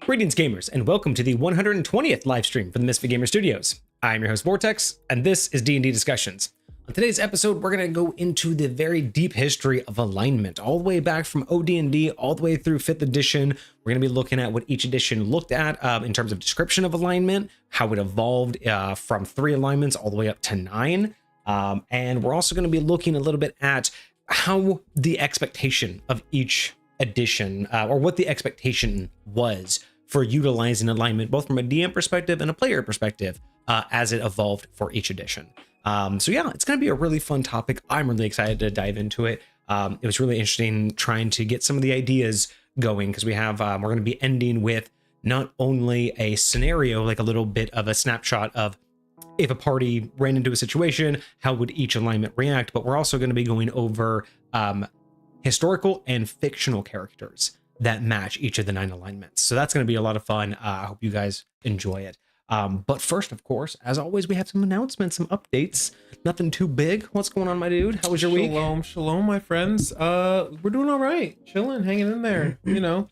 Greetings gamers, and welcome to the 120th live stream from the MisfitGamersStudios. I'm your host Vortex, and this is D&D Discussions. On today's episode, we're going to go into the very deep history of alignment, all the way back from OD&D, all the way through 5th edition. We're going to be looking at what each edition looked at in terms of description of alignment, how it evolved from 3 alignments all the way up to 9. And we're also going to be looking a little bit at how the expectation of each edition, or what the expectation was for utilizing alignment, both from a DM perspective and a player perspective, as it evolved for each edition. So yeah, it's going to be a really fun topic. I'm really excited to dive into it. It was really interesting trying to get some of the ideas going, because we have, we're going to be ending with not only a scenario, like a little bit of a snapshot of if a party ran into a situation, how would each alignment react, but we're also going to be going over historical and fictional characters that match each of the 9 alignments. So that's going to be a lot of fun. I hope you guys enjoy it. But first, of course, as always, we have some announcements, some updates. Nothing too big. What's going on, my dude? How was your week? Shalom, my friends. We're doing all right. Chilling, hanging in there, you know.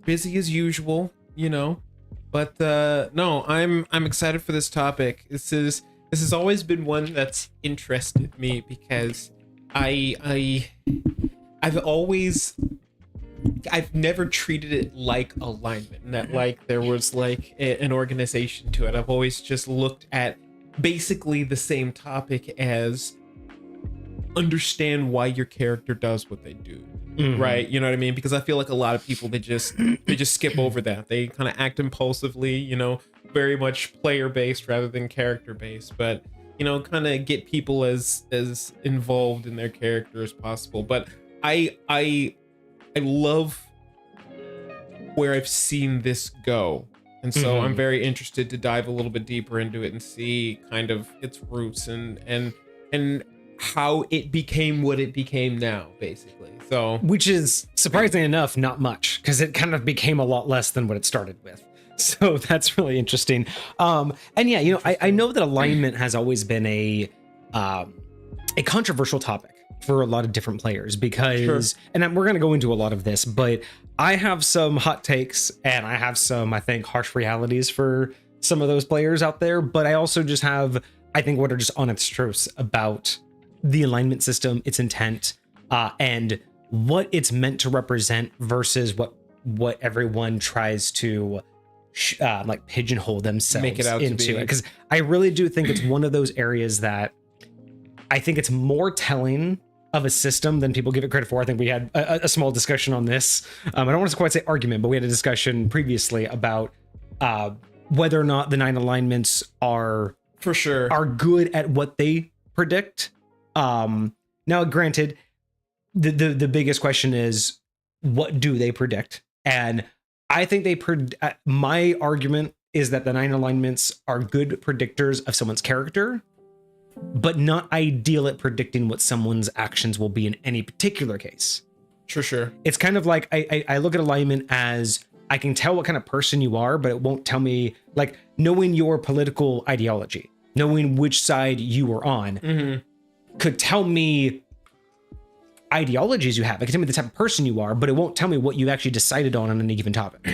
Busy as usual, you know. But no, I'm excited for this topic. This has always been one that's interested me, because I've never treated it like alignment, and that like there was like an organization to it. I've always just looked at basically the same topic as understand why your character does what they do. Right, you know what I mean? Because I feel like a lot of people, they just skip over that. They kind of act impulsively, you know, very much player based rather than character based, but you know, kind of get people as involved in their character as possible. But I love where I've seen this go, and so I'm very interested to dive a little bit deeper into it and see kind of its roots and how it became what it became now, basically. So, which is surprisingly enough not much, because it kind of became a lot less than what it started with. So that's really interesting. And yeah, you know, I know that alignment has always been a controversial topic for a lot of different players, because and we're going to go into a lot of this, but I have some hot takes and I have some, I think, harsh realities for some of those players out there, but I also just have, I think, what are just honest truths about the alignment system, its intent, and what it's meant to represent versus what everyone tries to like pigeonhole themselves make it out into. Because I really do think it's one of those areas that I think it's more telling of a system than people give it credit for. I think we had a small discussion on this. I don't want to quite say argument, but we had a discussion previously about whether or not the 9 alignments are good at what they predict. Now, granted, the biggest question is, what do they predict? And I think my argument is that the 9 alignments are good predictors of someone's character, but not ideal at predicting what someone's actions will be in any particular case. Sure. It's kind of like I look at alignment as, I can tell what kind of person you are, but it won't tell me, like, knowing your political ideology, knowing which side you are on, could tell me ideologies you have. It can tell me the type of person you are, but it won't tell me what you actually decided on any given topic.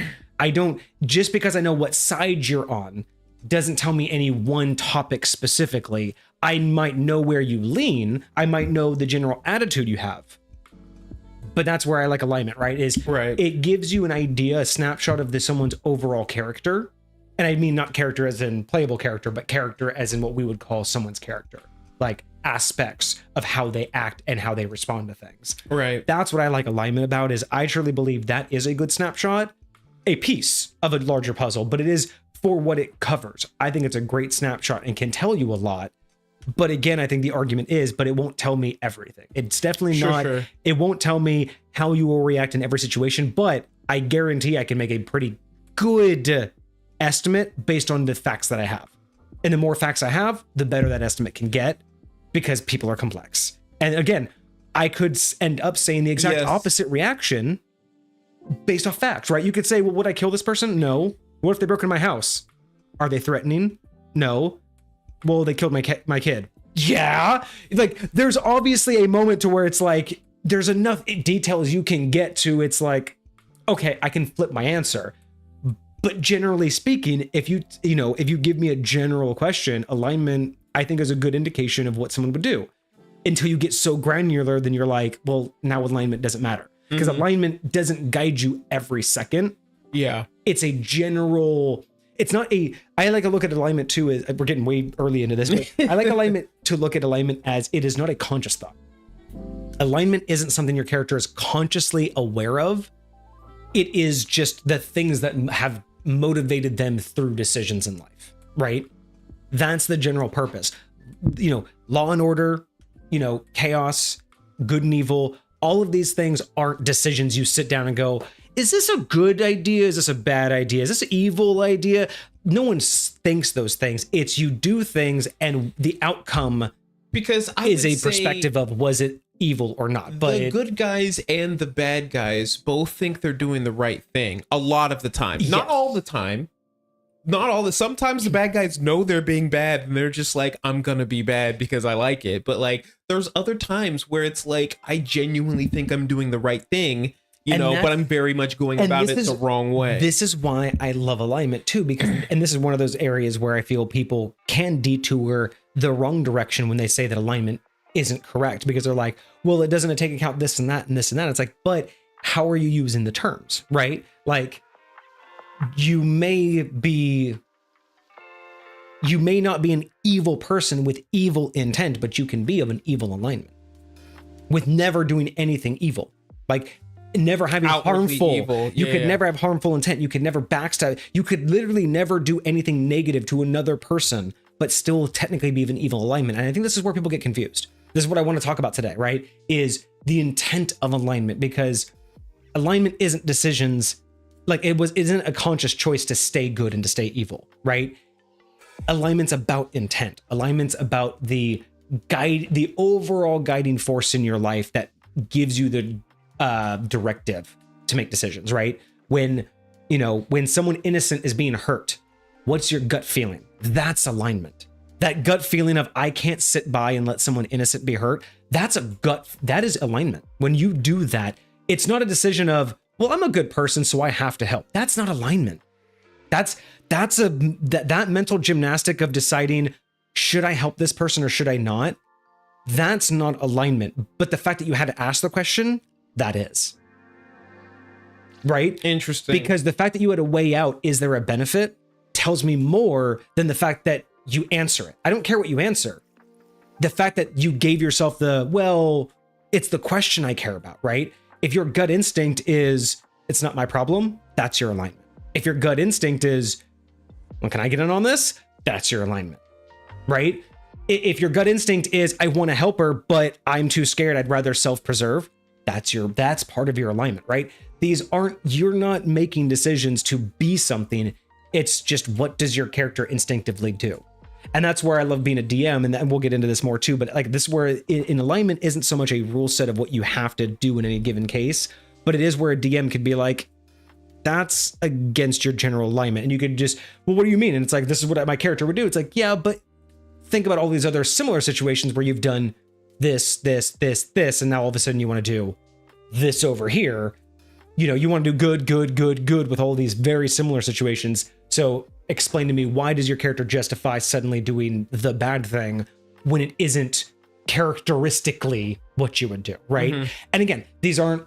Just because I know what side you're on doesn't tell me any one topic specifically. I might know where you lean. I might know the general attitude you have. But that's where I like alignment, right? It gives you an idea, a snapshot of someone's overall character. And I mean not character as in playable character, but character as in what we would call someone's character. Like aspects of how they act and how they respond to things. Right. That's what I like alignment about, is I truly believe that is a good snapshot, a piece of a larger puzzle, but it is for what it covers. I think it's a great snapshot and can tell you a lot. But again, I think the argument is, but it won't tell me everything. It's definitely it won't tell me how you will react in every situation, but I guarantee I can make a pretty good estimate based on the facts that I have. And the more facts I have, the better that estimate can get, because people are complex. And again, I could end up saying the exact opposite reaction based off facts, right? You could say, well, would I kill this person? No. What if they broke into my house? Are they threatening? No. Well, they killed my kid. Yeah. Like, there's obviously a moment to where it's like, there's enough details you can get to. It's like, okay, I can flip my answer. But generally speaking, if you give me a general question, alignment, I think, is a good indication of what someone would do. Until you get so granular, then you're like, well, now alignment doesn't matter. Because alignment doesn't guide you every second. Yeah. It's a general, it's not a, I like to look at alignment too, as we're getting way early into this, but I like alignment to look at alignment as it is not a conscious thought. Alignment isn't something your character is consciously aware of. It is just the things that have motivated them through decisions in life, right? That's the general purpose. Law and order, chaos, good and evil, all of these things aren't decisions you sit down and go, is this a good idea? Is this a bad idea? Is this an evil idea? No one thinks those things. It's you do things and the outcome is a perspective of, was it evil or not? But the good guys and the bad guys both think they're doing the right thing a lot of the time. Not all the time. Sometimes the bad guys know they're being bad and they're just like, I'm gonna be bad because I like it. But like, there's other times where it's like, I genuinely think I'm doing the right thing, but I'm very much going about it the wrong way. This is why I love alignment too, because, and this is one of those areas where I feel people can detour the wrong direction when they say that alignment isn't correct, because they're like, well, it doesn't take account this and that and this and that. It's like, but how are you using the terms, right? Like, you may not be an evil person with evil intent, but you can be of an evil alignment with never doing anything evil, like never having harmful evil. You could never have harmful intent. You could never backstab. You could literally never do anything negative to another person, but still technically be of an evil alignment. And I think this is where people get confused. This is what I want to talk about today, right? Is the intent of alignment, because alignment isn't decisions. Like, isn't a conscious choice to stay good and to stay evil, right? Alignment's about intent. Alignment's about the overall guiding force in your life that gives you the directive to make decisions, right? When someone innocent is being hurt, what's your gut feeling? That's alignment. That gut feeling of, I can't sit by and let someone innocent be hurt. That is alignment. When you do that, it's not a decision of, well, I'm a good person, so I have to help. That's not alignment. That mental gymnastic of deciding, should I help this person or should I not? That's not alignment. But the fact that you had to ask the question, that is. Right? Interesting. Because the fact that you had to weigh out, is there a benefit, tells me more than the fact that you answer it. I don't care what you answer. The fact that you gave yourself it's the question I care about, right? If your gut instinct is, it's not my problem, that's your alignment. If your gut instinct is, well, can I get in on this? That's your alignment, right? If your gut instinct is, I want to help her, but I'm too scared, I'd rather self-preserve, that's part of your alignment, right? You're not making decisions to be something. It's just, what does your character instinctively do? And that's where I love being a DM, and we'll get into this more too, but like, this is where in alignment isn't so much a rule set of what you have to do in any given case, but it is where a DM could be like, that's against your general alignment. And you could just, well, what do you mean? And it's like, this is what my character would do. It's like, yeah, but think about all these other similar situations where you've done this, and now all of a sudden you want to do this over here. You want to do good with all these very similar situations. So explain to me, why does your character justify suddenly doing the bad thing when it isn't characteristically what you would do, right? Mm-hmm. And again, these aren't,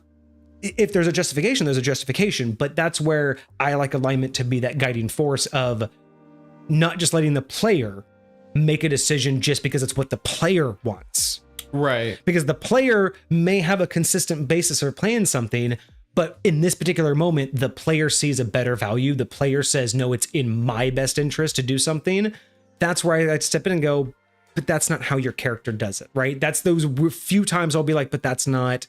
if there's a justification, there's a justification, but that's where I like alignment to be that guiding force of not just letting the player make a decision just because it's what the player wants. Right. Because the player may have a consistent basis for playing something, but in this particular moment, the player sees a better value. The player says, no, it's in my best interest to do something. That's where I like to step in and go, but that's not how your character does it, right? That's those few times I'll be like, but that's not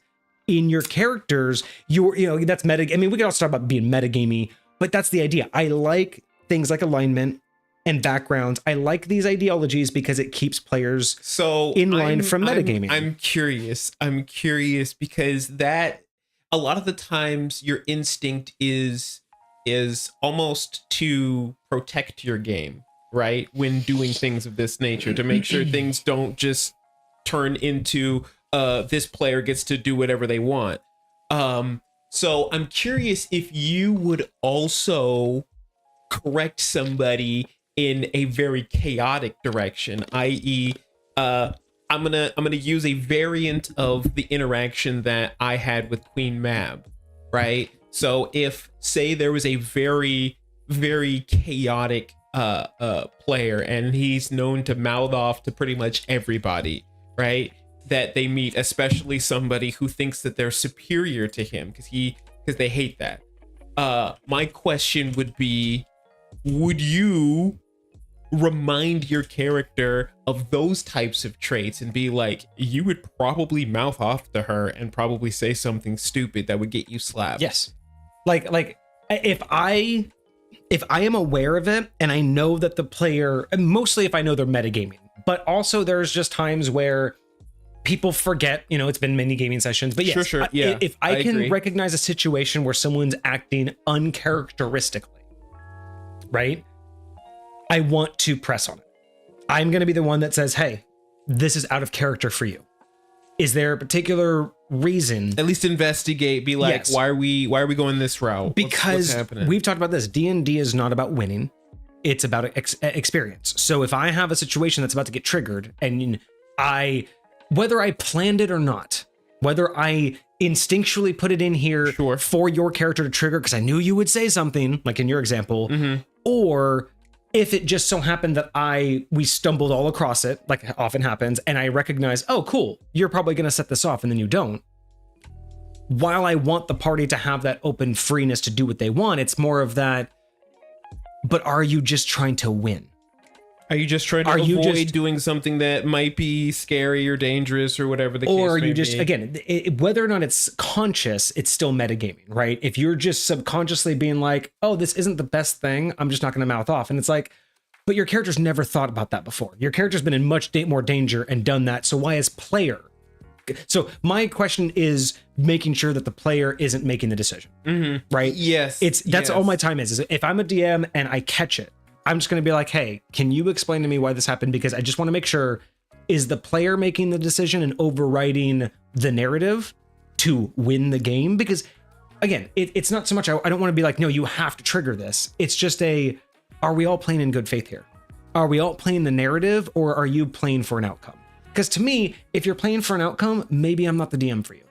in your characters. That's meta. I mean, we can also talk about being metagamey, but that's the idea. I like things like alignment and backgrounds. I like these ideologies because it keeps players in line from metagaming. I'm curious because that, a lot of the times your instinct is almost to protect your game, right? When doing things of this nature, to make sure things don't just turn into this player gets to do whatever they want. So I'm curious if you would also correct somebody in a very chaotic direction, i.e., I'm gonna use a variant of the interaction that I had with Queen Mab, right? So if, say, there was a very, very chaotic player, and he's known to mouth off to pretty much everybody, right, that they meet, especially somebody who thinks that they're superior to him because they hate that. My question would be, would you remind your character of those types of traits and be like, you would probably mouth off to her and probably say something stupid that would get you slapped? Yes. Like if I am aware of it and I know that the player, and mostly if I know they're metagaming, but also there's just times where people forget, it's been many gaming sessions, but yes, sure. Yeah, if I can agree. recognize a situation where someone's acting uncharacteristically, right? I want to press on it. I'm going to be the one that says, hey, this is out of character for you. Is there a particular reason? At least investigate, be like, Yes. why are we going this route? Because what's happening? we've talked about this. D&D is not about winning. It's about experience. So if I have a situation that's about to get triggered and whether I planned it or not, whether I instinctually put it in here Sure. for your character to trigger because I knew you would say something, like in your example, Mm-hmm. or if it just so happened that we stumbled all across it, like often happens, and I recognize, oh, cool, you're probably going to set this off, and then you don't. While I want the party to have that open freeness to do what they want, it's more of that, but are you just trying to win? Are you just trying to avoid doing something that might be scary or dangerous or whatever the case may be? Or are you just, again, whether or not it's conscious, it's still metagaming, right? If you're just subconsciously being like, oh, this isn't the best thing, I'm just not going to mouth off. And it's like, but your character's never thought about that before. Your character's been in much more danger and done that. So why as player? So my question is making sure that the player isn't making the decision, right? Yes. That's all my time is if I'm a DM and I catch it, I'm just going to be like, hey, can you explain to me why this happened? Because I just want to make sure, is the player making the decision and overriding the narrative to win the game? Because again, it's not so much, I don't want to be like, no, you have to trigger this. It's just are we all playing in good faith here? Are we all playing the narrative, or are you playing for an outcome? Because to me, if you're playing for an outcome, maybe I'm not the DM for you.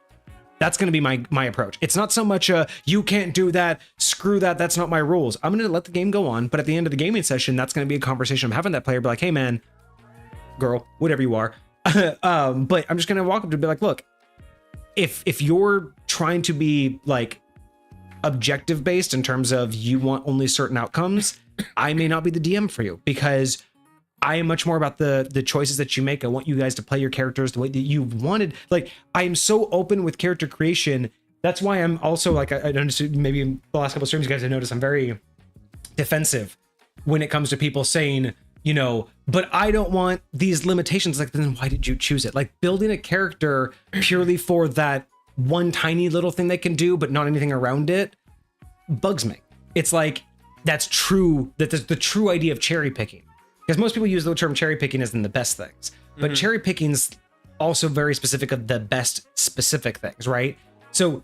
That's going to be my approach. It's not so much you can't do that, screw that, that's not my rules. I'm going to let the game go on, but at the end of the gaming session, that's going to be a conversation I'm having that player, be like, hey man, girl, whatever you are. But I'm just going to walk up to be like, look, if you're trying to be like objective based in terms of you want only certain outcomes, I may not be the DM for you, because I am much more about the choices that you make. I want you guys to play your characters the way that you wanted. Like, I am so open with character creation. That's why I'm also like, I noticed maybe in the last couple of streams, you guys have noticed I'm very defensive when it comes to people saying, but I don't want these limitations. Like, then why did you choose it? Like, building a character purely for that one tiny little thing they can do, but not anything around it, bugs me. It's like, that's true. That's the true idea of cherry picking. Because most people use the term cherry picking as in the best things, but cherry picking's also very specific of the best specific things, right? So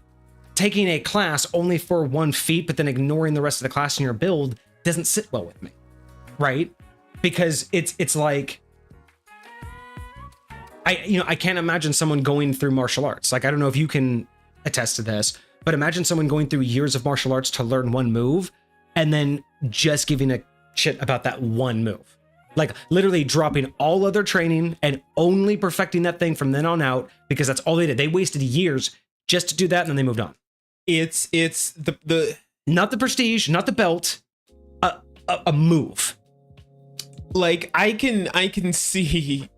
taking a class only for one feat, but then ignoring the rest of the class in your build doesn't sit well with me, right? Because it's like, I can't imagine someone going through martial arts. Like, I don't know if you can attest to this, but imagine someone going through years of martial arts to learn one move and then just giving a shit about that one move. Like, literally dropping all other training and only perfecting that thing from then on out, because that's all they did. They wasted years just to do that, and then they moved on. It's the not the prestige, not the belt, a move. Like, I can see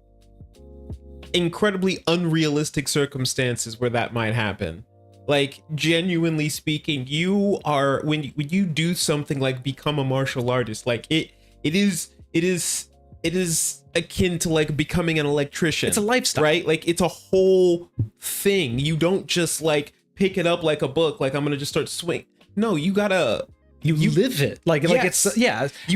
incredibly unrealistic circumstances where that might happen. Like, genuinely speaking, you are, when you do something like become a martial artist, like it is akin to like becoming an electrician. It's a lifestyle, right? Like, it's a whole thing. You don't just like pick it up like a book, like I'm gonna just start swing. No, you gotta you live it. Like it's you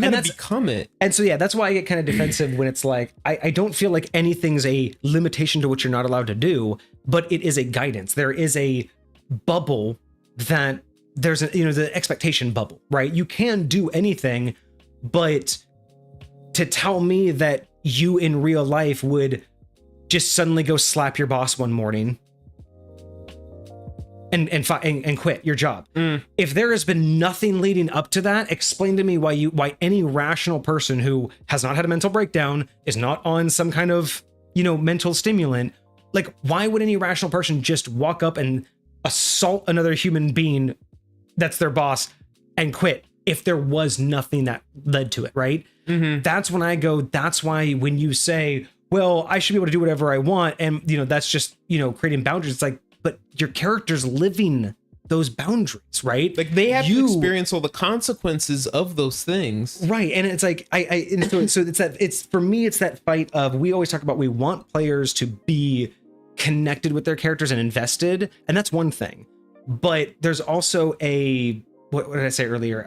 gotta become it. And so that's why I get kind of defensive when it's like, I don't feel like anything's a limitation to what you're not allowed to do, but it is a guidance. There is a bubble that there's the expectation bubble, right? You can do anything, but to tell me that you in real life would just suddenly go slap your boss one morning and quit your job. If there has been nothing leading up to that, explain to me why any rational person who has not had a mental breakdown, is not on some kind of, mental stimulant, like why would any rational person just walk up and assault another human being that's their boss and quit if there was nothing that led to it, right? That's when I go, that's why when you say, well, I should be able to do whatever I want, and that's just creating boundaries, it's like, but your character's living those boundaries, right? Like they have to experience all the consequences of those things, right? And it's like it's for me, it's that fight of, we always talk about, we want players to be connected with their characters and invested, and that's one thing, but there's also what did I say earlier?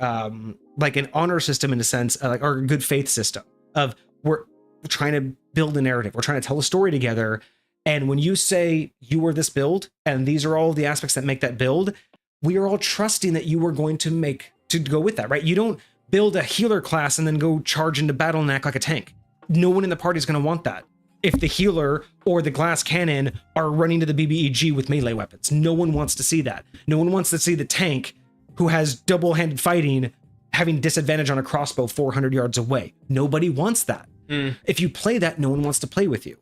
Like an honor system in a sense, or a good faith system of, we're trying to build a narrative, we're trying to tell a story together. And when you say you were this build, and these are all the aspects that make that build, we are all trusting that you were going to go with that, right? You don't build a healer class and then go charge into battle and act like a tank. No one in the party is going to want that. If the healer or the glass cannon are running to the BBEG with melee weapons, no one wants to see that. No one wants to see the tank who has double-handed fighting having disadvantage on a crossbow 400 yards away. Nobody wants that. If you play that, no one wants to play with you,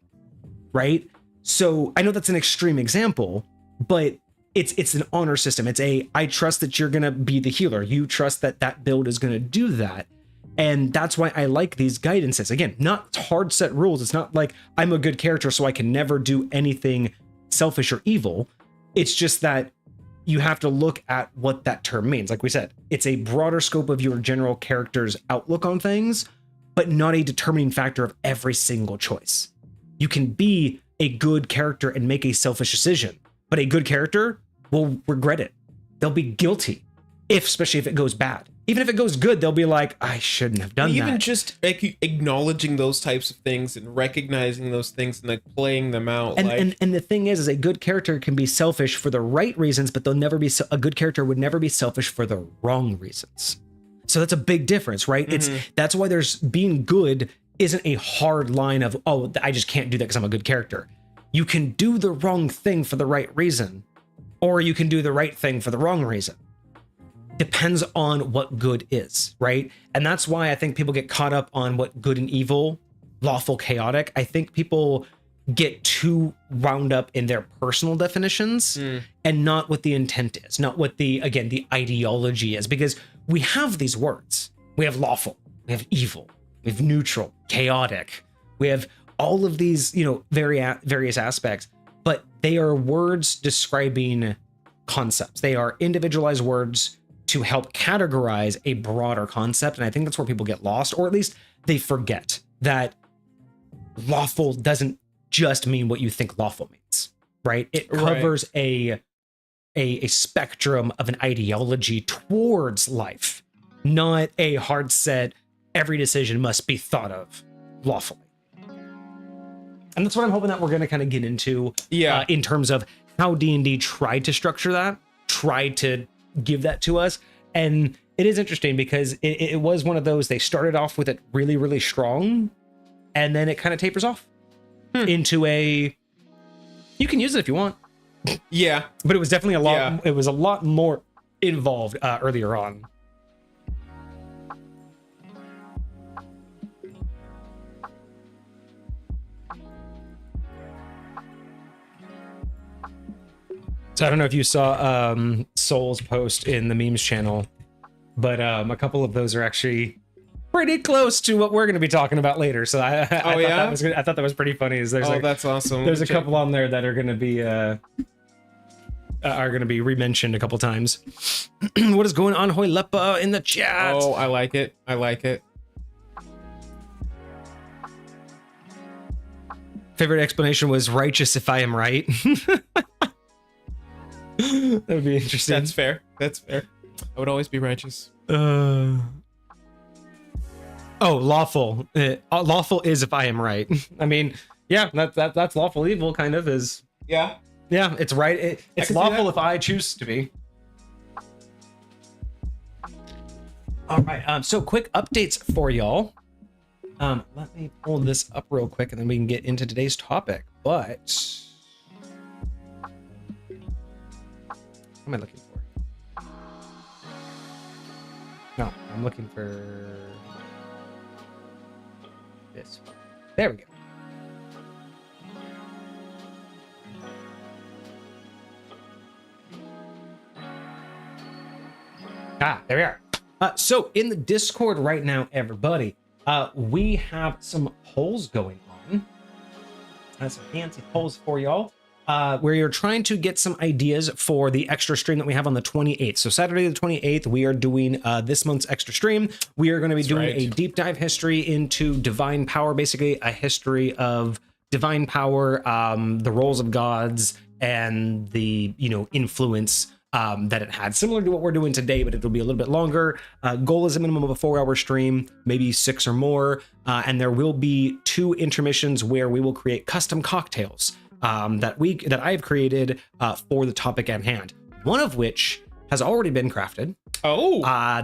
right? So I know that's an extreme example, but it's an honor system. It's I trust that you're going to be the healer. You trust that build is going to do that. And that's why I like these guidances. Again, not hard set rules. It's not like I'm a good character, so I can never do anything selfish or evil. It's just that you have to look at what that term means. Like we said, it's a broader scope of your general character's outlook on things, but not a determining factor of every single choice. You can be a good character and make a selfish decision, but a good character will regret it. They'll be guilty, especially if it goes bad. Even if it goes good, they'll be like, I shouldn't have done that. Even just acknowledging those types of things and recognizing those things and like playing them out. And the thing is a good character can be selfish for the right reasons, but they'll never be a good character would never be selfish for the wrong reasons. So that's a big difference, right? That's why there's being good isn't a hard line of, oh, I just can't do that because I'm a good character. You can do the wrong thing for the right reason, or you can do the right thing for the wrong reason. Depends on what good is, right? And that's why I think people get caught up on what good and evil, lawful, chaotic. I think people get too wound up in their personal definitions and not what the intent is, not what the ideology is, because we have these words. We have lawful, we have evil, we have neutral, chaotic, we have all of these, various aspects, but they are words describing concepts. They are individualized words to help categorize a broader concept. And I think that's where people get lost, or at least they forget that lawful doesn't just mean what you think lawful means, right? It covers a spectrum of an ideology towards life, not a hard set, every decision must be thought of lawfully. And that's what I'm hoping that we're going to kind of get into in terms of how D&D tried to structure that, tried to give that to us. And it is interesting because it was one of those, they started off with it really, really strong, and then it kind of tapers off into you can use it if you want. Yeah. But it was definitely it was a lot more involved earlier on. So I don't know if you saw Soul's post in the memes channel, but a couple of those are actually pretty close to what we're going to be talking about later. So I thought that was pretty funny. That's awesome. There's a couple on there that are going to be re-mentioned a couple times. What is going on, Hoylepa, in the chat? Oh, I like it. Favorite explanation was righteous if I am right. That would be interesting. That's fair. I would always be righteous. Lawful. Lawful is if I am right. I mean, yeah, that's lawful. Evil kind of is. Yeah. Yeah, it's right. It's lawful if I choose to be. All right. So quick updates for y'all. Let me pull this up real quick and then we can get into today's topic. But what am I looking for? No, I'm looking for this. There we go. There we are. So in the Discord right now, everybody, we have some polls going on. Some fancy polls for y'all, where you're trying to get some ideas for the extra stream that we have on the 28th. So Saturday the 28th, we are doing this month's extra stream. We are going to be doing a deep dive history into divine power, basically a history of divine power, the roles of gods, and the influence that it had, similar to what we're doing today, but it'll be a little bit longer. Goal is a minimum of a 4-hour stream, maybe 6 or more, and there will be 2 intermissions where we will create custom cocktails that I've created for the topic at hand. One of which has already been crafted.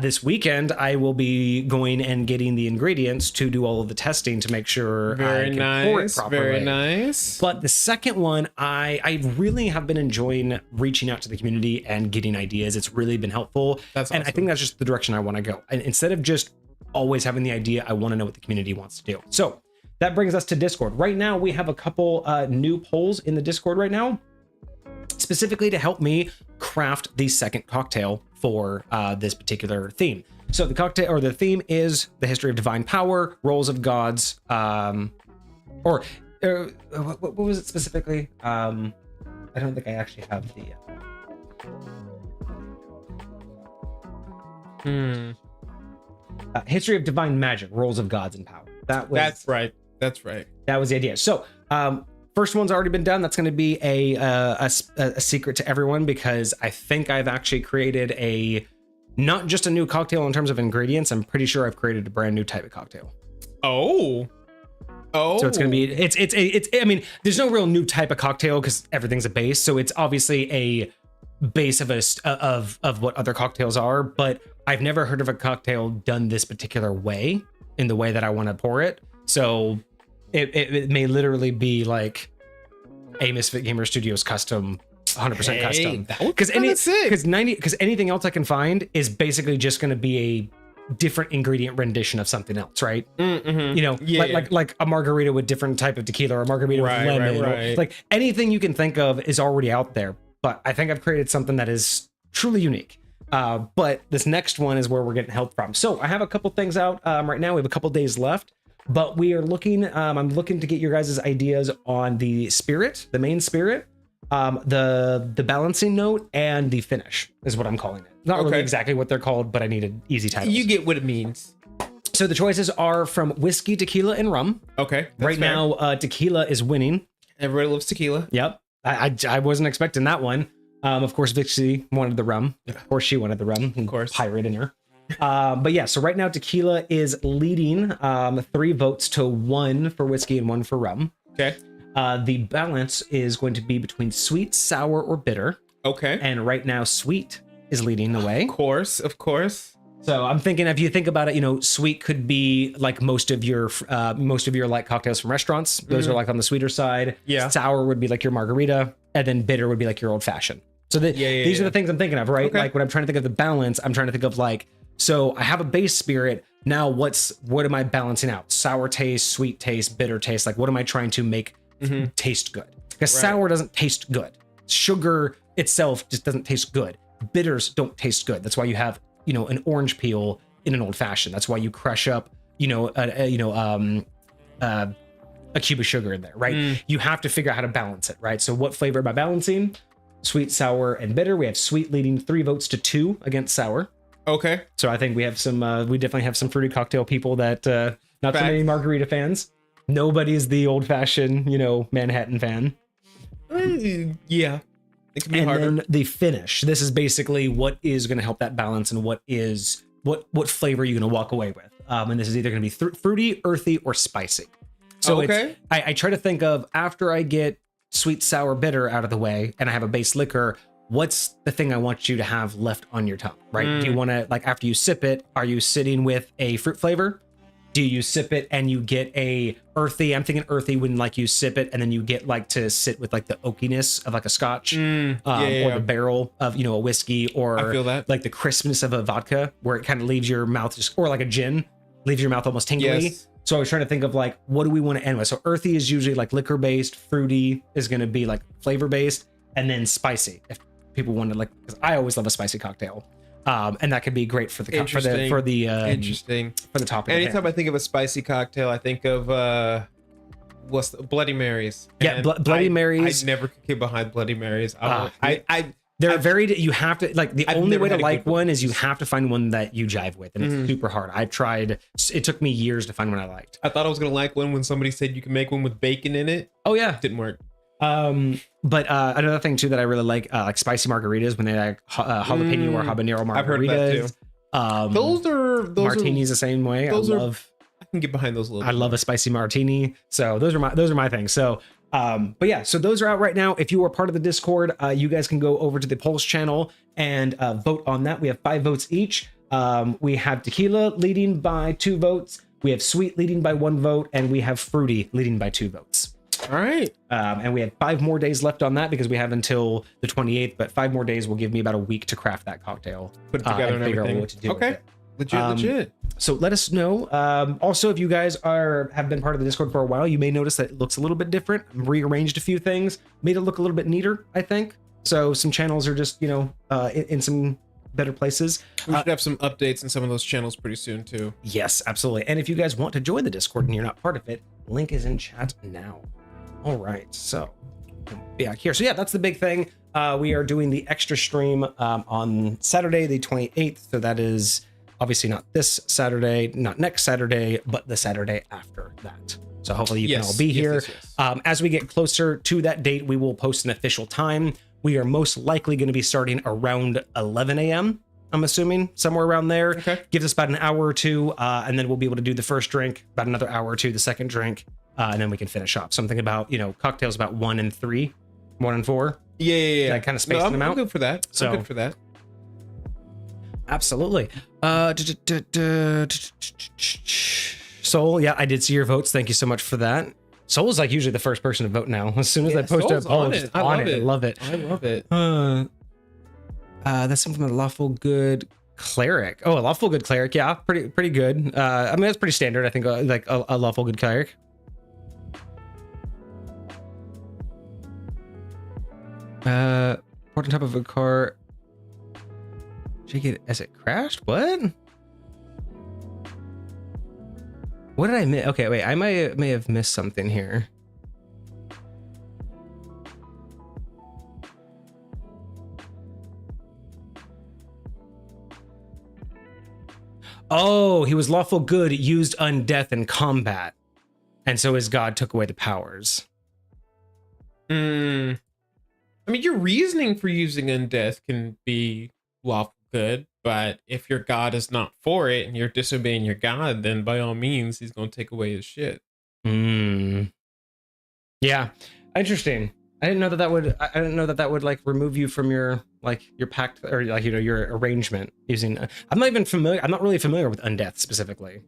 This weekend I will be going and getting the ingredients to do all of the testing to make sure I can pour it properly. Very nice. But the second one, I really have been enjoying reaching out to the community and getting ideas. It's really been helpful. That's awesome. And I think that's just the direction I want to go. And instead of just always having the idea, I want to know what the community wants to do. So that brings us to Discord. Right now, we have a couple new polls in the Discord right now, specifically to help me craft the second cocktail for this particular theme. So the cocktail, or the theme, is the history of divine power, roles of gods, what was it specifically? I don't think I actually have the history of divine magic, roles of gods and power. That's right. That was the idea. So first one's already been done. That's going to be a secret to everyone, because I think I've actually created not just a new cocktail in terms of ingredients. I'm pretty sure I've created a brand new type of cocktail. Oh. So it's going to be, I mean, there's no real new type of cocktail because everything's a base. So it's obviously a base of what other cocktails are, but I've never heard of a cocktail done this particular way, in the way that I want to pour it. So it may literally be like a Misfit Gamer Studios custom, 100% custom. Because anything else I can find is basically just going to be a different ingredient rendition of something else, right? Like a margarita with different type of tequila, or a margarita with lemon. Or, like anything you can think of is already out there. But I think I've created something that is truly unique. But this next one is where we're getting help from. So I have a couple things out right now. We have a couple days left. But we are looking, I'm looking to get your guys' ideas on the spirit, the main spirit, the balancing note, and the finish is what I'm calling it. Not really exactly what they're called, but I needed easy titles. You get what it means. So the choices are from whiskey, tequila, and rum. Okay. Right fair. Now, tequila is winning. Everybody loves tequila. Yep. I wasn't expecting that one. Of course, Vixie wanted the rum. Of course, she wanted the rum. Of course. Pirate in her. But yeah, so right now tequila is leading 3 votes to 1 for whiskey and 1 for rum. Okay. The balance is going to be between sweet, sour, or bitter. Okay. And right now sweet is leading the way. Of course. So I'm thinking, if you think about it, sweet could be like most of your light cocktails from restaurants. Those are like on the sweeter side. Yeah. Sour would be like your margarita, and then bitter would be like your old fashioned. So these are the things I'm thinking of, right? Okay. Like when I'm trying to think of the balance, I'm trying to think of like, so I have a base spirit. Now what am I balancing out? Sour taste, sweet taste, bitter taste. Like what am I trying to make taste good? Because sour doesn't taste good. Sugar itself just doesn't taste good. Bitters don't taste good. That's why you have, an orange peel in an old fashioned. That's why you crush up, a cube of sugar in there, right? You have to figure out how to balance it, right? So what flavor am I balancing? Sweet, sour, and bitter. We have sweet leading 3 votes to 2 against sour. Okay. So I think we have some, we definitely have some fruity cocktail people that, not so many margarita fans. Nobody's the old fashioned, Manhattan fan. Yeah. It can be harder. And then the finish. This is basically what is going to help that balance, and what flavor you're going to walk away with. And this is either going to be fruity, earthy, or spicy. So I try to think of, after I get sweet, sour, bitter out of the way, and I have a base liquor, what's the thing I want you to have left on your tongue, right? Do you want to, like, after you sip it, are you sitting with a fruit flavor? Do you sip it and you get a earthy? I'm thinking earthy when like you sip it and then you get like to sit with like the oakiness of like a scotch, or the barrel of, you know, a whiskey, or I feel that. like the crispness of a vodka where it kind of leaves your mouth just, or like a gin, leaves your mouth almost tingly. Yes. So I was trying to think of like, what do we want to end with? So earthy is usually like liquor based, fruity is going to be like flavor based, and then spicy. If people wanted, like, because I always love a spicy cocktail. And that could be great for the Interesting. for the topic. Anytime I think of a spicy cocktail, I think of what's the Bloody Marys. Yeah, And Bloody Marys. I never could get behind Bloody Marys. They're very, you have to, like, the I've only never way to had a like good one is you have to find one that you jive with, and it's super hard. I've tried, it took me years to find one I liked. I thought I was gonna like one when somebody said you can make one with bacon in it. Oh yeah. Didn't work. But another thing too that I really like spicy margaritas, when they like jalapeno or habanero margaritas. I've heard that too. Those are martinis the same way. I can get behind those a little. I love a spicy martini. So those are my things. So but yeah, so those are out right now. If you are part of the Discord, you guys can go over to the polls channel and vote on that. We have 5 votes each. We have tequila leading by 2 votes. We have sweet leading by 1 vote, and we have fruity leading by 2 votes. All right. And we have 5 more days left on that because we have until the 28th, but 5 more days will give me about a week to craft that cocktail. Put it together and figure everything. out what to do with Okay. it. Legit. So let us know. Also, if you guys have been part of the Discord for a while, you may notice that it looks a little bit different. Rearranged a few things, made it look a little bit neater, I think. So some channels are just, you know, in some better places. We should have some updates in some of those channels pretty soon too. Yes, absolutely. And if you guys want to join the Discord and you're not part of it, link is in chat now. All right, so back here. So yeah, that's the big thing. We are doing the extra stream on Saturday, the 28th. So that is obviously not this Saturday, not next Saturday, but the Saturday after that. So hopefully you can all be here. Yes. As we get closer to that date, we will post an official time. We are most likely going to be starting around 11 a.m. I'm assuming somewhere around there. Okay. Gives us about an hour or two, and then we'll be able to do the first drink, about another hour or two, the second drink, and then we can finish up. Something about, you know, cocktails about 1 and 3, 1 and 4. Yeah. Like kind of spacing them out. I'm good for that. I'm good for that. Absolutely. Soul, yeah, I did see your votes. Thank you so much for that. Soul is like usually the first person to vote now. As soon as I post a post, I love it. I love it. That's something from a lawful good cleric. Oh, a lawful good cleric. Yeah, pretty good. I mean, that's pretty standard. I think like a lawful good cleric. Port on top of a car. Shake it as it crashed. What did I miss? Okay, wait. I may have missed something here. Oh, he was lawful good, used undeath in combat, and so his god took away the powers. I mean, your reasoning for using undeath can be lawful good, but if your god is not for it and you're disobeying your god, then by all means he's going to take away his shit. Yeah, interesting. I didn't know that would like remove you from your pact, or like, you know, your arrangement using. I'm not really familiar with undeath specifically.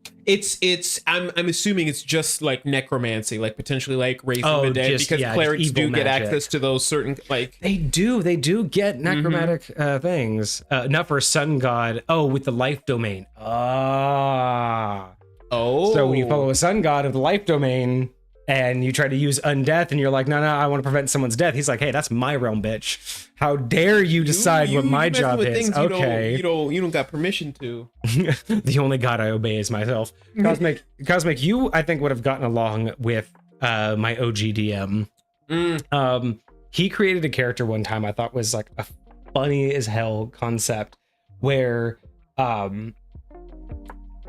I'm assuming it's just like necromancy, like potentially like raising the dead, because clerics do get access to those certain, like they do get necromantic things. Not for a sun god. Oh, with the life domain. So when you follow a sun god of the life domain, and you try to use undeath, and you're like, no, I want to prevent someone's death. He's like, hey, that's my realm, bitch. How dare you decide what my job is? Okay, you don't got permission to. The only god I obey is myself. Cosmic, you I think would have gotten along with my OG DM. He created a character one time I thought was like a funny as hell concept, where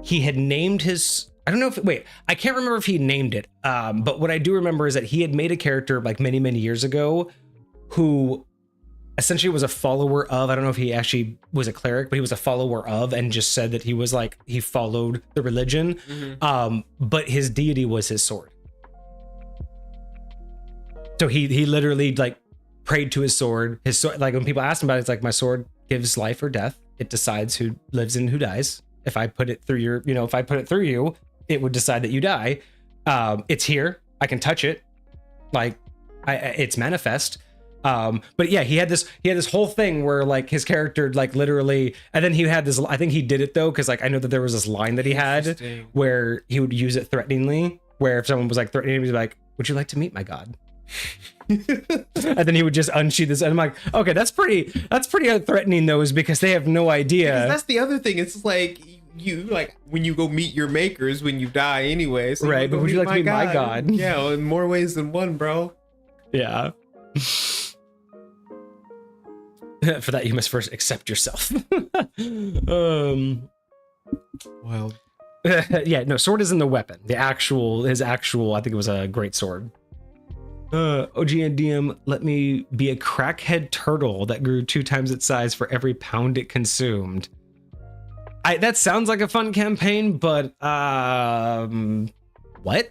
he had named his. I don't know if, I can't remember if he named it. But what I do remember is that he had made a character like many, many years ago who essentially was a follower of, I don't know if he actually was a cleric, but he was a follower of, and just said that he was like, he followed the religion. But his deity was his sword. So he literally like prayed to his sword. His sword, like when people asked him about it, it's like, my sword gives life or death. It decides who lives and who dies. If I put it through your, if I put it through you, it would decide that you die. It's here. I can touch it. Like, it's manifest. But yeah, he had this whole thing where like his character like literally, and then he had this, I think he did it though, because like I know that there was this line that he had where he would use it threateningly, where if someone was like threatening him, he'd be like, would you like to meet my god? And then he would just unsheath this, and I'm like, okay, that's pretty threatening though, is because they have no idea. Because that's the other thing. It's like you like when you go meet your makers when you die anyway. So right, but would you like to meet my god? Yeah, well, in more ways than one, bro. Yeah. For that, you must first accept yourself. Well, yeah, no, sword isn't the weapon. His actual, I think it was a great sword. OG and DM let me be a crackhead turtle that grew 2 times its size for every pound it consumed. That sounds like a fun campaign, but what?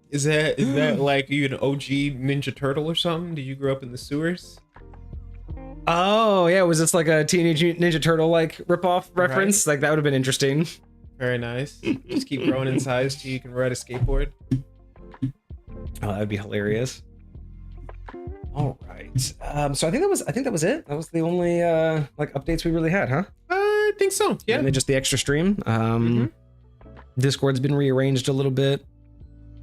Is that like you an OG Ninja Turtle or something? Did you grow up in the sewers? Oh yeah, was this like a Teenage Mutant Ninja Turtle like ripoff reference? Right. Like that would have been interesting. Very nice. Just keep growing in size till you can ride a skateboard. Oh, that would be hilarious. All right. So I think that was it. That was the only like updates we really had, huh? I think so. Yeah. And then just the extra stream. Discord's been rearranged a little bit.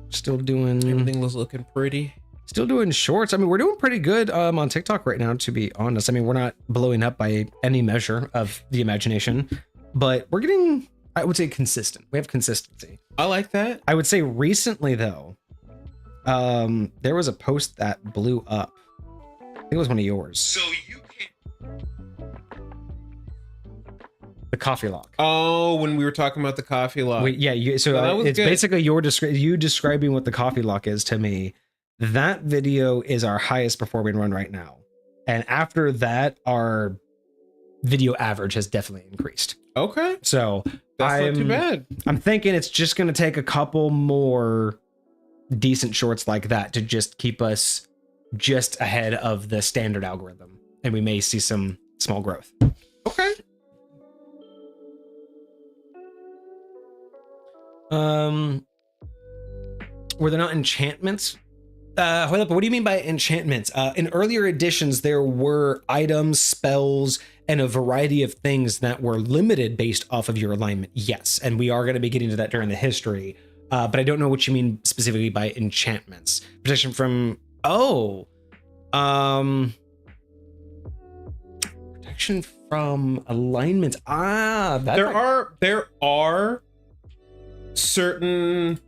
Still doing everything was looking pretty. Still doing shorts. I mean, we're doing pretty good on TikTok right now, to be honest. I mean, we're not blowing up by any measure of the imagination, but we're getting, I would say, consistent. We have consistency. I like that. I would say recently, though, there was a post that blew up. I think it was one of yours. So you can't. The coffee lock. Oh, when we were talking about the coffee lock. Wait, yeah. It's good. Basically you describing what the coffee lock is to me. That video is our highest performing run right now. And after that, our video average has definitely increased. Okay. So that's not too bad. I'm thinking it's just going to take a couple more decent shorts like that to just keep us just ahead of the standard algorithm. And we may see some small growth. Okay. Were there not enchantments? Hold up, what do you mean by enchantments? In earlier editions, there were items, spells, and a variety of things that were limited based off of your alignment. Yes, and we are going to be getting to that during the history. But I don't know what you mean specifically by enchantments. Protection from protection from alignments. There are certain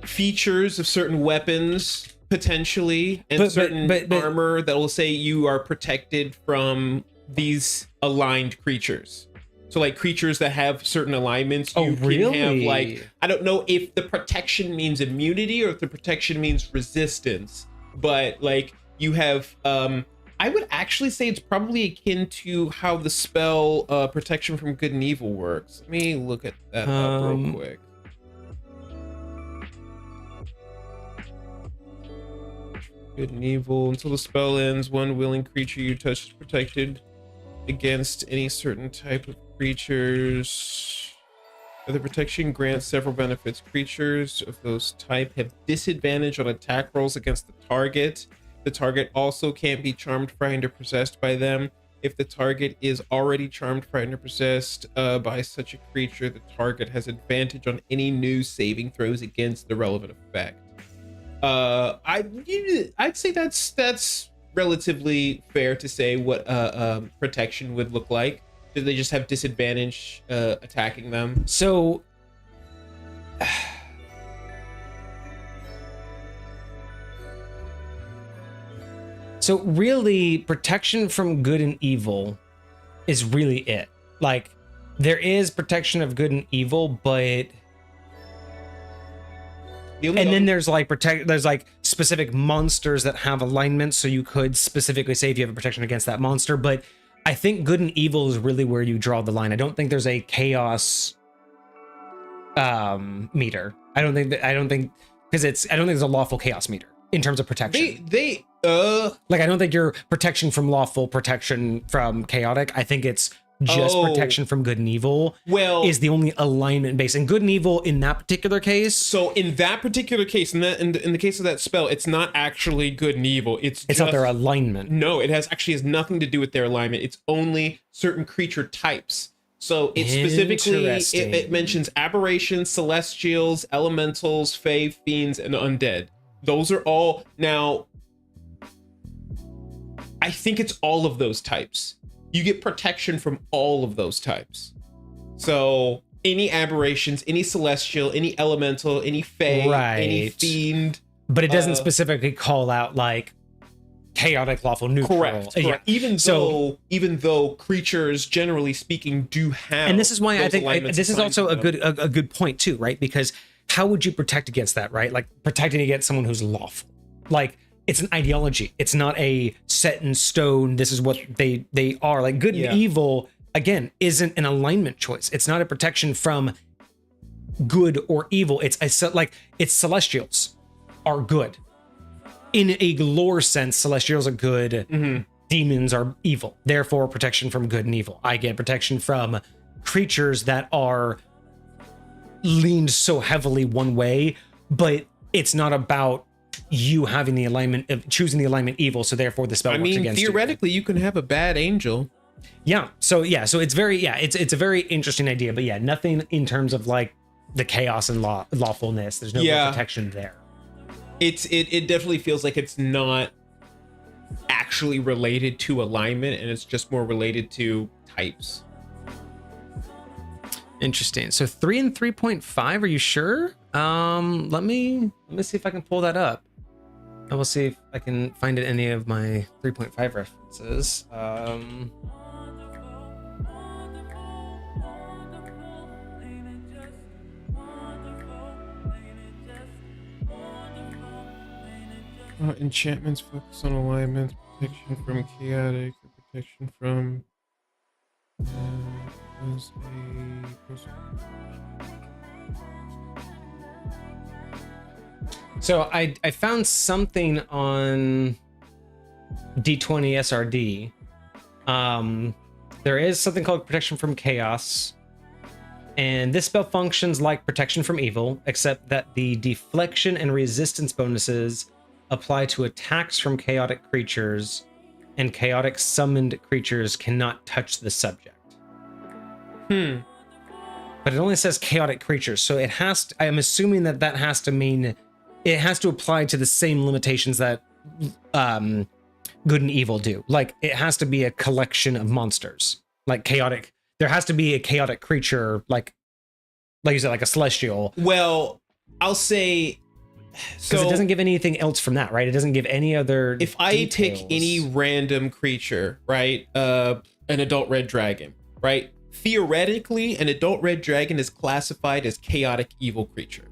features of certain weapons potentially, and certain armor that will say you are protected from these aligned creatures. So like creatures that have certain alignments, you can have like, I don't know if the protection means immunity or if the protection means resistance, but like you have, I would actually say it's probably akin to how the spell protection from good and evil works. Let me look at that up real quick. Good and evil. Until the spell ends, one willing creature you touch is protected against any certain type of creatures. The protection grants several benefits. Creatures of those type have disadvantage on attack rolls against the target. The target also can't be charmed, frightened, or possessed by them. If the target is already charmed, frightened, or possessed by such a creature, the target has advantage on any new saving throws against the relevant effect. I'd say that's relatively fair to say what protection would look like. Do they just have disadvantage attacking them? So really, protection from good and evil is really it. Like, there is protection of good and evil, but then there's like specific monsters that have alignments, so you could specifically say if you have a protection against that monster. But I think good and evil is really where you draw the line. I don't think there's a chaos meter. I don't think because I don't think there's a lawful chaos meter. in terms of protection. Like I don't think you're protection from lawful, protection from chaotic. I think it's just protection from good and evil. Well, is the only alignment base, and good and evil in that particular case. So in that particular case, in the case of that spell, it's not actually good and evil. It's just, not their alignment. No, it has nothing to do with their alignment. It's only certain creature types. So it specifically it mentions aberrations, celestials, elementals, fae, fiends, and undead. Those are all now. I think it's all of those types. You get protection from all of those types. So any aberrations, any celestial, any elemental, any fae, any fiend. But it doesn't specifically call out like chaotic, lawful, neutral. Correct. Yeah. Even though creatures, generally speaking, do have. And this is why I think this is also a them. good point too, right? Because how would you protect against that, right? Like protecting against someone who's lawful. Like it's an ideology. It's not a set in stone. This is what they are. Like good and evil, again, isn't an alignment choice. It's not a protection from good or evil. It's celestials are good. In a lore sense, celestials are good. Demons are evil. Therefore, protection from good and evil. I get protection from creatures that are leaned so heavily one way, but it's not about you having the alignment of choosing the alignment evil, so therefore the spell works against you. Theoretically, you can have a bad angel. So it's very it's a very interesting idea, but nothing in terms of like the chaos and lawfulness. There's no real protection there. It definitely feels like it's not actually related to alignment, and it's just more related to types. Interesting. So 3 and 3.5, are you sure? Let me see if I can pull that up. I will see if I can find it in any of my 3.5 references. Enchantments focus on alignment, protection from chaotic, protection from So I found something on D20 SRD. There is something called protection from chaos, and this spell functions like protection from evil, except that the deflection and resistance bonuses apply to attacks from chaotic creatures, and chaotic summoned creatures cannot touch the subject. But it only says chaotic creatures, so it has to, I'm assuming that has to mean it has to apply to the same limitations that good and evil do. Like it has to be a collection of monsters, like chaotic. There has to be a chaotic creature, like you said, like a celestial. Well, I'll say, because it doesn't give anything else from that, right? It doesn't give any other if I details. pick any random creature, right? An adult red dragon, right? Theoretically, an adult red dragon is classified as chaotic evil creature.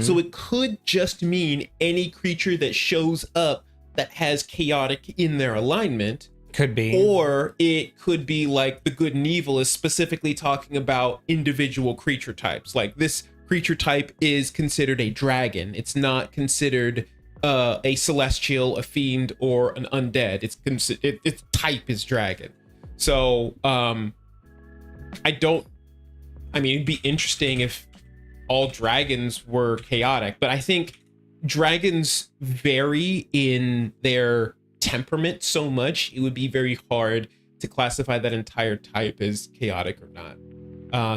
So it could just mean any creature that shows up that has chaotic in their alignment. Could be. Or it could be like the good and evil is specifically talking about individual creature types. Like this creature type is considered a dragon. It's not considered a celestial, a fiend, or an undead. Its type is dragon. So it'd be interesting if all dragons were chaotic, but I think dragons vary in their temperament so much, it would be very hard to classify that entire type as chaotic or not.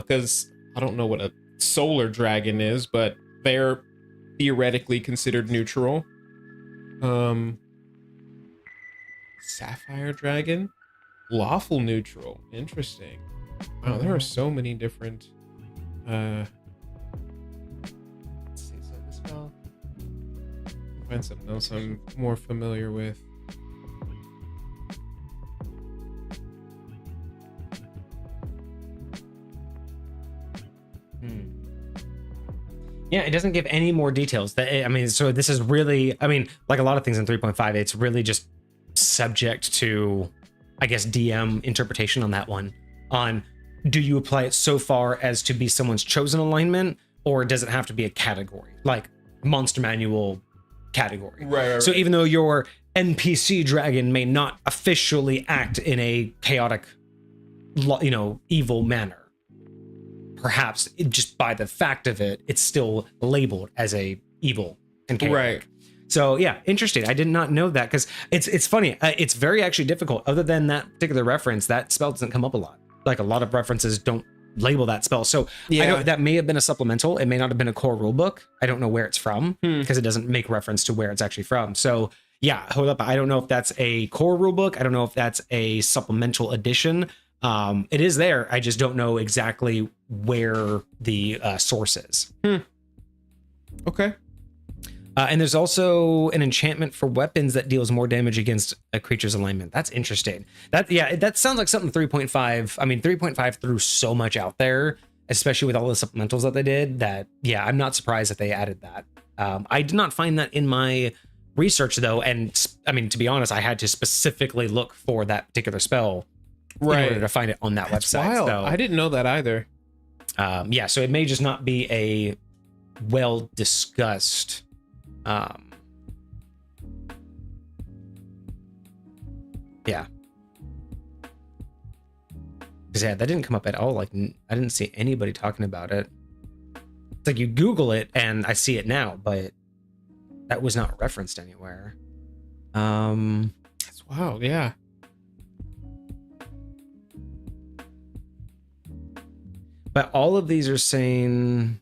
Because I don't know what a solar dragon is, but they're theoretically considered neutral. Sapphire dragon, lawful neutral. Interesting. Wow, there are so many different let's see, so this spell. Find something else I'm more familiar with. Yeah, it doesn't give any more details. So this is really, like a lot of things in 3.5, it's really just subject to, I guess, DM interpretation on that one. On do you apply it so far as to be someone's chosen alignment, or does it have to be a category like monster manual category. Right. So even though your NPC dragon may not officially act in a chaotic, evil manner, perhaps just by the fact of it, it's still labeled as a evil and chaotic. Right. So yeah, interesting. I did not know that, because it's funny. It's very actually difficult. Other than that particular reference, that spell doesn't come up a lot. Like a lot of references don't label that spell. So I know that may have been a supplemental. It may not have been a core rulebook. I don't know where it's from, because it doesn't make reference to where it's actually from. So yeah, hold up. I don't know if that's a core rulebook. I don't know if that's a supplemental edition. It is there. I just don't know exactly where the source is. Okay. And there's also an enchantment for weapons that deals more damage against a creature's alignment. That's interesting. That sounds like something 3.5. I mean, 3.5 threw so much out there, especially with all the supplementals that they did, that, yeah, I'm not surprised that they added that. I did not find that in my research, though. And I mean, to be honest, I had to specifically look for that particular spell in order to find it on that website. Wild. So, I didn't know that either. yeah, so it may just not be a well discussed yeah, because that didn't come up at all. Like, I didn't see anybody talking about it. It's like you Google it and I see it now, but that was not referenced anywhere. That's wild. Yeah. But all of these are saying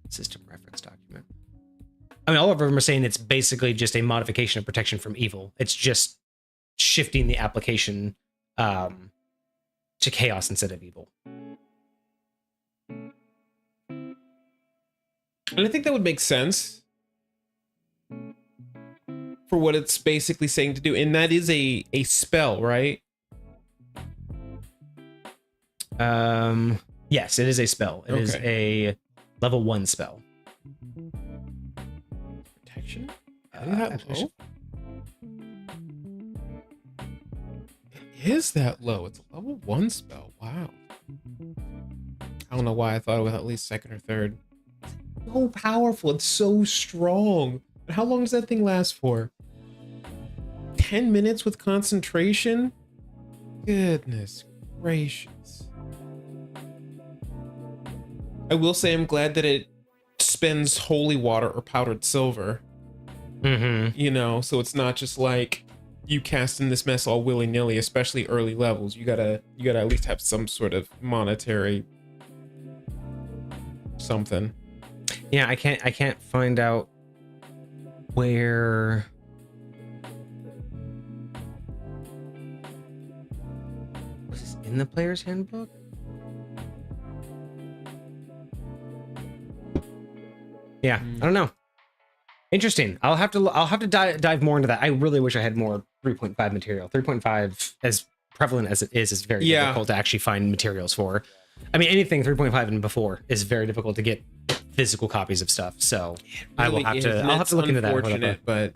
system reference document. I mean, all of them are saying it's basically just a modification of protection from evil. It's just shifting the application to chaos instead of evil. And I think that would make sense for what it's basically saying to do. And that is a spell, right? Yes, it is a spell. It is a level 1 spell. Protection? That low? It is that low. It's a level 1 spell. Wow. I don't know why I thought it was at least second or third. It's so powerful. It's so strong. But how long does that thing last for? 10 minutes with concentration? Goodness gracious. I will say I'm glad that it spends holy water or powdered silver. You know, so it's not just like you casting this mess all willy-nilly, especially early levels. You gotta at least have some sort of monetary something. Yeah, I can't find out where. Was this in the player's handbook? Yeah, I don't know. Interesting. I'll have to dive more into that. I really wish I had more 3.5 material. 3.5, as prevalent as it is very difficult to actually find materials for. I mean, anything 3.5 and before is very difficult to get physical copies of stuff. So I will have to. I'll have to look into that. Unfortunate, but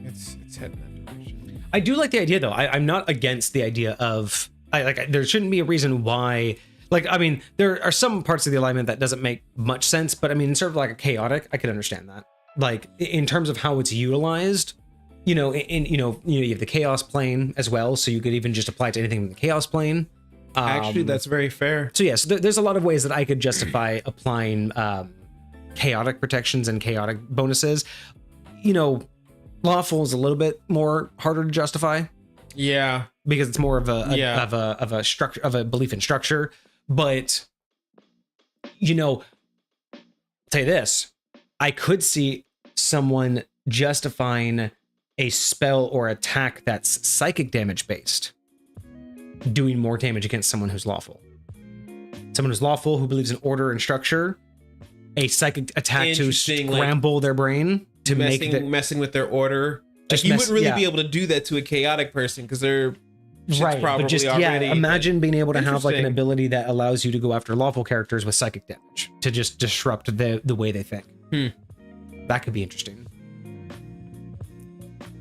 it's heading that direction. I do like the idea, though. I'm not against the idea of there shouldn't be a reason why. Like, I mean, there are some parts of the alignment that doesn't make much sense, but I mean, sort of like a chaotic, I could understand that. Like, in terms of how it's utilized, you have the chaos plane as well, so you could even just apply it to anything in the chaos plane. Actually, that's very fair. So yes, there's a lot of ways that I could justify applying chaotic protections and chaotic bonuses. Lawful is a little bit more harder to justify. Yeah, because it's more of a structure, of a belief in structure. But tell you this, I could see someone justifying a spell or attack that's psychic damage based doing more damage against someone who's lawful. Someone who's lawful, who believes in order and structure, a psychic attack to scramble their brain, to messing with their order. You wouldn't really be able to do that to a chaotic person because they're probably already. Imagine being able to have like an ability that allows you to go after lawful characters with psychic damage to just disrupt the way they think. That could be interesting.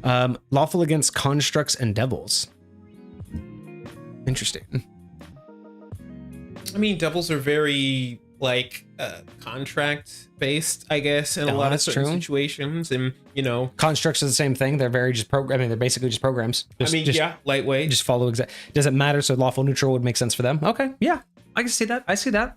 Lawful against constructs and devils. Interesting. I mean, devils are very like contract based, I guess, in a Oh, lot of that's certain true. situations. And Constructs are the same thing. They're very just I mean, they're basically just programs. Just lightweight. just follow exact. Doesn't matter. So lawful neutral would make sense for them. Okay, yeah, I can see that. I see that.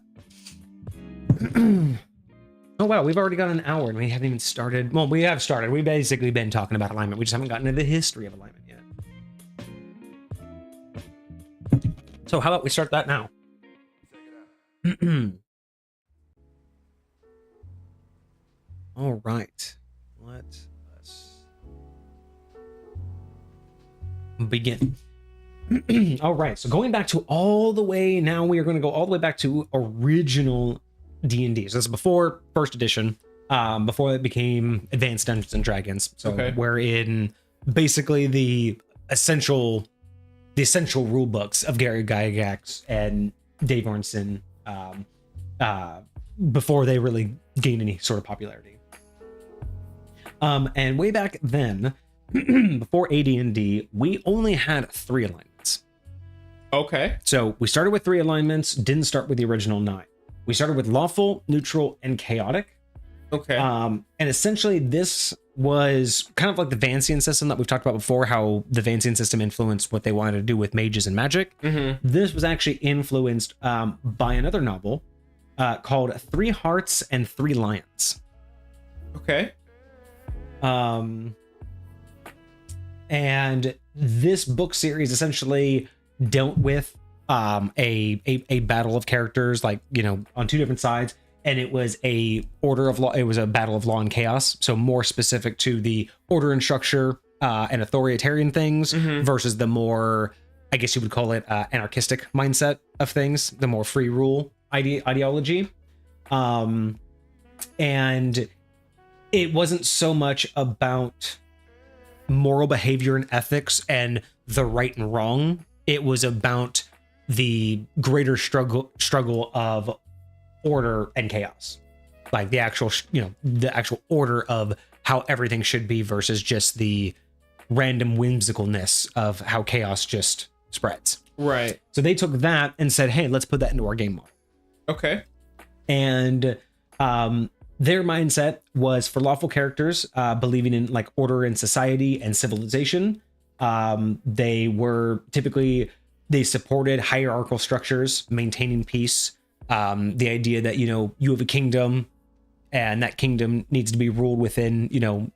Oh wow, we've already got an hour and we haven't even started. Well, we have started. We've basically been talking about alignment. We just haven't gotten into the history of alignment yet. So how about we start that now? All right, let us begin. All right, so going back to all the way, now we are going to go all the way back to original D&D. So this is before first edition, before it became Advanced Dungeons and Dragons. So we're in basically the essential rule books of Gary Gygax and Dave Arneson, before they really gained any sort of popularity. And way back then, before AD&D, we only had 3 alignments. Okay. So we started with 3 alignments, didn't start with the original 9. We started with lawful, neutral, and chaotic. Okay. And essentially this was kind of like the Vancian system that we've talked about before, how the Vancian system influenced what they wanted to do with mages and magic. Mm-hmm. This was actually influenced by another novel called 3 Hearts and 3 Lions. Okay. And this book series essentially dealt with a battle of characters, like, on 2 different sides. And it was a order of law. It was a battle of law and chaos. So more specific to the order and structure and authoritarian things versus the more, I guess you would call it, anarchistic mindset of things, the more free rule ideology. And it wasn't so much about moral behavior and ethics and the right and wrong. It was about the greater struggle of order and chaos, like the actual order of how everything should be versus just the random whimsicalness of how chaos just spreads. Right. So they took that and said, hey, let's put that into our game model. Okay. And their mindset was for lawful characters, believing in like order in society and civilization. They supported hierarchical structures, maintaining peace. The idea that, you have a kingdom and that kingdom needs to be ruled within,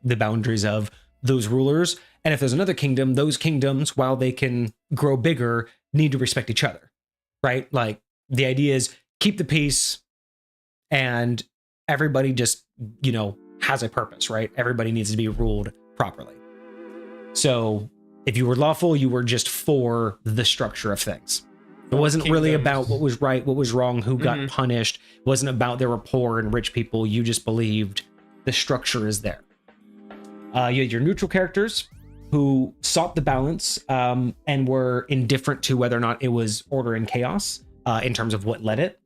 the boundaries of those rulers. And if there's another kingdom, those kingdoms, while they can grow bigger, need to respect each other, right? Like the idea is keep the peace and everybody just, has a purpose, right? Everybody needs to be ruled properly. So if you were lawful, you were just for the structure of things. It wasn't really about what was right, what was wrong, who got punished. It wasn't about there were poor and rich people. You just believed the structure is there. You had your neutral characters who sought the balance and were indifferent to whether or not it was order and chaos in terms of what led it.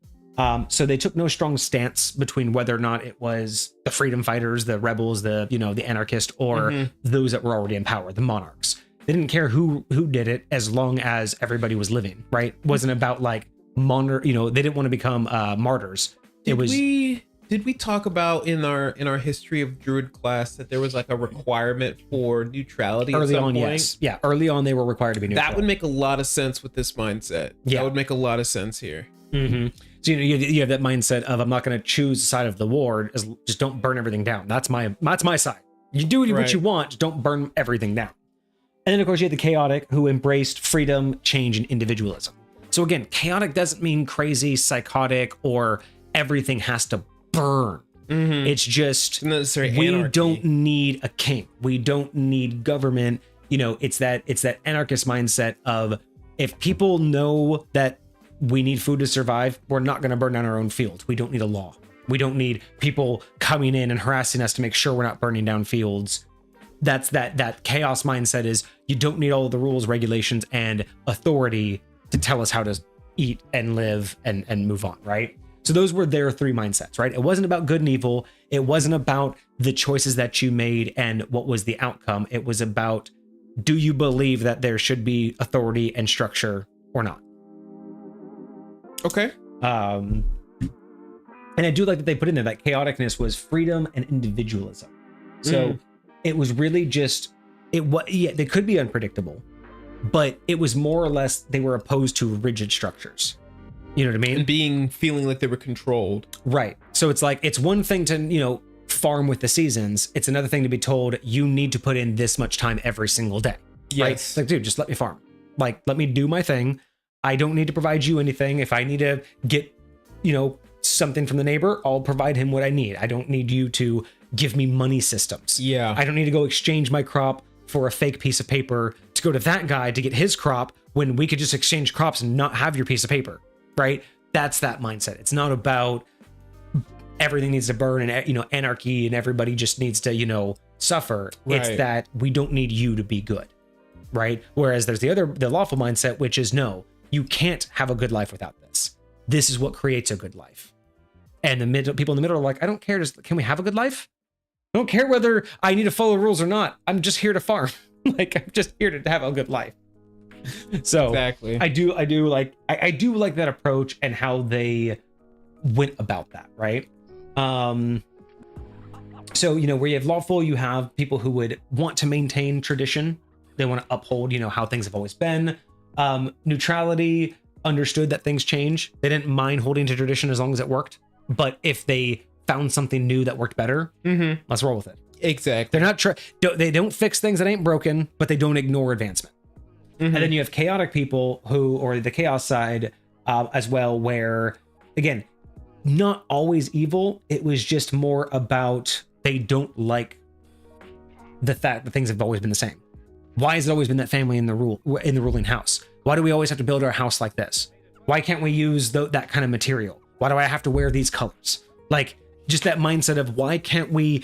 So they took no strong stance between whether or not it was the freedom fighters, the rebels, the anarchists, or those that were already in power, the monarchs. They didn't care who did it as long as everybody was living, right? It wasn't about like they didn't want to become martyrs. Did we talk about in our history of Druid class that there was like a requirement for neutrality early at some on? point? Yes. Yeah, early on they were required to be neutral. That would make a lot of sense with this mindset. Yeah. That would make a lot of sense here. Mm-hmm. So you have that mindset of I'm not going to choose the side of the war, just don't burn everything down. That's my side. You do what you want, just don't burn everything down. And then, of course, you had the chaotic who embraced freedom, change, and individualism. So again, chaotic doesn't mean crazy, psychotic, or everything has to burn. It's just we don't need a king. We don't need government. It's that anarchist mindset of if people know that we need food to survive, we're not going to burn down our own fields. We don't need a law. We don't need people coming in and harassing us to make sure we're not burning down fields. That's that chaos mindset is you don't need all of the rules, regulations, and authority to tell us how to eat and live and move on, right? So those were their 3 mindsets, right? It wasn't about good and evil. It wasn't about the choices that you made and what was the outcome. It was about, do you believe that there should be authority and structure or not? Okay. And I do like that they put in there that chaoticness was freedom and individualism. So it was really just, they could be unpredictable, but it was more or less they were opposed to rigid structures. You know what I mean? And feeling like they were controlled. Right. So it's like, it's one thing to, farm with the seasons. It's another thing to be told you need to put in this much time every single day. Yes. Right? It's like, dude, just let me farm. Like, let me do my thing. I don't need to provide you anything. If I need to get, something from the neighbor, I'll provide him what I need. I don't need you to give me money systems. Yeah. I don't need to go exchange my crop for a fake piece of paper to go to that guy to get his crop when we could just exchange crops and not have your piece of paper. Right? That's that mindset. It's not about everything needs to burn and, anarchy and everybody just needs to, suffer. Right. It's that we don't need you to be good. Right? Whereas there's the lawful mindset, which is no, you can't have a good life without this. This is what creates a good life. And people in the middle are like, I don't care. Can we have a good life? I don't care whether I need to follow rules or not. I'm just here to farm. Like, I'm just here to have a good life. So exactly. I do like that approach and how they went about that. Right. So, where you have lawful, you have people who would want to maintain tradition. They want to uphold, how things have always been. Neutrality, understood that things change. They didn't mind holding to tradition as long as it worked. But if they found something new that worked better, let's roll with it. Exactly. They're not they don't fix things that ain't broken, but they don't ignore advancement. And then you have chaotic people or the chaos side as well, where again, not always evil. It was just more about they don't like the fact that things have always been the same. Why has it always been that family in the ruling house? Why do we always have to build our house like this? Why can't we use that kind of material? Why do I have to wear these colors? Like, just that mindset of why can't we,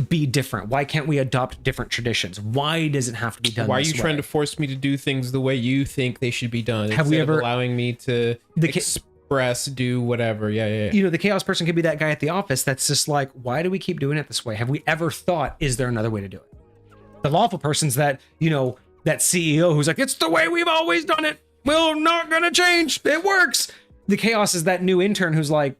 be different? Why can't we adopt different traditions? Why does it have to be done? Why are you trying to force me to do things the way you think they should be done? Have we ever allowing me to do whatever? Yeah. The chaos person could be that guy at the office that's just like, why do we keep doing it this way? Have we ever thought, is there another way to do it? The lawful person's that, that CEO who's like, it's the way we've always done it. We're not gonna change. It works. The chaos is that new intern who's like,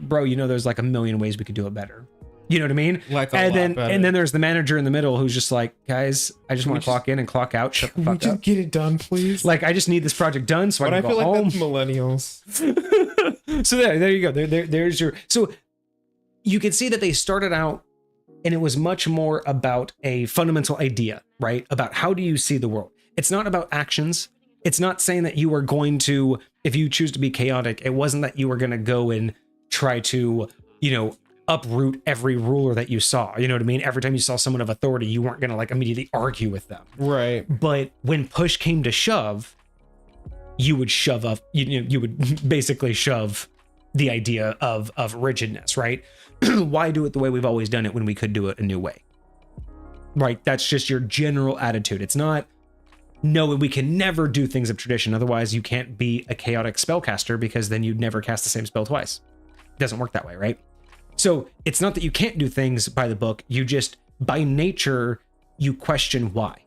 bro, there's like a million ways we could do it better. You know what I mean? And then there's the manager in the middle who's just like, guys, I just want to clock in and clock out. Shut the fuck up. Just get it done, please. Like, I just need this project done so I can go home. But I feel like that's millennials. So there you go. There's your. So you can see that they started out, and it was much more about a fundamental idea, right? About how do you see the world? It's not about actions. It's not saying that you are going to, if you choose to be chaotic, it wasn't that you were going to go and try to, uproot every ruler that you saw. You know what I mean? Every time you saw someone of authority, you weren't going to like immediately argue with them. Right. But when push came to shove, you would shove up, you would basically shove the idea of rigidness, right? Why do it the way we've always done it when we could do it a new way? Right? That's just your general attitude. It's not, no, we can never do things of tradition. Otherwise, you can't be a chaotic spellcaster because then you'd never cast the same spell twice. It doesn't work that way, right? So it's not that you can't do things by the book. You just, by nature, you question why.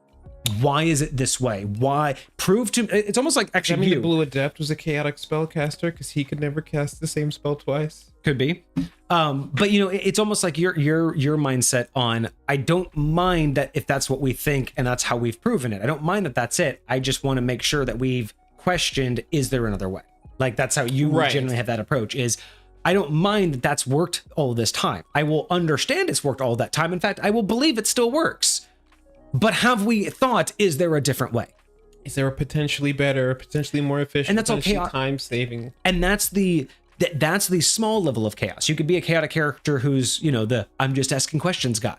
Why is it this way? Why? Prove to me. It's almost like actually the Blue Adept was a chaotic spellcaster because he could never cast the same spell twice. Could be. But it's almost like your mindset on, I don't mind that if that's what we think and that's how we've proven it. I don't mind that that's it. I just want to make sure that we've questioned, is there another way? Like, that's how you generally have that approach is, I don't mind that that's worked all this time. I will understand it's worked all that time. In fact, I will believe it still works. But have we thought, is there a different way? Is there a potentially better, potentially more efficient, and that's okay, time saving? And that's the small level of chaos. You could be a chaotic character who's, the I'm just asking questions guy.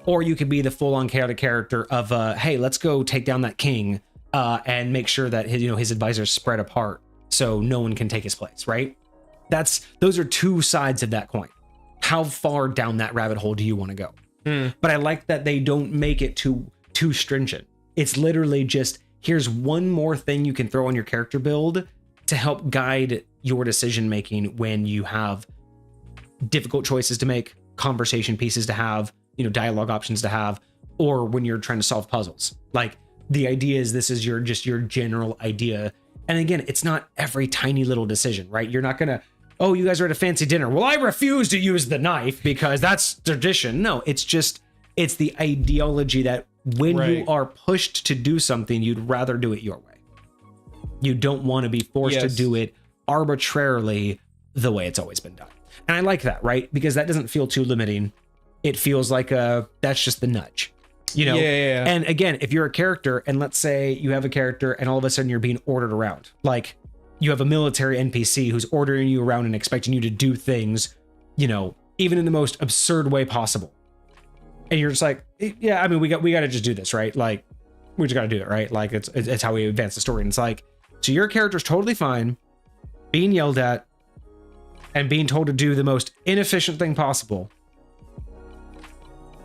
Or you could be the full-on chaotic character of, hey, let's go take down that king and make sure that his advisors spread apart so no one can take his place, right? Those are two sides of that coin. How far down that rabbit hole do you want to go? But I like that they don't make it too stringent. It's literally just, here's one more thing you can throw on your character build to help guide your decision making when you have difficult choices to make, conversation pieces to have, dialogue options to have, or when you're trying to solve puzzles. Like, the idea is this is your general idea. And again, it's not every tiny little decision, right? You're not gonna oh, you guys are at a fancy dinner. Well, I refuse to use the knife because that's tradition. No, it's the ideology that when you are pushed to do something, you'd rather do it your way. You don't want to be forced to do it arbitrarily the way it's always been done. And I like that, right? Because that doesn't feel too limiting. It feels like that's just the nudge, you know? Yeah. And again, if you're a character and let's say you have a character and all of a sudden you're being ordered around, like you have a military NPC who's ordering you around and expecting you to do things, you know, even in the most absurd way possible. And you're just like, yeah, I mean, we got to just do this, right? Like, we just got to do it, right? Like, it's how we advance the story. And it's like, so your character's totally fine being yelled at and being told to do the most inefficient thing possible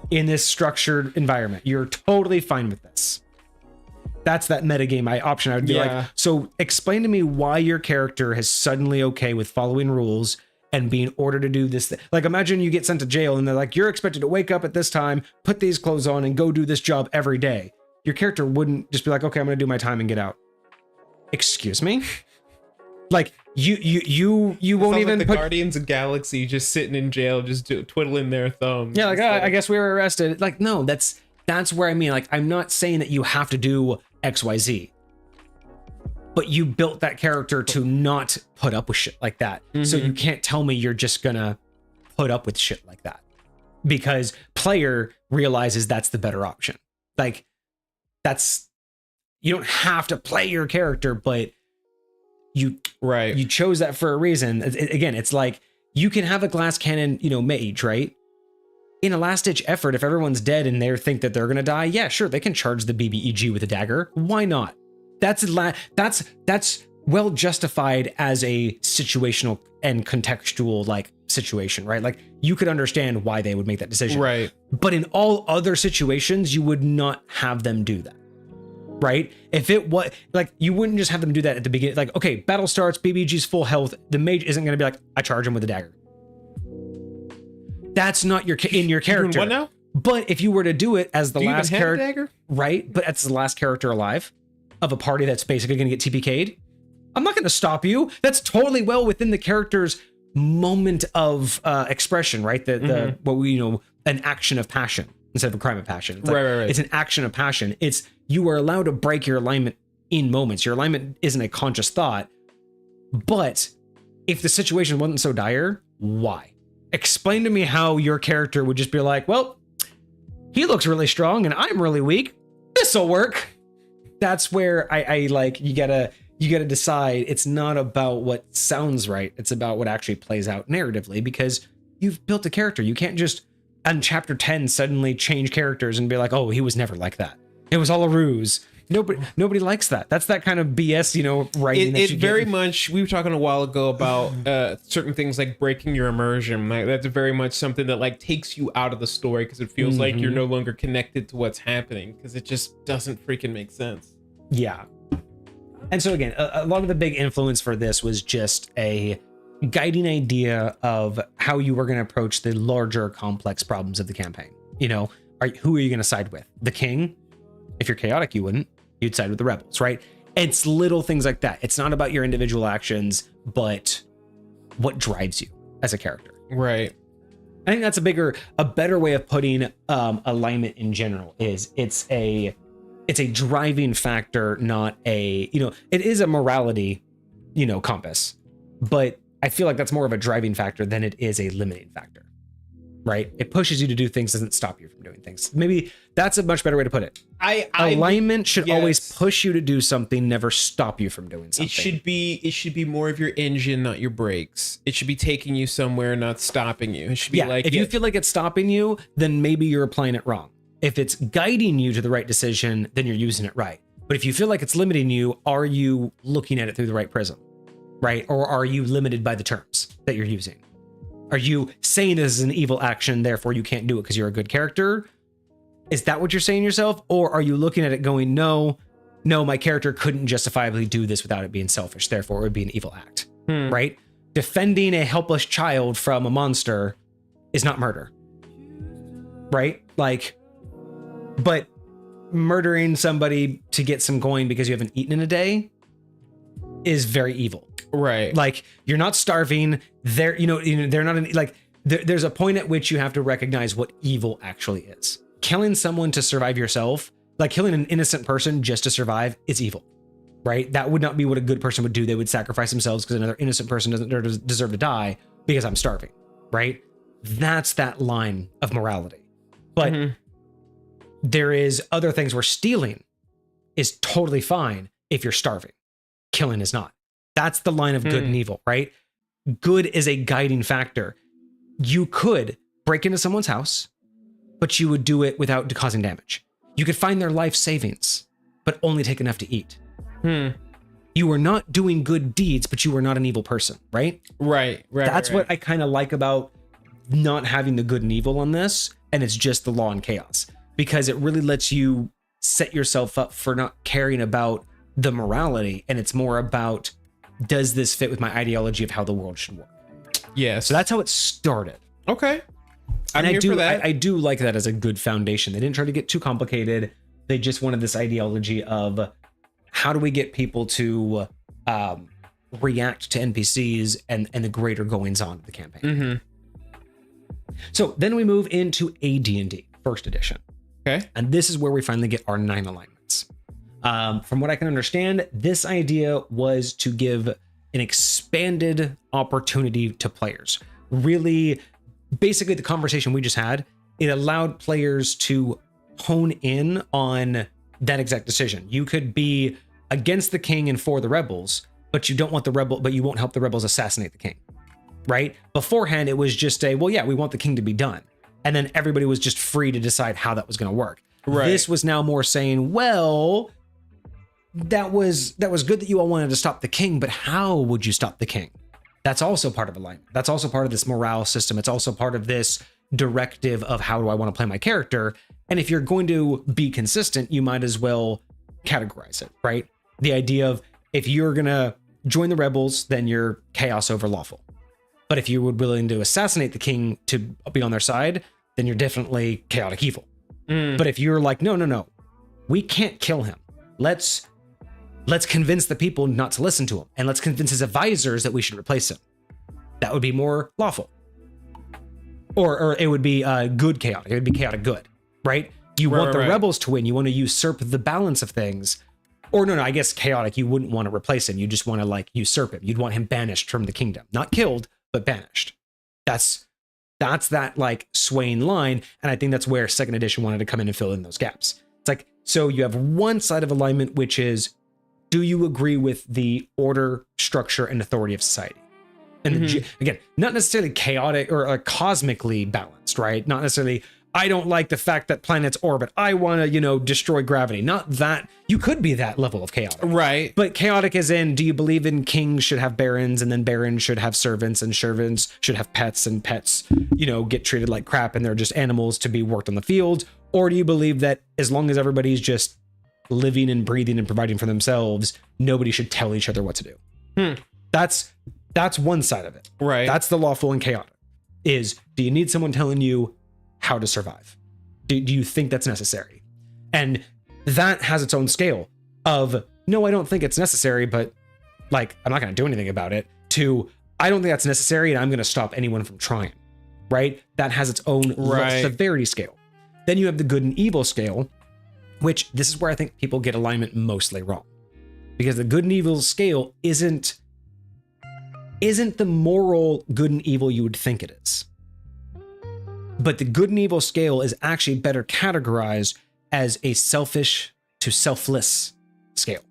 in this structured environment. You're totally fine with this. That's that metagame option. I would be like, so explain to me why your character is suddenly okay with following rules and being ordered to do this thing. Like, imagine you get sent to jail and they're like, you're expected to wake up at this time, put these clothes on and go do this job every day. Your character wouldn't just be like, okay, I'm going to do my time and get out. Excuse me? Like, you won't even like the Guardians of Galaxy just sitting in jail, just twiddling their thumbs. Yeah, like, I guess we were arrested. Like, no, that's where I mean, like, I'm not saying that you have to do XYZ, but you built that character to not put up with shit like that. So you can't tell me you're just gonna put up with shit like that because player realizes that's the better option. Like, you don't have to play your character, but you chose that for a reason. Again, it's like you can have a glass cannon, you know, mage, right? In a last ditch effort, if everyone's dead and they think that they're gonna die, yeah, sure, they can charge the BBEG with a dagger. Why not? That's well justified as a situational and contextual like situation, right? Like you could understand why they would make that decision, right? But in all other situations, you would not have them do that. Right? If it was like, you wouldn't just have them do that at the beginning. Like, okay, battle starts, BBG's full health. The mage isn't going to be like, I charge him with a dagger. That's not in your character. What now? But if you were to do it as the last character, right? But as the last character alive of a party that's basically going to get TPK'd, I'm not going to stop you. That's totally well within the character's moment of expression, right? What we, you know, an action of passion instead of a crime of passion. It's like, right. It's an action of passion. It's, you are allowed to break your alignment in moments. Your alignment isn't a conscious thought, but if the situation wasn't so dire, why? Explain to me how your character would just be like, well, he looks really strong and I'm really weak. This'll work. That's where I like, you gotta decide. It's not about what sounds right. It's about what actually plays out narratively, because you've built a character. You can't just on chapter 10 suddenly change characters and be like, oh, he was never like that. It was all a ruse. Nobody likes that. That's that kind of BS, you know, writing. It very much, we were talking a while ago about certain things like breaking your immersion. Like, that's very much something that like takes you out of the story because it feels like you're no longer connected to what's happening because it just doesn't freaking make sense. Yeah. And so again, a lot of the big influence for this was just a guiding idea of how you were going to approach the larger complex problems of the campaign. You know, who are you going to side with? The king? If you're chaotic, you wouldn't. You'd side with the rebels, right? It's little things like that. It's not about your individual actions, but what drives you as a character. Right. I think that's a better way of putting alignment in general. Is it's a driving factor, not a, you know, it is a morality, you know, compass, but I feel like that's more of a driving factor than it is a limiting factor, right? It pushes you to do things, doesn't stop you from doing things. Maybe that's a much better way to put it. Alignment should always push you to do something, never stop you from doing something. It should be more of your engine, not your brakes. It should be taking you somewhere, not stopping you. It should be like, if you feel like it's stopping you, then maybe you're applying it wrong. If it's guiding you to the right decision, then you're using it right. But if you feel like it's limiting you, are you looking at it through the right prism, right? Or are you limited by the terms that you're using? Are you saying this is an evil action, therefore you can't do it because you're a good character? Is that what you're saying yourself? Or are you looking at it going, no, my character couldn't justifiably do this without it being selfish, therefore it would be an evil act, right? Defending a helpless child from a monster is not murder, right? Like, but murdering somebody to get some coin because you haven't eaten in a day is very evil. Right. Like, you're not starving. They're, they're not like, there's a point at which you have to recognize what evil actually is. Killing someone to survive yourself, like killing an innocent person just to survive, is evil, right? That would not be what a good person would do. They would sacrifice themselves because another innocent person doesn't deserve to die because I'm starving, right? That's that line of morality. But there is other things where stealing is totally fine if you're starving. Killing is not. That's the line of good and evil, right? Good is a guiding factor. You could break into someone's house, but you would do it without causing damage. You could find their life savings, but only take enough to eat. You are not doing good deeds, but you are not an evil person, right? Right. That's what I kind of like about not having the good and evil on this, and it's just the law and chaos, because it really lets you set yourself up for not caring about the morality, and it's more about, does this fit with my ideology of how the world should work? Yes. So that's how it started. Okay. And I do like that as a good foundation. They didn't try to get too complicated. They just wanted this ideology of, how do we get people to react to NPCs and the greater goings on of the campaign. So then we move into AD&D, first edition. Okay. And this is where we finally get our 9 alignments. From what I can understand, this idea was to give an expanded opportunity to players. Really, basically the conversation we just had, it allowed players to hone in on that exact decision. You could be against the king and for the rebels, but you don't want but you won't help the rebels assassinate the king, right? Beforehand, it was just we want the king to be done. And then everybody was just free to decide how that was going to work. Right. This was now more saying, well, that was good that you all wanted to stop the king, but how would you stop the king? That's also part of alignment. That's also part of this morale system. It's also part of this directive of how do I want to play my character. And if you're going to be consistent, you might as well categorize it, right? The idea of, if you're going to join the rebels, then you're chaos over lawful. But if you were willing to assassinate the king to be on their side, then you're definitely chaotic evil. But if you're like, no, we can't kill him. Let's convince the people not to listen to him, and let's convince his advisors that we should replace him. That would be more lawful. Or it would be good chaotic. It would be chaotic good, right? You want the rebels to win. You want to usurp the balance of things. Or no, I guess chaotic, you wouldn't want to replace him. You just want to usurp him. You'd want him banished from the kingdom. Not killed, but banished. That's that swaying line. And I think that's where second edition wanted to come in and fill in those gaps. It's so you have one side of alignment, which is, do you agree with the order, structure, and authority of society? And again, not necessarily chaotic or cosmically balanced, right? Not necessarily, I don't like the fact that planets orbit. I want to, destroy gravity. Not that. You could be that level of chaotic. Right. But chaotic as in, do you believe in kings should have barons, and then barons should have servants, and servants should have pets, and pets, get treated like crap and they're just animals to be worked on the field? Or do you believe that as long as everybody's just living and breathing and providing for themselves, nobody should tell each other what to do? That's one side of it. Right. That's the lawful and chaotic. Do you need someone telling you how to survive? Do you think that's necessary? And that has its own scale of, no, I don't think it's necessary, but I'm not going to do anything about it, to, I don't think that's necessary and I'm going to stop anyone from trying, right? That has its own severity scale. Then you have the good and evil scale, which this is where I think people get alignment mostly wrong, because the good and evil scale isn't the moral good and evil you would think it is. But the good and evil scale is actually better categorized as a selfish to selfless scale.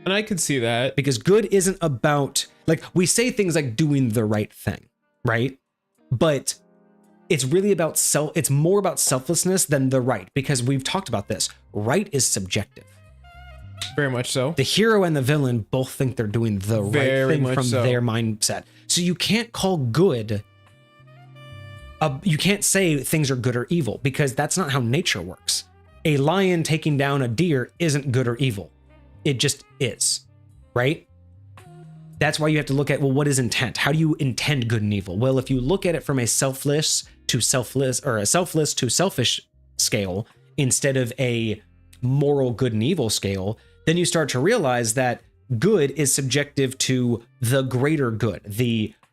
And I could see that. Because good isn't about, we say things like doing the right thing, right? But it's really about it's more about selflessness than the right, because we've talked about this. Right is subjective. Very much so. The hero and the villain both think they're doing the right thing from their mindset. So you can't call good, you can't say things are good or evil, because that's not how nature works. A lion taking down a deer isn't good or evil. It just is, right? That's why you have to look at, well, what is intent? How do you intend good and evil? Well, if you look at it from a selfless to selfish scale, instead of a moral good and evil scale, then you start to realize that good is subjective to the greater good.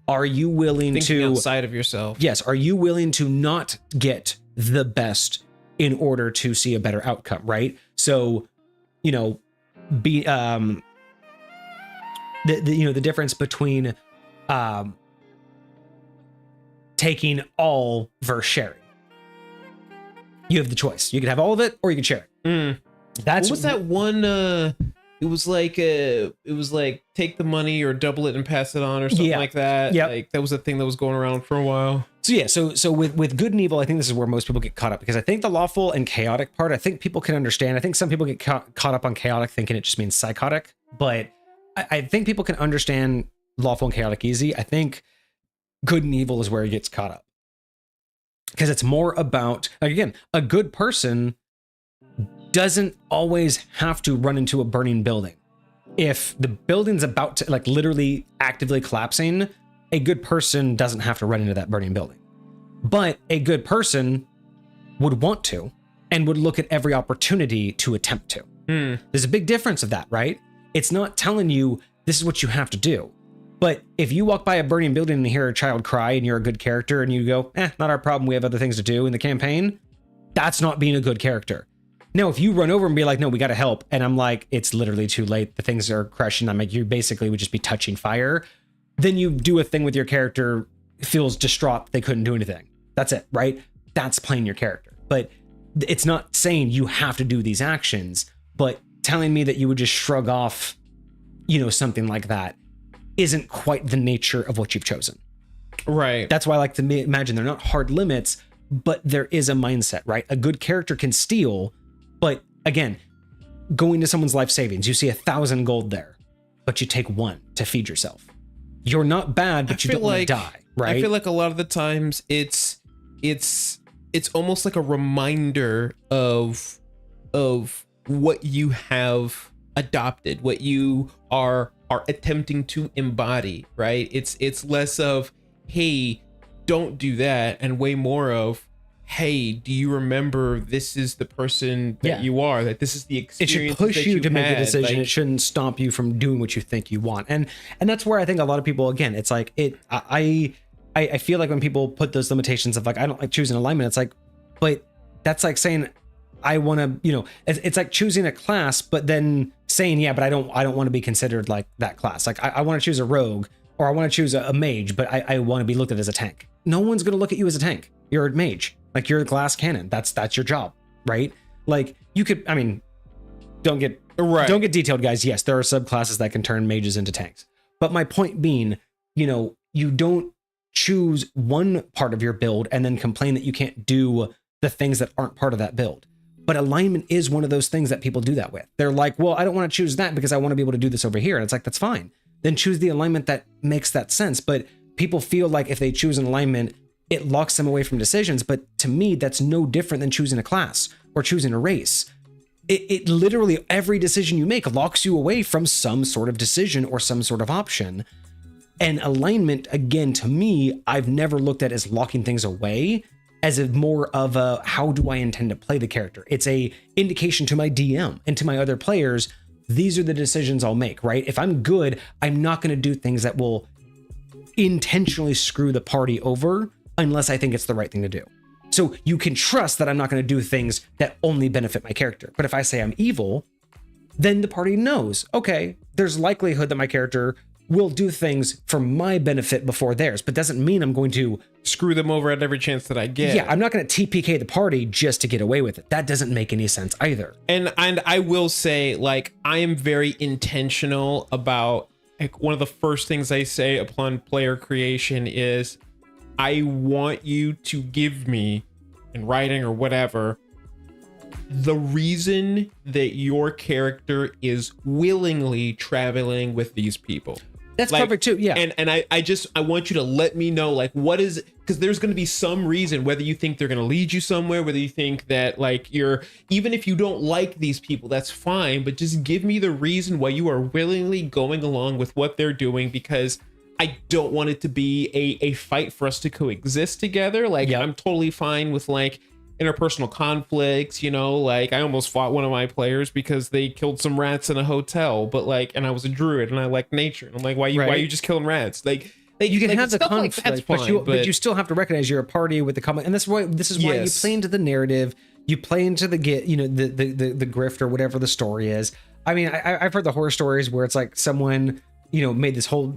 Are you willing Thinking to outside of yourself? Yes. Are you willing to not get the best in order to see a better outcome? Right. So, the difference between taking all versus sharing. You have the choice. You can have all of it or you can share it. That's what was that one it was like take the money or double it and pass it on or something like that. Yeah. Like that was a thing that was going around for a while. So with good and evil, I think this is where most people get caught up, because I think the lawful and chaotic part, I think people can understand. I think some people get caught up on chaotic thinking it just means psychotic, but I think people can understand lawful and chaotic easy. I think good and evil is where it gets caught up, because it's more about, like, again, a good person doesn't always have to run into a burning building. If the building's about to, like, literally actively collapsing, a good person doesn't have to run into that burning building. But a good person would want to and would look at every opportunity to attempt to. There's a big difference of that, right? It's not telling you this is what you have to do. But if you walk by a burning building and hear a child cry and you're a good character and you go, not our problem, we have other things to do in the campaign, that's not being a good character. Now, if you run over and be like, no, we got to help, and I'm like, it's literally too late, the things are crashing, I'm like, you basically would just be touching fire, then you do a thing with your character, feels distraught, they couldn't do anything. That's it, right? That's playing your character. But it's not saying you have to do these actions, but telling me that you would just shrug off, something like that isn't quite the nature of what you've chosen. Right. That's why I like to imagine they're not hard limits, but there is a mindset, right? A good character can steal, but again, going to someone's life savings, you see 1,000 gold there, but you take 1 to feed yourself. You're not bad, but you don't want to die, right? I feel like a lot of the times it's almost like a reminder of what you have adopted, what you are attempting to embody, right? It's less of, hey, don't do that, and way more of, hey, do you remember this is the person that you are, that this is the experience. It should push you to make a decision. It shouldn't stop you from doing what you think you want. And that's where I think a lot of people, again, it's like I feel like when people put those limitations of like, I don't like choosing alignment, it's like, but that's like saying I want to, it's like choosing a class, but then saying, but I don't want to be considered like that class. Like I want to choose a rogue, or I want to choose a mage, but I want to be looked at as a tank. No one's going to look at you as a tank. You're a mage. Like, you're a glass cannon. That's your job, right? Like, you could, don't get detailed, guys. Yes, there are subclasses that can turn mages into tanks. But my point being, you don't choose one part of your build and then complain that you can't do the things that aren't part of that build. But alignment is one of those things that people do that with. They're like, well, I don't want to choose that because I want to be able to do this over here. And it's like, that's fine. Then choose the alignment that makes that sense. But people feel like if they choose an alignment, it locks them away from decisions. But to me, that's no different than choosing a class or choosing a race. It literally, every decision you make locks you away from some sort of decision or some sort of option. And alignment, again, to me, I've never looked at as locking things away, as a more of a, how do I intend to play the character? It's a indication to my DM and to my other players, these are the decisions I'll make, right? If I'm good, I'm not going to do things that will intentionally screw the party over unless I think it's the right thing to do. So you can trust that I'm not going to do things that only benefit my character. But if I say I'm evil, then the party knows, okay, there's likelihood that my character will do things for my benefit before theirs, but doesn't mean I'm going to screw them over at every chance that I get. Yeah, I'm not going to TPK the party just to get away with it. That doesn't make any sense either. And I will say, like, I am very intentional about, like, one of the first things I say upon player creation is, I want you to give me, in writing or whatever, the reason that your character is willingly traveling with these people. That's perfect too, yeah. And I want you to let me know, like, what is, because there's going to be some reason, whether you think they're going to lead you somewhere, whether you think that, like, even if you don't like these people, that's fine, but just give me the reason why you are willingly going along with what they're doing, because I don't want it to be a fight for us to coexist together. Like, I'm totally fine with, like, interpersonal conflicts, you know, like I almost fought one of my players because they killed some rats in a hotel, but like, and I was a druid and I like nature. And I'm like, why are you just killing rats? Like you can like, have the conflict, like, that's fine, but you still have to recognize you're a party with the comment. And this is why you play into the narrative, you play into the the grift or whatever the story is. I mean, I've heard the horror stories where it's like someone, made this whole,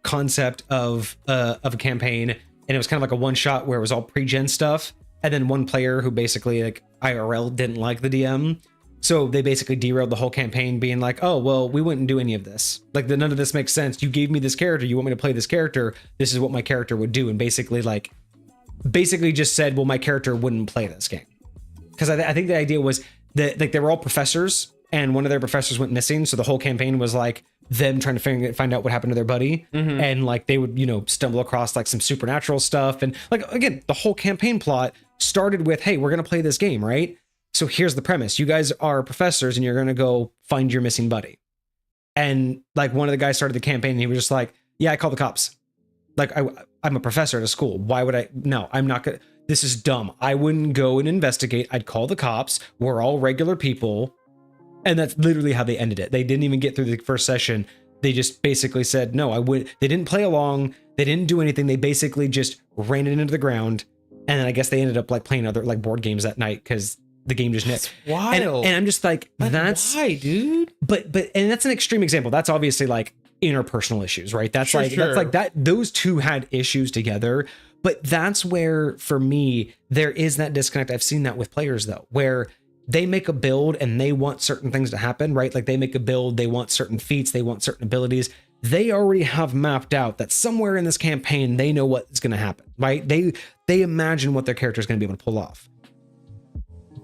concept of a campaign, and it was kind of like a one shot where it was all pre-gen stuff. And then one player who basically like IRL didn't like the DM. So they basically derailed the whole campaign, being like, oh, well, we wouldn't do any of this. Like, none of this makes sense. You gave me this character. You want me to play this character. This is what my character would do. And basically just said, well, my character wouldn't play this game. Because I think the idea was that like they were all professors and one of their professors went missing. So the whole campaign was like them trying to find out what happened to their buddy. Mm-hmm. And like they would, stumble across like some supernatural stuff. And like, again, the whole campaign plot started with, hey, we're going to play this game, right? So here's the premise. You guys are professors and you're going to go find your missing buddy. And like one of the guys started the campaign and he was just like, yeah, I call the cops. Like I'm a professor at a school. Why would I? No, I'm not going to. This is dumb. I wouldn't go and investigate. I'd call the cops. We're all regular people. And that's literally how they ended it. They didn't even get through the first session. They just basically said, no, I would. They didn't play along. They didn't do anything. They basically just ran it into the ground. And then I guess they ended up like playing other like board games that night because the game just that's wild. And I'm just like, that's why, dude. But and that's an extreme example. That's obviously like interpersonal issues, right? That's that's like that. Those two had issues together. But that's where, for me, there is that disconnect. I've seen that with players though, where they make a build and they want certain things to happen, right? Like they make a build, they want certain feats, they want certain abilities. They already have mapped out that somewhere in this campaign, they know what's going to happen, right? They imagine what their character is going to be able to pull off.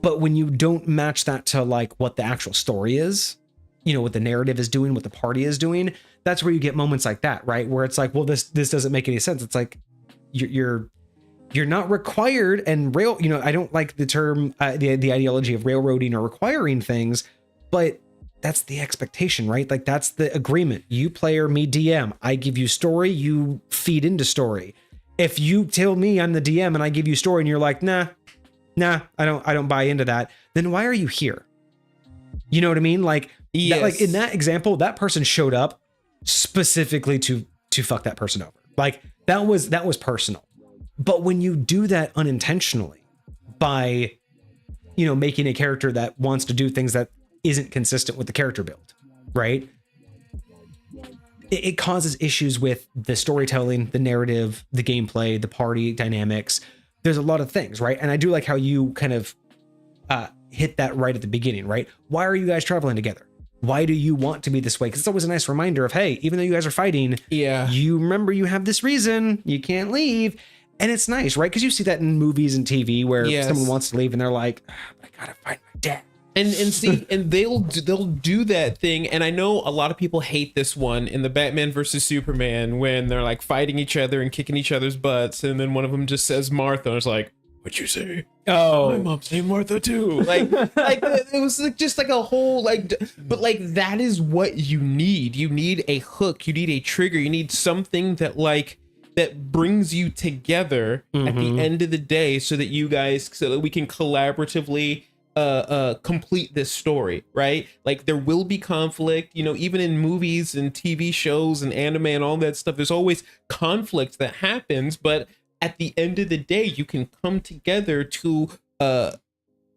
But when you don't match that to like what the actual story is, what the narrative is doing, what the party is doing, that's where you get moments like that, right? Where it's like, well, this doesn't make any sense. It's like you're not required, and I don't like the term, the ideology of railroading or requiring things, but that's the expectation, right? Like that's the agreement. You player, me DM, I give you story, you feed into story. If you tell me I'm the DM and I give you story and you're like, nah, I don't buy into that, then why are you here? You know what I mean? Like, yes. Like in that example, that person showed up specifically to fuck that person over. Like that was personal. But when you do that unintentionally by, making a character that wants to do things that isn't consistent with the character build, right? It causes issues with the storytelling, the narrative, the gameplay, the party dynamics. There's a lot of things, right? And I do like how you kind of hit that right at the beginning, right? Why are you guys traveling together? Why do you want to be this way? Because it's always a nice reminder of, hey, even though you guys are fighting, you remember you have this reason, you can't leave. And it's nice, right? Because you see that in movies and TV where someone wants to leave and they're like, I gotta find my dad. And see, and they'll do that thing. And I know a lot of people hate this one in the Batman versus Superman when they're like fighting each other and kicking each other's butts. And then one of them just says Martha. And it's like, what'd you say? Oh, my mom's named Martha too. Like it was like just like a whole but like that is what you need. You need a hook. You need a trigger. You need something that brings you together at the end of the day so that we can collaboratively complete this story, right? Like there will be conflict, even in movies and TV shows and anime and all that stuff, there's always conflict that happens, but at the end of the day, you can come together to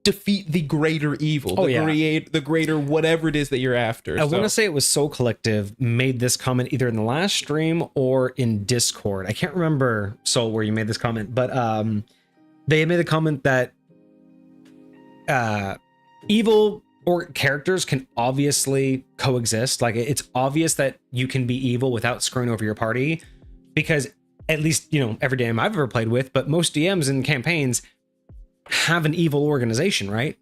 defeat the greater evil, the greater whatever it is that you're after. I want to say it was Soul Collective made this comment either in the last stream or in Discord. I can't remember, Soul, where you made this comment, but they made the comment that evil or characters can obviously coexist. Like it's obvious that you can be evil without screwing over your party, because at least, every DM I've ever played with, but most DMs in campaigns have an evil organization, right?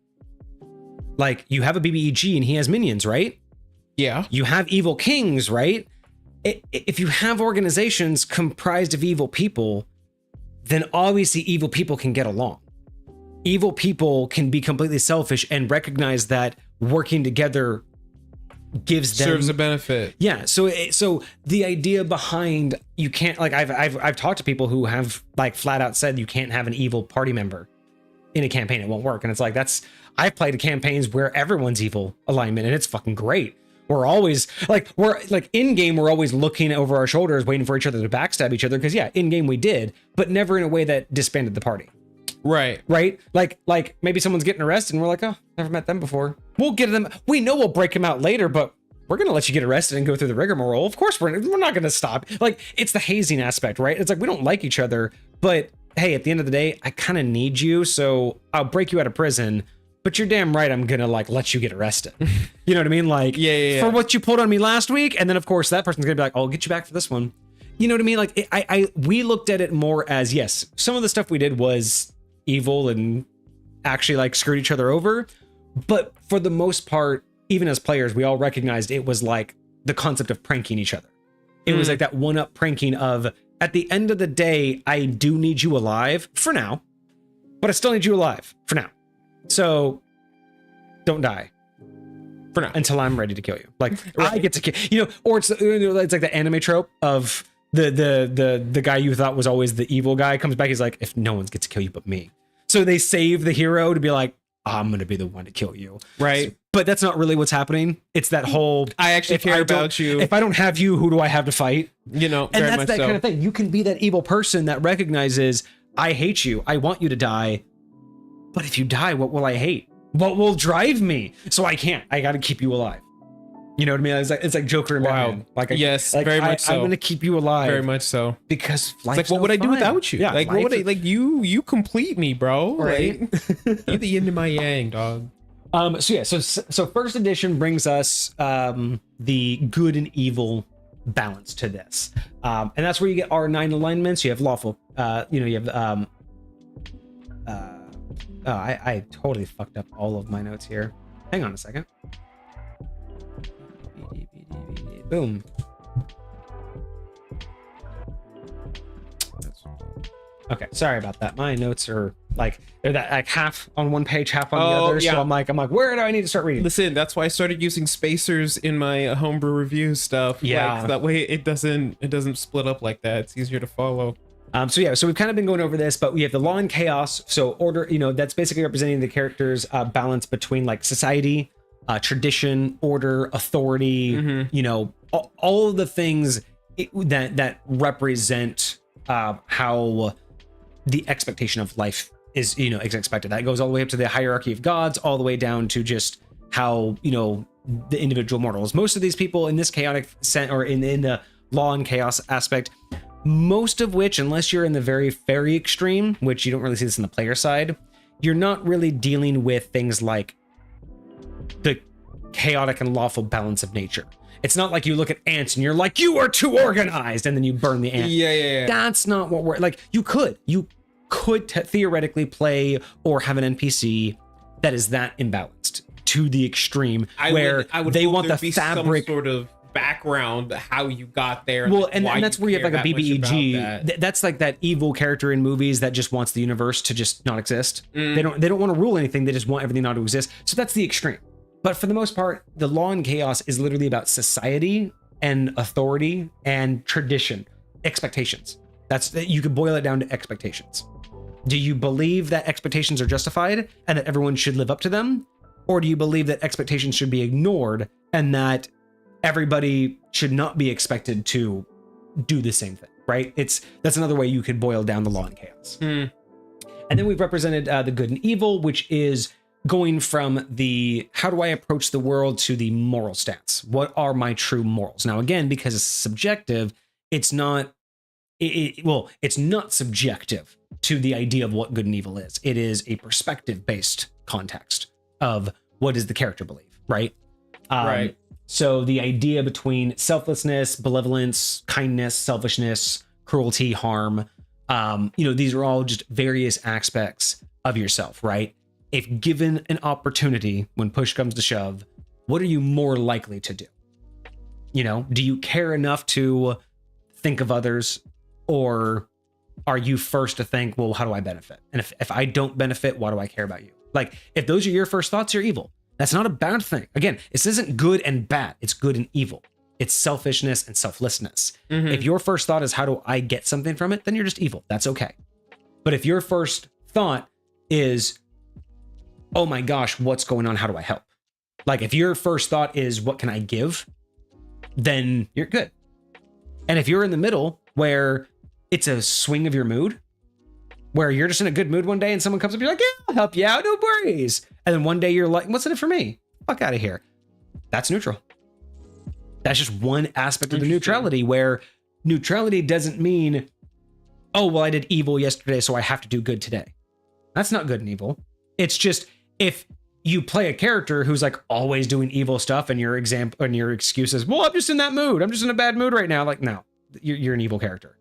Like you have a BBEG and he has minions, right? Yeah. You have evil kings, right? If you have organizations comprised of evil people, then obviously evil people can get along. Evil people can be completely selfish and recognize that working together gives them serves a benefit. Yeah. So the idea behind, you can't, like I've talked to people who have like flat out said you can't have an evil party member. in a campaign, it won't work. And it's like, I've played campaigns where everyone's evil alignment and it's fucking great. We're always we're in game, we're always looking over our shoulders, waiting for each other to backstab each other. Cause yeah, in game we did, but never in a way that disbanded the party. Right. Like maybe someone's getting arrested and we're like, oh, never met them before. We'll get them. We know we'll break them out later, but we're going to let you get arrested and go through the rigmarole. Of course, we're not going to stop. Like, it's the hazing aspect, right? It's like, we don't like each other, but hey, at the end of the day, I kind of need you. So I'll break you out of prison, but you're damn right. I'm going to like, let you get arrested. You know what I mean? Like yeah. For what you pulled on me last week. And then of course that person's going to be like, I'll get you back for this one. You know what I mean? Like we looked at it more as, yes, some of the stuff we did was evil and actually like screwed each other over. But for the most part, even as players, we all recognized it was like the concept of pranking each other. It was like that one-up pranking of, at the end of the day, I do need you alive for now, but I still need you alive for now. So don't die for now until I'm ready to kill you. Like right. I get to kill, or it's like the anime trope of the guy you thought was always the evil guy comes back. He's like, if no one's get to kill you but me. So they save the hero to be like, I'm going to be the one to kill you. Right. But that's not really what's happening. It's that whole, I actually care about you. If I don't have you, who do I have to fight? You know, and that's that kind of thing. You can be that evil person that recognizes, I hate you. I want you to die. But if you die, what will I hate? What will drive me? So I can't. I got to keep you alive. You know what I mean? It's like Joker and Batman. Like yes, very much so. I'm going to keep you alive. Very much so. Because life's like, what would I do without you? Yeah, like, what would I, like you complete me, bro. Right. Like, you're the yin to my yang, dog. So first edition brings us the good and evil balance to this. And that's where you get our 9 alignments. You have lawful, you have I totally fucked up all of my notes here. Hang on a second. Boom. Okay, sorry about that. My notes are they're that like half on one page, half on the other. Yeah. So I'm like, where do I need to start reading? Listen, that's why I started using spacers in my homebrew review stuff. Yeah, that way it doesn't split up like that. It's easier to follow. So we've kind of been going over this, but we have the law and chaos. So order, that's basically representing the characters' balance between like society, tradition, order, authority. All of the things that represent how the expectation of life is expected. That goes all the way up to the hierarchy of gods, all the way down to just how the individual mortals. Most of these people in this chaotic sense, or in the law and chaos aspect, most of which, unless you're in the very extreme, which you don't really see this in the player side, you're not really dealing with things like the chaotic and lawful balance of nature. It's not like you look at ants and you're like, you are too organized, and then you burn the ant. Yeah. That's not what we're like. You could theoretically play or have an NPC that is that imbalanced to the extreme, where they want the fabric, some sort of background, how you got there. Well, and that's where you have like a BBEG. That's like that evil character in movies that just wants the universe to just not exist. They don't want to rule anything. They just want everything not to exist. So that's the extreme. But for the most part, the law and chaos is literally about society and authority and tradition, expectations. You could boil it down to expectations. Do you believe that expectations are justified and that everyone should live up to them? Or do you believe that expectations should be ignored and that everybody should not be expected to do the same thing, right? That's another way you could boil down the law and chaos. And then we've represented the good and evil, which is going from the how do I approach the world to the moral stance. What are my true morals? Now, again, because it's subjective, it's not subjective to the idea of what good and evil is. It is a perspective-based context of what does the character believe, right? Right. So the idea between selflessness, benevolence, kindness, selfishness, cruelty, harm, these are all just various aspects of yourself, right? If given an opportunity, when push comes to shove, what are you more likely to do? Do you care enough to think of others, or are you first to think, well, how do I benefit? And if I don't benefit, why do I care about you? Like, if those are your first thoughts, you're evil. That's not a bad thing. Again, this isn't good and bad. It's good and evil. It's selfishness and selflessness. If your first thought is, how do I get something from it? Then you're just evil. That's okay. But if your first thought is, oh my gosh, what's going on? How do I help? Like if your first thought is, what can I give? Then you're good. And if you're in the middle where it's a swing of your mood, where you're just in a good mood one day and someone comes up, you're like, yeah, I'll help you out, no worries. And then one day you're like, what's in it for me? Fuck out of here. That's neutral. That's just one aspect of the neutrality, where neutrality doesn't mean, oh, well, I did evil yesterday, so I have to do good today. That's not good and evil. It's just, if you play a character who's like always doing evil stuff and your example and your excuse is, well, I'm just in that mood. I'm just in a bad mood right now. Like, no, you're an evil character.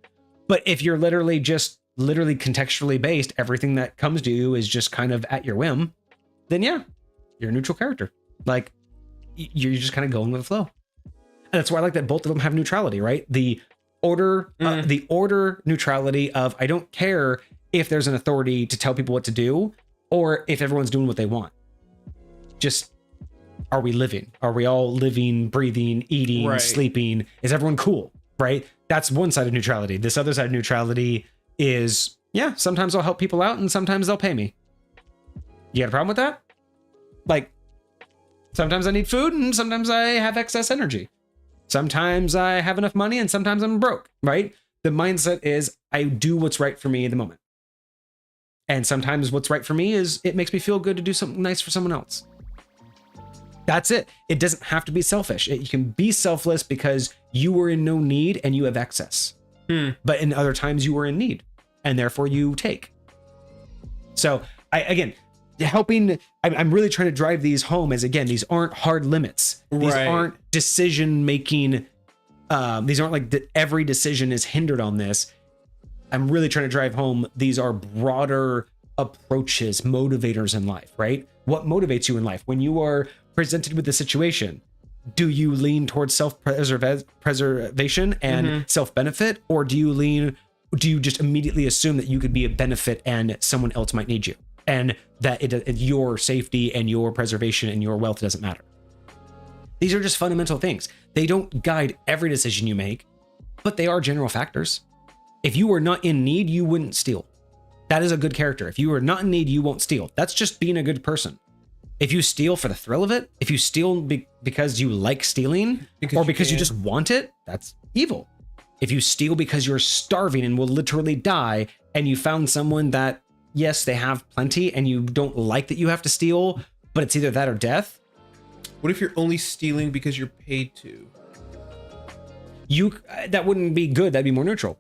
But if you're literally contextually based, everything that comes to you is just kind of at your whim, then yeah, you're a neutral character. Like you're just kind of going with the flow. And that's why I like that both of them have neutrality, right? The order neutrality of, I don't care if there's an authority to tell people what to do or if everyone's doing what they want. Just, are we living? Are we all living, breathing, eating, right, sleeping? Is everyone cool? Right? That's one side of neutrality. This other side of neutrality is, yeah, sometimes I'll help people out and sometimes they'll pay me. You got a problem with that? Like, sometimes I need food and sometimes I have excess energy. Sometimes I have enough money and sometimes I'm broke, right? The mindset is, I do what's right for me in the moment. And sometimes what's right for me is it makes me feel good to do something nice for someone else. That's it. It doesn't have to be selfish. You can be selfless because you were in no need and you have excess. But in other times you were in need and therefore you take. So I'm really trying to drive these home as, again, these aren't hard limits. These aren't decision making. These aren't like every decision is hindered on this. I'm really trying to drive home. These are broader approaches, motivators in life, right? What motivates you in life? When you are presented with a situation, do you lean towards self-preservation and self-benefit? Or do you just immediately assume that you could be a benefit and someone else might need you? And that your safety and your preservation and your wealth doesn't matter. These are just fundamental things. They don't guide every decision you make, but they are general factors. If you were not in need, you wouldn't steal. That is a good character. If you are not in need, you won't steal. That's just being a good person. If you steal for the thrill of it, if you steal because you like stealing or because you just want it, that's evil. If you steal because you're starving and will literally die and you found someone that, yes, they have plenty and you don't like that you have to steal, but it's either that or death. What if you're only stealing because you're paid to? That wouldn't be good. That'd be more neutral.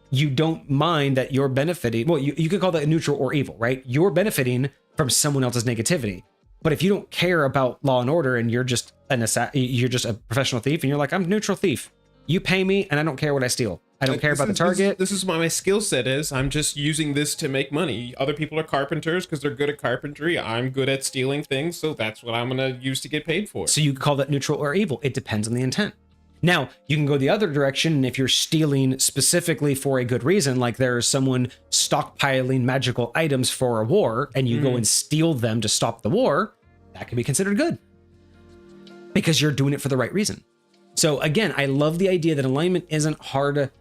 You don't mind that you're benefiting. Well, you could call that neutral or evil, right? You're benefiting from someone else's negativity. But if you don't care about law and order and you're just a professional thief and you're like, I'm a neutral thief. You pay me and I don't care what I steal. I don't care about the target. This is what my skill set is. I'm just using this to make money. Other people are carpenters because they're good at carpentry. I'm good at stealing things, so that's what I'm going to use to get paid for. So you call that neutral or evil. It depends on the intent. Now, you can go the other direction, and if you're stealing specifically for a good reason, like there's someone stockpiling magical items for a war, and you go and steal them to stop the war, that can be considered good. Because you're doing it for the right reason. So again, I love the idea that alignment isn't hard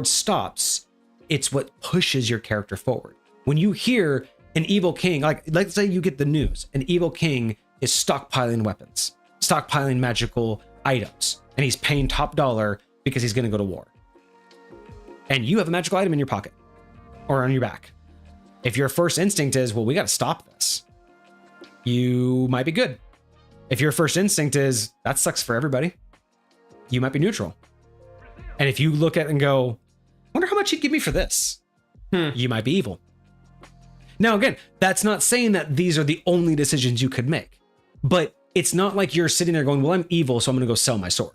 stops. It's what pushes your character forward. When you hear an evil king, like let's say you get the news, an evil king is stockpiling weapons, stockpiling magical items, and he's paying top dollar because he's going to go to war. And you have a magical item in your pocket or on your back. If your first instinct is, well, we got to stop this, you might be good. If your first instinct is, that sucks for everybody, you might be neutral. And if you look at it and go, wonder how much he'd give me for this, you might be evil. Now, again, that's not saying that these are the only decisions you could make, but it's not like you're sitting there going, well, I'm evil, so I'm going to go sell my sword.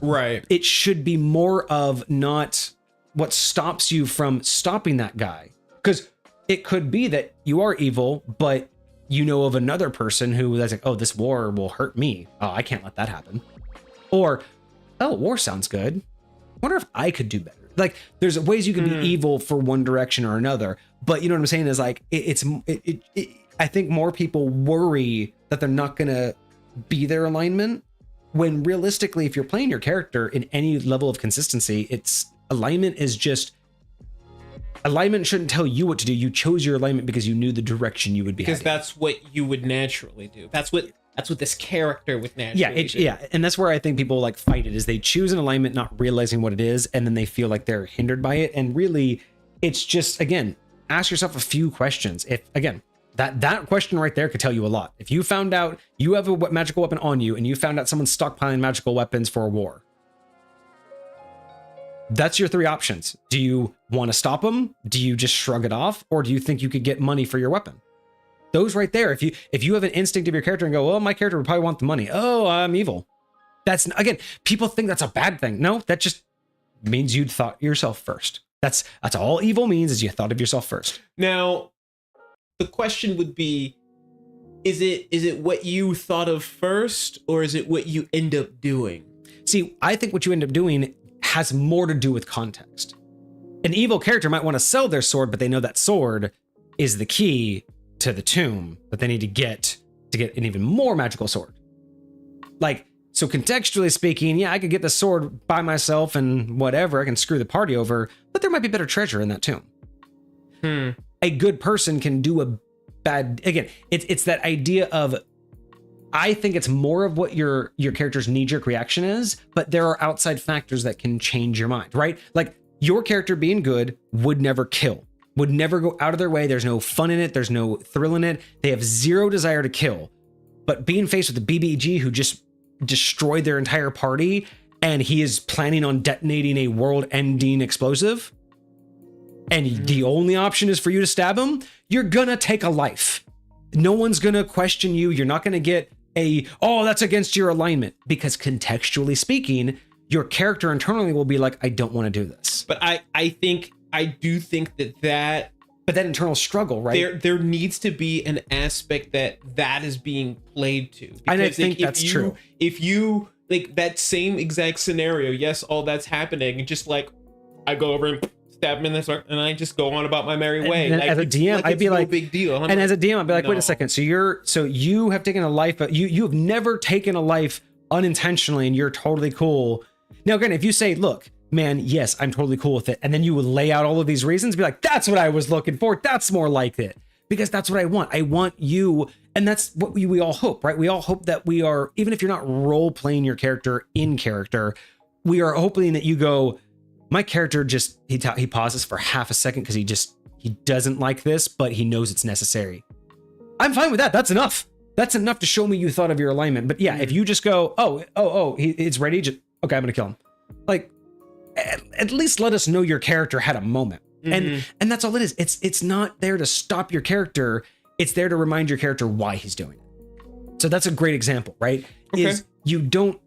Right. It should be more of not what stops you from stopping that guy. Because it could be that you are evil, but you know of another person who is like, oh, this war will hurt me. Oh, I can't let that happen. Or, oh, war sounds good. Wonder if I could do better. Like, there's ways you can be evil for one direction or another. But you know what I'm saying is like, I think more people worry that they're not going to be their alignment, when realistically, if you're playing your character in any level of consistency, it's alignment is just Alignment shouldn't tell you what to do. You chose your alignment because you knew the direction you would be because heading. that's what you would naturally do. That's what this character would naturally do. Yeah, and that's where I think people like fight it, is they choose an alignment not realizing what it is, and then they feel like they're hindered by it. And really, it's just, again, ask yourself a few questions. If, again, that question right there could tell you a lot. If you found out you have a magical weapon on you and you found out someone's stockpiling magical weapons for a war, that's your 3 options. Do you want to stop them? Do you just shrug it off? Or do you think you could get money for your weapon? Those right there, if you have an instinct of your character and go, well, my character would probably want the money. Oh, I'm evil. That's, again, people think that's a bad thing. No, that just means you'd thought yourself first. That's all evil means, is you thought of yourself first. Now, the question would be, is it what you thought of first, or is it what you end up doing? See, I think what you end up doing has more to do with context. An evil character might want to sell their sword, but they know that sword is the key to the tomb that they need to get an even more magical sword. Like, so contextually speaking, yeah, I could get the sword by myself and whatever, I can screw the party over, but there might be better treasure in that tomb. A good person can do a bad, again, it's that idea of, I think it's more of what your character's knee-jerk reaction is, but there are outside factors that can change your mind, right? Like, your character being good would never kill, would never go out of their way. There's no fun in it. There's no thrill in it. They have zero desire to kill. But being faced with a BBG who just destroyed their entire party, and he is planning on detonating a world-ending explosive, and the only option is for you to stab him, you're gonna take a life. No one's gonna question you. You're not gonna get oh, that's against your alignment, because contextually speaking, your character internally will be like, I don't want to do this. But I do think that but that internal struggle, right? There needs to be an aspect that is being played to. Because I think that's true. If you like that same exact scenario, yes, all that's happening, and just like I go over and stab him in the start, and I just go on about my merry way. Like, as a DM, I'd be like, no big deal. And as a DM, I'd be like, wait a second. So you have taken a life, but you have never taken a life unintentionally, and you're totally cool. Now, again, if you say, look, man, yes, I'm totally cool with it, and then you would lay out all of these reasons, be like, that's what I was looking for. That's more like it, because that's what I want. I want you, and that's what we all hope, right? We all hope that we are, even if you're not role playing your character in character, we are hoping that you go, my character just, he pauses for half a second because he doesn't like this, but he knows it's necessary. I'm fine with that. That's enough. That's enough to show me you thought of your alignment. But yeah, if you just go, it's ready, okay, I'm gonna kill him. Like, at least let us know your character had a moment. And that's all it is. It's not there to stop your character. It's there to remind your character why he's doing it. So that's a great example, right? Okay. Is you don't,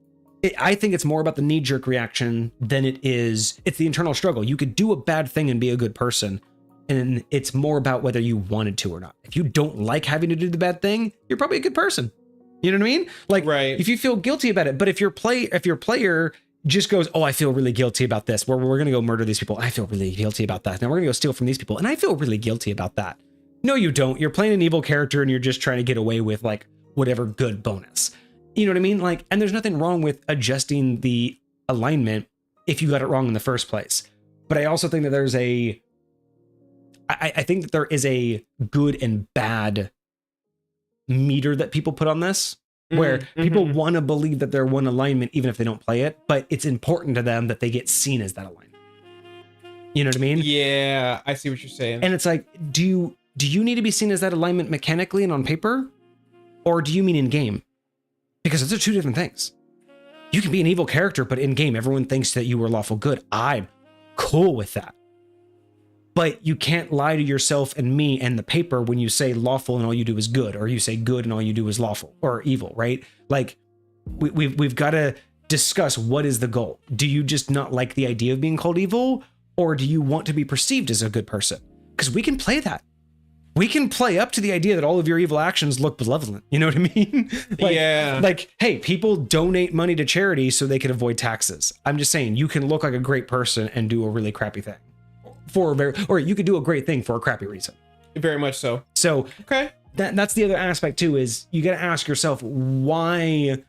I think it's more about the knee-jerk reaction than it's the internal struggle. You could do a bad thing and be a good person, and it's more about whether you wanted to or not. If you don't like having to do the bad thing, you're probably a good person. You know what I mean? Like, right. If you feel guilty about it, but if your player just goes, oh, I feel really guilty about this, we're going to go murder these people, I feel really guilty about that. Now we're going to go steal from these people, and I feel really guilty about that. No, you don't. You're playing an evil character, and you're just trying to get away with like whatever good bonus. You know what I mean? Like, and there's nothing wrong with adjusting the alignment if you got it wrong in the first place. But I also think that I think that there is a good and bad meter that people put on this, where people want to believe that they're one alignment even if they don't play it, but it's important to them that they get seen as that alignment. You know what I mean? Yeah, I see what you're saying. And it's like, do you need to be seen as that alignment mechanically and on paper, or do you mean in game? Because those are two different things. You can be an evil character, but in game, everyone thinks that you were lawful good. I'm cool with that. But you can't lie to yourself and me and the paper when you say lawful and all you do is good, or you say good and all you do is lawful or evil, right? Like, we've got to discuss, what is the goal? Do you just not like the idea of being called evil, or do you want to be perceived as a good person? Because we can play that. We can play up to the idea that all of your evil actions look benevolent. You know what I mean? Like, hey, people donate money to charity so they can avoid taxes. I'm just saying, you can look like a great person and do a really crappy thing or you could do a great thing for a crappy reason. Very much so. So okay, that's the other aspect too, is you got to ask yourself, what's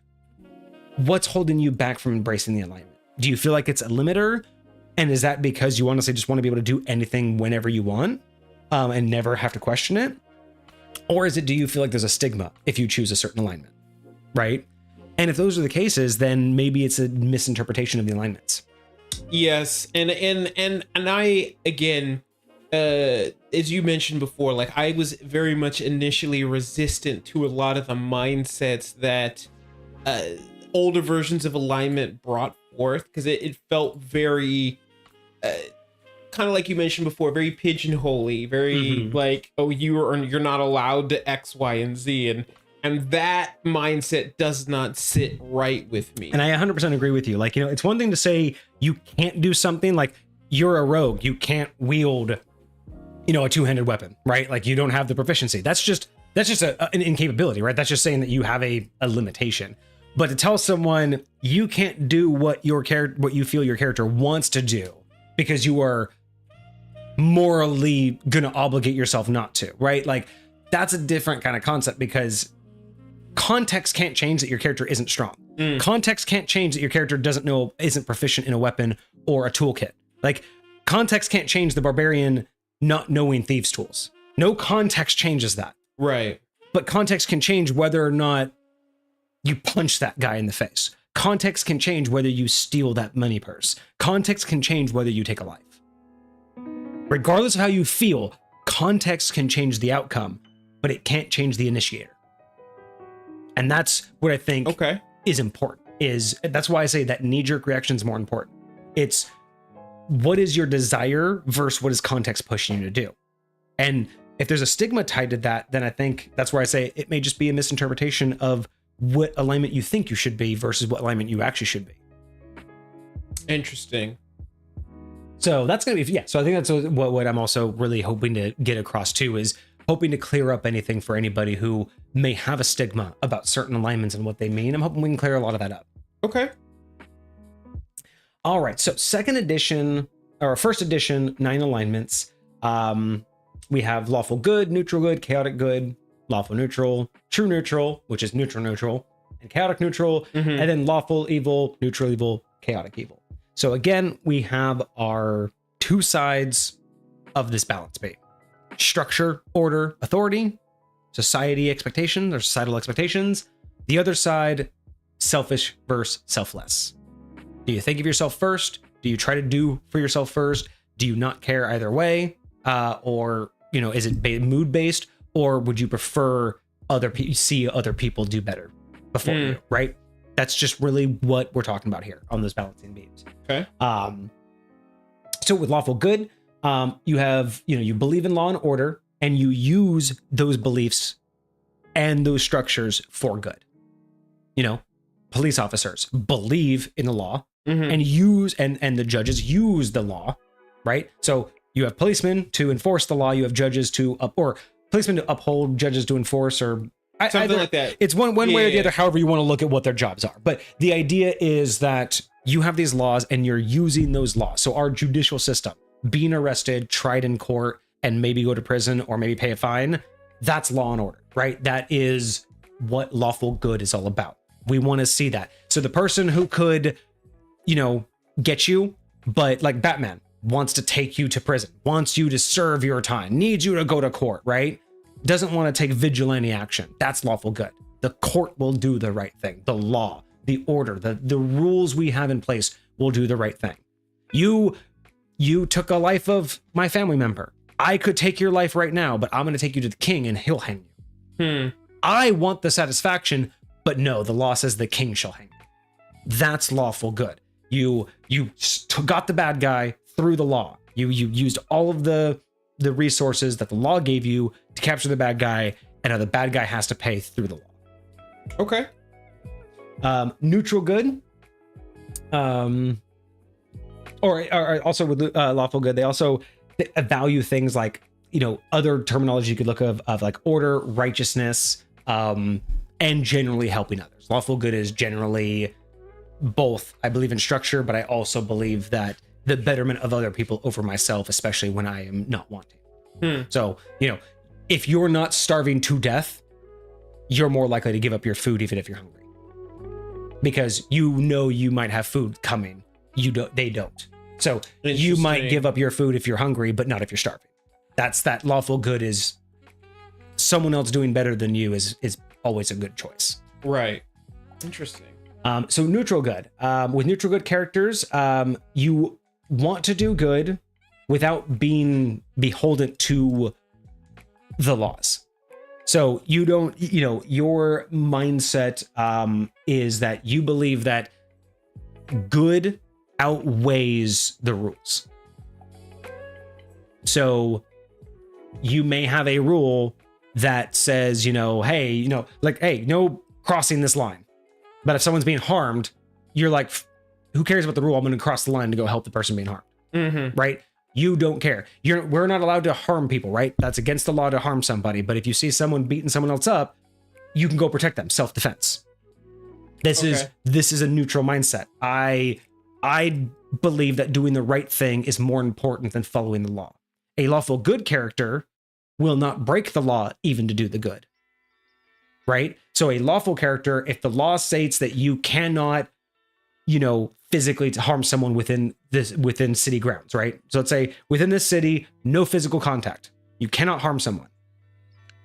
holding you back from embracing the alignment? Do you feel like it's a limiter, And is that because you honestly just want to be able to do anything whenever you want, and never have to question it? Or is it, do you feel like there's a stigma if you choose a certain alignment, right? And if those are the cases, then maybe it's a misinterpretation of the alignments. Yes, and I, again, as you mentioned before, like I was very much initially resistant to a lot of the mindsets that older versions of alignment brought forth, because it felt very kind of like you mentioned before, very pigeonholy, very like, oh, you're not allowed to X, Y, and Z, and that mindset does not sit right with me. And I 100% agree with you. Like, it's one thing to say you can't do something, like you're a rogue, you can't wield, a two-handed weapon, right? Like you don't have the proficiency. That's just an incapability, right? That's just saying that you have a limitation. But to tell someone you can't do what you feel your character wants to do because you are morally gonna obligate yourself not to, right? Like that's a different kind of concept, because context can't change that your character isn't strong. Context can't change that your character isn't proficient in a weapon or a toolkit. Like context can't change the barbarian not knowing thieves' tools. No context changes that. Right. But context can change whether or not you punch that guy in the face. Context can change whether you steal that money purse. Context can change whether you take a life. Regardless of how you feel, context can change the outcome, but it can't change the initiator. And that's what I think is important. That's why I say that knee-jerk reaction is more important. It's what is your desire versus what is context pushing you to do. And if there's a stigma tied to that, then I think that's where I say it may just be a misinterpretation of what alignment you think you should be versus what alignment you actually should be. Interesting. So that's going to be, so I think that's what I'm also really hoping to get across too, is hoping to clear up anything for anybody who may have a stigma about certain alignments and what they mean. I'm hoping we can clear a lot of that up. Okay. All right. So first edition, 9 alignments. We have lawful good, neutral good, chaotic good, lawful neutral, true neutral, which is neutral, and chaotic neutral, and then lawful evil, neutral evil, chaotic evil. So again, we have our two sides of this balance beam: structure, order, authority, society expectations or societal expectations. The other side, selfish versus selfless. Do you think of yourself first? Do you try to do for yourself first? Do you not care either way? Or, is it mood based, or would you prefer see other people do better before you, right? That's just really what we're talking about here on those balancing beams. Okay. So with lawful good, you have, you believe in law and order, and you use those beliefs and those structures for good. Police officers believe in the law and and the judges use the law, right? So you have policemen to enforce the law, you have judges or policemen to uphold, judges to enforce, or something like that. It's one way or the other, however you want to look at what their jobs are. But the idea is that you have these laws and you're using those laws. So our judicial system, being arrested, tried in court, and maybe go to prison or maybe pay a fine, that's law and order, right? That is what lawful good is all about. We want to see that. So the person who could, get you, but like Batman wants to take you to prison, wants you to serve your time, needs you to go to court, right? Doesn't want to take vigilante action. That's lawful good. The court will do the right thing. The law, the order, the rules we have in place will do the right thing. You took a life of my family member. I could take your life right now, but I'm going to take you to the king and he'll hang you. I want the satisfaction, but no, the law says the king shall hang you. That's lawful good. You got the bad guy through the law. You used all of the resources that the law gave you to capture the bad guy, and now the bad guy has to pay through the law. Okay. Neutral good. Or also with lawful good, they also value things like, other terminology you could look of like order, righteousness, and generally helping others. Lawful good is generally both. I believe in structure, but I also believe that the betterment of other people over myself, especially when I am not wanting. So, if you're not starving to death, you're more likely to give up your food even if you're hungry, because you might have food coming. They don't. So you might give up your food if you're hungry, but not if you're starving. That's that lawful good is someone else doing better than you is always a good choice. Right. Interesting. So neutral good. With neutral good characters, you want to do good without being beholden to the laws. So you don't, your mindset is that you believe that good outweighs the rules. So you may have a rule that says, hey, no crossing this line. But if someone's being harmed, you're like, who cares about the rule? I'm going to cross the line to go help the person being harmed. Mm-hmm. Right? You don't care. We're not allowed to harm people, right? That's against the law to harm somebody. But if you see someone beating someone else up, you can go protect them. Self-defense. This is a neutral mindset. I believe that doing the right thing is more important than following the law. A lawful good character will not break the law even to do the good. Right? So a lawful character, if the law states that you cannot, physically to harm someone within city grounds, right? So let's say within this city, no physical contact. You cannot harm someone.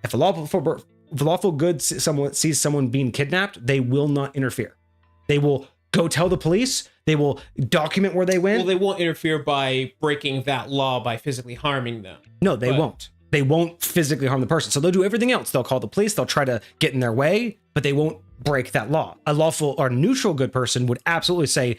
If a lawful good sees someone being kidnapped, they will not interfere. They will go tell the police. They will document where they went. Well, they won't interfere by breaking that law by physically harming them. No, they won't. They won't physically harm the person. So they'll do everything else. They'll call the police. They'll try to get in their way, but they won't break that law. A lawful or neutral good person would absolutely say,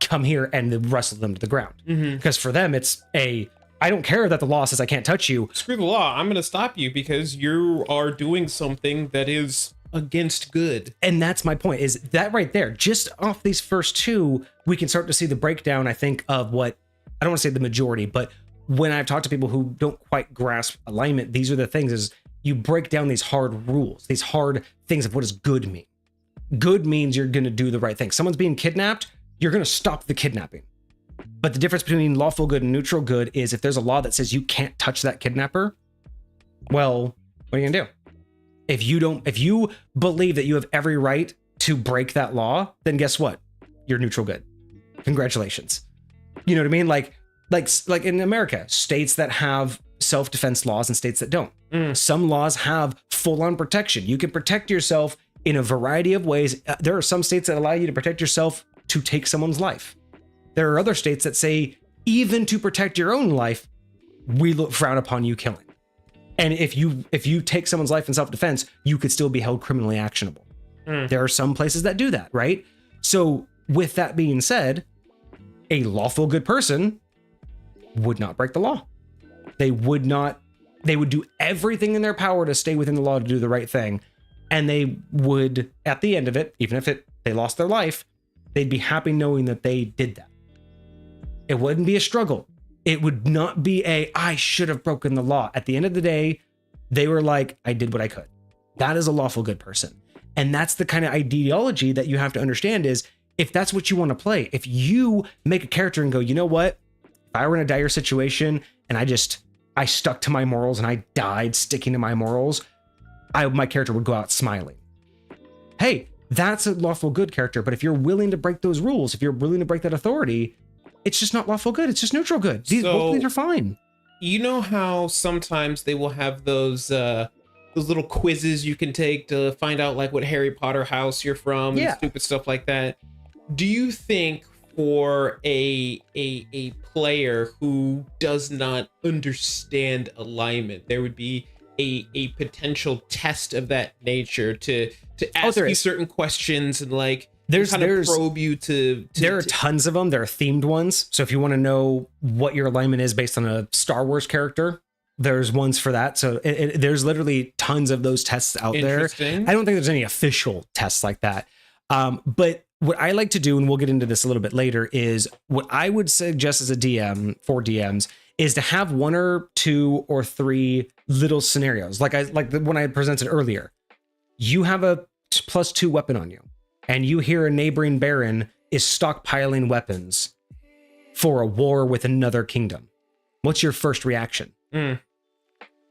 come here, and wrestle them to the ground. Because for them, it's I don't care that the law says I can't touch you. Screw the law. I'm going to stop you because you are doing something that is against good. And that's my point, is that right there, just off these first two, we can start to see the breakdown, I think, of what, I don't want to say the majority, but when I've talked to people who don't quite grasp alignment, these are the things, is you break down these hard rules, these hard things of what does good mean. Good means you're going to do the right thing. Someone's being kidnapped, you're going to stop the kidnapping. But the difference between lawful good and neutral good is if there's a law that says you can't touch that kidnapper, well, what are you going to do? If you believe that you have every right to break that law, then guess what? You're neutral good. Congratulations. You know what I mean? Like in America, states that have self-defense laws and states that don't. Some laws have full-on protection. You can protect yourself in a variety of ways. There are some states that allow you to protect yourself to take someone's life. There are other states that say, even to protect your own life, we frown upon you killing. And if you take someone's life in self-defense, you could still be held criminally actionable. There are some places that do that, right? So with that being said, a lawful good person would not break the law. They would do everything in their power to stay within the law to do the right thing. And they would, at the end of it, even if they lost their life, they'd be happy knowing that they did that. It wouldn't be a struggle. It would not be I should have broken the law. At the end of the day, they were like, I did what I could. That is a lawful good person. And that's the kind of ideology that you have to understand, is if that's what you want to play, if you make a character and go, you know what? If I were in a dire situation and I stuck to my morals and I died sticking to my morals, my character would go out smiling. Hey, that's a lawful good character. But if you're willing to break those rules, if you're willing to break that authority, it's just not lawful good. It's just neutral good. Both of these are fine. You know how sometimes they will have those little quizzes you can take to find out like what Harry Potter house you're from, and stupid stuff like that. Do you think for a player who does not understand alignment, there would be a potential test of that nature to ask you certain questions and like there's probe you to there are tons of them. There are themed ones. So if you want to know what your alignment is based on a Star Wars character, there's ones for that. So there's literally tons of those tests out there. I don't think there's any official tests like that. But what I like to do, and we'll get into this a little bit later, is what I would suggest as a DM for DMs is to have one or two or three little scenarios. Like the one I presented earlier. You have a +2 weapon on you, and you hear a neighboring baron is stockpiling weapons for a war with another kingdom. What's your first reaction?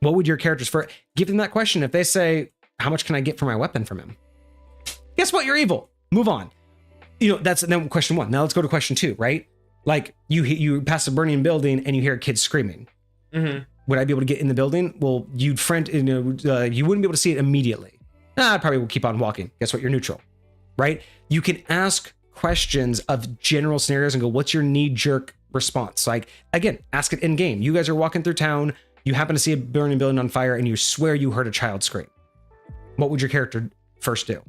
What would your characters give them that question? If they say, how much can I get for my weapon from him? Guess what? You're evil. Move on. That's then question one. Now let's go to question two, right? Like you pass a burning building and you hear kids screaming. Mm-hmm. Would I be able to get in the building? Well, you wouldn't be able to see it immediately. I probably will keep on walking. Guess what? You're neutral, right? You can ask questions of general scenarios and go, what's your knee-jerk response? Like, again, ask it in game. You guys are walking through town. You happen to see a burning building on fire and you swear you heard a child scream. What would your character first do?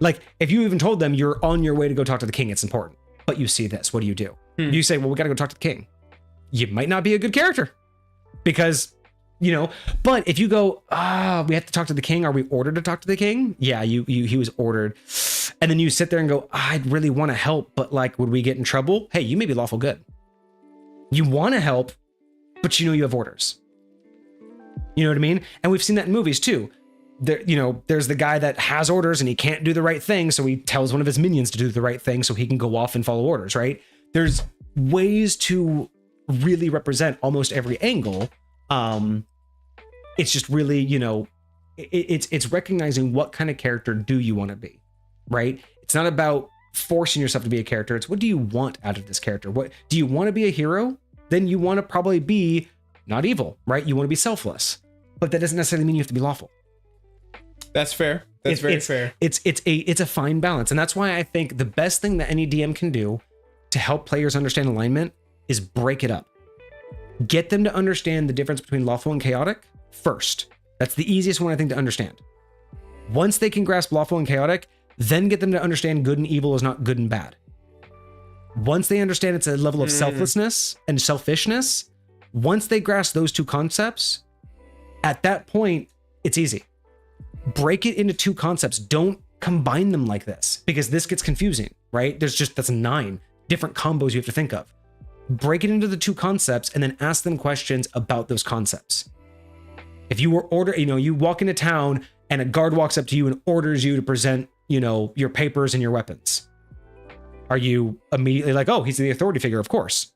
Like, if you even told them you're on your way to go talk to the king, it's important, but you see this, what do? You say, well, we got to go talk to the king. You might not be a good character because, but if you go, we have to talk to the king. Are we ordered to talk to the king? Yeah, he was ordered. And then you sit there and go, I'd really want to help, but like, would we get in trouble? Hey, you may be lawful good. You want to help, but you have orders. You know what I mean? And we've seen that in movies too. There's the guy that has orders and he can't do the right thing. So he tells one of his minions to do the right thing so he can go off and follow orders, right? There's ways to really represent almost every angle. It's just really, it's recognizing what kind of character do you want to be, right? It's not about forcing yourself to be a character. It's what do you want out of this character? What do you want to be a hero? Then you want to probably be not evil, right? You want to be selfless, but that doesn't necessarily mean you have to be lawful. That's fair. That's very fair. It's a fine balance. And that's why I think the best thing that any DM can do to help players understand alignment is break it up. Get them to understand the difference between lawful and chaotic first. That's the easiest one, I think, to understand. Once they can grasp lawful and chaotic, then get them to understand good and evil is not good and bad. Once they understand it's a level of selflessness and selfishness, once they grasp those two concepts, at that point, it's easy. Break it into two concepts. Don't combine them like this because this gets confusing, right? That's 9 different combos you have to think of. Break it into the two concepts and then ask them questions about those concepts. If you were you walk into town and a guard walks up to you and orders you to present, your papers and your weapons. Are you immediately like, oh, he's the authority figure, of course?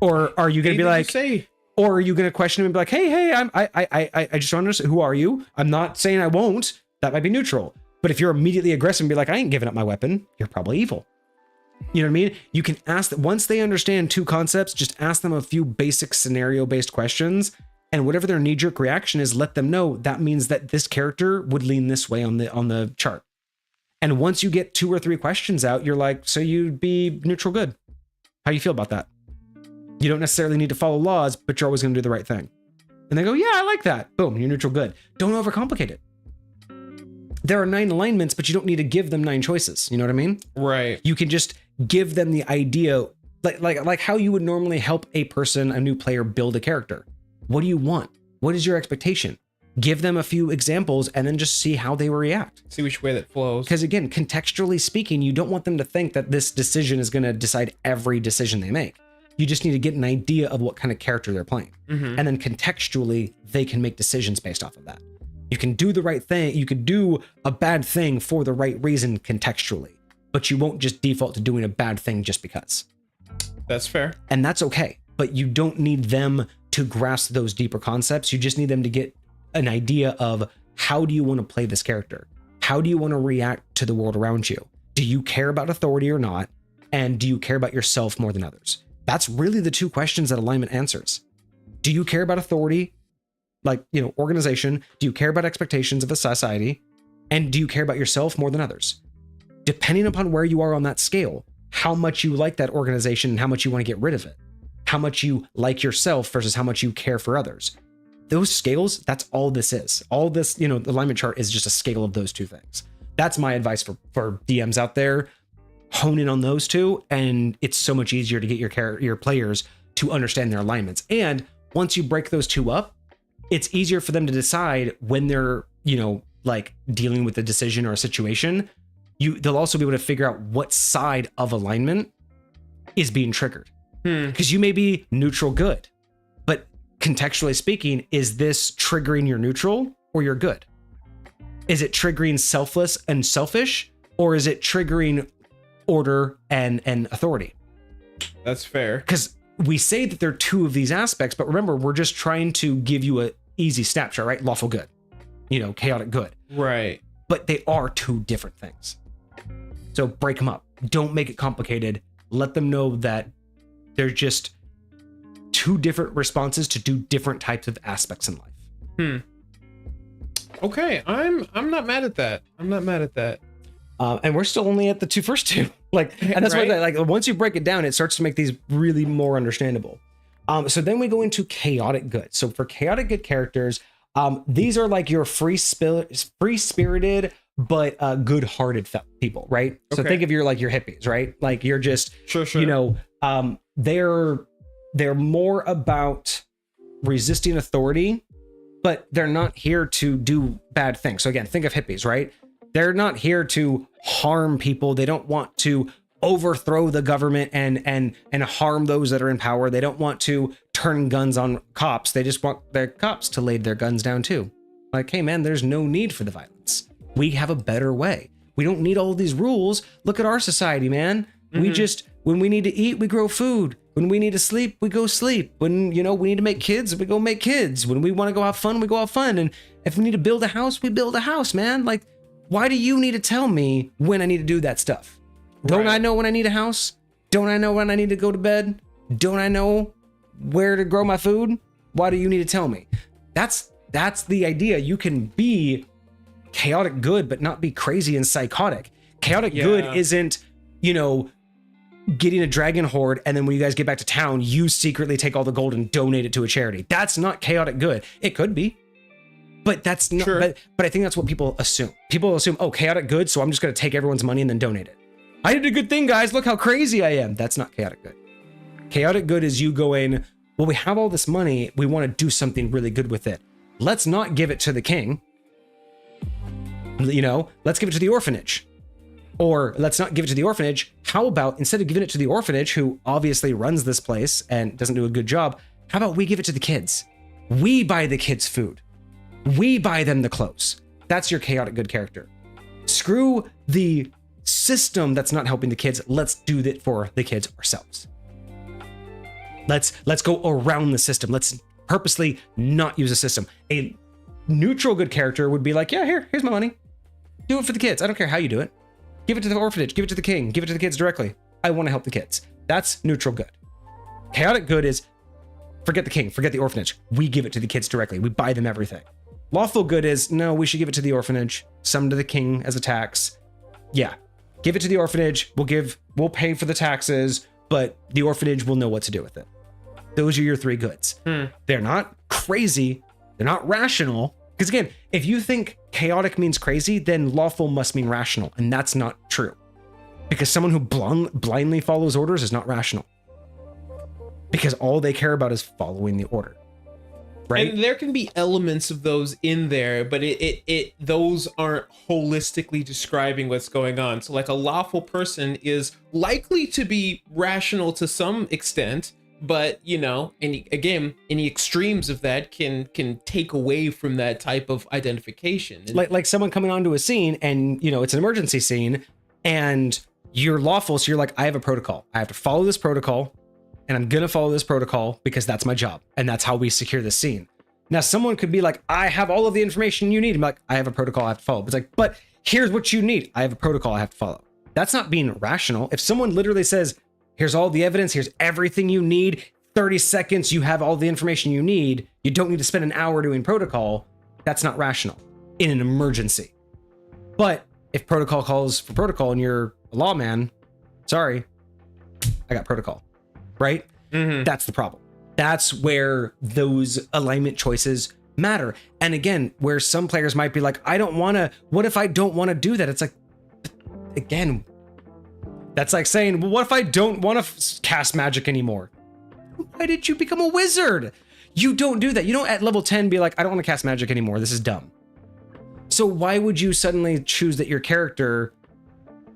Or are you going to be like, or are you going to question him and be like, hey, I just want to understand, who are you? I'm not saying I won't. That might be neutral. But if you're immediately aggressive and be like, I ain't giving up my weapon, you're probably evil. You know what I mean? You can ask that once they understand two concepts, just ask them a few basic scenario-based questions, and whatever their knee-jerk reaction is, let them know that means that this character would lean this way on the chart. And once you get 2 or 3 questions out, you're like, so you'd be neutral good. How do you feel about that? You don't necessarily need to follow laws, but you're always going to do the right thing. And they go, yeah, I like that. Boom, you're neutral good. Don't overcomplicate it. There are 9 alignments, but you don't need to give them 9 choices. You know what I mean? Right. You can just give them the idea, like how you would normally help a new player build a character. What do you want? What is your expectation? Give them a few examples and then just see how they will react. See which way that flows. Because again, contextually speaking, you don't want them to think that this decision is going to decide every decision they make. You just need to get an idea of what kind of character they're playing. And then contextually, they can make decisions based off of that. You can do the right thing. You could do a bad thing for the right reason contextually, but you won't just default to doing a bad thing just because. That's fair. And that's okay. But you don't need them to grasp those deeper concepts. You just need them to get an idea of how do you want to play this character? How do you want to react to the world around you? Do you care about authority or not? And do you care about yourself more than others? That's really the 2 questions that alignment answers. Do you care about authority, like, organization? Do you care about expectations of a society? And do you care about yourself more than others? Depending upon where you are on that scale, how much you like that organization and how much you want to get rid of it, how much you like yourself versus how much you care for others. Those scales, that's all this is. All this, the alignment chart is just a scale of those 2 things. That's my advice for DMs out there. Hone in on those 2, and it's so much easier to get your players to understand their alignments. And once you break those 2 up, it's easier for them to decide when they're, like dealing with a decision or a situation. They'll also be able to figure out what side of alignment is being triggered. Because you may be neutral good, but contextually speaking, is this triggering your neutral or your good? Is it triggering selfless and selfish, or is it triggering order and authority? That's fair. Because we say that there are 2 of these aspects, but remember, we're just trying to give you a easy snapshot, right? Lawful good, chaotic good. let them know that they're just two different responses to do different types of aspects in life. Okay, I'm not mad at that. I'm not mad at that. And we're still only at the first two. Like, and that's Right? why, like, once you break it down, it starts to make these really more understandable. So then we go into chaotic good. So for chaotic good characters, these are like your free-spirited but good-hearted people, right? So Okay. think of your hippies, right? Like you're just, Sure. you know, they're more about resisting authority, but they're not here to do bad things. So again, think of hippies, right? They're not here to harm people. They don't want to overthrow the government and harm those that are in power. They don't want to turn guns on cops. They just want their cops to lay their guns down too. Like, hey man, there's no need for the violence. We have a better way. We don't need all these rules. Look at our society, man. We just, when we need to eat, we grow food. When we need to sleep, we go sleep. When, you know, we need to make kids, we go make kids. When we want to go have fun, we go have fun. And if we need to build a house, we build a house, man. Like, why do you need to tell me when I need to do that stuff? Don't I know when I need a house? Don't I know when I need to go to bed? Don't I know where to grow my food? Why do you need to tell me? That's the idea. You can be chaotic good, but not be crazy and psychotic. Chaotic good isn't, you know, getting a dragon horde, and then when you guys get back to town, you secretly take all the gold and donate it to a charity. That's not chaotic good. It could be, but that's not. Sure. But I think that's what people assume. People assume, oh, chaotic good, so I'm just going to take everyone's money and then donate it. I did a good thing, guys. Look how crazy I am. That's not chaotic good. Chaotic good is you going, well, we have all this money. We want to do something really good with it. Let's not give it to the king. You know, let's give it to the orphanage. Or let's not give it to the orphanage. How about instead of giving it to the orphanage, who obviously runs this place and doesn't do a good job, how about we give it to the kids? We buy the kids food. We buy them the clothes. That's your chaotic good character. Screw the system that's not helping the kids. Let's do that for the kids ourselves. Let's go around the system. Let's purposely not use a system. A neutral good character would be like, yeah, here's my money. Do it for the kids. I don't care how you do it. Give it to the orphanage. Give it to the king. Give it to the kids directly. I want to help the kids. That's neutral good. Chaotic good is forget the king, forget the orphanage. We give it to the kids directly. We buy them everything. Lawful good is no, we should give it to the orphanage, some to the king as a tax. Yeah, give it to the orphanage. We'll pay for the taxes, but the orphanage will know what to do with it. Those are your three goods. They're not crazy. They're not rational. Because again, if you think chaotic means crazy, then lawful must mean rational. And that's not true. Because someone who blindly follows orders is not rational. Because all they care about is following the order. Right? And there can be elements of those in there, but those aren't holistically describing what's going on. So like a lawful person is likely to be rational to some extent, but you know, any extremes of that can take away from that type of identification. Like someone coming onto a scene and, you know, it's an emergency scene and you're lawful. So you're like, I have a protocol. I have to follow this protocol and I'm going to follow this protocol because that's my job. And that's how we secure the scene. Now, someone could be like, I have all of the information you need. I'm like, I have a protocol I have to follow. But it's like, but here's what you need. I have a protocol I have to follow. That's not being rational. If someone literally says, here's all the evidence, here's everything you need, 30 seconds, you have all the information you need, you don't need to spend an hour doing protocol, that's not rational in an emergency. But if protocol calls for protocol and you're a lawman, sorry, I got protocol, right? That's the problem. That's where those alignment choices matter. And again, where some players might be like, I don't want to, what if I don't want to do that? It's like, again, that's like saying, well, what if I don't want to cast magic anymore? Why did you become a wizard? You don't do that. You don't at level 10 be like, I don't want to cast magic anymore. This is dumb. So why would you suddenly choose that your character,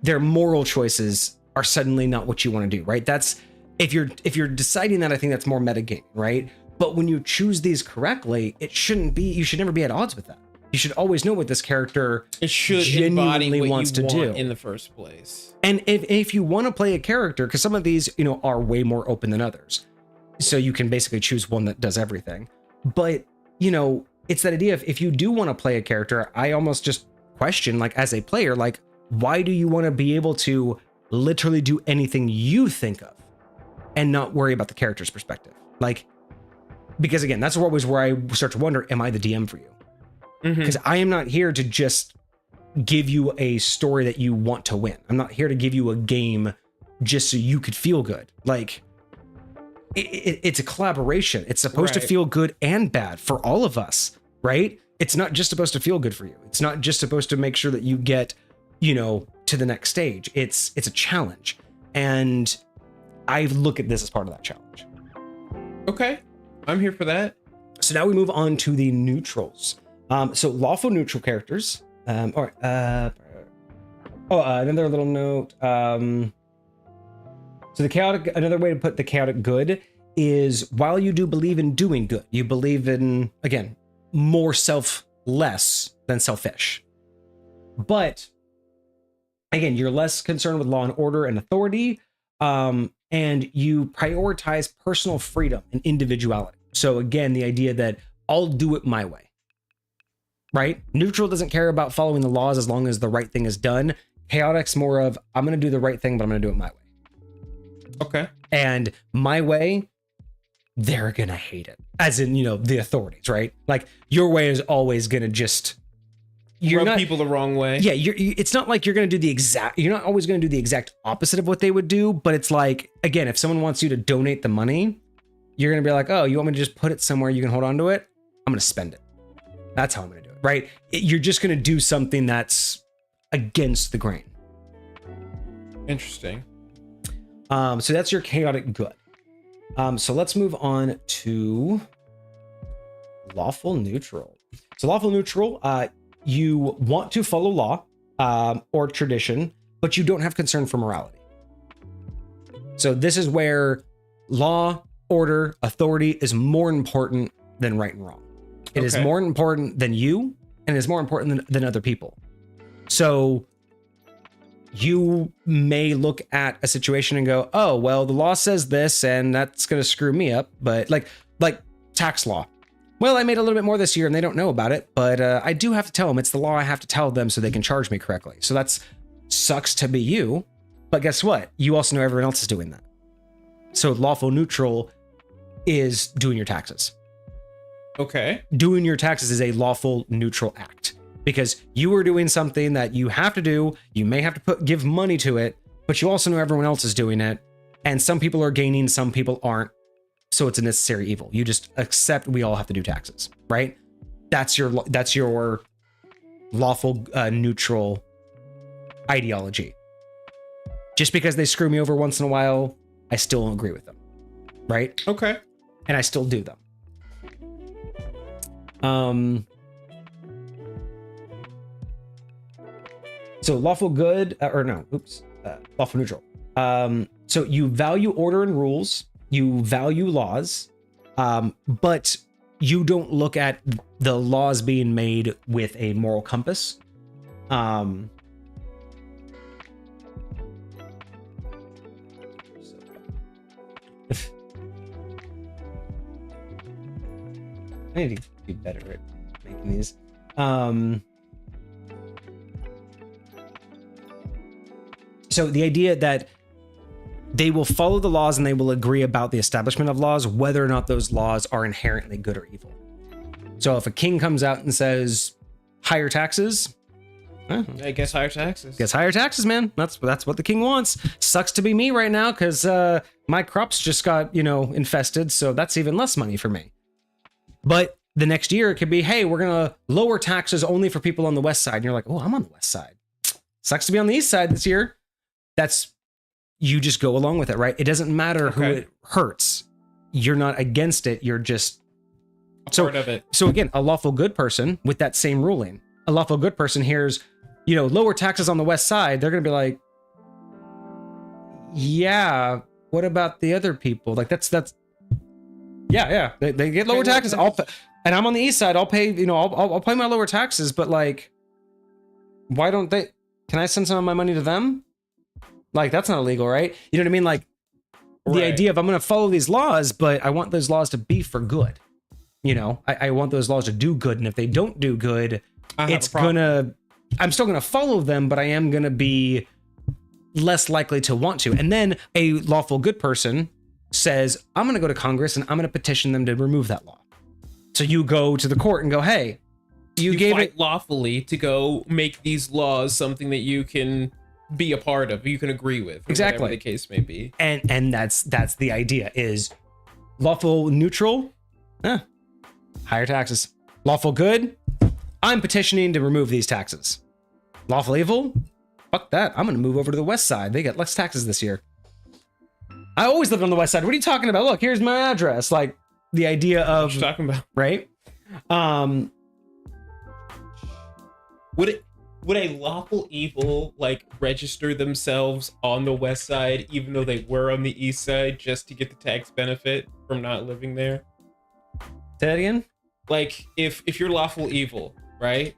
their moral choices are suddenly not what you want to do, right? That's, if you're deciding that, I think that's more metagaming, right? But when you choose these correctly, it shouldn't be, you should never be at odds with that. You should always know what this character genuinely wants to do in the first place. And if you want to play a character, because some of these, you know, are way more open than others. So you can basically choose one that does everything. But, you know, it's that idea of if you do want to play a character, I almost just question, like, as a player, like, why do you want to be able to literally do anything you think of and not worry about the character's perspective. Like, because again, that's always where I start to wonder, am I the DM for you? Because I am not here to just give you a story that you want to win. I'm not here to give you a game just so you could feel good. Like, it's a collaboration. It's supposed to feel good and bad for all of us, right? It's not just supposed to feel good for you. It's not just supposed to make sure that you get, you know, to the next stage. It's a challenge. And I look at this as part of that challenge. Okay, I'm here for that. So now we move on to the neutrals. So lawful neutral characters. Another little note. So the chaotic, another way to put the chaotic good is, while you do believe in doing good, you believe in, again, more selfless than selfish. But again, you're less concerned with law and order and authority, and you prioritize personal freedom and individuality. So again, the idea that I'll do it my way, right? Neutral doesn't care about following the laws as long as the right thing is done. Chaotic's more of, I'm going to do the right thing, but I'm going to do it my way. Okay. And my way, they're going to hate it. As in, you know, the authorities, right? Like, your way is always going to just... Rub people the wrong way. Yeah, it's not like you're going to do you're not always going to do the exact opposite of what they would do, but it's like, again, if someone wants you to donate the money, you're going to be like, oh, you want me to just put it somewhere you can hold on to it? I'm going to spend it. That's how I'm going to do it, right? You're just going to do something that's against the grain. Interesting. So that's your chaotic good. So let's move on to lawful neutral. So lawful neutral, you want to follow law or tradition, but you don't have concern for morality. So this is where law, order, authority is more important than right and wrong. It is more important than you, and it is more important than other people. So you may look at a situation and go, oh, well, the law says this, and that's going to screw me up. But like tax law. Well, I made a little bit more this year and they don't know about it, but I do have to tell them. It's the law. I have to tell them so they can charge me correctly. So that's sucks to be you. But guess what? You also know everyone else is doing that. So lawful neutral is doing your taxes. Okay. Doing your taxes is a lawful neutral act because you are doing something that you have to do. You may have to give money to it, but you also know everyone else is doing it. And some people are gaining, some people aren't. So it's a necessary evil. You just accept we all have to do taxes, right? That's your lawful neutral ideology. Just because they screw me over once in a while, I still don't agree with them, right? Okay. And I still do them. So lawful good, lawful neutral. So you value order and rules. You value laws, but you don't look at the laws being made with a moral compass. I need to be better at making these. So the idea that they will follow the laws and they will agree about the establishment of laws, whether or not those laws are inherently good or evil. So if a king comes out and says higher taxes, I guess higher taxes. Guess higher taxes, man. That's what the king wants. Sucks to be me right now because my crops just got, infested. So that's even less money for me. But the next year it could be, hey, we're going to lower taxes only for people on the west side. And you're like, oh, I'm on the west side. Sucks to be on the east side this year. You just go along with it, right? It doesn't matter who it hurts. You're not against it. You're just part of it. So again, a lawful good person with that same ruling, a lawful good person hears, lower taxes on the west side. They're going to be like, yeah, what about the other people? Like yeah. They get lower taxes. And I'm on the east side. I'll pay, I'll pay my lower taxes, but like, why don't they, can I send some of my money to them? Like, that's not illegal, right? You know what I mean? Like, the idea of I'm going to follow these laws, but I want those laws to be for good. I want those laws to do good. And if they don't do good, I'm still going to follow them, but I am going to be, less likely to want to. And then a lawful good person says, I'm going to go to Congress and I'm going to petition them to remove that law. So you go to the court and go, hey, you gave fight it lawfully to go make these laws something that you can be a part of, you can agree with, exactly whatever the case may be. And that's the idea is lawful neutral, higher taxes. Lawful good, I'm petitioning to remove these taxes. Lawful evil, fuck that. I'm going to move over to the west side. They get less taxes this year. I always lived on the west side. What are you talking about? Look, here's my address. Like the idea of What you talking about? right. Would a lawful evil like register themselves on the west side even though they were on the east side just to get the tax benefit from not living there? Say that again? Like if you're lawful evil, right?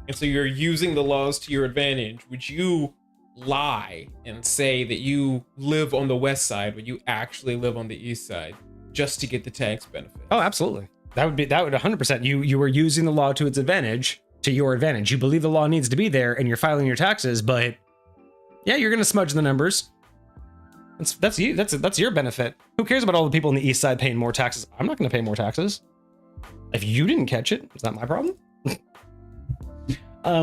And so you're using the laws to your advantage, would you lie and say that you live on the west side when you actually live on the east side just to get the tax benefit? Oh, absolutely. That would 100%. You were using the law to its advantage, to your advantage. You believe the law needs to be there and you're filing your taxes, but yeah, you're going to smudge the numbers. That's you. That's your benefit. Who cares about all the people on the east side paying more taxes? I'm not going to pay more taxes. If you didn't catch it, it's not my problem.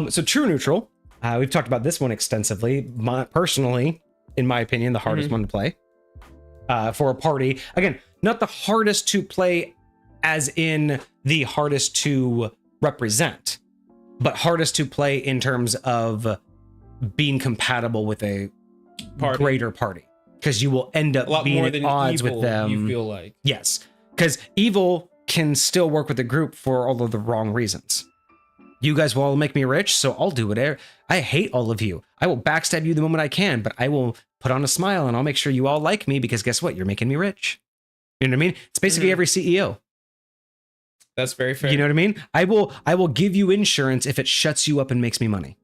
So true neutral. We've talked about this one extensively. Personally, in my opinion, the hardest one to play for a party. Again, not the hardest to play as in the hardest to represent, but hardest to play in terms of being compatible with a greater party. Because you will end up being at odds with them. You feel like. Yes. Because evil can still work with the group for all of the wrong reasons. You guys will all make me rich, so I'll do whatever. I hate all of you. I will backstab you the moment I can, but I will put on a smile and I'll make sure you all like me because guess what? You're making me rich. You know what I mean? It's basically every CEO. That's very fair. You know what I mean? I will give you insurance if it shuts you up and makes me money.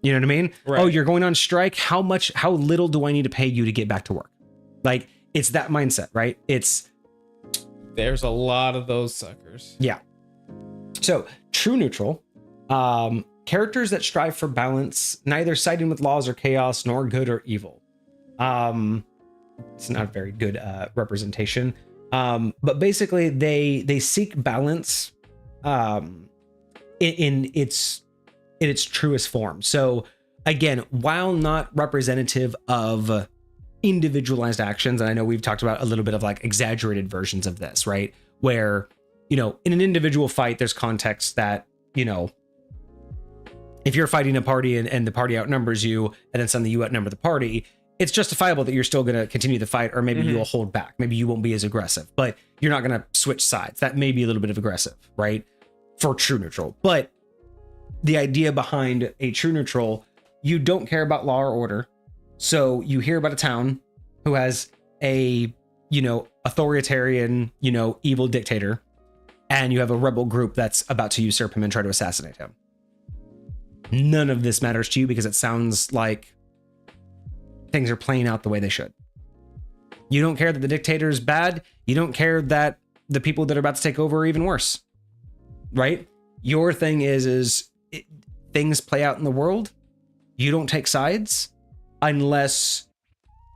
You know what I mean? Right. Oh, you're going on strike. How little do I need to pay you to get back to work? Like it's that mindset, right? There's a lot of those suckers. Yeah. So true neutral, characters that strive for balance, neither siding with laws or chaos, nor good or evil. It's not a very good representation. But basically they seek balance in its truest form. So again, while not representative of individualized actions, and I know we've talked about a little bit of like exaggerated versions of this, right? Where, you know, in an individual fight, there's context that, you know, if you're fighting a party and the party outnumbers you, and then suddenly you outnumber the party, it's justifiable that you're still going to continue the fight, or maybe you'll hold back. Maybe you won't be as aggressive, but you're not going to switch sides. That may be a little bit of aggressive, right? For true neutral. But the idea behind a true neutral, you don't care about law or order. So you hear about a town who has a, you know, authoritarian, you know, evil dictator, and you have a rebel group that's about to usurp him and try to assassinate him. None of this matters to you because it sounds like things are playing out the way they should. You don't care that the dictator is bad. You don't care that the people that are about to take over are even worse, right? Your thing is things play out in the world. You don't take sides unless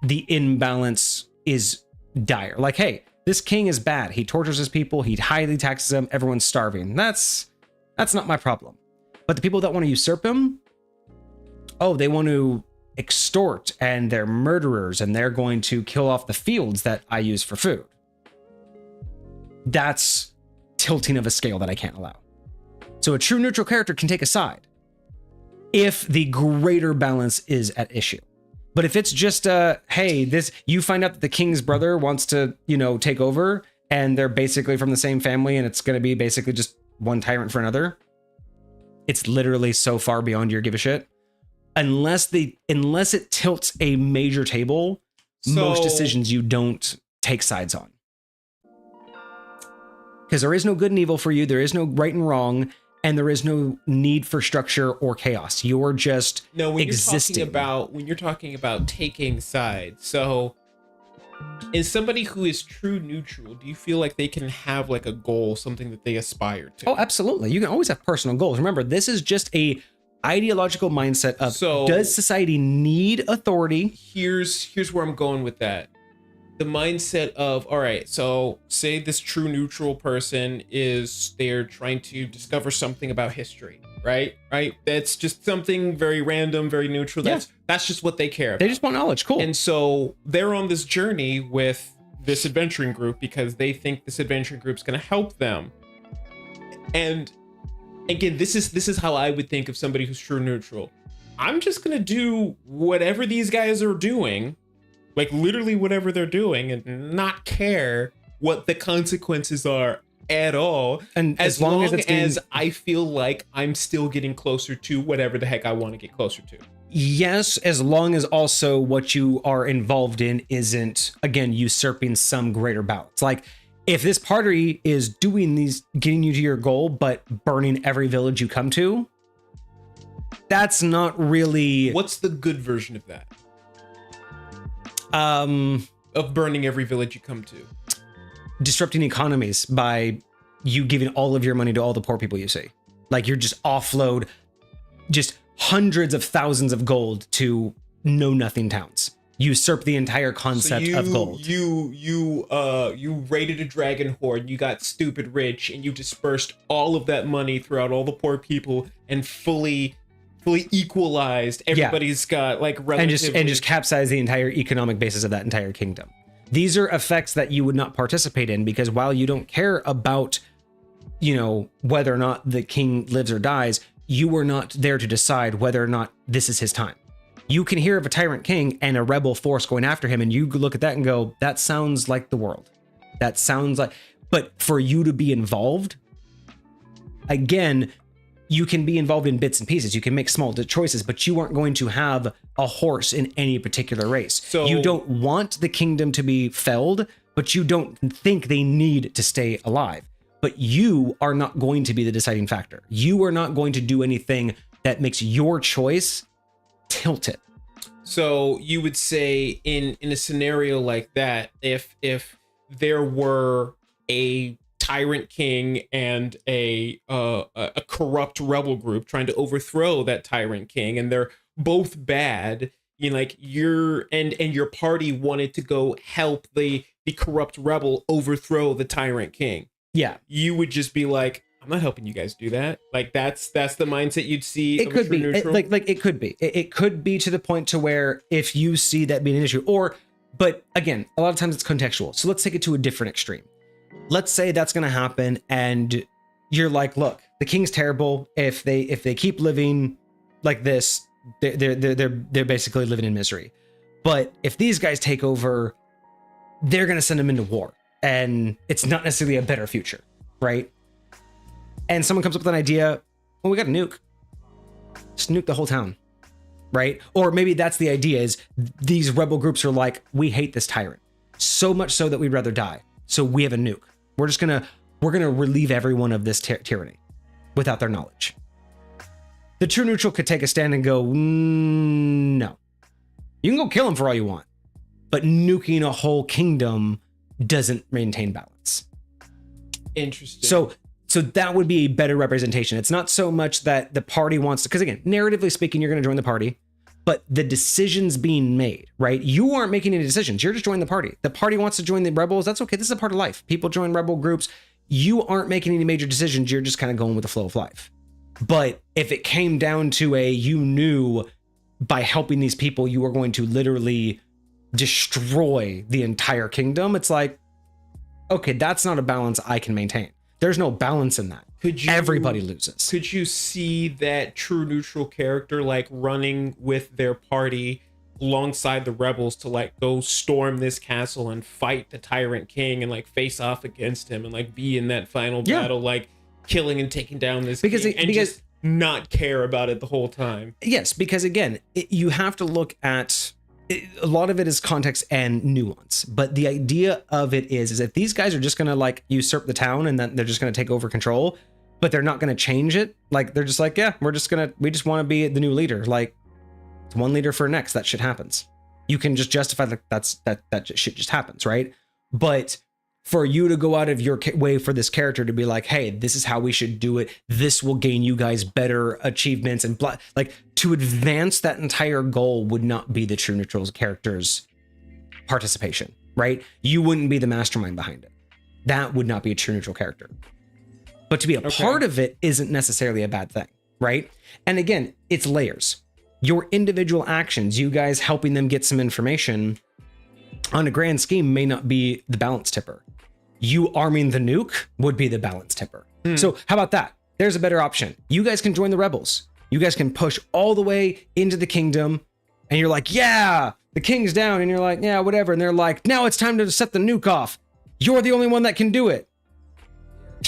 the imbalance is dire. Like, hey, this king is bad. He tortures his people. He highly taxes them. Everyone's starving. That's not my problem. But the people that want to usurp him, oh, they want to extort and they're murderers and they're going to kill off the fields that I use for food. That's tilting of a scale that I can't allow. So a true neutral character can take a side if the greater balance is at issue. But if it's just hey, you find out that the king's brother wants to, you know, take over and they're basically from the same family and it's going to be basically just one tyrant for another. It's literally so far beyond your give a shit. Unless it tilts a major table, most decisions you don't take sides on. Because there is no good and evil for you. There is no right and wrong. And there is no need for structure or chaos. You're just existing. When you're talking about taking sides, so is somebody who is true neutral, do you feel like they can have like a goal, something that they aspire to? Oh, absolutely. You can always have personal goals. Remember, this is just ideological mindset of, So- does society need authority? Here's where I'm going with that. The mindset of, all right, so say this true neutral person they're trying to discover something about history, right? That's just something very random, very neutral. Yeah. That's just what they care about. They just want knowledge. Cool. And so they're on this journey with this adventuring group because they think this adventuring group's going to help them. And again, this is how I would think of somebody who's true neutral. I'm just going to do whatever these guys are doing, like literally whatever they're doing, and not care what the consequences are at all. And as long as I feel like I'm still getting closer to whatever the heck I want to get closer to. Yes, as long as also what you are involved in isn't, again, usurping some greater balance. Like, if this party is doing getting you to your goal, but burning every village you come to, that's not really... What's the good version of that? Of burning every village you come to. Disrupting economies by you giving all of your money to all the poor people you see. Like, you're just offload just hundreds of thousands of gold to know-nothing towns. Usurp the entire concept of gold. You raided a dragon horde, you got stupid rich, and you dispersed all of that money throughout all the poor people and fully equalized. Everybody's got like relatively... and just capsize the entire economic basis of that entire kingdom. These are effects that you would not participate in, because while you don't care about, whether or not the king lives or dies, you were not there to decide whether or not this is his time. You can hear of a tyrant king and a rebel force going after him, and you look at that and go, that sounds like the world. That sounds like... But for you to be involved, again, you can be involved in bits and pieces. You can make small choices, but you aren't going to have a horse in any particular race. So you don't want the kingdom to be felled, but you don't think they need to stay alive. But you are not going to be the deciding factor. You are not going to do anything that makes your choice tilt it. So you would say in a scenario like that, if there were a tyrant king and a corrupt rebel group trying to overthrow that tyrant king, and they're both bad, your party wanted to go help the corrupt rebel overthrow the tyrant king. Yeah, you would just be like, I'm not helping you guys do that. Like, that's the mindset you'd see. It could be it could be. It could be to the point to where if you see that being an issue, but again, a lot of times it's contextual. So let's take it to a different extreme. Let's say that's going to happen, and you're like, look, the king's terrible. If they keep living like this, they're basically living in misery. But if these guys take over, they're going to send them into war, and it's not necessarily a better future, right? And someone comes up with an idea, well, we got a nuke. Just nuke the whole town, right? Or maybe that's the idea, is these rebel groups are like, we hate this tyrant so much so that we'd rather die. So we have a nuke. We're gonna relieve everyone of this tyranny without their knowledge. The true neutral could take a stand and go, no. You can go kill him for all you want, but nuking a whole kingdom doesn't maintain balance. Interesting. So that would be a better representation. It's not so much that the party wants to, because again, narratively speaking, you're going to join the party, but the decisions being made, right? You aren't making any decisions. You're just joining the party. The party wants to join the rebels. That's okay. This is a part of life. People join rebel groups. You aren't making any major decisions. You're just kind of going with the flow of life. But if it came down to you knew by helping these people, you were going to literally destroy the entire kingdom, it's like, okay, that's not a balance I can maintain. There's no balance in that. Everybody loses. Could you see that true neutral character like running with their party alongside the rebels to like go storm this castle and fight the tyrant king and like face off against him and like be in that final battle, like killing and taking down this king, and just not care about it the whole time? Yes, because again, you have to look at a lot of it is context and nuance, but the idea of it is if these guys are just going to like usurp the town and then they're just going to take over control, but they're not going to change it. Like, they're just like, yeah, we just want to be the new leader. Like, it's one leader for next. That shit happens. You can just justify that shit just happens, right? But for you to go out of your way for this character to be like, hey, this is how we should do it. This will gain you guys better achievements and like to advance that entire goal would not be the true neutral character's participation, right? You wouldn't be the mastermind behind it. That would not be a true neutral character. But to be a part of it isn't necessarily a bad thing, right? And again, it's layers. Your individual actions, you guys helping them get some information on a grand scheme may not be the balance tipper. You arming the nuke would be the balance tipper. So how about that? There's a better option. You guys can join the rebels. You guys can push all the way into the kingdom and you're like, yeah, the king's down. And you're like, yeah, whatever. And they're like, now it's time to set the nuke off. You're the only one that can do it.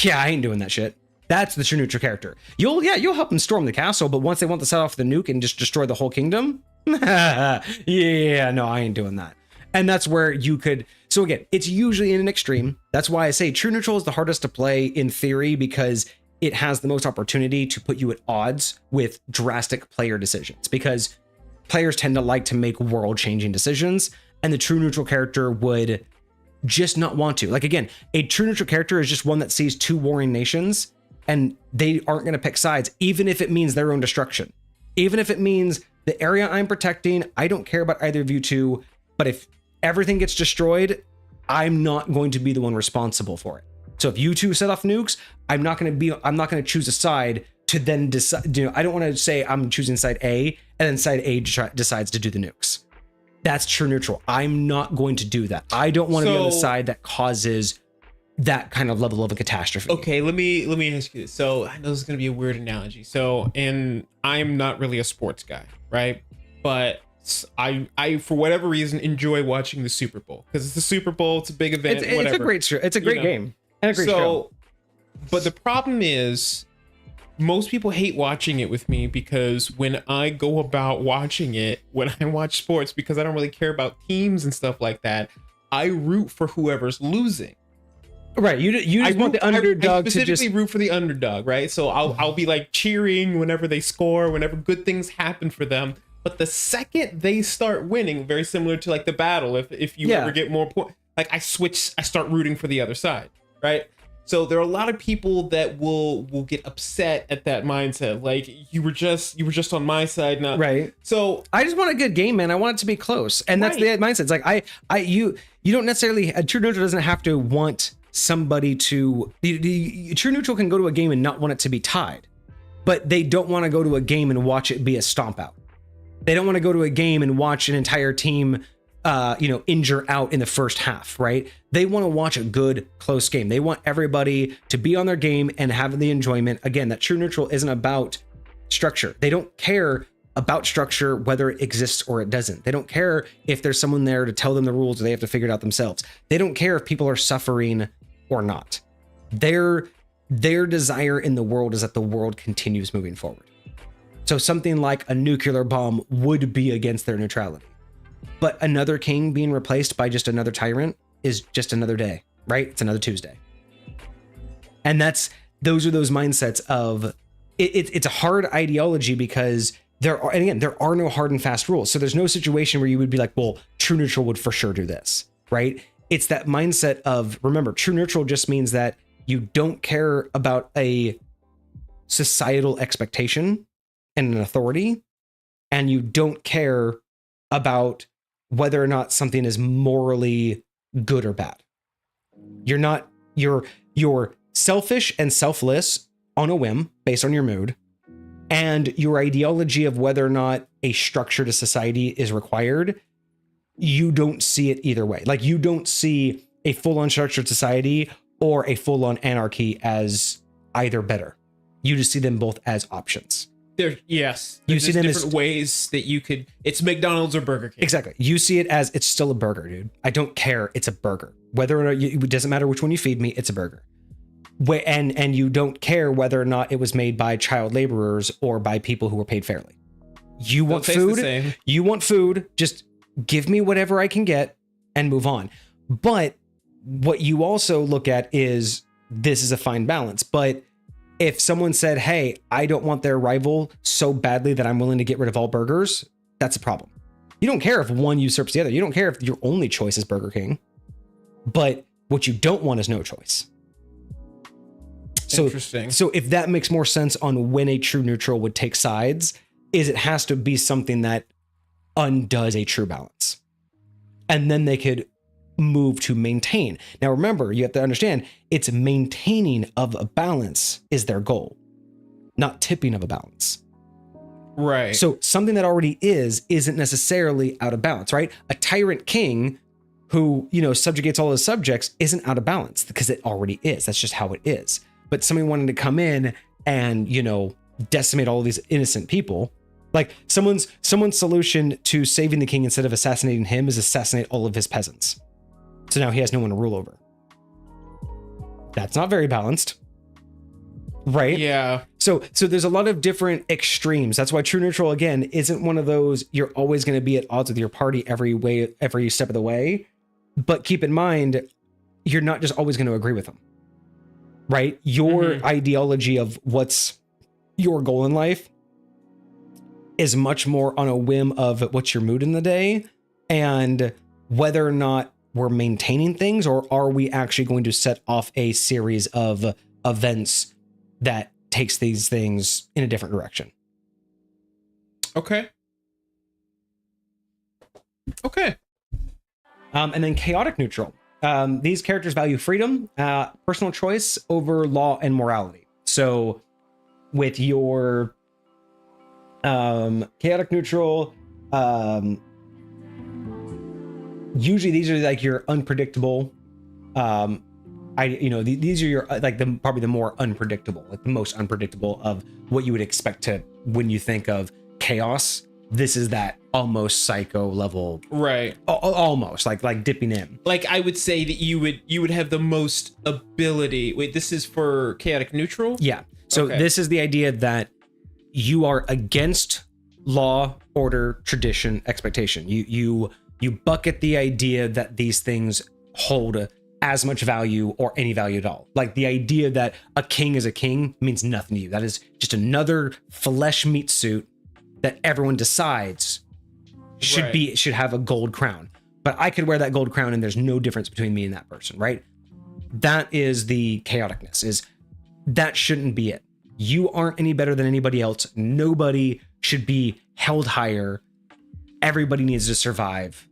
Yeah, I ain't doing that shit. That's the true neutral character. You'll help them storm the castle, but once they want to set off the nuke and just destroy the whole kingdom, yeah, no, I ain't doing that. And that's where you could. So again, it's usually in an extreme. That's why I say true neutral is the hardest to play in theory, because it has the most opportunity to put you at odds with drastic player decisions, because players tend to like to make world-changing decisions, and the true neutral character would just not want to. Like, again, a true neutral character is just one that sees two warring nations and they aren't going to pick sides, even if it means their own destruction. Even if it means the area I'm protecting, I don't care about either of you two, but if everything gets destroyed, I'm not going to be the one responsible for it. So if you two set off nukes, I'm not going to choose a side to then decide. I don't want to say I'm choosing side A and then side A decides to do the nukes. That's true neutral. I'm not going to do that. I don't want to be on the side that causes that kind of level of a catastrophe. Okay, let me ask you this. So I know this is going to be a weird analogy. So, and I'm not really a sports guy, right? But I for whatever reason enjoy watching the Super Bowl, because it's the Super Bowl. It's a big event. It's a great show. It's a great game and a great show. But the problem is, most people hate watching it with me, because when I go about watching it, when I watch sports, because I don't really care about teams and stuff like that, I root for whoever's losing. Right, you just want the underdog I specifically root for the underdog, right? So I'll be like cheering whenever they score, whenever good things happen for them. But the second they start winning, very similar to like the battle, if you ever get more points, like I start rooting for the other side, right? So there are a lot of people that will get upset at that mindset, like you were just on my side, not right. So I just want a good game, man. I want it to be close, and that's the mindset. It's like you don't necessarily, a true neutral doesn't have to want somebody to. The true neutral can go to a game and not want it to be tied, but they don't want to go to a game and watch it be a stomp out. They don't want to go to a game and watch an entire team injure out in the first half, right? They want to watch a good, close game. They want everybody to be on their game and have the enjoyment. Again, that true neutral isn't about structure. They don't care about structure, whether it exists or it doesn't. They don't care if there's someone there to tell them the rules or they have to figure it out themselves. They don't care if people are suffering or not. Their desire in the world is that the world continues moving forward. So something like a nuclear bomb would be against their neutrality. But another king being replaced by just another tyrant is just another day, right? It's another Tuesday. And those are those mindsets of it's a hard ideology, because there are no hard and fast rules. So there's no situation where you would be like, well, true neutral would for sure do this, right? It's that mindset of, remember, true neutral just means that you don't care about a societal expectation and an authority, and you don't care about whether or not something is morally good or bad. You're selfish and selfless on a whim based on your mood, and your ideology of whether or not a structure to society is required, you don't see it either way. Like, you don't see a full-on structured society or a full-on anarchy as either better. You just see them both as options. You see them different ways that you could. It's McDonald's or Burger King. Exactly. You see it as it's still a burger, dude. I don't care. It's a burger. Whether or not it doesn't matter which one you feed me, it's a burger. And you don't care whether or not it was made by child laborers or by people who were paid fairly. You want food. You want food. Just give me whatever I can get and move on. But what you also look at is, this is a fine balance. But if someone said, hey, I don't want their rival so badly that I'm willing to get rid of all burgers, that's a problem. You don't care if one usurps the other. You don't care if your only choice is Burger King. But What you don't want is no choice. So, Interesting. So if that makes more sense on when a true neutral would take sides, is it has to be something that undoes a true balance. And then they could move to maintain. Now remember, you have to understand, it's maintaining of a balance is their goal, not tipping of a balance. Right. So something that already isn't necessarily out of balance, right? A tyrant king who, subjugates all his subjects isn't out of balance because it already is. That's just how it is. But somebody wanting to come in and, decimate all of these innocent people, like someone's solution to saving the king instead of assassinating him is assassinate all of his peasants. So now he has no one to rule over. That's not very balanced. Right? Yeah. So there's a lot of different extremes. That's why true neutral, again, isn't one of those you're always going to be at odds with your party every step of the way. But keep in mind, you're not just always going to agree with them. Right? Your ideology of what's your goal in life is much more on a whim of what's your mood in the day and whether or not we're maintaining things, or are we actually going to set off a series of events that takes these things in a different direction. Okay. And then chaotic neutral. These characters value freedom, personal choice over law and morality. So with your chaotic neutral, usually these are like your unpredictable. These are your probably the more unpredictable, like the most unpredictable of what you would expect to when you think of chaos. This is that almost psycho level, right? Almost like dipping in. Like I would say that you would have the most ability. Wait, this is for chaotic neutral? Yeah. So This is the idea that you are against law, order, tradition, expectation. You bucket the idea that these things hold as much value or any value at all. Like the idea that a king is a king means nothing to you. That is just another flesh meat suit that everyone decides should have a gold crown. But I could wear that gold crown and there's no difference between me and that person, right? That is the chaoticness, is that shouldn't be it. You aren't any better than anybody else. Nobody should be held higher. Everybody needs to survive.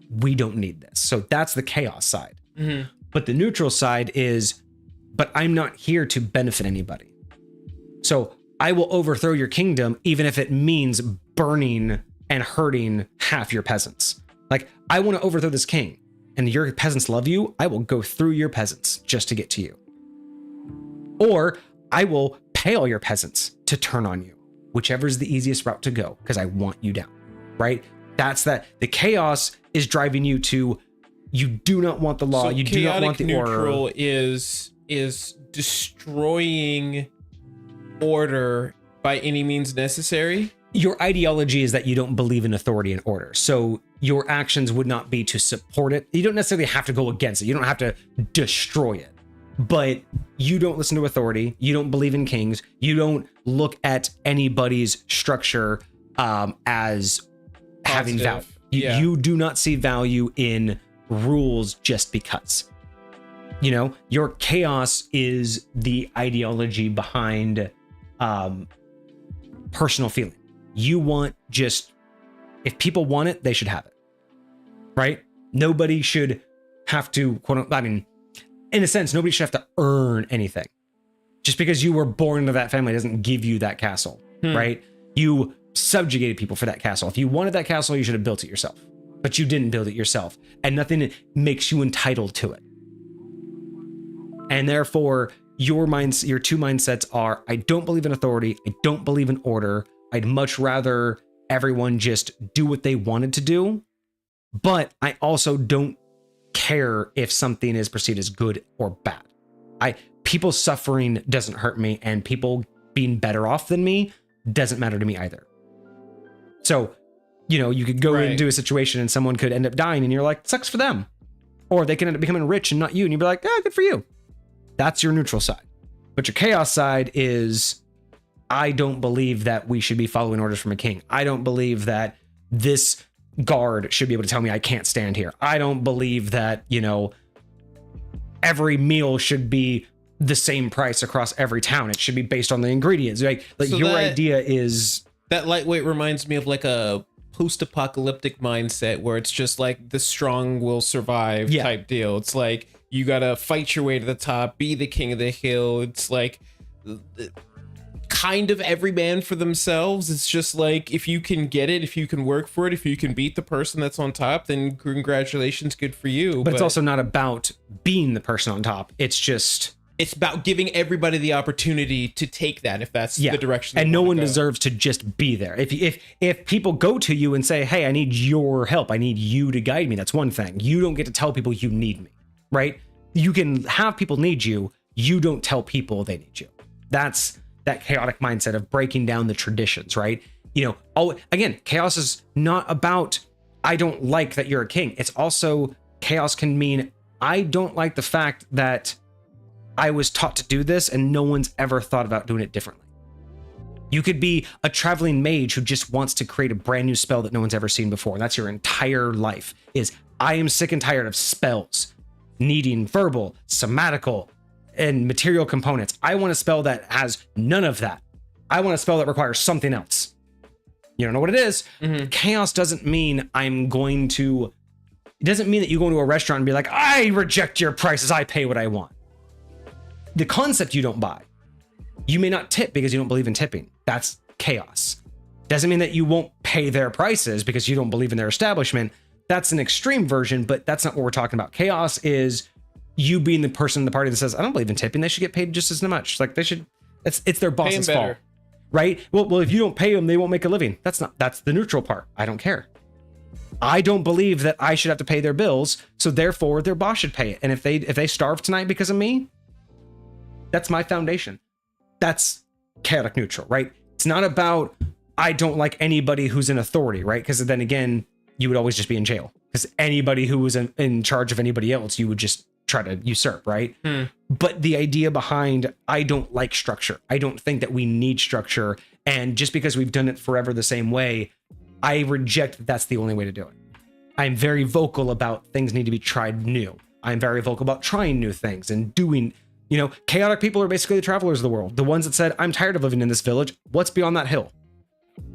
We don't need this. So that's the chaos side. Mm-hmm. But the neutral side is, but I'm not here to benefit anybody. So I will overthrow your kingdom, even if it means burning and hurting half your peasants. Like, I want to overthrow this king, and your peasants love you. I will go through your peasants just to get to you. Or I will pay all your peasants to turn on you, whichever is the easiest route to go, because I want you down, right? That's that. The chaos is driving you to, you do not want the law. So you do not want the order. Neutral is destroying order by any means necessary. Your ideology is that you don't believe in authority and order. So your actions would not be to support it. You don't necessarily have to go against it. You don't have to destroy it. But you don't listen to authority. You don't believe in kings. You don't look at anybody's structure as having value. You do not see value in rules just because. Your chaos is the ideology behind personal feeling. You want if people want it, they should have it, right? Nobody should have to, in a sense, nobody should have to earn anything. Just because you were born into that family doesn't give you that castle, right? You subjugated people for that castle. If you wanted that castle, you should have built it yourself, but you didn't build it yourself, and nothing makes you entitled to it. And therefore, your two mindsets are, I don't believe in authority. I don't believe in order. I'd much rather everyone just do what they wanted to do. But I also don't care if something is perceived as good or bad. People suffering doesn't hurt me, and people being better off than me doesn't matter to me either. So, you could go into a situation and someone could end up dying and you're like, sucks for them. Or they can end up becoming rich and not you. And you'd be like, good for you. That's your neutral side. But your chaos side is, I don't believe that we should be following orders from a king. I don't believe that this guard should be able to tell me I can't stand here. I don't believe that, every meal should be the same price across every town. It should be based on the ingredients. Like So your idea is that lightweight reminds me of like a post-apocalyptic mindset where it's just like the strong will survive type deal. It's like you gotta fight your way to the top, be the king of the hill. It's like kind of every man for themselves. It's just like if you can get it, if you can work for it, if you can beat the person that's on top, then congratulations, good for you. But it's also not about being the person on top. It's about giving everybody the opportunity to take that if that's the direction. And no one deserves to just be there. If people go to you and say, hey, I need your help, I need you to guide me, that's one thing. You don't get to tell people you need me, right? You can have people need you. You don't tell people they need you. That's that chaotic mindset of breaking down the traditions, right? Again, chaos is not about, I don't like that you're a king. It's also, chaos can mean, I don't like the fact that I was taught to do this and no one's ever thought about doing it differently. You could be a traveling mage who just wants to create a brand new spell that no one's ever seen before. And that's your entire life is, I am sick and tired of spells needing verbal, somatical, and material components. I want a spell that has none of that. I want a spell that requires something else. You don't know what it is. Mm-hmm. Chaos doesn't mean it doesn't mean that you go into a restaurant and be like, I reject your prices, I pay what I want. The concept you don't buy. You may not tip because you don't believe in tipping. That's chaos. Doesn't mean that you won't pay their prices because you don't believe in their establishment. That's an extreme version, but that's not what we're talking about. Chaos is you being the person in the party that says, I don't believe in tipping. They should get paid just as much. Like it's their boss's fault, right? Well, if you don't pay them, they won't make a living. That's the neutral part. I don't care. I don't believe that I should have to pay their bills. So therefore their boss should pay it. And if they starve tonight because of me, that's my foundation. That's chaotic neutral, right? It's not about, I don't like anybody who's in authority, right? Because then again, you would always just be in jail. Because anybody who was in charge of anybody else, you would just try to usurp, right? But the idea behind, I don't like structure. I don't think that we need structure. And just because we've done it forever the same way, I reject that that's the only way to do it. I'm very vocal about things need to be tried new. I'm very vocal about trying new things and doing. Chaotic people are basically the travelers of the world. The ones that said, I'm tired of living in this village. What's beyond that hill?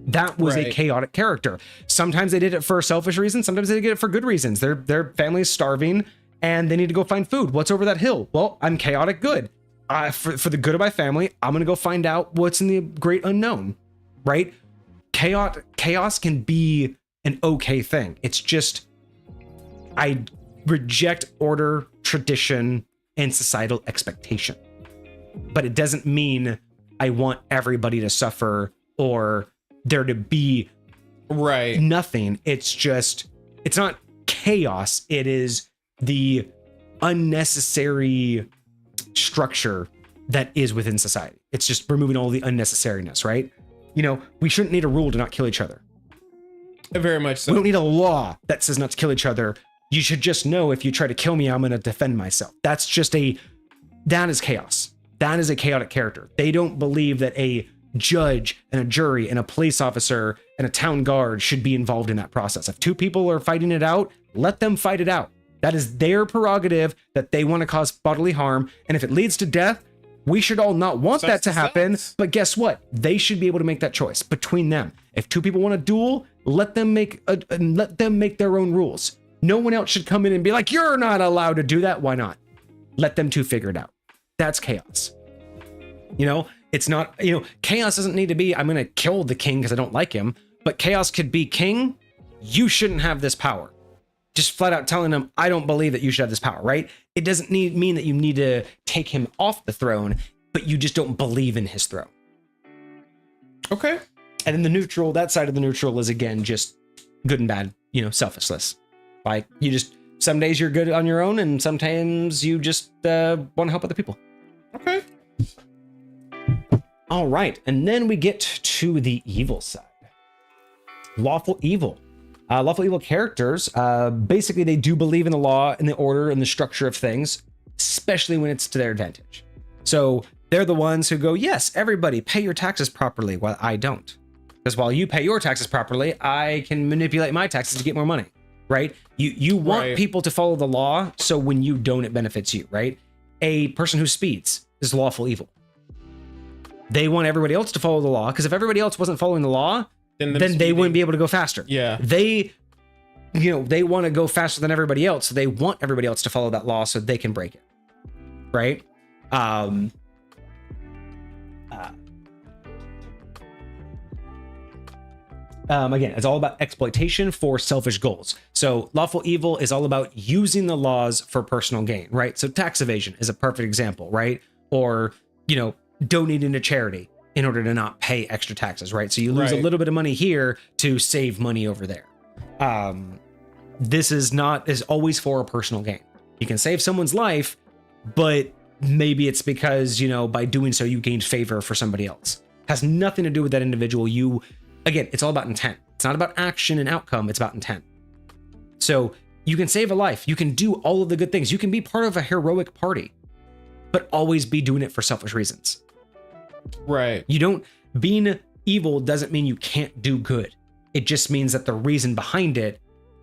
That was a chaotic character. Sometimes they did it for selfish reasons. Sometimes they did it for good reasons. Their family is starving and they need to go find food. What's over that hill? Well, I'm chaotic good. For the good of my family, I'm going to go find out what's in the great unknown, right? Chaos can be an okay thing. It's just, I reject order, tradition, and societal expectation. But it doesn't mean I want everybody to suffer or there to be nothing. It's just, it's not chaos. It is the unnecessary structure that is within society. It's just removing all the unnecessariness, right? We shouldn't need a rule to not kill each other. Very much so. We don't need a law that says not to kill each other. You should just know if you try to kill me, I'm going to defend myself. That is chaos. That is a chaotic character. They don't believe that a judge and a jury and a police officer and a town guard should be involved in that process. If two people are fighting it out, let them fight it out. That is their prerogative that they want to cause bodily harm. And if it leads to death, we should all not want that to happen. But guess what? They should be able to make that choice between them. If two people want to duel, let them make their own rules. No one else should come in and be like, you're not allowed to do that. Why not? Let them two figure it out. That's chaos. It's not, chaos doesn't need to be, I'm going to kill the king because I don't like him. But chaos could be, king, you shouldn't have this power. Just flat out telling him, I don't believe that you should have this power, right? It doesn't mean that you need to take him off the throne, but you just don't believe in his throne. Okay. And then that side of the neutral is again, just good and bad, selflessness. Like some days you're good on your own and sometimes you just want to help other people. Okay. All right. And then we get to the evil side. Lawful evil. Lawful evil characters, basically they do believe in the law and the order and the structure of things, especially when it's to their advantage. So they're the ones who go, yes, everybody pay your taxes properly while I don't. Because while you pay your taxes properly, I can manipulate my taxes to get more money. right? You want Right. people to follow the law, so when you don't, it benefits you, right? A person who speeds is lawful evil. They want everybody else to follow the law, because if everybody else wasn't following the law, then they wouldn't be able to go faster. Yeah. They want to go faster than everybody else, so they want everybody else to follow that law so they can break it, right? Again, it's all about exploitation for selfish goals. So lawful evil is all about using the laws for personal gain, right? So tax evasion is a perfect example, right? Or, donating to charity in order to not pay extra taxes, right? So you lose a little bit of money here to save money over there. This is always for a personal gain. You can save someone's life, but maybe it's because, by doing so, you gained favor for somebody else. Has nothing to do with that individual. Again, it's all about intent. It's not about action and outcome. It's about intent. So you can save a life. You can do all of the good things. You can be part of a heroic party, but always be doing it for selfish reasons. Right. Being evil doesn't mean you can't do good. It just means that the reason behind it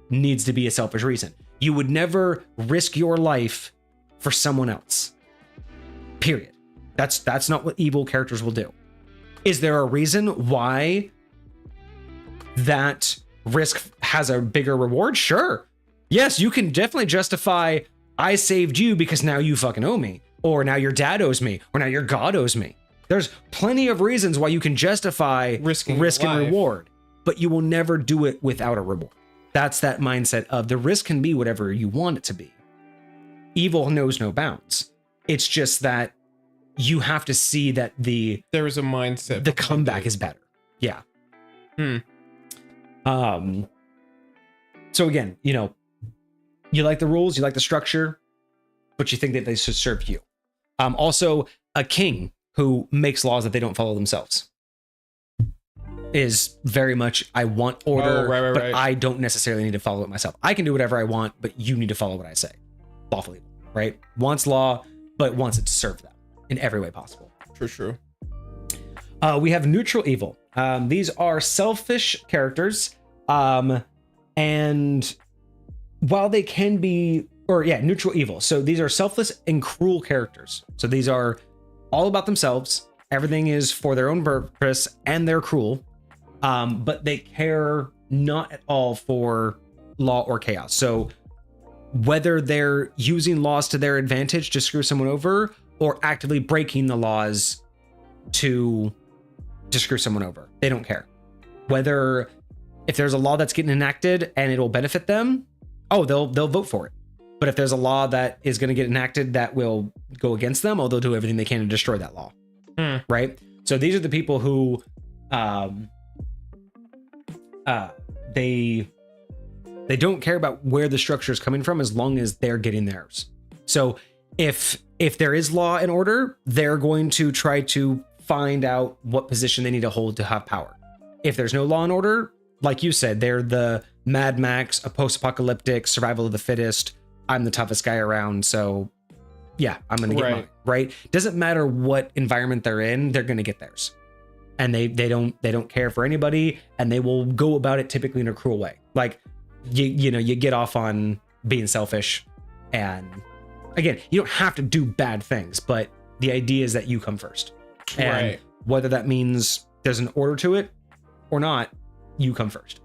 needs to be a selfish reason. You would never risk your life for someone else. Period. That's not what evil characters will do. Is there a reason why that risk has a bigger reward? Sure. Yes, you can definitely justify, I saved you because now you fucking owe me, or now your dad owes me, or now your God owes me. There's plenty of reasons why you can justify risk and reward, but you will never do it without a reward. That's that mindset of the risk can be whatever you want it to be. Evil knows no bounds. It's just that you have to see that there is a mindset. The comeback is better. Yeah. So again, you like the rules, you like the structure, but you think that they should serve you. Also, a king who makes laws that they don't follow themselves is very much, I want order, but I don't necessarily need to follow it myself. I can do whatever I want, but you need to follow what I say. Lawful evil, right? Wants law, but wants it to serve them in every way possible. True. We have neutral evil. These are selfish characters. And while they can be, neutral evil. So these are selfless and cruel characters. So these are all about themselves. Everything is for their own purpose, and they're cruel. But they care not at all for law or chaos. So whether they're using laws to their advantage to screw someone over, or actively breaking the laws to screw someone over, they don't care. Whether if there's a law that's getting enacted and it'll benefit them, they'll vote for it. But if there's a law that is going to get enacted that will go against them, they'll do everything they can to destroy that law. Right? So these are the people who they don't care about where the structure is coming from as long as they're getting theirs. So if there is law and order, they're going to try to find out what position they need to hold to have power. If there's no law and order, like you said, they're the Mad Max, a post-apocalyptic survival of the fittest. I'm the toughest guy around, so yeah, I'm gonna get mine, right? Doesn't matter what environment they're in, they're gonna get theirs. And they don't care for anybody, and they will go about it typically in a cruel way. Like you get off on being selfish, and again, you don't have to do bad things, but the idea is that you come first. And whether that means there's an order to it or not, you come first.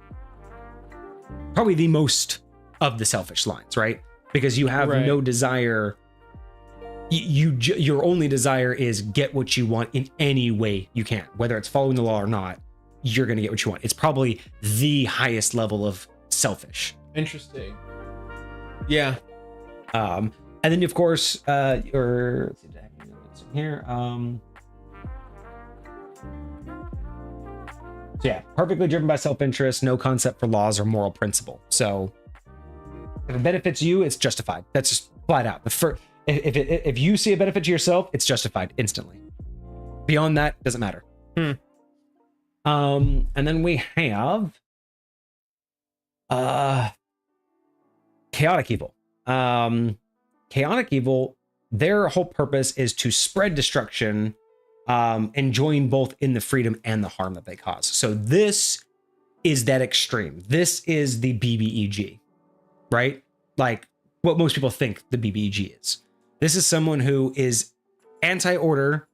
Probably the most of the selfish lines, right? Because you have no desire. Your only desire is get what you want in any way you can, whether it's following the law or not. You're going to get what you want. It's probably the highest level of selfish. Interesting. Yeah. And then of course, let's see, here. So yeah, perfectly driven by self-interest, no concept for laws or moral principle. So if it benefits you, it's justified. That's just flat out. If you see a benefit to yourself, it's justified instantly. Beyond that, doesn't matter. And then we have chaotic evil. Chaotic evil, their whole purpose is to spread destruction, enjoying both in the freedom and the harm that they cause. So this is that extreme. This is the BBEG. right? Like what most people think the BBEG is. This is someone who is anti-order,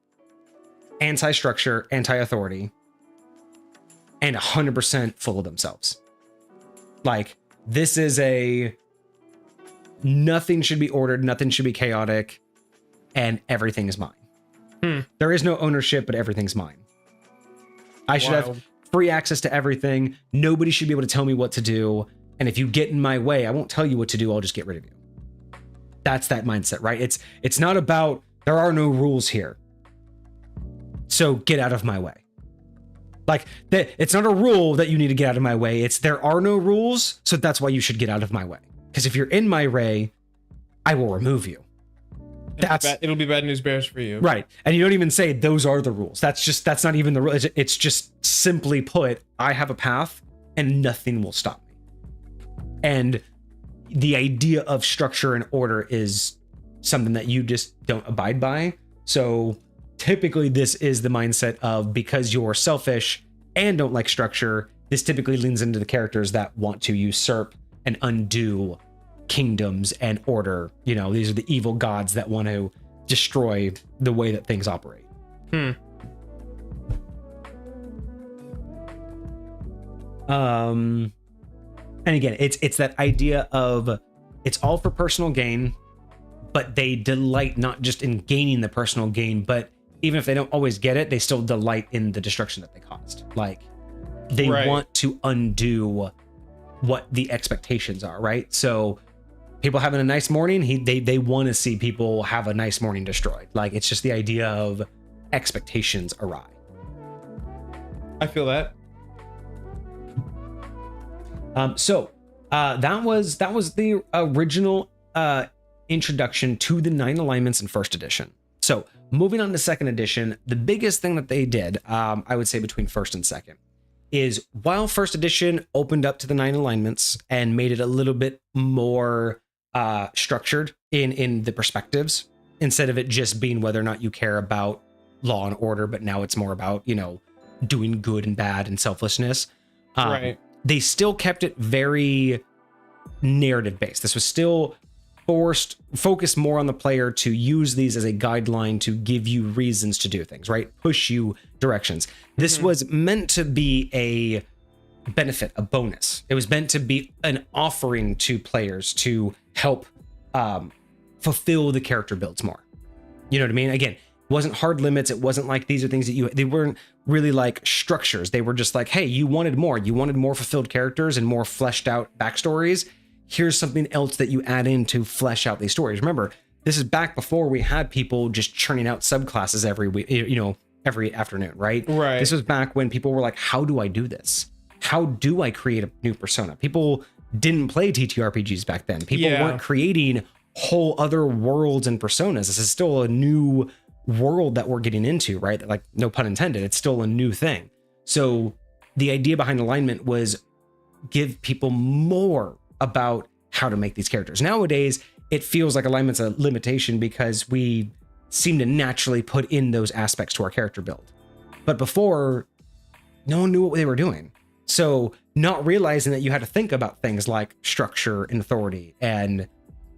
anti-structure, anti-authority, and 100% full of themselves. Like, this is nothing should be ordered, nothing should be chaotic, and everything is mine. There is no ownership, but everything's mine. I should have free access to everything. Nobody should be able to tell me what to do. And if you get in my way, I won't tell you what to do. I'll just get rid of you. That's that mindset, right? It's not about there are no rules here, so get out of my way. Like it's not a rule that you need to get out of my way. It's there are no rules, so that's why you should get out of my way. Because if you're in my way, I will remove you. It'll be bad news bears for you, right? And you don't even say those are the rules. That's not even the rule. It's just simply put, I have a path, and nothing will stop me. And the idea of structure and order is something that you just don't abide by. So typically this is the mindset of, because you're selfish and don't like structure, this typically leans into the characters that want to usurp and undo kingdoms and order. You know, these are the evil gods that want to destroy the way that things operate. And again, it's that idea of it's all for personal gain, but they delight not just in gaining the personal gain, but even if they don't always get it, they still delight in the destruction that they caused. Like they want to undo what the expectations are, right? So people having a nice morning, they want to see people have a nice morning destroyed. Like it's just the idea of expectations awry. I feel that. So that was the original introduction to the 9 alignments in first edition. So moving on to second edition, the biggest thing that they did, I would say between first and second, is while first edition opened up to the 9 alignments and made it a little bit more structured in the perspectives, instead of it just being whether or not you care about law and order, but now it's more about, you know, doing good and bad and selflessness. They still kept it very narrative based. This was still focused more on the player to use these as a guideline to give you reasons to do things, right? Push you directions. This was meant to be a benefit, a bonus. It was meant to be an offering to players to help fulfill the character builds more. You know what I mean? Again, it wasn't hard limits. It wasn't like these are things that they weren't really like structures. They were just like, hey, you wanted more. You wanted more fulfilled characters and more fleshed out backstories. Here's something else that you add in to flesh out these stories. Remember, this is back before we had people just churning out subclasses every week, you know, every afternoon, right? Right. This was back when people were like, how do I do this? How do I create a new persona? People didn't play TTRPGs back then. People weren't creating whole other worlds and personas. This is still a new world that we're getting into, right? Like, no pun intended, it's still a new thing. So the idea behind alignment was give people more about how to make these characters. Nowadays, it feels like alignment's a limitation because we seem to naturally put in those aspects to our character build. But before, no one knew what they were doing. So not realizing that you had to think about things like structure and authority and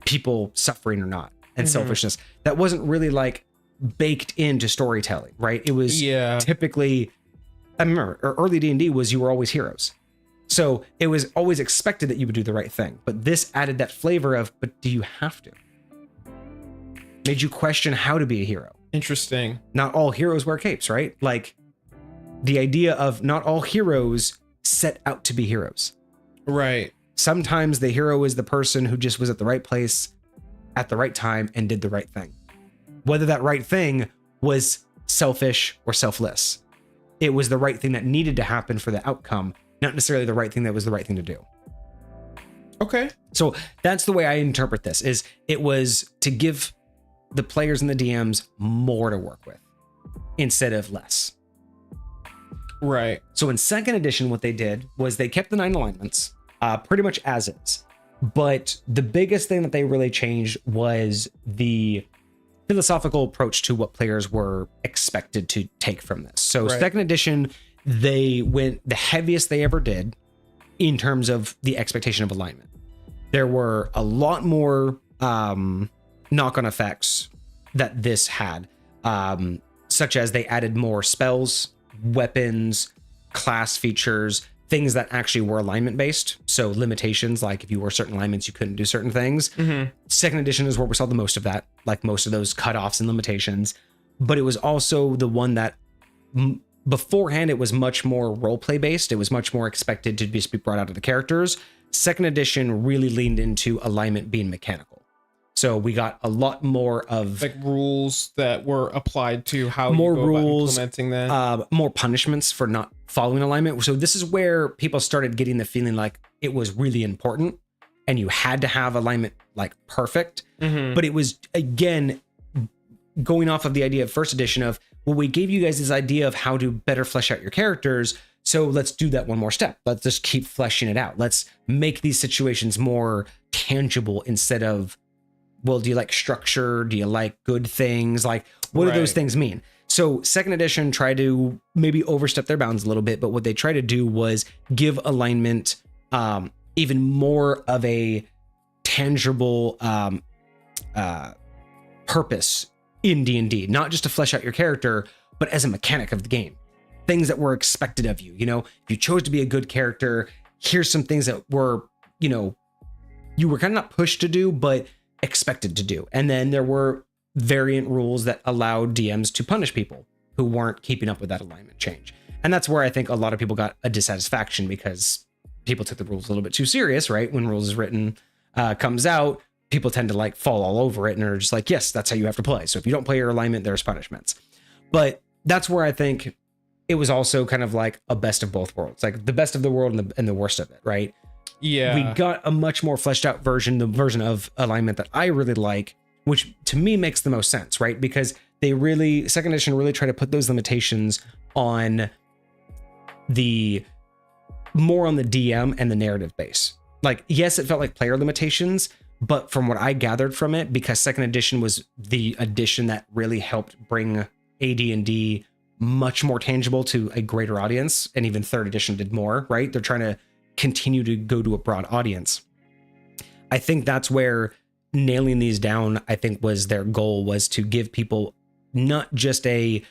people suffering or not and selfishness, that wasn't really like baked into storytelling, right? It was typically, I remember early D&D was you were always heroes. So it was always expected that you would do the right thing. But this added that flavor of, but do you have to? Made you question how to be a hero. Interesting. Not all heroes wear capes, right? Like the idea of not all heroes set out to be heroes. Right. Sometimes the hero is the person who just was at the right place at the right time and did the right thing. Whether that right thing was selfish or selfless, it was the right thing that needed to happen for the outcome, not necessarily the right thing that was the right thing to do. Okay. So that's the way I interpret this, is it was to give the players and the DMs more to work with instead of less. Right. So in second edition, what they did was they kept the 9 alignments pretty much as is. But the biggest thing that they really changed was the philosophical approach to what players were expected to take from this. So second edition, they went the heaviest they ever did in terms of the expectation of alignment. There were a lot more knock-on effects that this had, such as they added more spells, weapons, class features, things that actually were alignment based. So limitations, like if you were certain alignments, you couldn't do certain things. Second edition is where we saw the most of that, like most of those cutoffs and limitations. But it was also the one that beforehand, it was much more roleplay based. It was much more expected to just be brought out of the characters. Second edition really leaned into alignment being mechanical. So we got a lot more of like rules that were applied to how more you go rules, about implementing that. More punishments for not following alignment. So this is where people started getting the feeling like it was really important and you had to have alignment like perfect. But it was, again, going off of the idea of first edition of, well, we gave you guys this idea of how to better flesh out your characters. So let's do that one more step. Let's just keep fleshing it out. Let's make these situations more tangible instead of, well, do you like structure? Do you like good things? Like, what do those things mean? So second edition tried to maybe overstep their bounds a little bit, but what they tried to do was give alignment even more of a tangible purpose in D&D, not just to flesh out your character, but as a mechanic of the game. Things that were expected of you. You know, if you chose to be a good character, here's some things that were, you know, you were kind of not pushed to do, but expected to do. And then there were variant rules that allowed DMs to punish people who weren't keeping up with that alignment change. And that's where I think a lot of people got a dissatisfaction, because people took the rules a little bit too serious, right? When rules is written comes out, people tend to like fall all over it and are just like, yes, that's how you have to play. So if you don't play your alignment, there's punishments. But that's where I think it was also kind of like a best of both worlds, like the best of the world and the worst of it, right? Yeah. We got a much more fleshed out version, the version of alignment that I really like, which to me makes the most sense, right? Because they really, second edition really try to put those limitations on the more on the DM and the narrative base. Like, yes, it felt like player limitations, but from what I gathered from it, because second edition was the edition that really helped bring AD&D much more tangible to a greater audience, and even third edition did more, right? They're trying to continue to go to a broad audience. I think that's where nailing these down, I think, was their goal, was to give people not just a,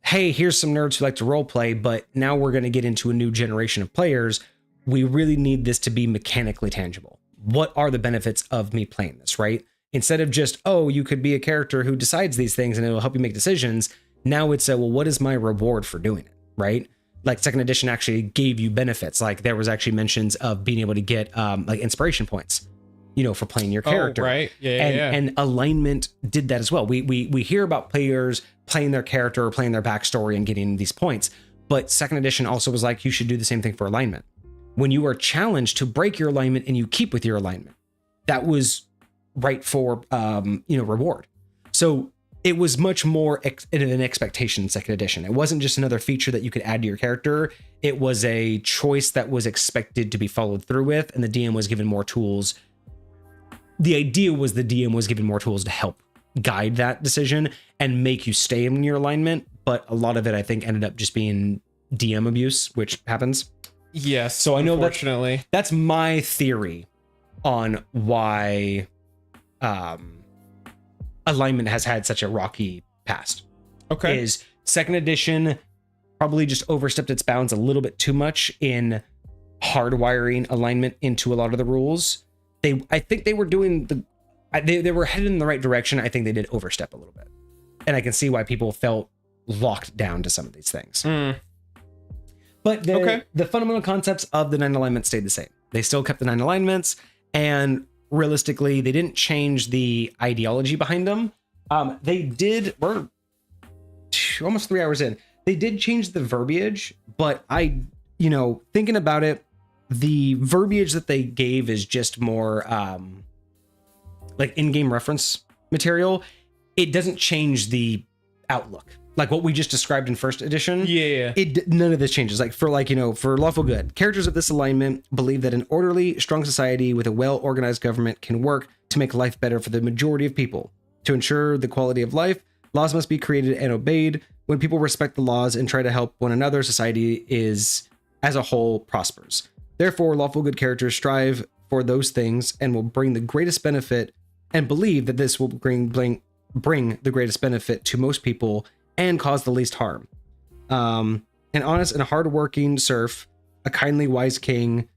hey, here's some nerds who like to role play, but now we're going to get into a new generation of players. We really need this to be mechanically tangible. What are the benefits of me playing this, right? Instead of just, oh, you could be a character who decides these things and it'll help you make decisions. Now it's a, well, what is my reward for doing it, right? Like second edition actually gave you benefits. Like there was actually mentions of being able to get like inspiration points, you know, for playing your character. Oh, right. Yeah. And alignment did that as well. We hear about players playing their character or playing their backstory and getting these points, but second edition also was like, you should do the same thing for alignment. When you are challenged to break your alignment and you keep with your alignment, that was right for reward. So it was much more an expectation in second edition. It wasn't just another feature that you could add to your character. It was a choice that was expected to be followed through with, and the DM was given more tools. The idea was the DM was given more tools to help guide that decision and make you stay in your alignment. But a lot of it, I think, ended up just being DM abuse, which happens. Yes. So I know unfortunately, that's my theory on why alignment has had such a rocky past. Okay. Is second edition probably just overstepped its bounds a little bit too much in hardwiring alignment into a lot of the rules. I think they were doing they were headed in the right direction. I think they did overstep a little bit. And I can see why people felt locked down to some of these things. But the fundamental concepts of the 9 alignments stayed the same. They still kept the 9 alignments, and realistically, they didn't change the ideology behind them. We're almost 3 hours in. They did change the verbiage, but thinking about it, the verbiage that they gave is just more like in-game reference material. It doesn't change the outlook. Like what we just described in first edition. Yeah. None of this changes. Like for lawful good, characters of this alignment believe that an orderly, strong society with a well-organized government can work to make life better for the majority of people. To ensure the quality of life, laws must be created and obeyed. When people respect the laws and try to help one another, society is, as a whole, prospers. Therefore, lawful good characters strive for those things and will bring the greatest benefit, and believe that this will bring the greatest benefit to most people and cause the least harm. An honest and hardworking serf, a kindly, wise king,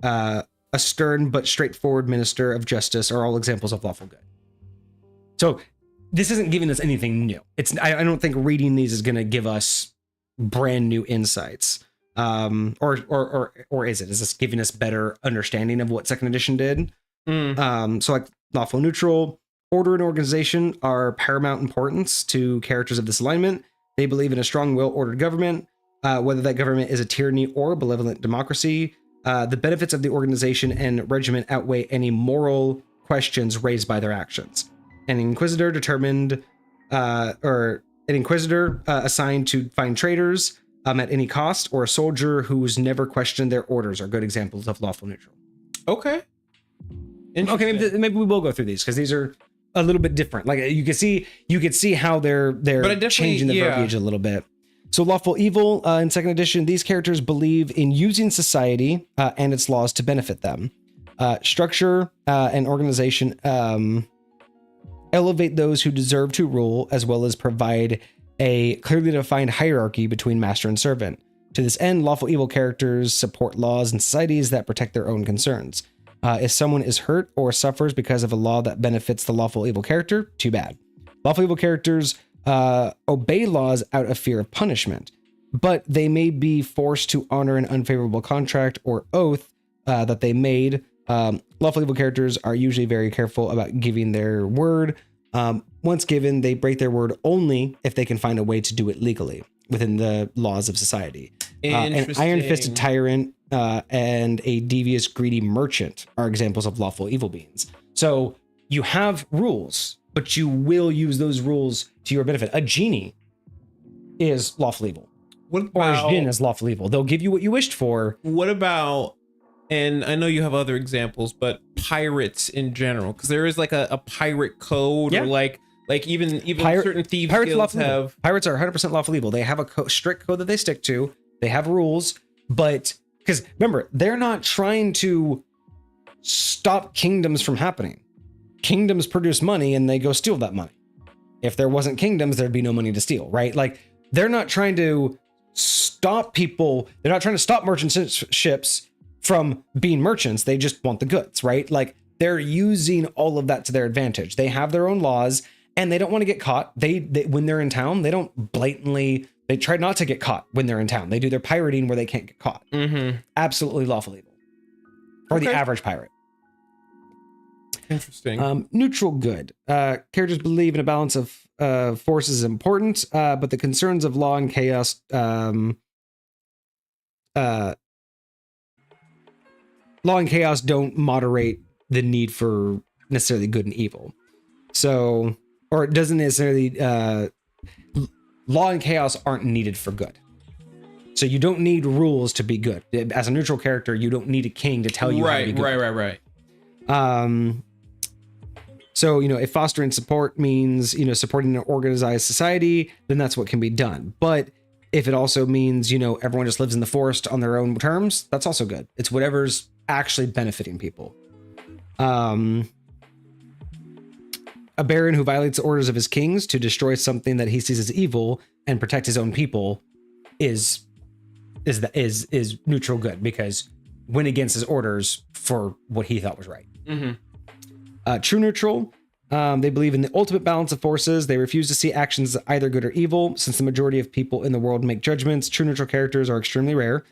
a stern but straightforward minister of justice are all examples of lawful good. So this isn't giving us anything new. I don't think reading these is going to give us brand new insights. Or is it? Is this giving us better understanding of what second edition did? So like lawful neutral, order and organization are paramount importance to characters of this alignment. They believe in a strong, well-ordered government, whether that government is a tyranny or a benevolent democracy. The benefits of the organization and regiment outweigh any moral questions raised by their actions. An inquisitor assigned to find traitors at any cost, or a soldier who's never questioned their orders are good examples of lawful neutral. Okay. Okay, maybe we will go through these because these are a little bit different. Like you could see how they're changing the verbiage a little bit. So lawful evil in second edition, these characters believe in using society and its laws to benefit them. Structure and organization elevate those who deserve to rule, as well as provide a clearly defined hierarchy between master and servant. To this end, lawful evil characters support laws and societies that protect their own concerns. If someone is hurt or suffers because of a law that benefits the lawful evil character, too bad. Lawful evil characters obey laws out of fear of punishment, but they may be forced to honor an unfavorable contract or oath that they made. Lawful evil characters are usually very careful about giving their word. Once given, they break their word only if they can find a way to do it legally within the laws of society. An iron-fisted tyrant and a devious, greedy merchant are examples of lawful evil beings. So you have rules, but you will use those rules to your benefit. A genie is lawful evil. Or a djinn is lawful evil. They'll give you what you wished for. What about, and I know you have other examples, but pirates in general, because there is like a pirate code, or like even certain thieves guilds have. Pirates are 100% lawful evil. They have a strict code that they stick to. They have rules, but because remember, they're not trying to stop kingdoms from happening. Kingdoms produce money and they go steal that money. If there wasn't kingdoms, there'd be no money to steal, right? Like they're not trying to stop people. They're not trying to stop merchant ships from being merchants. They just want the goods, right? Like they're using all of that to their advantage. They have their own laws and they don't want to get caught. They when they're in town, they don't blatantly, they try not to get caught when they're in town. They do their pirating where they can't get caught. Absolutely lawful evil for the average pirate. Interesting. Neutral good. Characters believe in a balance of forces is important, but the concerns of law and chaos law and chaos don't moderate the need for necessarily good and evil. So, or it doesn't necessarily, law and chaos aren't needed for good. So you don't need rules to be good. As a neutral character, you don't need a king to tell you how to be good. Right. So, if fostering support means, supporting an organized society, then that's what can be done. But if it also means, everyone just lives in the forest on their own terms, that's also good. It's whatever's actually benefiting people. A baron who violates the orders of his kings to destroy something that he sees as evil and protect his own people is neutral good, because went against his orders for what he thought was right. True neutral. They believe in the ultimate balance of forces. They refuse to see actions as either good or evil. Since the majority of people in the world make judgments, true neutral characters are extremely rare.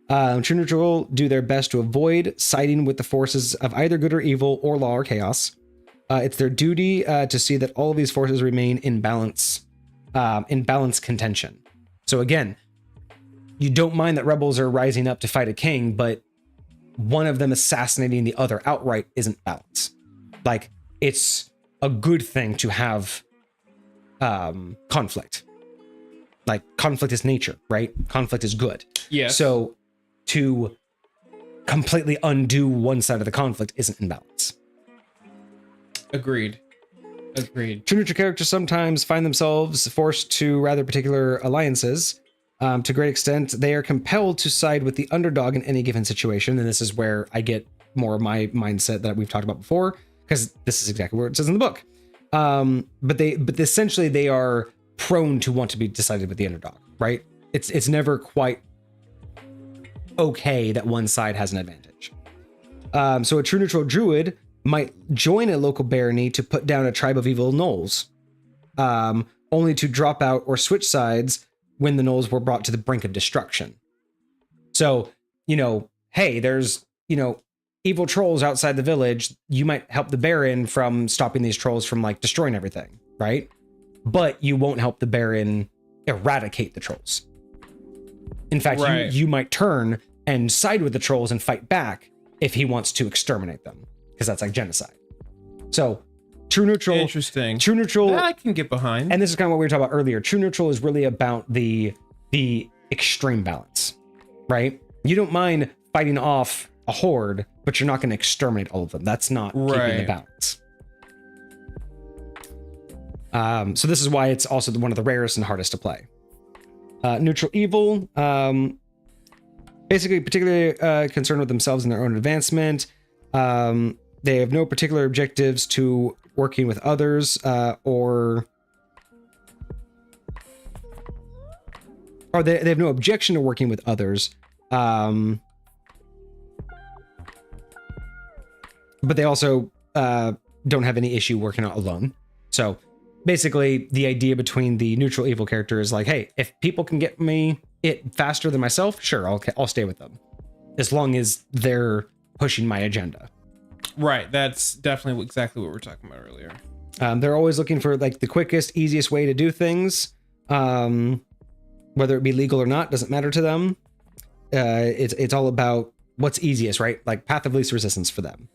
True neutral do their best to avoid siding with the forces of either good or evil, or law or chaos. It's their duty to see that all of these forces remain in balance contention. So again, you don't mind that rebels are rising up to fight a king, but one of them assassinating the other outright isn't balance. Like, it's a good thing to have conflict. Like, conflict is nature, right? Conflict is good. Yeah. So to completely undo one side of the conflict isn't in balance. Agreed. True neutral characters sometimes find themselves forced to rather particular alliances. To a great extent, they are compelled to side with the underdog in any given situation. And this is where I get more of my mindset that we've talked about before, because this is exactly where it says in the book. But essentially they are prone to want to be decided with the underdog, right? It's never quite okay that one side has an advantage. So a true neutral druid might join a local barony to put down a tribe of evil gnolls, only to drop out or switch sides when the gnolls were brought to the brink of destruction. So, hey, there's, evil trolls outside the village. You might help the Baron from stopping these trolls from like destroying everything, right? But you won't help the Baron eradicate the trolls. In fact, you might turn and side with the trolls and fight back if he wants to exterminate them, because that's like genocide. So true neutral. Interesting. True neutral. That I can get behind. And this is kind of what we were talking about earlier. True neutral is really about the extreme balance, right? You don't mind fighting off a horde, but you're not going to exterminate all of them. That's not keeping the balance. So this is why it's also one of the rarest and hardest to play. Neutral evil, basically particularly concerned with themselves and their own advancement. They have no particular objectives to working with others, or they have no objection to working with others. But they also don't have any issue working out alone. So basically the idea between the neutral evil character is like, hey, if people can get me it faster than myself, sure, I'll stay with them, as long as they're pushing my agenda. Right. That's definitely exactly what we were talking about earlier. They're always looking for like the quickest, easiest way to do things. Whether it be legal or not, doesn't matter to them. It's all about what's easiest, right? Like path of least resistance for them.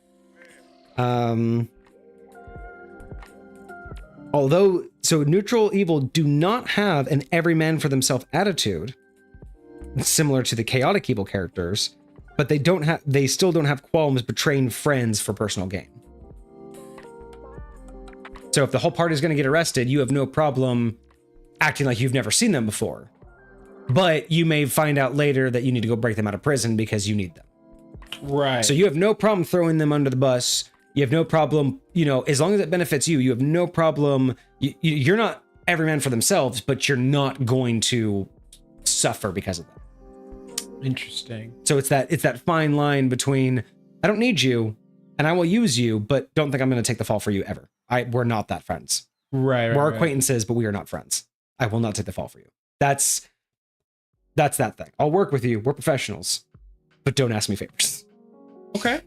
Although, so neutral evil do not have an every man for themselves attitude, similar to the chaotic evil characters, but they still don't have qualms betraying friends for personal gain. So if the whole party is going to get arrested, you have no problem acting like you've never seen them before, but you may find out later that you need to go break them out of prison because you need them. Right. So you have no problem throwing them under the bus. You have no problem, as long as it benefits you, you have no problem. You're not every man for themselves, but you're not going to suffer because of them. Interesting. So it's that fine line between, I don't need you and I will use you, but don't think I'm going to take the fall for you ever. We're not that friends. Right. We're acquaintances, but we are not friends. I will not take the fall for you. That's that thing. I'll work with you. We're professionals, but don't ask me favors. Okay.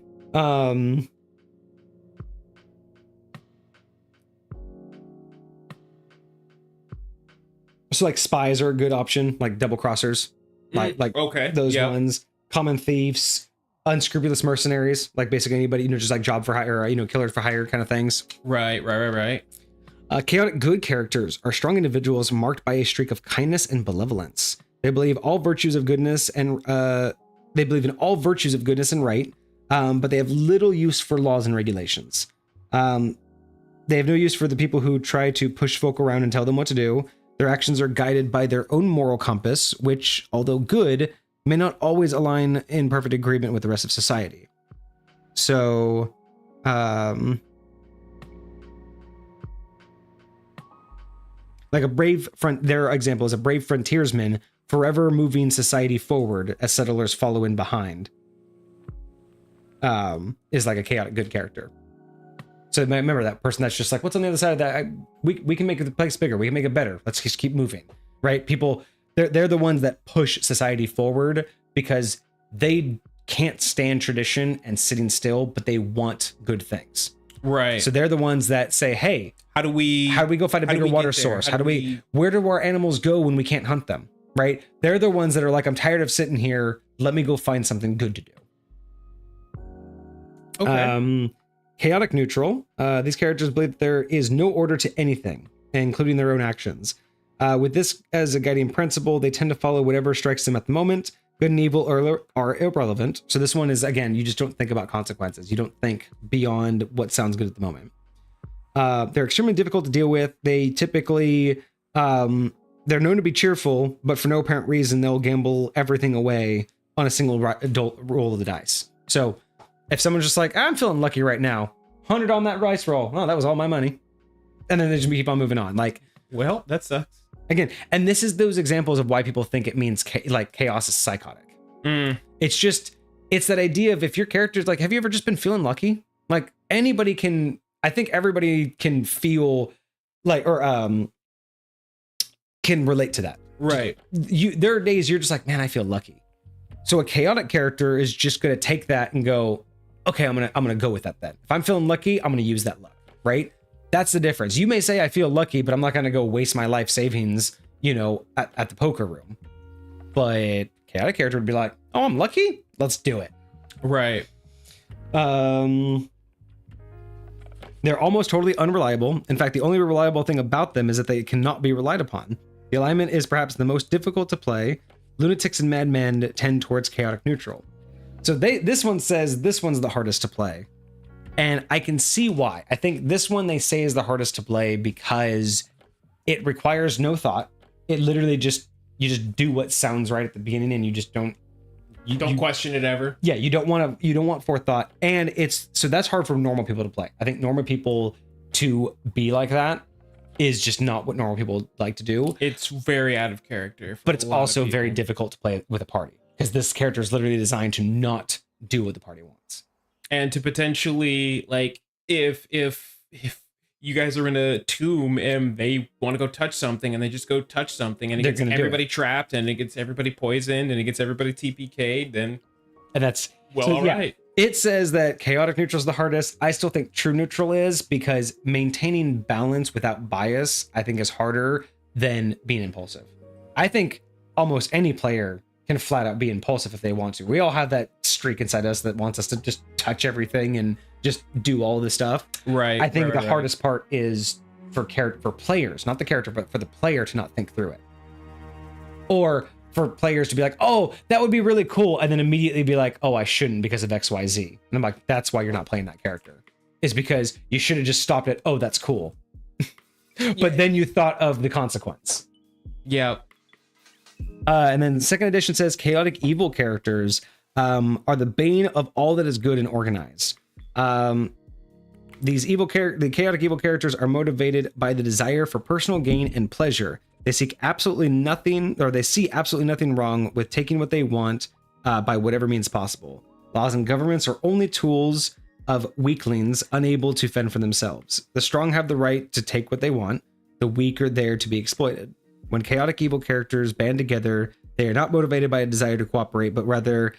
So like spies are a good option, like double crossers, like okay, those ones. Common thieves, unscrupulous mercenaries, like basically anybody, just like job for hire, killers for hire kind of things. Right. Chaotic good characters are strong individuals marked by a streak of kindness and benevolence. They believe all virtues of goodness and they believe in all virtues of goodness and right, but they have little use for laws and regulations. They have no use for the people who try to push folk around and tell them what to do. Their actions are guided by their own moral compass, which, although good, may not always align in perfect agreement with the rest of society. So, like their example is a brave frontiersman, forever moving society forward as settlers follow in behind, is like a chaotic good character. So remember that person that's just like, what's on the other side of that? We can make the place bigger. We can make it better. Let's just keep moving, right? People, they're the ones that push society forward because they can't stand tradition and sitting still, but they want good things. Right. So they're the ones that say, hey, how do we go find a bigger water source? Where do our animals go when we can't hunt them? Right? They're the ones that are like, I'm tired of sitting here. Let me go find something good to do. Okay. Chaotic neutral. These characters believe that there is no order to anything, including their own actions. With this as a guiding principle, they tend to follow whatever strikes them at the moment. Good and evil are irrelevant. So this one is, again, you just don't think about consequences. You don't think beyond what sounds good at the moment. They're extremely difficult to deal with. They typically, they're known to be cheerful, but for no apparent reason, they'll gamble everything away on a single roll of the dice. So If someone's just like, I'm feeling lucky right now, 100 on that rice roll. Oh, that was all my money. And then they just keep on moving on. Like, well, that sucks. Again, and this is those examples of why people think it means like chaos is psychotic. It's that idea of if your character's like, have you ever just been feeling lucky? Like anybody can, I think everybody can feel like, or can relate to that. Right. There are days you're just like, man, I feel lucky. So a chaotic character is just going to take that and go, okay, I'm going to go with that then. If I'm feeling lucky, I'm going to use that luck, right? That's the difference. You may say I feel lucky, but I'm not going to go waste my life savings, at the poker room. But chaotic character would be like, oh, I'm lucky? Let's do it. Right. They're almost totally unreliable. In fact, the only reliable thing about them is that they cannot be relied upon. The alignment is perhaps the most difficult to play. Lunatics and madmen tend towards chaotic neutral. So this one says this one's the hardest to play. And I can see why. I think this one they say is the hardest to play because it requires no thought. It literally you just do what sounds right at the beginning, and you just don't question it ever. Yeah, you don't want forethought. And so that's hard for normal people to play. I think normal people to be like that is just not what normal people like to do. It's very out of character. But it's also very difficult to play with a party because this character is literally designed to not do what the party wants. And to potentially, like, if you guys are in a tomb and they want to go touch something and they just go touch something and it gets everybody trapped and it gets everybody poisoned and it gets everybody TPK'd, then... And that's... Well, all right. It says that chaotic neutral is the hardest. I still think true neutral is, because maintaining balance without bias, I think, is harder than being impulsive. I think almost any player can flat out be impulsive if they want to. We all have that streak inside us that wants us to just touch everything and just do all this stuff. Right. I think the hardest part is for players, not the character, but for the player to not think through it. Or for players to be like, oh, that would be really cool, and then immediately be like, oh, I shouldn't because of XYZ. And I'm like, that's why you're not playing that character. Is because you should have just stopped at, oh, that's cool. But then you thought of the consequence. Yeah. And then the second edition says chaotic evil characters are the bane of all that is good and organized. The chaotic evil characters are motivated by the desire for personal gain and pleasure. They see absolutely nothing wrong with taking what they want by whatever means possible. Laws and governments are only tools of weaklings unable to fend for themselves. The strong have the right to take what they want. The weak are there to be exploited. When chaotic evil characters band together, they are not motivated by a desire to cooperate, but rather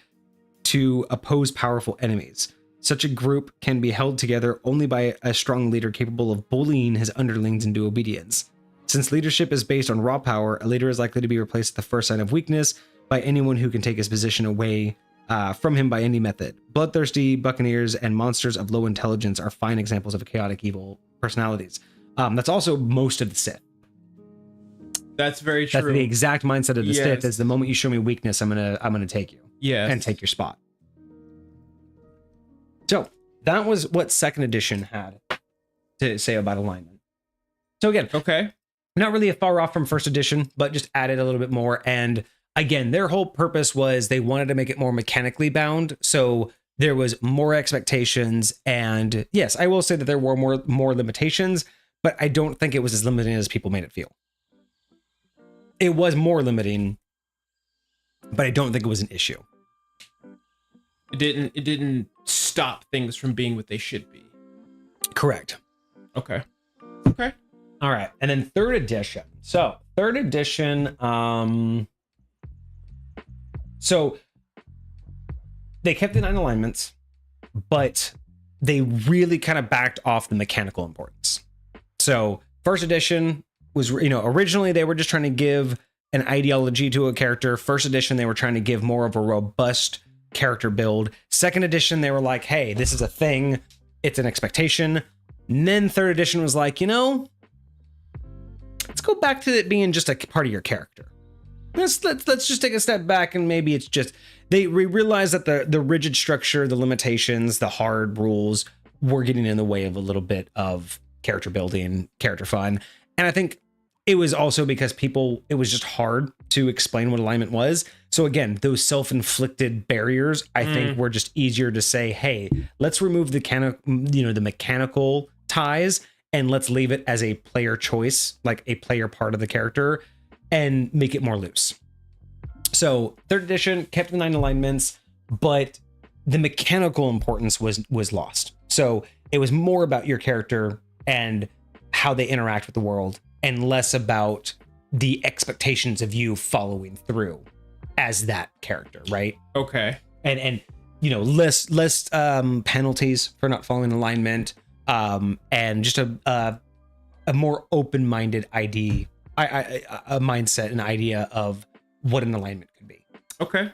to oppose powerful enemies. Such a group can be held together only by a strong leader capable of bullying his underlings into obedience. Since leadership is based on raw power, a leader is likely to be replaced at the first sign of weakness by anyone who can take his position away from him by any method. Bloodthirsty buccaneers and monsters of low intelligence are fine examples of chaotic evil personalities. That's also most of the Sith. That's very true. That's the exact mindset of the Sith. Is the moment you show me weakness, I'm gonna take you. Yeah. And take your spot. So that was what second edition had to say about alignment. So again, okay, not really a far off from first edition, but just added a little bit more. And again, their whole purpose was they wanted to make it more mechanically bound. So there was more expectations. And yes, I will say that there were more limitations, but I don't think it was as limiting as people made it feel. It was more limiting, but I don't think it was an issue. It didn't stop things from being what they should be. Correct. Okay. All right. And then third edition. So third edition, so they kept the 9 alignments, but they really kind of backed off the mechanical importance. So first edition was, originally they were just trying to give an ideology to a character. First edition, they were trying to give more of a robust character build. Second edition, they were like, hey, this is a thing. It's an expectation. And then third edition was like, let's go back to it being just a part of your character. Let's just take a step back, and maybe it's just we realized that the rigid structure, the limitations, the hard rules were getting in the way of a little bit of character building, character fun. And I think it was also because it was just hard to explain what alignment was. So again, those self-inflicted barriers, I think, were just easier to say, hey, let's remove the mechanical ties and let's leave it as a player choice, like a player part of the character, and make it more loose. So third edition kept the 9 alignments, but the mechanical importance was lost. So it was more about your character and how they interact with the world, and less about the expectations of you following through as that character, right? Okay. And less penalties for not following alignment, and just a more open-minded idea, a mindset, an idea of what an alignment could be. Okay.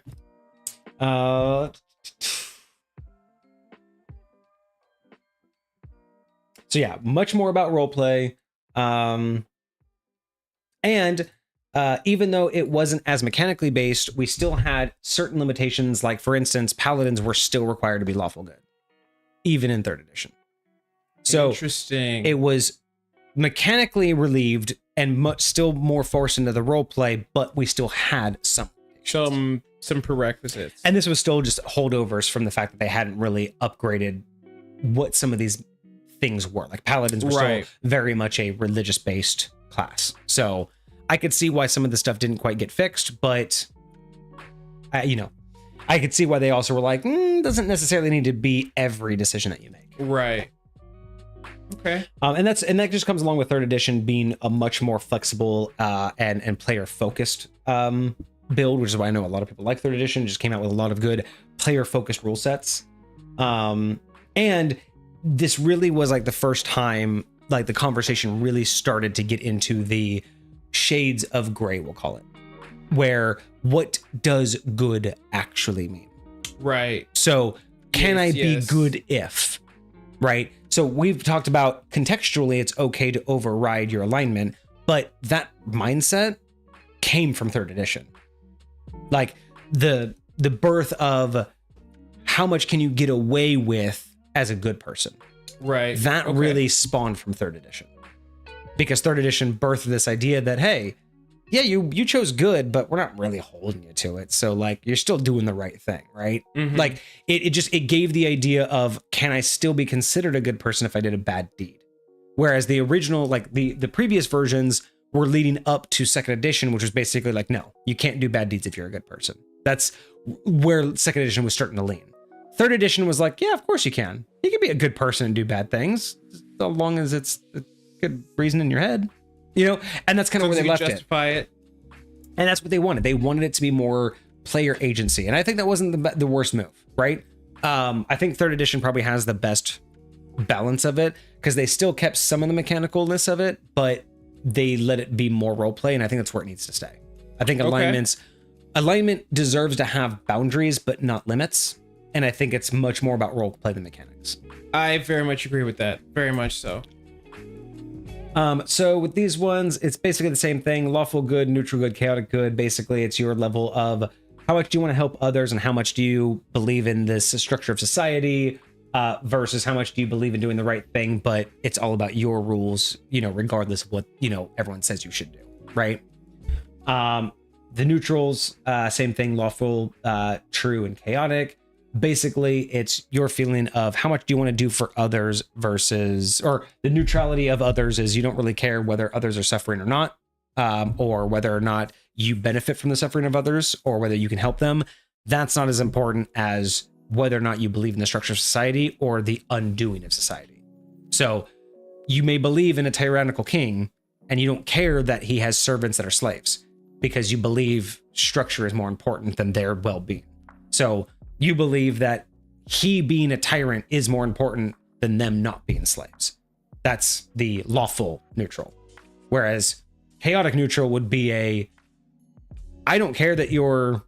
So yeah, much more about roleplay. And even though it wasn't as mechanically based, we still had certain limitations. Like, for instance, paladins were still required to be lawful good, even in third edition. So interesting. It was mechanically relieved and still more forced into the roleplay, but we still had some prerequisites. And this was still just holdovers from the fact that they hadn't really upgraded what some of these things were. Like, paladins were still very much a religious based class. So I could see why some of the stuff didn't quite get fixed, but I could see why they also were like, doesn't necessarily need to be every decision that you make. Right. Okay. And that just comes along with third edition being a much more flexible and player focused build, which is why I know a lot of people like third edition. It just came out with a lot of good player focused rule sets. And this really was like the first time like the conversation really started to get into the shades of gray, we'll call it, where what does good actually mean? Right. So can I be good if, right? So we've talked about contextually, it's okay to override your alignment, but that mindset came from third edition. Like the birth of how much can you get away with as a good person? Right. That really spawned from third edition, because third edition birthed this idea that, hey, yeah, you chose good, but we're not really holding you to it. So like, you're still doing the right thing, right? Mm-hmm. Like it gave the idea of, can I still be considered a good person if I did a bad deed? Whereas the original, like the previous versions were leading up to second edition, which was basically like, no, you can't do bad deeds if you're a good person. That's where second edition was starting to lean. Third edition was like, yeah, of course you can. You can be a good person and do bad things, so long as it's a good reason in your head, and that's kind of where they left justify it. And that's what they wanted. They wanted it to be more player agency. And I think that wasn't the worst move, right? I think third edition probably has the best balance of it, because they still kept some of the mechanicalness of it, but they let it be more roleplay. And I think that's where it needs to stay. I think alignment deserves to have boundaries, but not limits. And I think it's much more about roleplay than mechanics. I very much agree with that. Very much so. So with these ones, it's basically the same thing. Lawful good, neutral good, chaotic good. Basically, it's your level of how much do you want to help others and how much do you believe in this structure of society, versus how much do you believe in doing the right thing, but it's all about your rules, regardless of what, everyone says you should do, right? The neutrals, same thing, lawful, true, and chaotic. Basically, it's your feeling of how much do you want to do for others or the neutrality of others is you don't really care whether others are suffering or not, or whether or not you benefit from the suffering of others, or whether you can help them. That's not as important as whether or not you believe in the structure of society or the undoing of society. So you may believe in a tyrannical king and you don't care that he has servants that are slaves, because you believe structure is more important than their well-being. So you believe that he being a tyrant is more important than them not being slaves. That's the lawful neutral. Whereas chaotic neutral would be I don't care that you're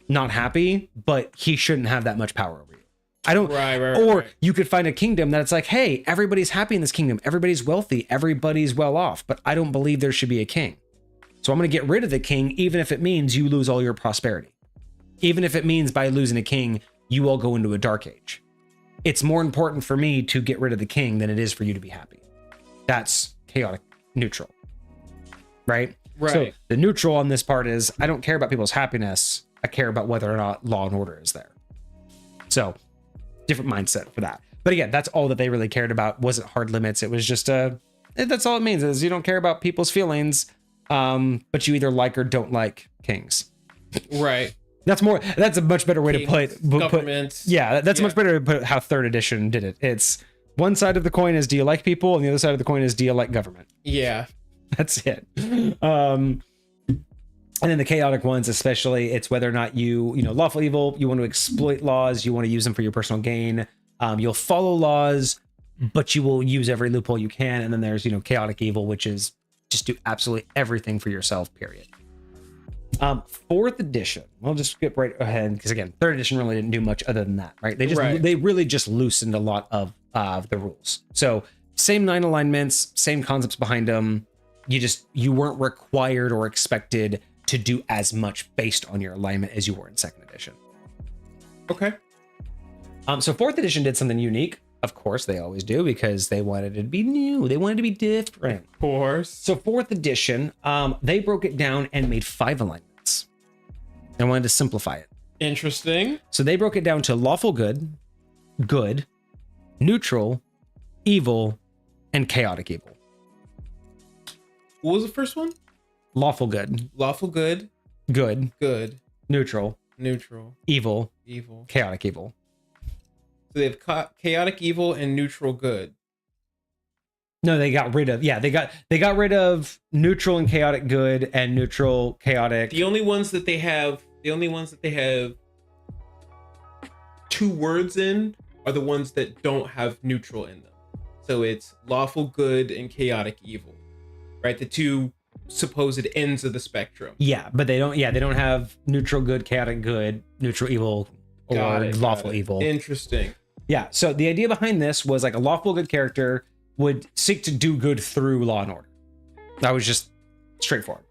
not happy, but he shouldn't have that much power over you. I don't. Right. You could find a kingdom that it's like, hey, everybody's happy in this kingdom. Everybody's wealthy. Everybody's well off. But I don't believe there should be a king. So I'm going to get rid of the king, even if it means you lose all your prosperity. Even if it means by losing a king, you all go into a dark age. It's more important for me to get rid of the king than it is for you to be happy. That's chaotic neutral. right? So the neutral on this part is I don't care about people's happiness. I care about whether or not law and order is there. So different mindset for that. But again, that's all that they really cared about. Wasn't hard limits. It was just that's all it means is you don't care about people's feelings, but you either like or don't like kings. Right. That's a much better way Kings, to put governments. Yeah, that's much better to put how third edition did it. It's one side of the coin is do you like people, and the other side of the coin is do you like government. Yeah. That's it. And then the chaotic ones, especially, it's whether or not you lawful evil, you want to exploit laws, you want to use them for your personal gain. You'll follow laws, but you will use every loophole you can. And then there's, chaotic evil, which is just do absolutely everything for yourself, period. Fourth edition, we'll just skip right ahead because again, third edition really didn't do much other than that, right? They really just loosened a lot of the rules. So same 9 alignments, same concepts behind them. You weren't required or expected to do as much based on your alignment as you were in second edition. Okay. So fourth edition did something unique. Of course, they always do because they wanted it to be new. They wanted it to be different. Of course. So fourth edition, they broke it down and made 5 alignments. They wanted to simplify it. Interesting. So they broke it down to lawful good, good, neutral, evil, and chaotic evil. What was the first one? Lawful good. Lawful good. Good. Good. Neutral. Neutral. Evil. Evil. Chaotic evil. So they have chaotic evil and neutral good. No, they got rid of they got rid of neutral and chaotic good and neutral chaotic. The only ones that they have 2 words in are the ones that don't have neutral in them. So it's lawful good and chaotic evil. Right? The 2 supposed ends of the spectrum. Yeah, but they don't have neutral good, chaotic good, neutral evil, or lawful evil. Interesting. Yeah, so the idea behind this was like a lawful good character would seek to do good through law and order. That was just straightforward.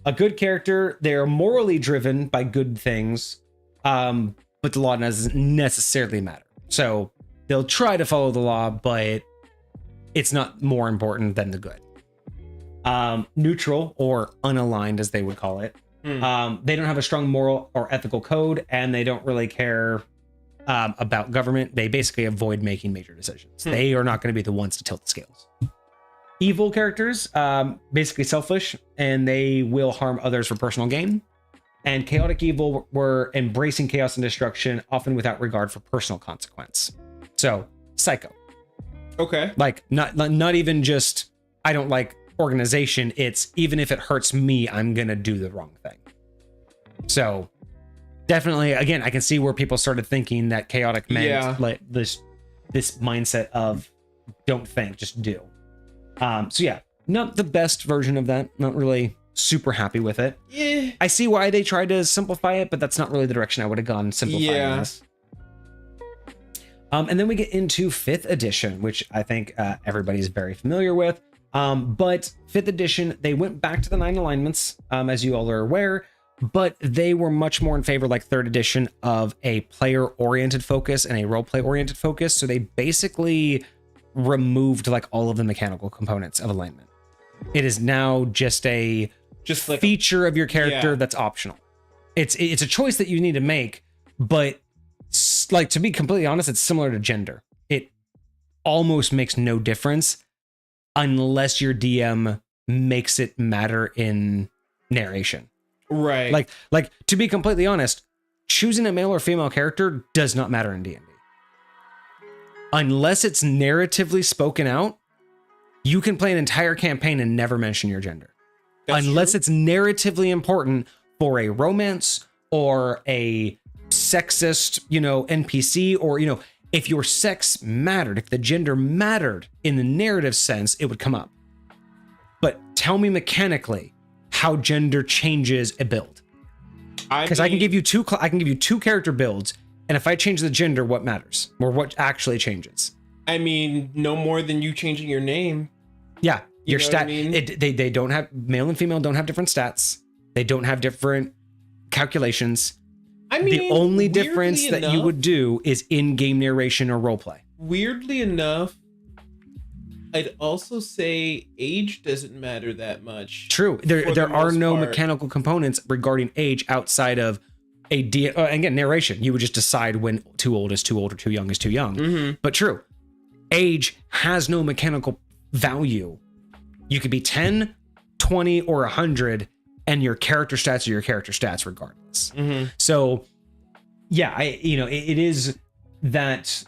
A good character, they're morally driven by good things, but the law doesn't necessarily matter. So they'll try to follow the law, but it's not more important than the good. Neutral or unaligned, as they would call it. They don't have a strong moral or ethical code, and they don't really care about government. They basically avoid making major decisions. They are not going to be the ones to tilt the scales. Evil characters, basically selfish, and they will harm others for personal gain. And chaotic evil were embracing chaos and destruction, often without regard for personal consequence. So, psycho. Okay. Like not even just I don't like organization. It's even if it hurts me, I'm gonna do the wrong thing. So definitely, again, I can see where people started thinking that chaotic meant like this mindset of don't think, just do. So yeah, not the best version of that. Not really super happy with it. Yeah. I see why they tried to simplify it, but that's not really the direction I would have gone simplifying this. And then we get into 5th edition, which I think everybody's very familiar with. But 5th edition, they went back to the 9 alignments, as you all are aware, but they were much more in favor, like 3rd edition, of a player-oriented focus and a role-play-oriented focus. So they basically removed like all of the mechanical components of alignment. It is now just like feature of your character that's optional. It's a choice that you need to make, but like, to be completely honest, it's similar to gender. It almost makes no difference unless your DM makes it matter in narration. Right. Like to be completely honest, choosing a male or female character does not matter in D&D. Unless it's narratively spoken out, you can play an entire campaign and never mention your gender. Unless it's narratively important for a romance or a sexist, NPC, or, if your sex mattered, if the gender mattered in the narrative sense, it would come up. But tell me mechanically how gender changes a build. Because I can give you two character builds, and if I change the gender, what matters? Or what actually changes? I mean, no more than you changing your name. Yeah. Your stat, they don't have, male and female don't have different stats. They don't have different calculations. I mean, the only difference that you would do is in-game narration or roleplay. Weirdly enough, I'd also say age doesn't matter that much. True. for There the are most no part. mechanical components regarding age outside of again, narration. You would just decide when too old is too old or too young is too young. Mhm. But true, age has no mechanical value. You could be 10, 20, or 100, and your character stats are your character stats regardless. Mhm. So, yeah, it is that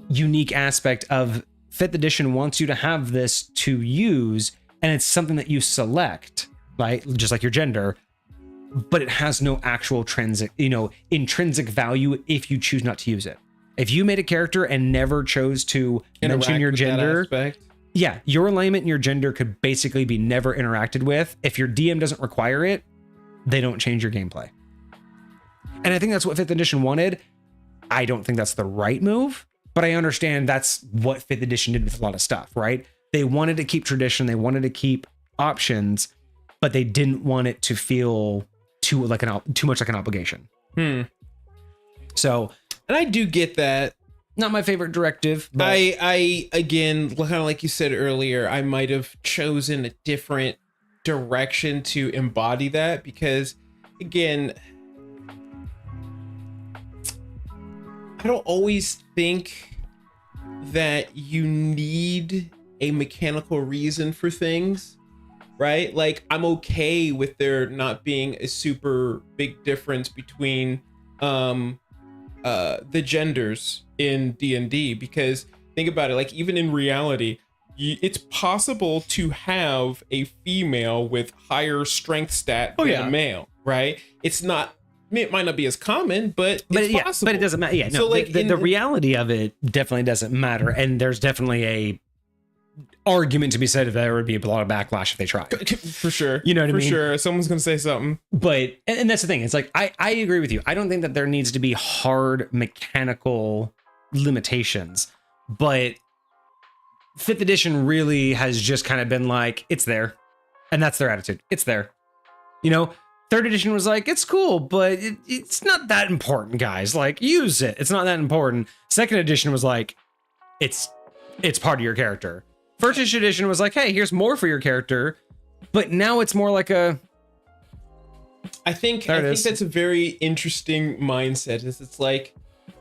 unique aspect of 5th edition wants you to have this to use, and it's something that you select, right? Just like your gender, but it has no actual intrinsic value if you choose not to use it. If you made a character and never chose to mention your Interact with that gender, aspect. yeah, your alignment and your gender could basically be never interacted with. If your DM doesn't require it, they don't change your gameplay. And I think that's what 5th edition wanted. I don't think that's the right move, but I understand that's what 5th edition did with a lot of stuff, right? They wanted to keep tradition, they wanted to keep options, but they didn't want it to feel too much like an obligation. So, And I do get that. not my favorite directive, but I again, kind of like you said earlier, I might have chosen a different direction to embody that because, again, I don't always think that you need a mechanical reason for things, right? Like, I'm okay with there not being a super big difference between the genders in D&D, because think about it, like, even in reality, it's possible to have a female with higher strength stat than a male, right? It might not be as common, but it's possible. But it doesn't matter. Yeah, no, So, like, the reality of it definitely doesn't matter, and there's definitely a argument to be said if there would be a lot of backlash if they tried. For sure. You know what I mean? For sure. Someone's going to say something. But, and that's the thing. It's like, I agree with you. I don't think that there needs to be hard mechanical limitations, but 5th edition really has just kind of been like, it's there. And that's their attitude. It's there. 3rd edition was like, it's cool, but it's not that important, guys. Like, use it. It's not that important. 2nd edition was like, it's part of your character. 1st edition was like, hey, here's more for your character. But now it's more like a... I think that's a very interesting mindset. It's like,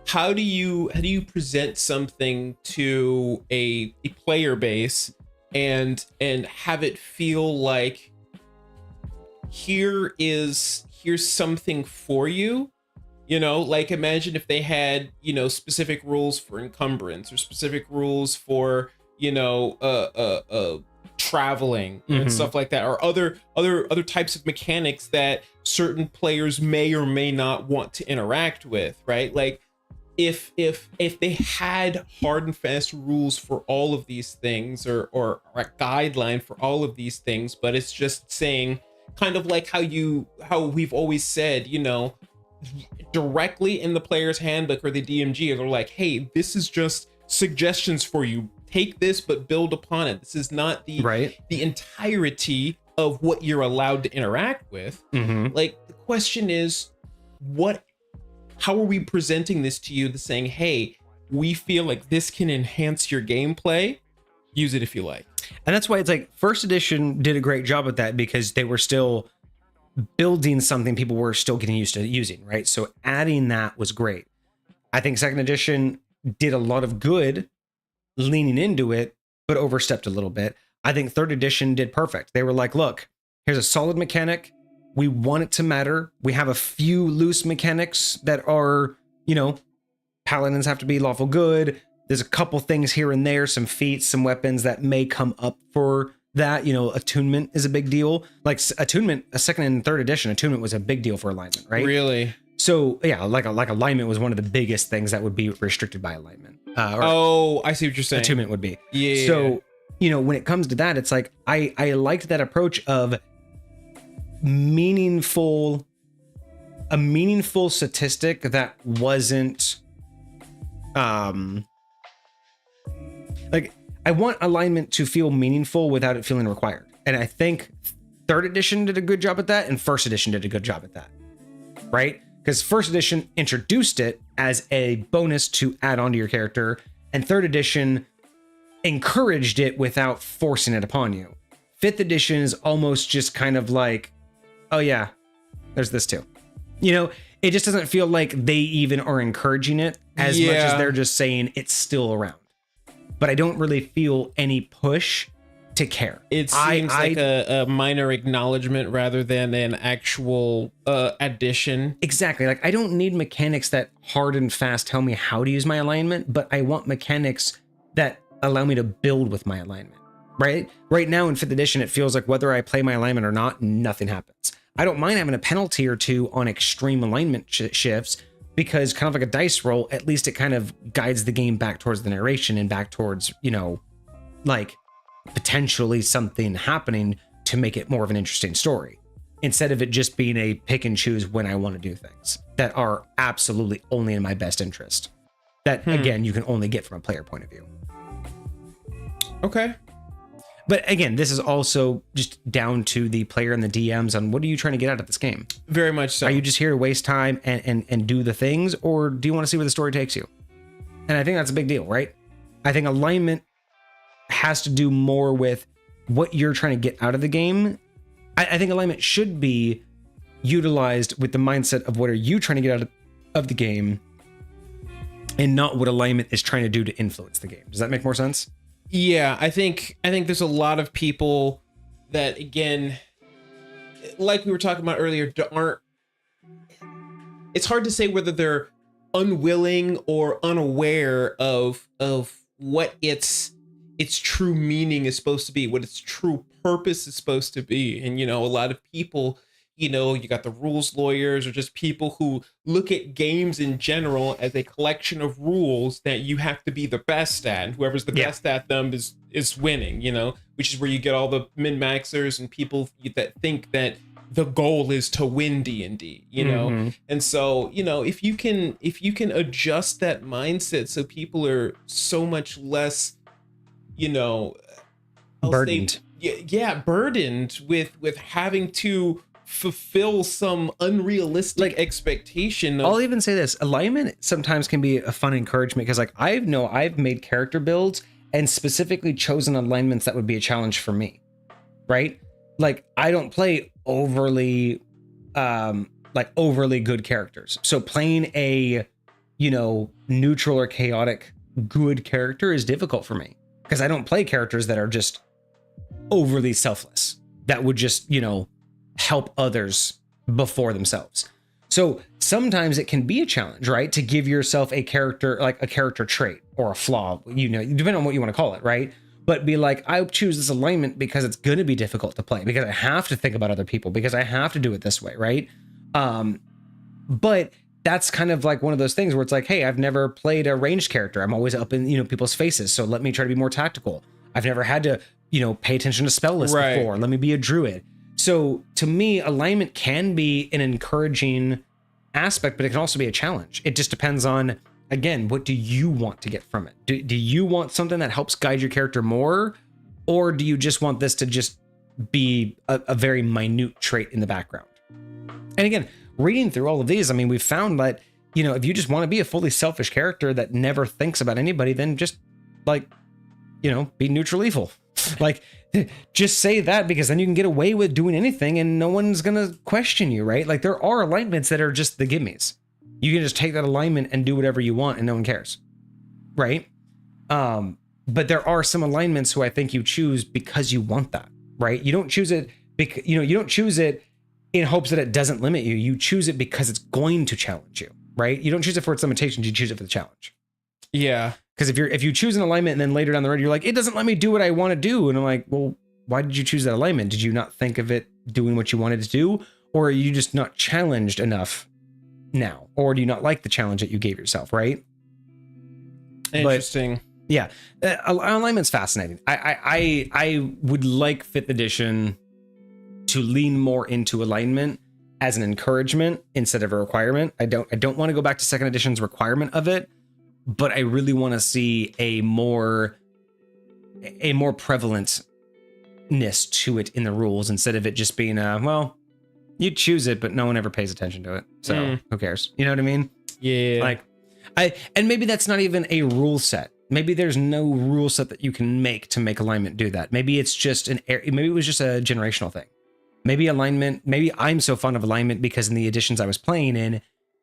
how do you present something to a player base and have it feel like here's something for you? Like, imagine if they had, specific rules for encumbrance or specific rules for, traveling and stuff like that, or other types of mechanics that certain players may or may not want to interact with, right? Like, if they had hard and fast rules for all of these things, or a guideline for all of these things, but it's just saying, kind of like how we've always said, directly in the player's handbook or the DMG, they're like, hey, this is just suggestions for you. Take this, but build upon it. This is not the entirety of what you're allowed to interact with. Like, the question is, how are we presenting this to you? Saying, hey, we feel like this can enhance your gameplay. Use it if you like. And that's why it's like 1st edition did a great job at that, because they were still building something people were still getting used to using, right? So adding that was great. I think 2nd edition did a lot of good leaning into it, but overstepped a little bit. I think 3rd edition did perfect. They were like, look, here's a solid mechanic. We want it to matter. We have a few loose mechanics that are, paladins have to be lawful good. There's a couple things here and there, some feats, some weapons that may come up for that. Attunement is a big deal. Like, attunement, a 2nd and 3rd edition, attunement was a big deal for alignment, right? Really? So yeah, like alignment was one of the biggest things that would be restricted by alignment. I see what you're saying. Attunement would be. Yeah. So, when it comes to that, it's like, I liked that approach of a meaningful statistic that wasn't, like, I want alignment to feel meaningful without it feeling required. And I think 3rd edition did a good job at that, and 1st edition did a good job at that, right? Because 1st edition introduced it as a bonus to add on to your character, and 3rd edition encouraged it without forcing it upon you. 5th edition is almost just kind of like, oh yeah, there's this too. You know, it just doesn't feel like they even are encouraging it as much as they're just saying it's still around. But I don't really feel any push to care. It seems like a minor acknowledgement rather than an actual addition. Exactly. Like, I don't need mechanics that hard and fast tell me how to use my alignment, but I want mechanics that allow me to build with my alignment, right? Right now in 5th edition, it feels like whether I play my alignment or not, nothing happens. I don't mind having a penalty or two on extreme alignment shifts, because kind of like a dice roll, at least it kind of guides the game back towards the narration and back towards, you know, like potentially something happening to make it more of an interesting story, instead of it just being a pick and choose when I want to do things that are absolutely only in my best interest. That, again, you can only get from a player point of view. Okay. But again, this is also just down to the player and the DMs on what are you trying to get out of this game? Very much so. Are you just here to waste time and do the things, or do you want to see where the story takes you? And I think that's a big deal, right? I think alignment has to do more with what you're trying to get out of the game. I think alignment should be utilized with the mindset of what are you trying to get out of the game, and not what alignment is trying to do to influence the game. Does that make more sense? Yeah, I think there's a lot of people that, again, like we were talking about earlier, aren't. It's hard to say whether they're unwilling or unaware of what its true meaning is supposed to be, what its true purpose is supposed to be. And, you know, a lot of people, you know, you got the rules lawyers, or just people who look at games in general as a collection of rules that you have to be the best at. And whoever's the best at them is winning, you know, which is where you get all the min-maxers and people that think that the goal is to win D&D, you know? And so, you know, if you can adjust that mindset so people are so much less, you know, burdened. Burdened with having to fulfill some unrealistic expectation. I'll even say this: alignment sometimes can be a fun encouragement, because like I've made character builds and specifically chosen alignments that would be a challenge for me, right? Like, I don't play overly good characters, so playing a, you know, neutral or chaotic good character is difficult for me, because I don't play characters that are just overly selfless, that would just, you know, help others before themselves. So sometimes it can be a challenge, right, to give yourself a character, like a character trait or a flaw, you know, depending on what you want to call it, right? But be like, I choose this alignment because it's going to be difficult to play, because I have to think about other people, because I have to do it this way, right? But that's kind of like one of those things where it's like, hey, I've never played a ranged character. I'm always up in, you know, people's faces, so let me try to be more tactical. I've never had to, you know, pay attention to spell lists before. Let me be a druid. So to me, alignment can be an encouraging aspect, but it can also be a challenge. It just depends on, again, what do you want to get from it? Do you want something that helps guide your character more, or do you just want this to just be a very minute trait in the background? And again, reading through all of these, I mean, we've found that, you know, if you just want to be a fully selfish character that never thinks about anybody, then just, like, you know, be neutral evil. Like, just say that, because then you can get away with doing anything and no one's gonna question you, right? Like, there are alignments that are just the gimmies. You can just take that alignment and do whatever you want and no one cares, right? But there are some alignments who I think you choose because you want that, right? You don't choose it because, you know, you don't choose it in hopes that it doesn't limit you. You choose it because it's going to challenge you, right? You don't choose it for its limitations. You choose it for the challenge. Yeah. Because if you choose an alignment and then later down the road you're like, it doesn't let me do what I want to do, and I'm like, well, why did you choose that alignment? Did you not think of it doing what you wanted to do, or are you just not challenged enough now, or do you not like the challenge that you gave yourself, right? Interesting. But, yeah, alignment's fascinating. I would like 5th edition to lean more into alignment as an encouragement instead of a requirement. I don't want to go back to 2nd edition's requirement of it, but I really want to see a more prevalentness to it in the rules, instead of it just being well, you choose it, but no one ever pays attention to it. So who cares? You know what I mean? Yeah. Like, and maybe that's not even a rule set. maybe there's no rule set that you can make to make alignment do that. Maybe it's just maybe it was just a generational thing. Maybe alignment, maybe I'm so fond of alignment because in the editions I was playing in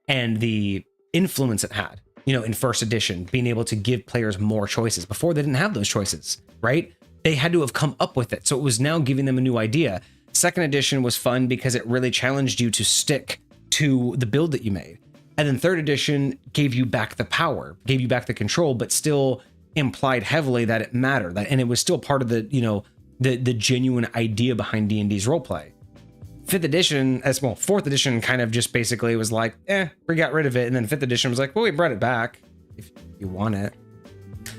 and the influence it had, in first edition, being able to give players more choices. Before they didn't have those choices, right? They had to have come up with it. So it was now giving them a new idea. Second edition was fun because it really challenged you to stick to the build that you made. And then third edition gave you back the power, gave you back the control, but still implied heavily that it mattered. And it was still part of the, the genuine idea behind D&D's roleplay. Fourth edition kind of just basically was like, we got rid of it. And then fifth edition was like, well, we brought it back if you want it.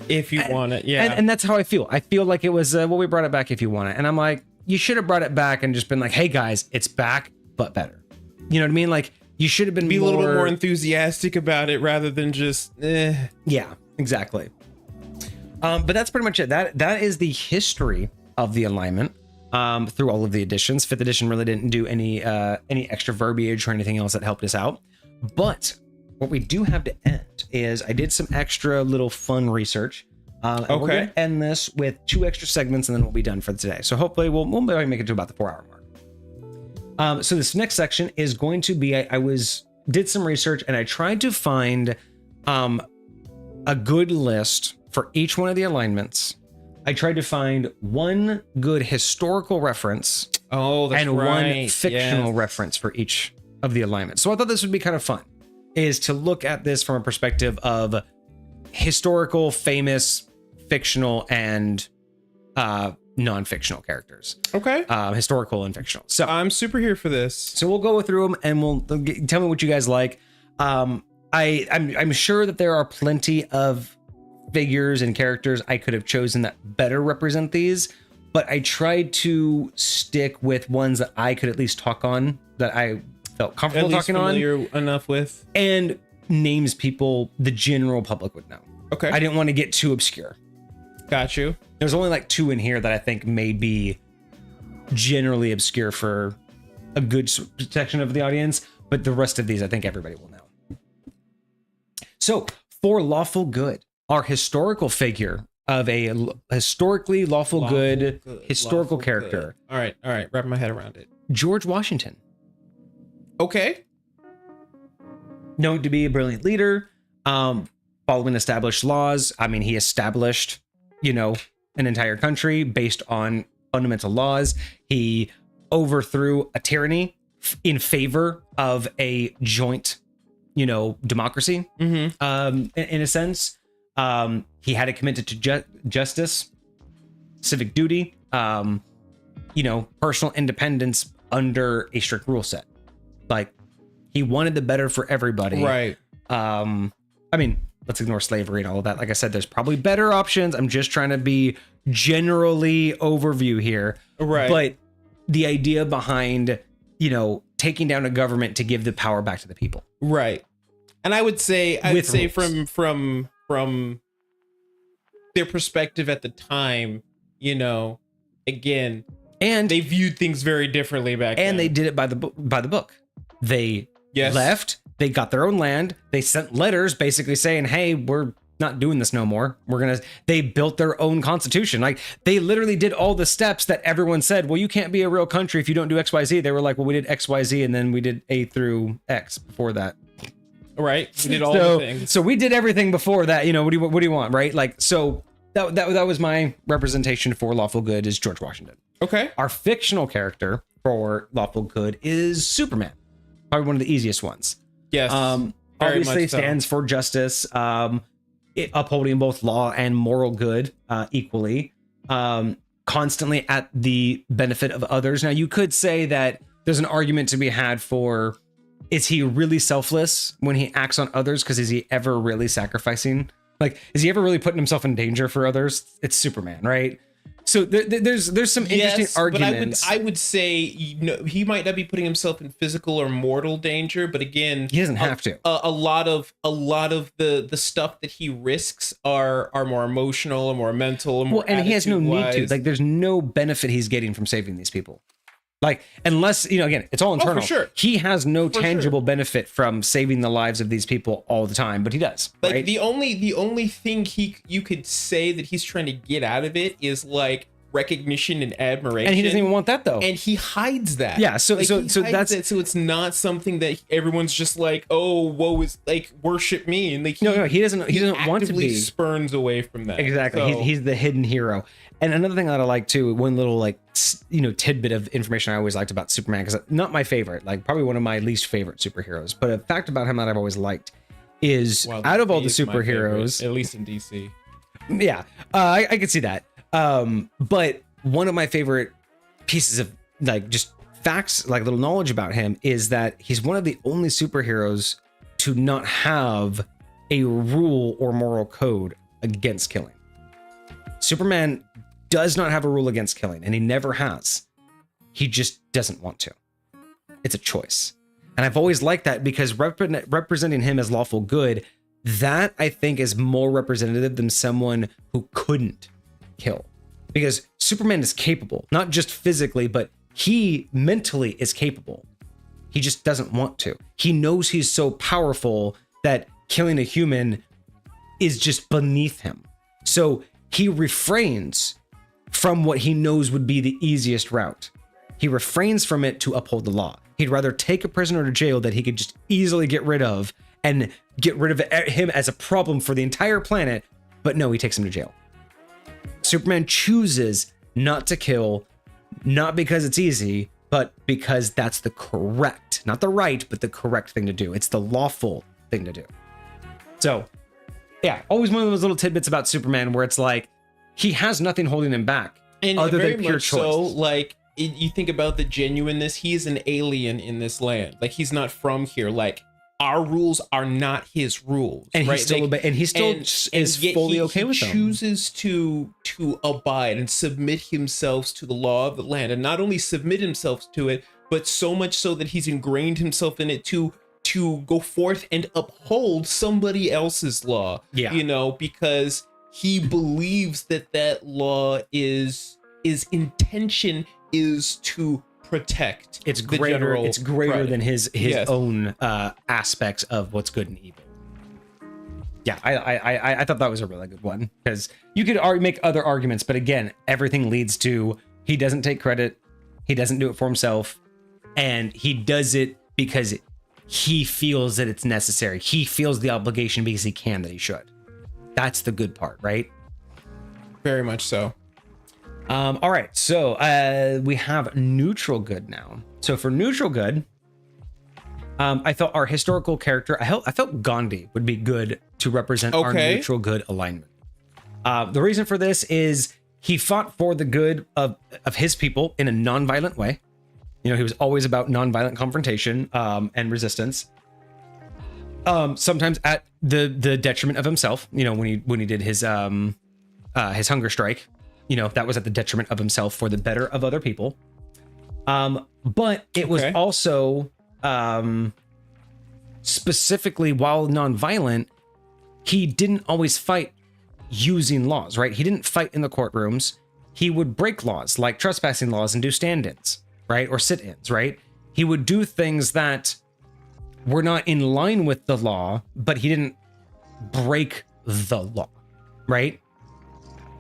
If you want it, yeah. And that's how I feel. I feel like it was, we brought it back if you want it. And I'm like, you should have brought it back and just been like, hey guys, it's back, but better. You know what I mean? Like, you should have been a little bit more enthusiastic about it rather than just, Yeah, exactly. But that's pretty much it. That is the history of the alignment through all of the editions. Fifth edition really didn't do any extra verbiage or anything else that helped us out. But what we do have to end is I did some extra little fun research. Okay. We're gonna end this with 2 extra segments and then we'll be done for today. So hopefully we'll maybe make it to about the 4-hour mark. So this next section is going to be, I did some research and I tried to find a good list for each one of the alignments. I tried to find one good historical reference and one fictional reference for each of the alignments. So I thought this would be kind of fun, is to look at this from a perspective of historical, famous, fictional, and non-fictional characters. Okay. Historical and fictional. So I'm super here for this. So we'll go through them and tell me what you guys like. I'm sure that there are plenty of figures and characters I could have chosen that better represent these, but I tried to stick with ones that I could at least talk on, that I felt comfortable talking on, enough with, and names people the general public would know. Okay. I didn't want to get too obscure. Got you. There's only like 2 in here that I think may be generally obscure for a good section of the audience, but the rest of these I think everybody will know. So for lawful good, our historical figure of a historically lawful good historical character. Good. All right. Wrap my head around it. George Washington. Okay. Known to be a brilliant leader, following established laws. I mean, he established, an entire country based on fundamental laws. He overthrew a tyranny in favor of a joint, democracy. Mm-hmm. In a sense. He had a commitment to justice, civic duty, personal independence under a strict rule set. Like, he wanted the better for everybody. Right. I mean, let's ignore slavery and all of that. Like I said, there's probably better options. I'm just trying to be generally overview here. Right. But the idea behind, taking down a government to give the power back to the people. Right. And I would say from their perspective at the time, again, and they viewed things very differently back then. And they did it by the book. They left, they got their own land, they sent letters basically saying, hey, we're not doing this no more. They built their own constitution. Like, they literally did all the steps that everyone said, well, you can't be a real country if you don't do XYZ. They were like, well, we did XYZ and then we did A through X before that. Right. We did all the things. So we did everything before that. What do you want? Right. Like, so that was my representation for lawful good, is George Washington. Okay. Our fictional character for lawful good is Superman. Probably one of the easiest ones. Yes. Obviously stands for justice, upholding both law and moral good equally, constantly at the benefit of others. Now, you could say that there's an argument to be had for, is he really selfless when he acts on others? Because is he ever really sacrificing? Like, is he ever really putting himself in danger for others? It's Superman, right? So there's some interesting arguments. But I would say, he might not be putting himself in physical or mortal danger, but again, he doesn't have to. A lot of the stuff that he risks are more emotional or more mental. Or more and he has no need to. Like, there's no benefit he's getting from saving these people. Like, unless, again, it's all internal. for sure. He has no For tangible sure. benefit from saving the lives of these people all the time, but he does. Like right? the only thing you could say that he's trying to get out of it is like recognition and admiration. And he doesn't even want that though. And he hides that. Yeah, so Like, he so hides that's it, so it's not something that everyone's just like, oh, woe is like worship me, and like no, he doesn't want to actively be. spurns away from that. Exactly. So, He's the hidden hero. And another thing that I like too, one little like tidbit of information I always liked about Superman, because not my favorite, like probably one of my least favorite superheroes, but a fact about him that I've always liked is out of all the superheroes, at least in DC. Yeah, I could see that. But one of my favorite pieces of like just facts, like little knowledge about him, is that he's one of the only superheroes to not have a rule or moral code against killing. Superman does not have a rule against killing, and he never has. He just doesn't want to. It's a choice. And I've always liked that because representing him as lawful good, that I think is more representative than someone who couldn't kill. Because Superman is capable, not just physically, but he mentally is capable. He just doesn't want to. He knows he's so powerful that killing a human is just beneath him. So he refrains from what he knows would be the easiest route. He refrains from it to uphold the law. He'd rather take a prisoner to jail that he could just easily get rid of and get rid of him as a problem for the entire planet. But no, he takes him to jail. Superman chooses not to kill, not because it's easy, but because that's the correct, not the right, but the correct thing to do. It's the lawful thing to do. So, yeah, always one of those little tidbits about Superman where it's like, he has nothing holding him back And other very than pure much choice. so, like, you think about the genuineness, he is an alien in this land. Like, he's not from here. Like, our rules are not his rules, and right? he's still, like, and he still and is yet fully okay he with them. chooses to abide and submit himself to the law of the land, and not only submit himself to it, but so much so that he's ingrained himself in it to go forth and uphold somebody else's law. Yeah. You know, because he believes that law is intention is to protect. It's the greater. general It's greater right. than his Yes. own aspects of what's good and evil. Yeah, I thought that was a really good one because you could make other arguments, but again, everything leads to he doesn't take credit, he doesn't do it for himself, and he does it because he feels that it's necessary. He feels the obligation because he can, that he should. That's the good part, right? Very much so. All right, so we have neutral good now. So for neutral good, I felt our historical character, I felt Gandhi would be good to represent our neutral good alignment. The reason for this is he fought for the good of his people in a non-violent way. You know, he was always about non-violent confrontation and resistance. Sometimes at the detriment of himself. You know, when he did his hunger strike. You know, that was at the detriment of himself for the better of other people. But it was also specifically, while nonviolent, he didn't always fight using laws, right? He didn't fight in the courtrooms. He would break laws like trespassing laws and do stand-ins, right? Or sit-ins, right? He would do things that were not in line with the law, but he didn't break the law, right?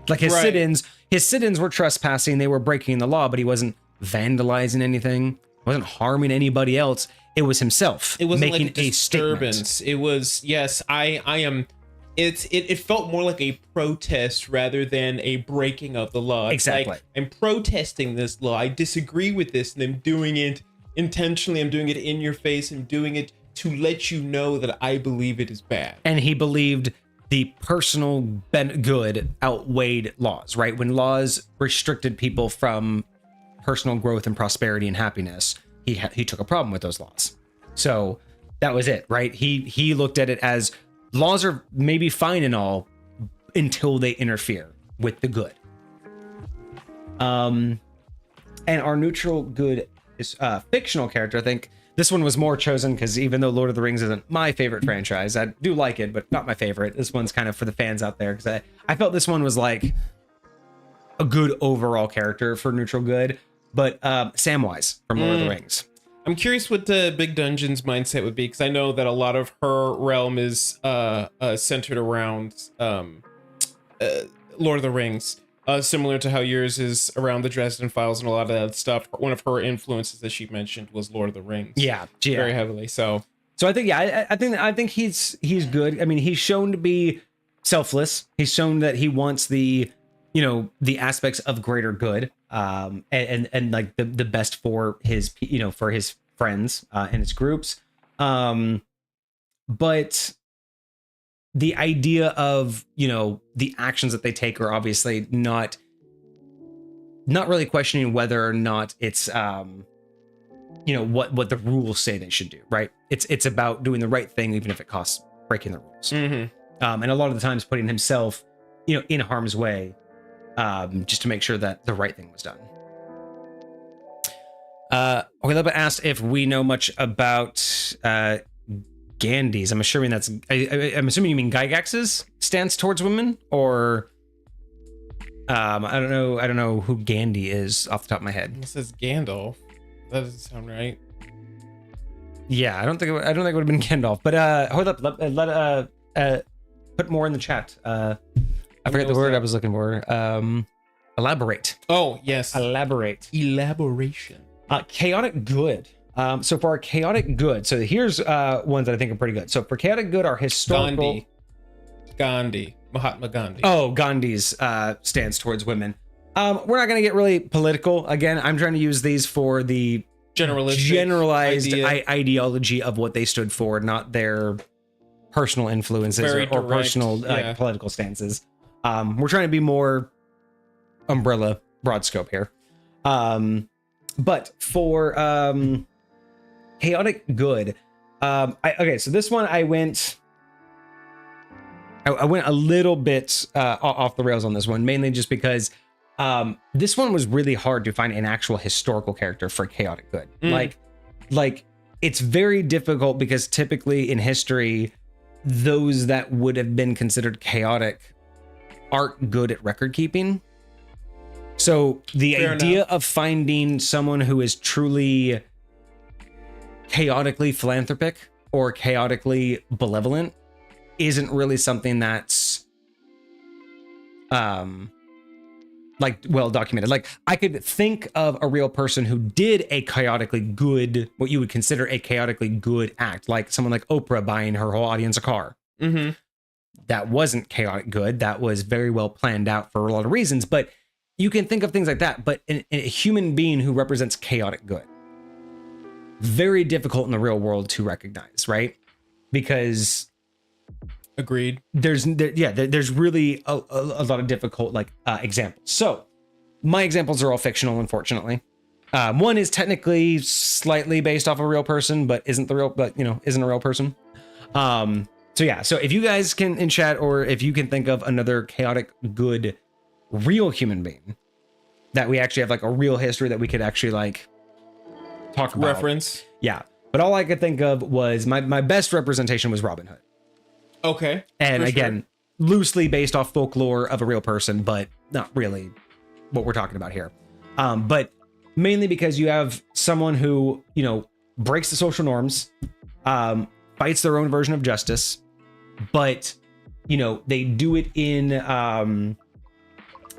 Like his sit-ins were trespassing, they were breaking the law, but he wasn't vandalizing anything, wasn't harming anybody else. It was himself. It wasn't making like a disturbance. Statement. It was, yes, I am. It felt more like a protest rather than a breaking of the law. It's Exactly. like, I'm protesting this law. I disagree with this, and I'm doing it intentionally. I'm doing it in your face. I'm doing it to let you know that I believe it is bad. And he believed the personal good outweighed laws, right? When laws restricted people from personal growth and prosperity and happiness, he took a problem with those laws. So that was it, right? He looked at it as laws are maybe fine and all until they interfere with the good. And our neutral good is fictional character. I think this one was more chosen because even though Lord of the Rings isn't my favorite franchise, I do like it, but not my favorite. This one's kind of for the fans out there because I felt this one was like a good overall character for neutral good. but Samwise from Lord of the Rings. I'm curious what the Big Dungeon's mindset would be, because I know that a lot of her realm is centered around Lord of the Rings, similar to how yours is around the Dresden Files and a lot of that stuff. One of her influences that she mentioned was Lord of the Rings. Yeah. Very heavily. So I think, yeah, I think he's good. I mean, he's shown to be selfless. He's shown that he wants the aspects of greater good, and like the best for his, for his friends and his groups. But the idea of, the actions that they take are obviously not really questioning whether or not it's, what the rules say they should do, right? It's about doing the right thing, even if it costs breaking the rules. And a lot of the times putting himself, in harm's way, just to make sure that the right thing was done. Oileba asked if we know much about Gandhi's. I'm assuming I'm assuming you mean Gygax's stance towards women, or I don't know who Gandhi is off the top of my head. It says Gandalf. That doesn't sound right. Yeah, I don't think it would have been Gandalf. But hold up, let put more in the chat. I forget the word I was looking for. Elaborate. Oh yes, elaboration. Chaotic good. So for our chaotic good, so here's ones that I think are pretty good. So for chaotic good, our historical Mahatma Gandhi. Oh, Gandhi's stance towards women. We're not going to get really political. Again, I'm trying to use these for the generalized ideology of what they stood for, not their personal influences or personal political stances. We're trying to be more umbrella, broad scope here. But for chaotic good, okay, so this one I went a little bit off the rails on this one, mainly just because this one was really hard to find an actual historical character for chaotic good. Like it's very difficult because typically in history, those that would have been considered chaotic aren't good at record keeping. So the idea of finding someone who is truly chaotically philanthropic or chaotically benevolent isn't really something that's like well documented. Like I could think of a real person who did a chaotically good, what you would consider a chaotically good act, like someone like Oprah buying her whole audience a car. That wasn't chaotic good. That was very well planned out for a lot of reasons, but you can think of things like that. But a human being who represents chaotic good, very difficult in the real world to recognize, right? Because agreed. There's really a lot of difficult examples. So my examples are all fictional, unfortunately. One is technically slightly based off a real person, but isn't a real person. So yeah, so if you guys can in chat, or if you can think of another chaotic good real human being that we actually have like a real history that we could actually like talk about. Reference. Yeah. But all I could think of was my best representation was Robin Hood. Okay. And again, loosely based off folklore of a real person, but not really what we're talking about here. But mainly because you have someone who, breaks the social norms, fights their own version of justice, but, they do it in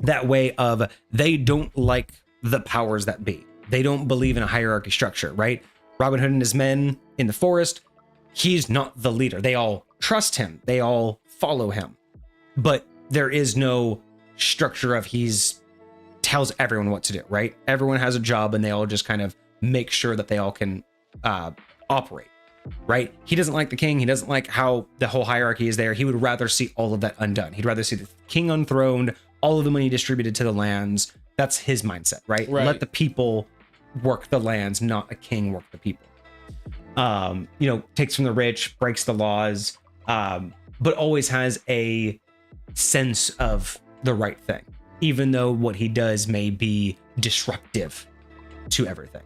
that way of they don't like the powers that be. They don't believe in a hierarchy structure, right? Robin Hood and his men in the forest, he's not the leader. They all trust him. They all follow him. But there is no structure of he's tells everyone what to do, right? Everyone has a job and they all just kind of make sure that they all can operate, right? He doesn't like the king. He doesn't like how the whole hierarchy is there. He would rather see all of that undone. He'd rather see the king unthroned, all of the money distributed to the lands. That's his mindset, right? Let the people work the lands, not a king work the people. Takes from the rich, breaks the laws, but always has a sense of the right thing, even though what he does may be disruptive to everything.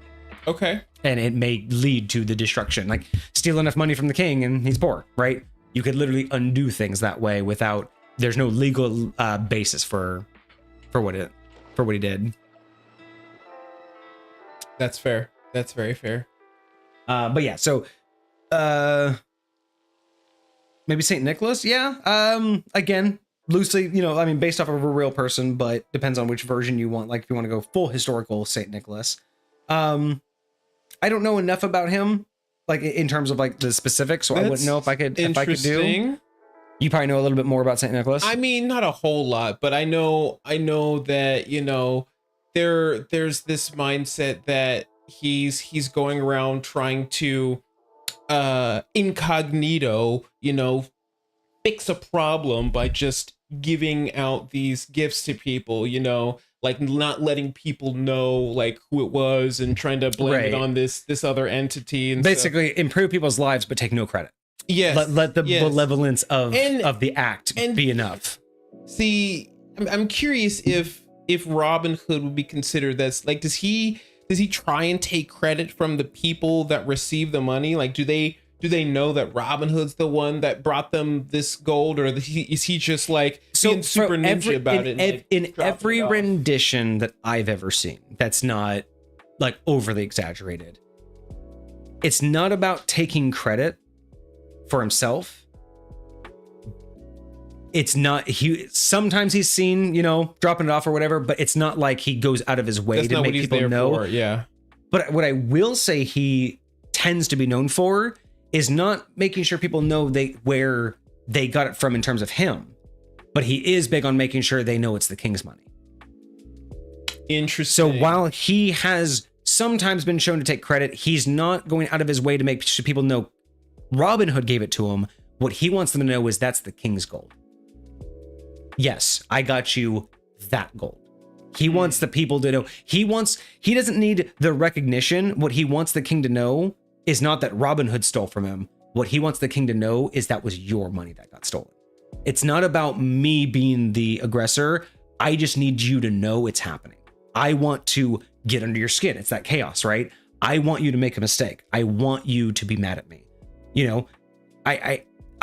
Okay. And it may lead to the destruction, like steal enough money from the king and he's poor, right? You could literally undo things that way without, there's no legal basis for what he did. That's fair. That's very fair. But yeah, so maybe Saint Nicholas. Yeah. Again, loosely, I mean, based off of a real person, but depends on which version you want. Like if you want to go full historical Saint Nicholas. I don't know enough about him, like in terms of like the specifics, so I wouldn't know if I could do. You probably know a little bit more about Saint Nicholas. I mean, not a whole lot, but I know that, there's this mindset that he's going around trying to incognito, fix a problem by just giving out these gifts to people, like not letting people know like who it was and trying to blame it on this other entity and basically stuff. Improve people's lives but take no credit. Yes. Let the malevolence of the act be enough. See, I'm curious if Robin Hood would be considered this, like, does he try and take credit from the people that receive the money? Like, do they know that Robin Hood's the one that brought them this gold, or is he just like being super ninja about it? In every rendition that I've ever seen, that's not like overly exaggerated. It's not about taking credit for himself. It's not, sometimes he's seen, dropping it off or whatever, but it's not like he goes out of his way to make people know. Yeah. But what I will say he tends to be known for is not making sure people know where they got it from in terms of him, but he is big on making sure they know it's the king's money. Interesting. So while he has sometimes been shown to take credit, he's not going out of his way to make sure people know Robin Hood gave it to him. What he wants them to know is that's the king's gold. Yes, I got you that gold. He wants the people to know. He doesn't need the recognition. What he wants the king to know is not that Robin Hood stole from him. What he wants the king to know is that was your money that got stolen. It's not about me being the aggressor. I just need you to know it's happening. I want to get under your skin. It's that chaos, right? I want you to make a mistake. I want you to be mad at me.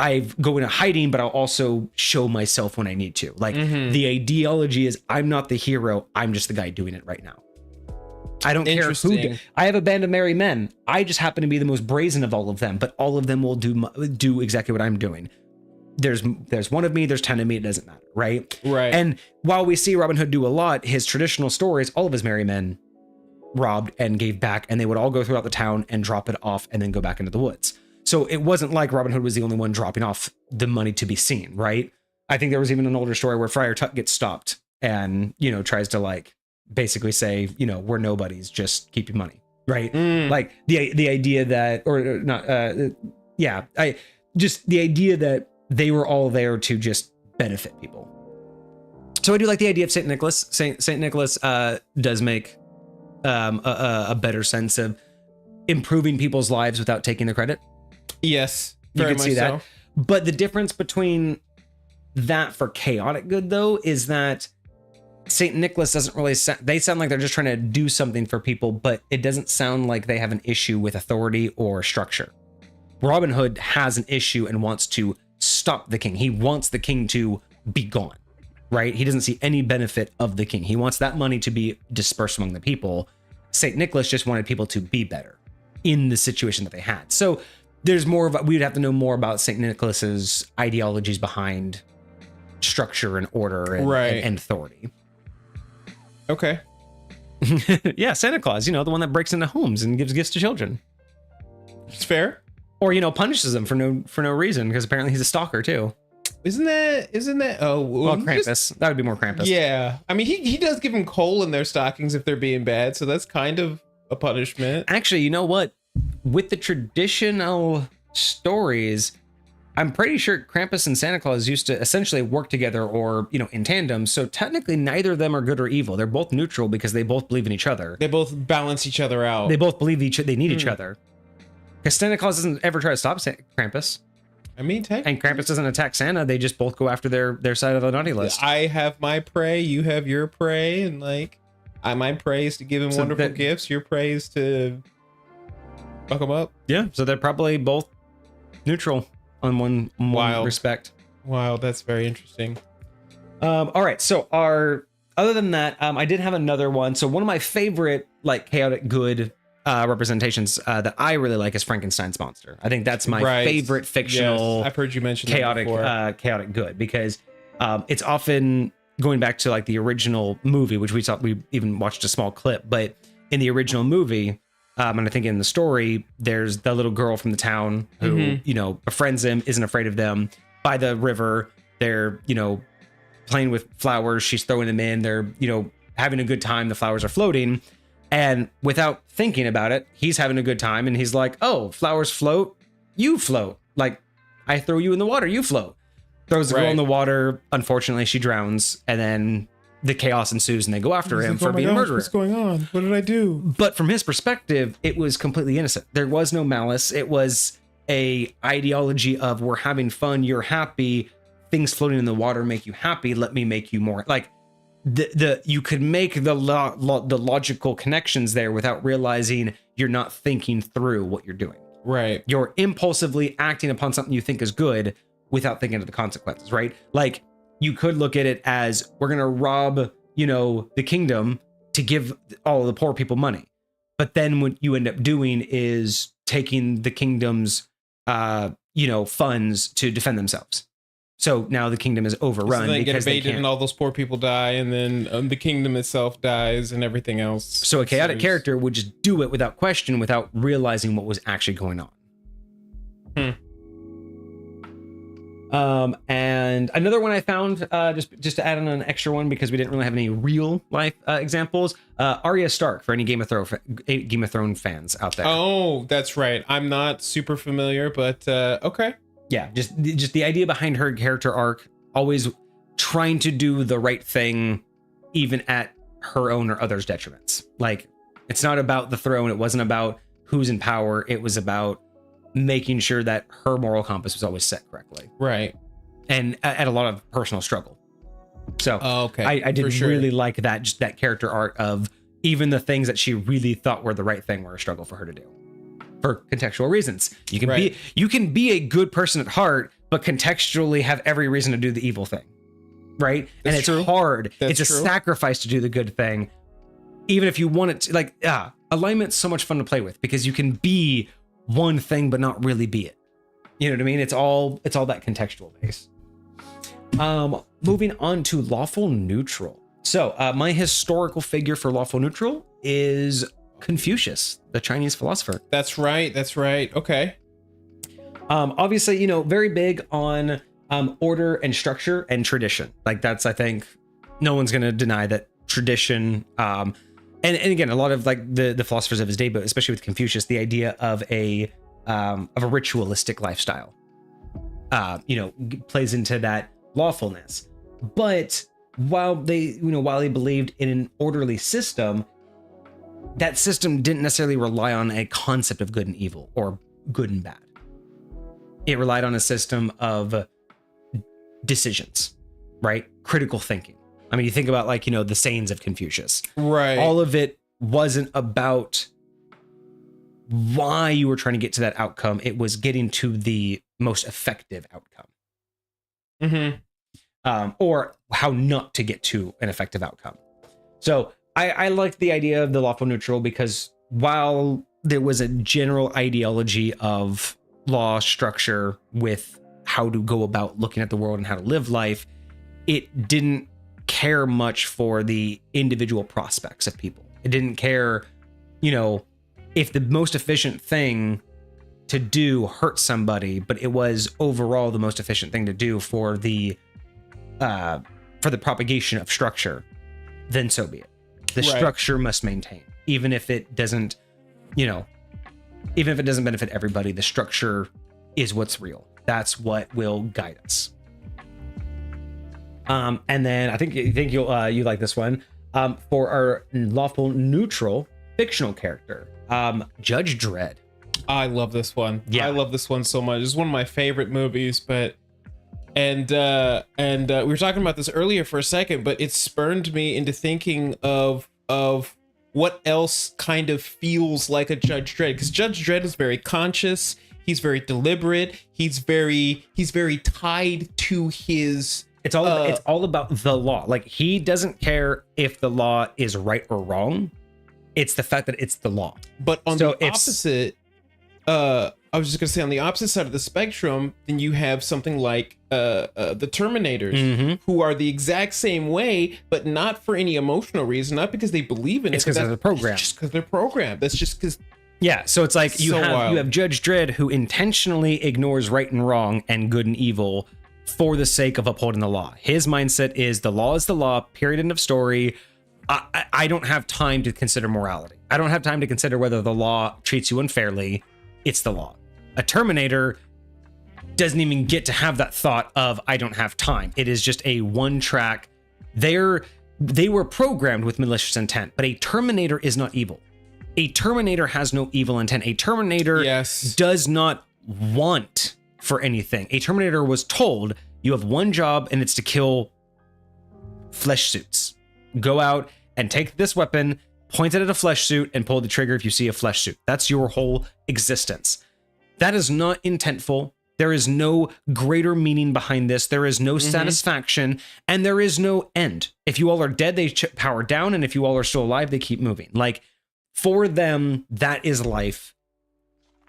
I go into hiding, but I'll also show myself when I need to. Like the ideology is I'm not the hero. I'm just the guy doing it right now. I don't care who. I have a band of merry men. I just happen to be the most brazen of all of them, but all of them will do exactly what I'm doing. There's one of me, there's 10 of me. It doesn't matter. Right. Right. And while we see Robin Hood do a lot, his traditional stories, all of his merry men robbed and gave back, and they would all go throughout the town and drop it off and then go back into the woods. So it wasn't like Robin Hood was the only one dropping off the money to be seen, right? I think there was even an older story where Friar Tuck gets stopped and, tries to like basically say, we're nobodies, just keep your money, right? Like the idea that, or not, the idea that they were all there to just benefit people. So I do like the idea of Saint Nicholas. Saint Nicholas does make a better sense of improving people's lives without taking the credit. Yes, you can see that. But the difference between that for chaotic good, though, is that Saint Nicholas doesn't really they sound like they're just trying to do something for people, but it doesn't sound like they have an issue with authority or structure. Robin Hood has an issue and wants to stop the king. He wants the king to be gone, right? He doesn't see any benefit of the king. He wants that money to be dispersed among the people. Saint Nicholas just wanted people to be better in the situation that they had. So there's more of we'd have to know more about Saint Nicholas's ideologies behind structure and order and authority. Okay. Yeah, Santa Claus, the one that breaks into homes and gives gifts to children. It's fair. Or punishes them for no reason, because apparently he's a stalker too. Isn't that Krampus. That would be more Krampus. Yeah. I mean, he does give them coal in their stockings if they're being bad, so that's kind of a punishment. Actually, you know what? With the traditional stories, I'm pretty sure Krampus and Santa Claus used to essentially work together or, in tandem. So technically neither of them are good or evil. They're both neutral because they both believe in each other. They both balance each other out. They both believe they need each other. Because Santa Claus doesn't ever try to stop Krampus. I mean, and Krampus doesn't attack Santa. They just both go after their side of the naughty list. I have my prey, you have your prey, and my prey is to give him wonderful gifts. Your prey is to fuck them up. Yeah, so they're probably both neutral on one respect. Wow, that's very interesting. All right, so our other than that, I did have another one. So one of my favorite like chaotic good representations that I really like is Frankenstein's monster. I think that's my favorite fictional. Yes, I've heard you mention chaotic, chaotic good, because it's often going back to like the original movie, which we even watched a small clip. But in the original movie, and I think in the story, there's the little girl from the town who befriends him, isn't afraid of them. By the river, they're playing with flowers. She's throwing them in. They're having a good time. The flowers are floating. And without thinking about it, he's having a good time. And he's like, oh, flowers float. You float. Like, I throw you in the water. You float. Throws the girl in the water. Unfortunately, she drowns. And then the chaos ensues and they go after him for being a murderer. What's going on? What did I do? But from his perspective, it was completely innocent. There was no malice. It was a ideology of we're having fun. You're happy. Things floating in the water make you happy. Let me make you more like you could make the logical connections there without realizing you're not thinking through what you're doing. Right. You're impulsively acting upon something you think is good without thinking of the consequences, right? Like you could look at it as we're going to rob, the kingdom to give all of the poor people money. But then what you end up doing is taking the kingdom's, funds to defend themselves. So now the kingdom is overrun. So they get invaded and all those poor people die, and then the kingdom itself dies and everything else. So a chaotic character would just do it without question, without realizing what was actually going on. And another one I found, just to add on an extra one because we didn't really have any real life examples. Arya Stark, for any Game of Thrones fans out there. Oh, that's right. I'm not super familiar, but okay. Yeah, just the idea behind her character arc, always trying to do the right thing, even at her own or others' detriments. Like, it's not about the throne. It wasn't about who's in power. It was about making sure that her moral compass was always set correctly. Right. And at a lot of personal struggle. So okay. I did really like that, just that character arc of even the things that she really thought were the right thing were a struggle for her to do. For contextual reasons. You can be a good person at heart, but contextually have every reason to do the evil thing. Right? And it's hard. It's a sacrifice to do the good thing. Even if you want it to, like, alignment's so much fun to play with because you can be one thing but not really be it. You know what I mean? It's all that contextual base. Moving on to lawful neutral. So my historical figure for lawful neutral is Confucius, the Chinese philosopher. That's right. Okay. Obviously, very big on order and structure and tradition. Like that's, I think, no one's going to deny that tradition. And again, a lot of like the philosophers of his day, but especially with Confucius, the idea of a ritualistic lifestyle, plays into that lawfulness. But while they believed in an orderly system, that system didn't necessarily rely on a concept of good and evil or good and bad. It relied on a system of decisions, right? Critical thinking. I mean, you think about like, the sayings of Confucius. Right. All of it wasn't about why you were trying to get to that outcome. It was getting to the most effective outcome. Or how not to get to an effective outcome. So I like the idea of the lawful neutral because while there was a general ideology of law structure with how to go about looking at the world and how to live life, it didn't care much for the individual prospects of people. It didn't care, if the most efficient thing to do hurt somebody, but it was overall the most efficient thing to do for the propagation of structure, then so be it. The structure must maintain, even if it doesn't, benefit everybody. The structure is what's real. That's what will guide us. And then I think you'll you like this one. For our lawful neutral fictional character, Judge Dredd. I love this one. Yeah, I love this one so much. It's one of my favorite movies, and we were talking about this earlier for a second, but it spurned me into thinking of what else kind of feels like a Judge Dredd, because Judge Dredd is very conscious. He's very deliberate. He's very tied to his It's all about the law. Like, he doesn't care if the law is right or wrong. It's the fact that it's the law. But on the opposite, I was just gonna say, on the opposite side of the spectrum, then you have something like the Terminators, who are the exact same way, but not for any emotional reason, not because they believe in it. It's because they're programmed. Just because they're programmed. That's just because. Yeah, so it's like you have Judge Dredd, who intentionally ignores right and wrong and good and evil for the sake of upholding the law. His mindset is the law is the law, period, end of story. I don't have time to consider morality. I don't have time to consider whether the law treats you unfairly. It's the law. A Terminator doesn't even get to have that thought of, I don't have time. It is just a one track. They were programmed with malicious intent, but a Terminator is not evil. A Terminator has no evil intent. A Terminator does not want for anything. A Terminator was told, you have one job, and it's to kill flesh suits. Go out and take this weapon, point it at a flesh suit, and pull the trigger if you see a flesh suit. That's your whole existence. That is not intentful. There is no greater meaning behind this. There is no satisfaction, and there is no end. If you all are dead, they power down, and if you all are still alive, they keep moving. Like, for them, that is life.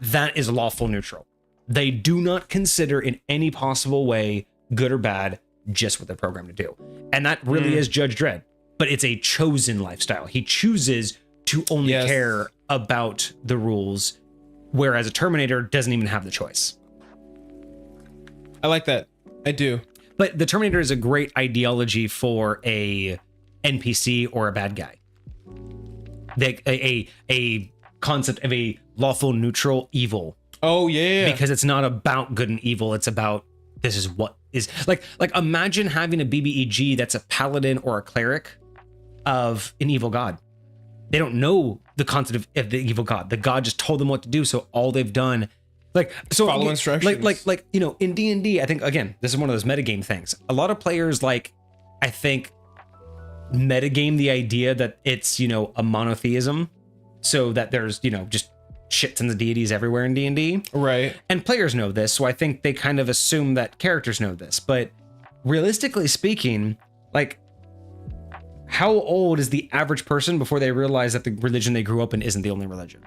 That is lawful neutral. They do not consider in any possible way, good or bad, just what they're programmed to do. And that really is Judge Dredd. But it's a chosen lifestyle. He chooses to only care about the rules, whereas a Terminator doesn't even have the choice. I like that. I do. But the Terminator is a great ideology for a NPC or a bad guy. A concept of a lawful neutral evil. Oh yeah. Because it's not about good and evil. It's about, this is what is like imagine having a BBEG that's a paladin or a cleric of an evil god. They don't know the concept of the evil god. The god just told them what to do, so all they've done, follow instructions. Like in D&D, I think, again, this is one of those metagame things. A lot of players, I think, metagame the idea that it's, a monotheism, so that there's, just shit tons of deities everywhere in D&D. Right. And players know this, so I think they kind of assume that characters know this. But realistically speaking, how old is the average person before they realize that the religion they grew up in isn't the only religion?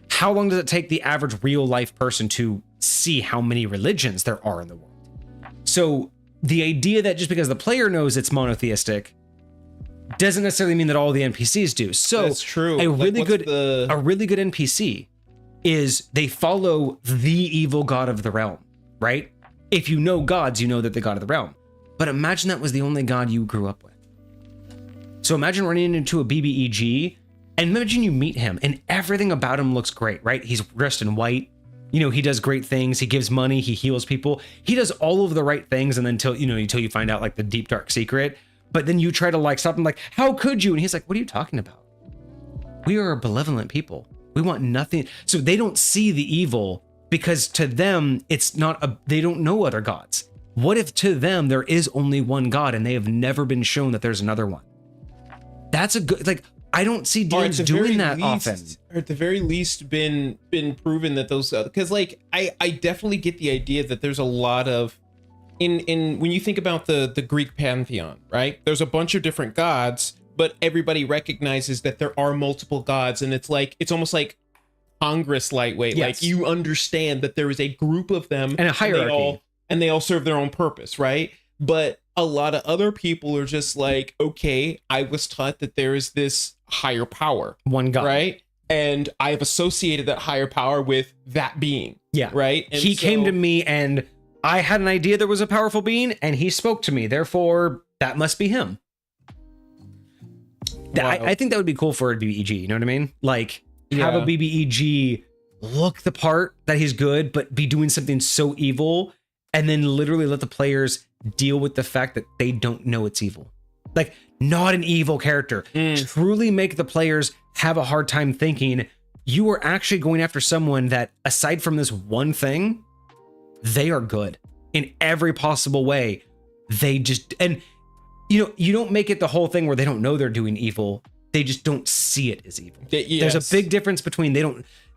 How long does it take the average real life person to see how many religions there are in the world? So the idea that just because the player knows it's monotheistic doesn't necessarily mean that all the NPCs do. So that's true. A really good NPC is they follow the evil god of the realm, right? If you know gods, you know that the god of the realm. But imagine that was the only god you grew up with. So imagine running into a BBEG, and imagine you meet him and everything about him looks great, right? He's dressed in white. He does great things. He gives money. He heals people. He does all of the right things. And then until you find out the deep, dark secret. But then you try to stop him, how could you? And he's like, what are you talking about? We are benevolent people. We want nothing. So they don't see the evil because to them, it's not they don't know other gods. What if to them, there is only one God and they have never been shown that there's another one? That's a good, I don't see DMs doing that often. Or at the very least been proven that those, because I definitely get the idea that there's a lot of, in when you think about the Greek pantheon, right? There's a bunch of different gods, but everybody recognizes that there are multiple gods, and it's almost like Congress lightweight. Yes. You understand that there is a group of them and a hierarchy, and they all serve their own purpose, right? But a lot of other people are just okay, I was taught that there is this higher power, one God, right? And I have associated that higher power with that being. Yeah. Right. And he came to me and I had an idea there was a powerful being and he spoke to me. Therefore, that must be him. I think that would be cool for a BBEG. You know what I mean? Have a BBEG look the part that he's good, but be doing something so evil, and then literally let the players deal with the fact that they don't know it's evil. Not an evil character. Truly make the players have a hard time thinking you are actually going after someone that, aside from this one thing, they are good in every possible way. They just, and you don't make it the whole thing where they don't know they're doing evil. They just don't see it as evil. Yes. There's a big difference between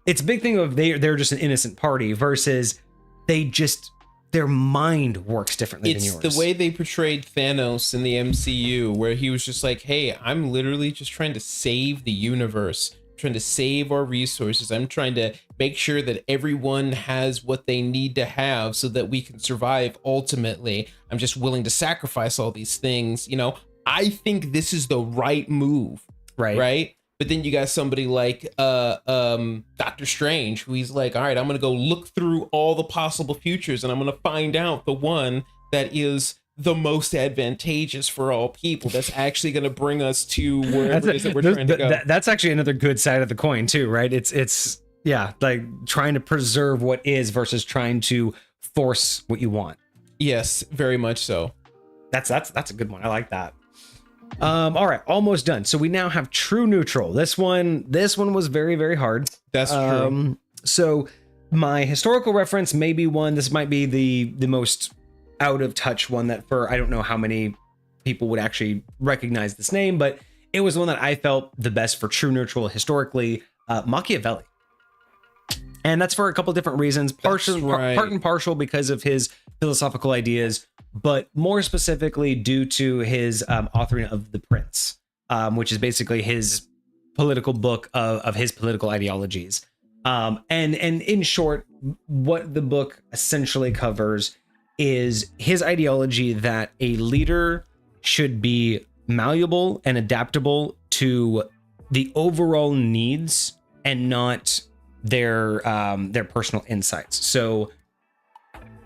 it's a big thing of they're just an innocent party versus they just their mind works differently than It's yours. the way they portrayed Thanos in the MCU, where he was just like, hey, I'm literally just trying to save the universe, trying to save our resources. I'm trying to make sure that everyone has what they need to have so that we can survive ultimately. I'm just willing to sacrifice all these things. You know, I think this is the right move. Right. But then you got somebody like Doctor Strange, who he's like, all right, I'm going to go look through all the possible futures and I'm going to find out the one that is the most advantageous for all people. That's actually going to bring us to wherever it is that we're trying to go. That's actually another good side of the coin too, right? It's yeah, like trying to preserve what is versus trying to force what you want. Yes, very much so. That's a good one. I like that. All right, almost done. So we now have true neutral. This one was very, very hard. That's true. So my historical reference may be one. This might be the most out of touch one that for I don't know how many people would actually recognize this name, but it was the one that I felt the best for true neutral historically. Machiavelli. And that's for a couple different reasons. Part and partial because of his philosophical ideas, but more specifically due to his authoring of The Prince, which is basically his political book of his political ideologies. And in short, what the book essentially covers is his ideology that a leader should be malleable and adaptable to the overall needs and not their personal insights. So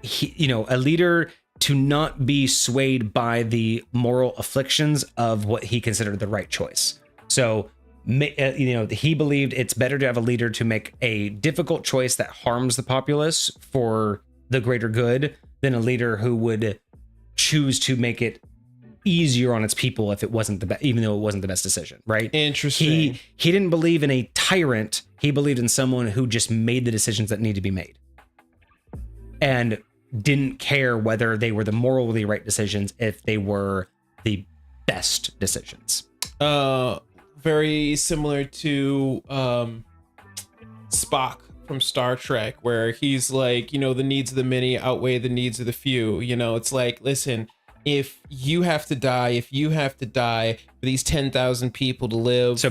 a leader to not be swayed by the moral afflictions of what he considered the right choice. So he believed it's better to have a leader to make a difficult choice that harms the populace for the greater good than a leader who would choose to make it easier on its people if it wasn't the best, even though it wasn't the best decision, right? Interesting. He didn't believe in a tyrant. He believed in someone who just made the decisions that need to be made and didn't care whether they were the morally right decisions if they were the best decisions. Very similar to Spock from Star Trek, where he's like, the needs of the many outweigh the needs of the few. It's like, listen, if you have to die for these 10,000 people to live, so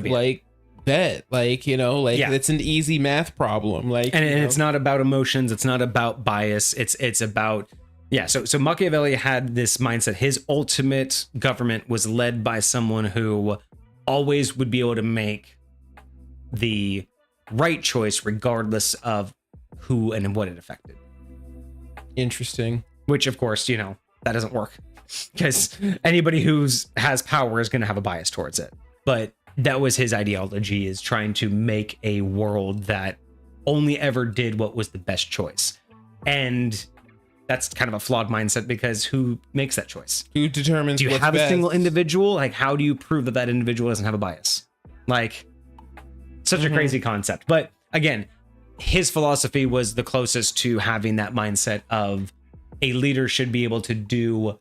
bet, it's an easy math problem. And it's not about emotions. It's not about bias. It's about, So Machiavelli had this mindset. His ultimate government was led by someone who always would be able to make the right choice regardless of who and what it affected. Interesting. Which, of course, that doesn't work because anybody has power is going to have a bias towards it. But that was his ideology, is trying to make a world that only ever did what was the best choice. And that's kind of a flawed mindset because who makes that choice? Who determines? Do you have a single individual? Like, how do you prove that individual doesn't have a bias? Like, such a crazy concept. But again, his philosophy was the closest to having that mindset of a leader should be able to do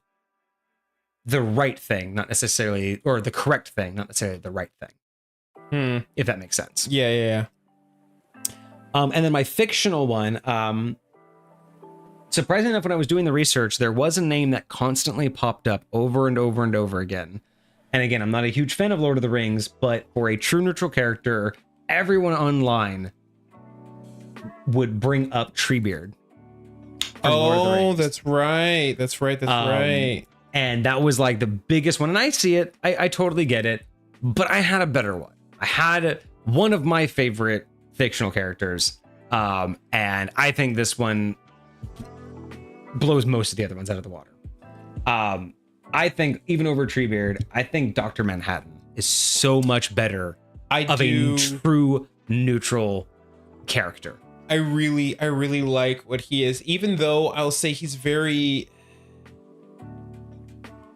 the right thing, not necessarily, or the correct thing, not necessarily the right thing. If that makes sense. Yeah. And then my fictional one, surprisingly enough, when I was doing the research, there was a name that constantly popped up over and over and over again. And again, I'm not a huge fan of Lord of the Rings, but for a true neutral character, everyone online would bring up Treebeard. Oh, that's right. That's right. And that was like the biggest one. And I see it. I totally get it. But I had a better one. I had one of my favorite fictional characters. And I think this one blows most of the other ones out of the water. I think even over Treebeard, I think Dr. Manhattan is so much better a true neutral character. I really like what he is, even though I'll say he's very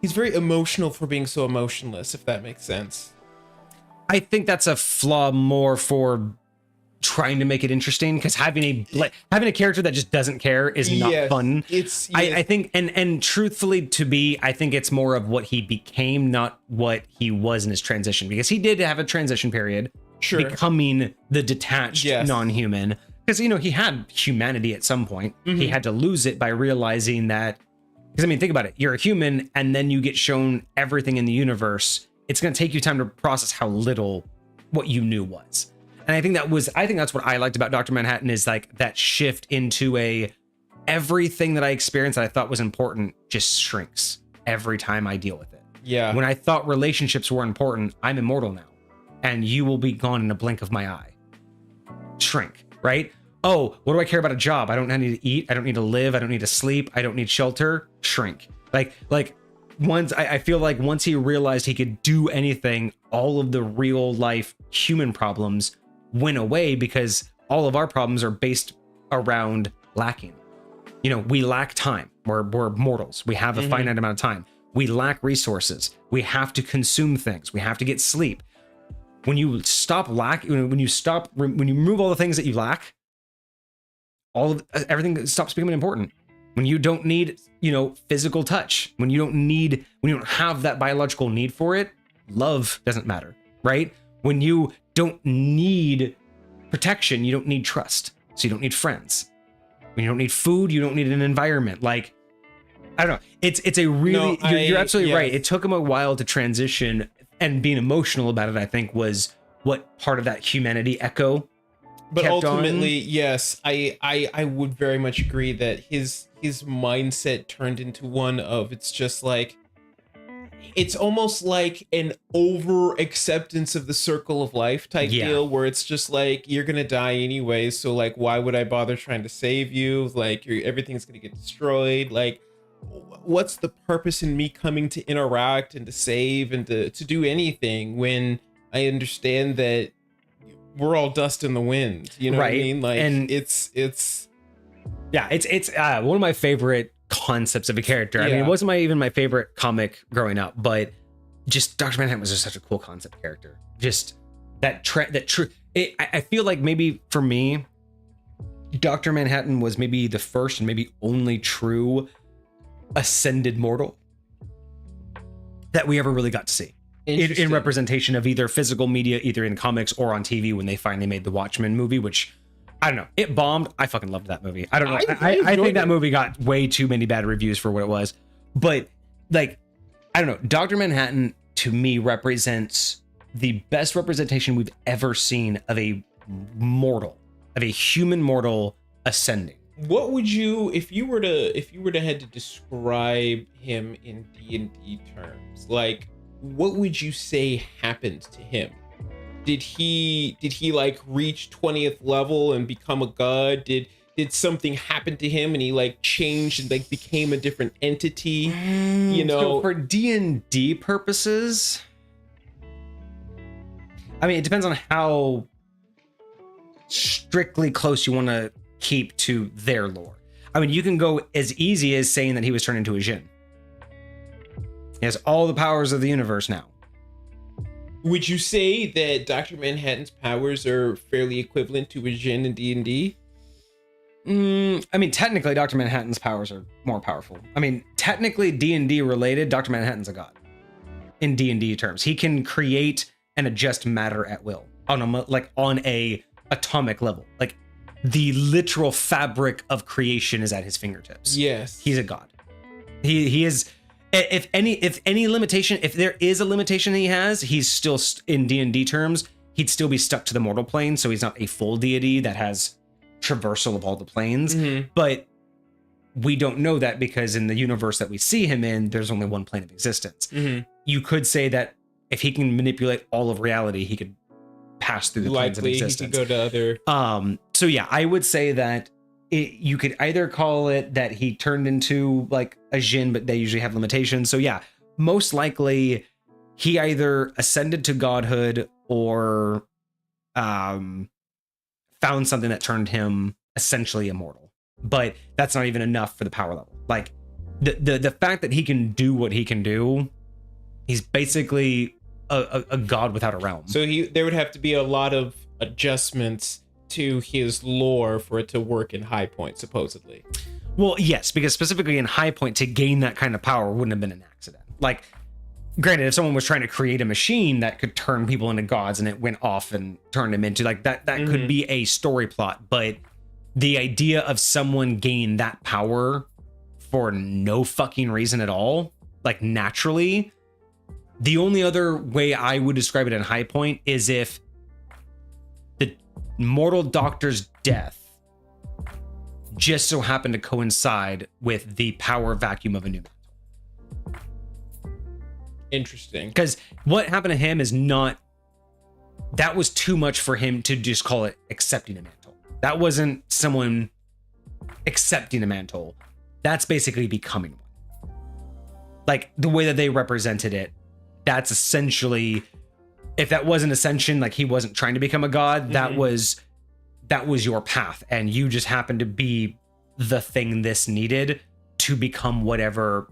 emotional for being so emotionless, if that makes sense. I think that's a flaw more for trying to make it interesting, because having a character that just doesn't care is not fun. I think, and truthfully I think it's more of what he became, not what he was in his transition, because he did have a transition period, becoming the detached non-human. because, you know, he had humanity at some point. He had to lose it by realizing that, because I mean, think about it. You're a human and then you get shown everything in the universe. It's going to take you time to process how little what you knew was. And I think that's what I liked about Dr. Manhattan, is like that shift into everything that I experienced that I thought was important just shrinks every time I deal with it. Yeah. When I thought relationships were important, I'm immortal now, and you will be gone in a blink of my eye. Shrink, right? Oh, what do I care about a job? I don't need to eat. I don't need to live. I don't need to sleep. I don't need shelter. Shrink. Like once I feel like once he realized he could do anything, all of the real life human problems went away, because all of our problems are based around lacking. You know, we lack time. We're mortals. We have a finite amount of time. We lack resources. We have to consume things. We have to get sleep. When you stop when you remove all the things that you lack, everything stops becoming important. When you don't need, you know, physical touch, when you don't have that biological need for it, love doesn't matter, right? When you don't need protection, you don't need trust. So you don't need friends. When you don't need food, you don't need an environment. Like, I don't know. It's a really, you're absolutely right. It took him a while to transition, and being emotional about it, I think, was what part of that humanity echo. But ultimately, yes, I would very much agree that his mindset turned into one of, it's just like, it's almost like an over acceptance of the circle of life type deal, where it's just like, you're gonna die anyway, so like, why would I bother trying to save you? Like, everything's gonna get destroyed. Like, what's the purpose in me coming to interact and to save and to do anything when I understand that we're all dust in the wind? You know what I mean? Like, and it's one of my favorite concepts of a character. I mean, it wasn't even my favorite comic growing up, but just Dr. Manhattan was just such a cool concept character. Just I feel like maybe for me, Dr. Manhattan was maybe the first and maybe only true ascended mortal that we ever really got to see in representation of either physical media, either in comics or on TV, when they finally made the Watchmen movie, which, I don't know, it bombed. I fucking loved that movie. I don't know. I think that movie got way too many bad reviews for what it was. But like, I don't know. Dr. Manhattan to me represents the best representation we've ever seen of a human mortal ascending. What would you, if you were to had to describe him in D&D terms, like, what would you say happened to him? Did he like reach 20th level and become a god? Did something happen to him and he like changed and like became a different entity? You know, so for D&D purposes, I mean, it depends on how strictly close you want to keep to their lore. I mean, you can go as easy as saying that he was turned into a djinn. He has all the powers of the universe now. Would you say that Dr. Manhattan's powers are fairly equivalent to a djinn in D&D? I mean, technically, Dr. Manhattan's powers are more powerful. I mean, technically D&D related, Dr. Manhattan's a god. In D&D terms, he can create and adjust matter at will on a atomic level. Like, the literal fabric of creation is at his fingertips. Yes, he's a god. He is. If there is a limitation he has, he's still in D&D terms, he'd still be stuck to the mortal plane. So he's not a full deity that has traversal of all the planes. But we don't know that, because in the universe that we see him in, there's only one plane of existence. You could say that if he can manipulate all of reality, he could pass through the planes of existence. He could go to other. So yeah, I would say that you could either call it that he turned into like a djinn, but they usually have limitations. So yeah, most likely he either ascended to godhood or found something that turned him essentially immortal. But that's not even enough for the power level. Like, the fact that he can do what he can do, he's basically a god without a realm. So there would have to be a lot of adjustments to his lore for it to work in High Point, supposedly. Well, yes, because specifically in High Point, to gain that kind of power wouldn't have been an accident. Like, granted, if someone was trying to create a machine that could turn people into gods and it went off and turned them into like that could be a story plot. But the idea of someone gaining that power for no fucking reason at all, like naturally, the only other way I would describe it in High Point is if the mortal doctor's death just so happened to coincide with the power vacuum of a new mantle. Interesting. Because what happened to him is not, that was too much for him to just call it accepting a mantle. That wasn't someone accepting a mantle. That's basically becoming one. Like the way that they represented it, that's essentially, if that wasn't ascension, like he wasn't trying to become a god, that was your path, and you just happened to be the thing this needed to become whatever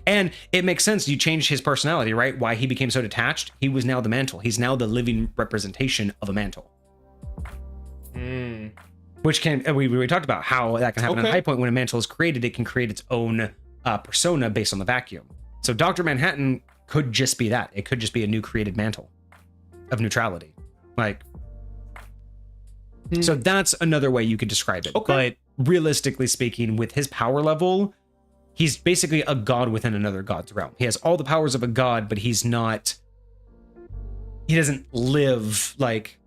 and it makes sense. You changed his personality, right? Why he became so detached. He was now the mantle. He's now the living representation of a mantle. Which can, we talked about how that can happen in High Point. When a mantle is created, it can create its own persona based on the vacuum. So Dr. Manhattan could just be that. It could just be a new created mantle of neutrality. Like, so that's another way you could describe it. But realistically speaking, with his power level, he's basically a god within another god's realm. He has all the powers of a god, but he doesn't live like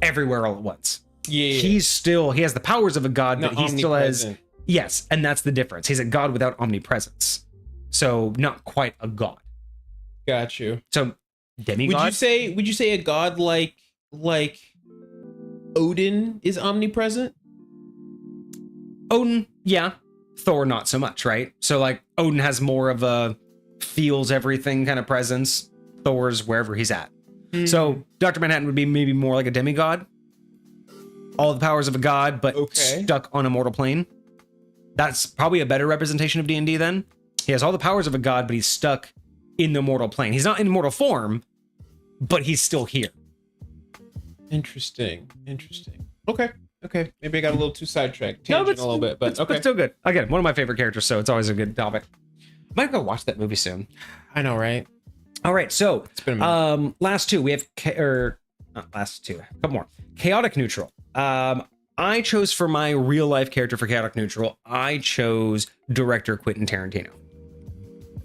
everywhere all at once. He has the powers of a god, but he still has, yes, and that's the difference. He's a god without omnipresence. So not quite a god. Got you. So demigod? Would you say a god like Odin is omnipresent? Odin, yeah. Thor, not so much, right? So like Odin has more of a feels everything kind of presence. Thor's wherever he's at. So Dr. Manhattan would be maybe more like a demigod. All the powers of a god, but stuck on a mortal plane. That's probably a better representation of D&D then. He has all the powers of a god, but he's stuck in the mortal plane. He's not in mortal form, but he's still here. Interesting. Okay. Maybe I got a little too sidetracked. Tangent a little bit, but okay. But still good. Again, one of my favorite characters, so it's always a good topic. Might go watch that movie soon. I know, right? All right, so it's been a minute. Last two. We have a couple more. Chaotic neutral. I chose for my real life character for chaotic neutral, I chose director Quentin Tarantino.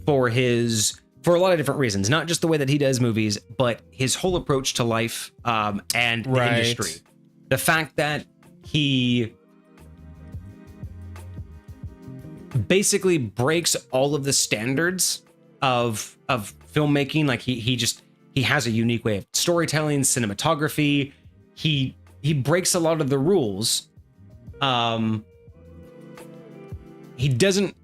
For a lot of different reasons, not just the way that he does movies, but his whole approach to life and the industry. The fact that he basically breaks all of the standards of filmmaking. Like he has a unique way of storytelling, cinematography. He breaks a lot of the rules. He doesn't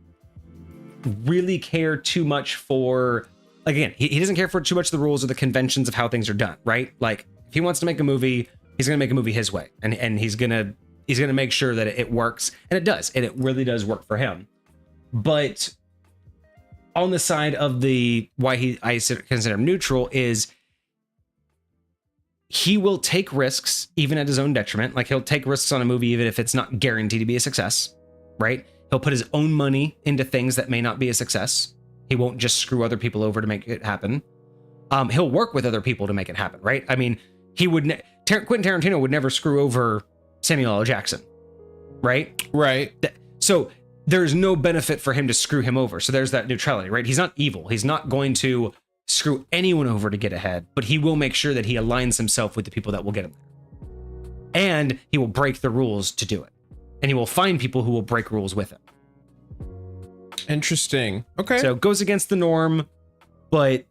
really care too much for, again, he doesn't care for too much the rules or the conventions of how things are done, right? Like if he wants to make a movie, he's gonna make a movie his way, and he's gonna make sure that it works, and it does, and it really does work for him. But on the side of the why I consider him neutral is he will take risks even at his own detriment. Like he'll take risks on a movie even if it's not guaranteed to be a success, right? He'll put his own money into things that may not be a success. He won't just screw other people over to make it happen. He'll work with other people to make it happen, right? I mean, Quentin Tarantino would never screw over Samuel L. Jackson, right? Right. So there's no benefit for him to screw him over. So there's that neutrality, right? He's not evil. He's not going to screw anyone over to get ahead, but he will make sure that he aligns himself with the people that will get him there. And he will break the rules to do it. And he will find people who will break rules with him. Interesting. Okay. So goes against the norm, but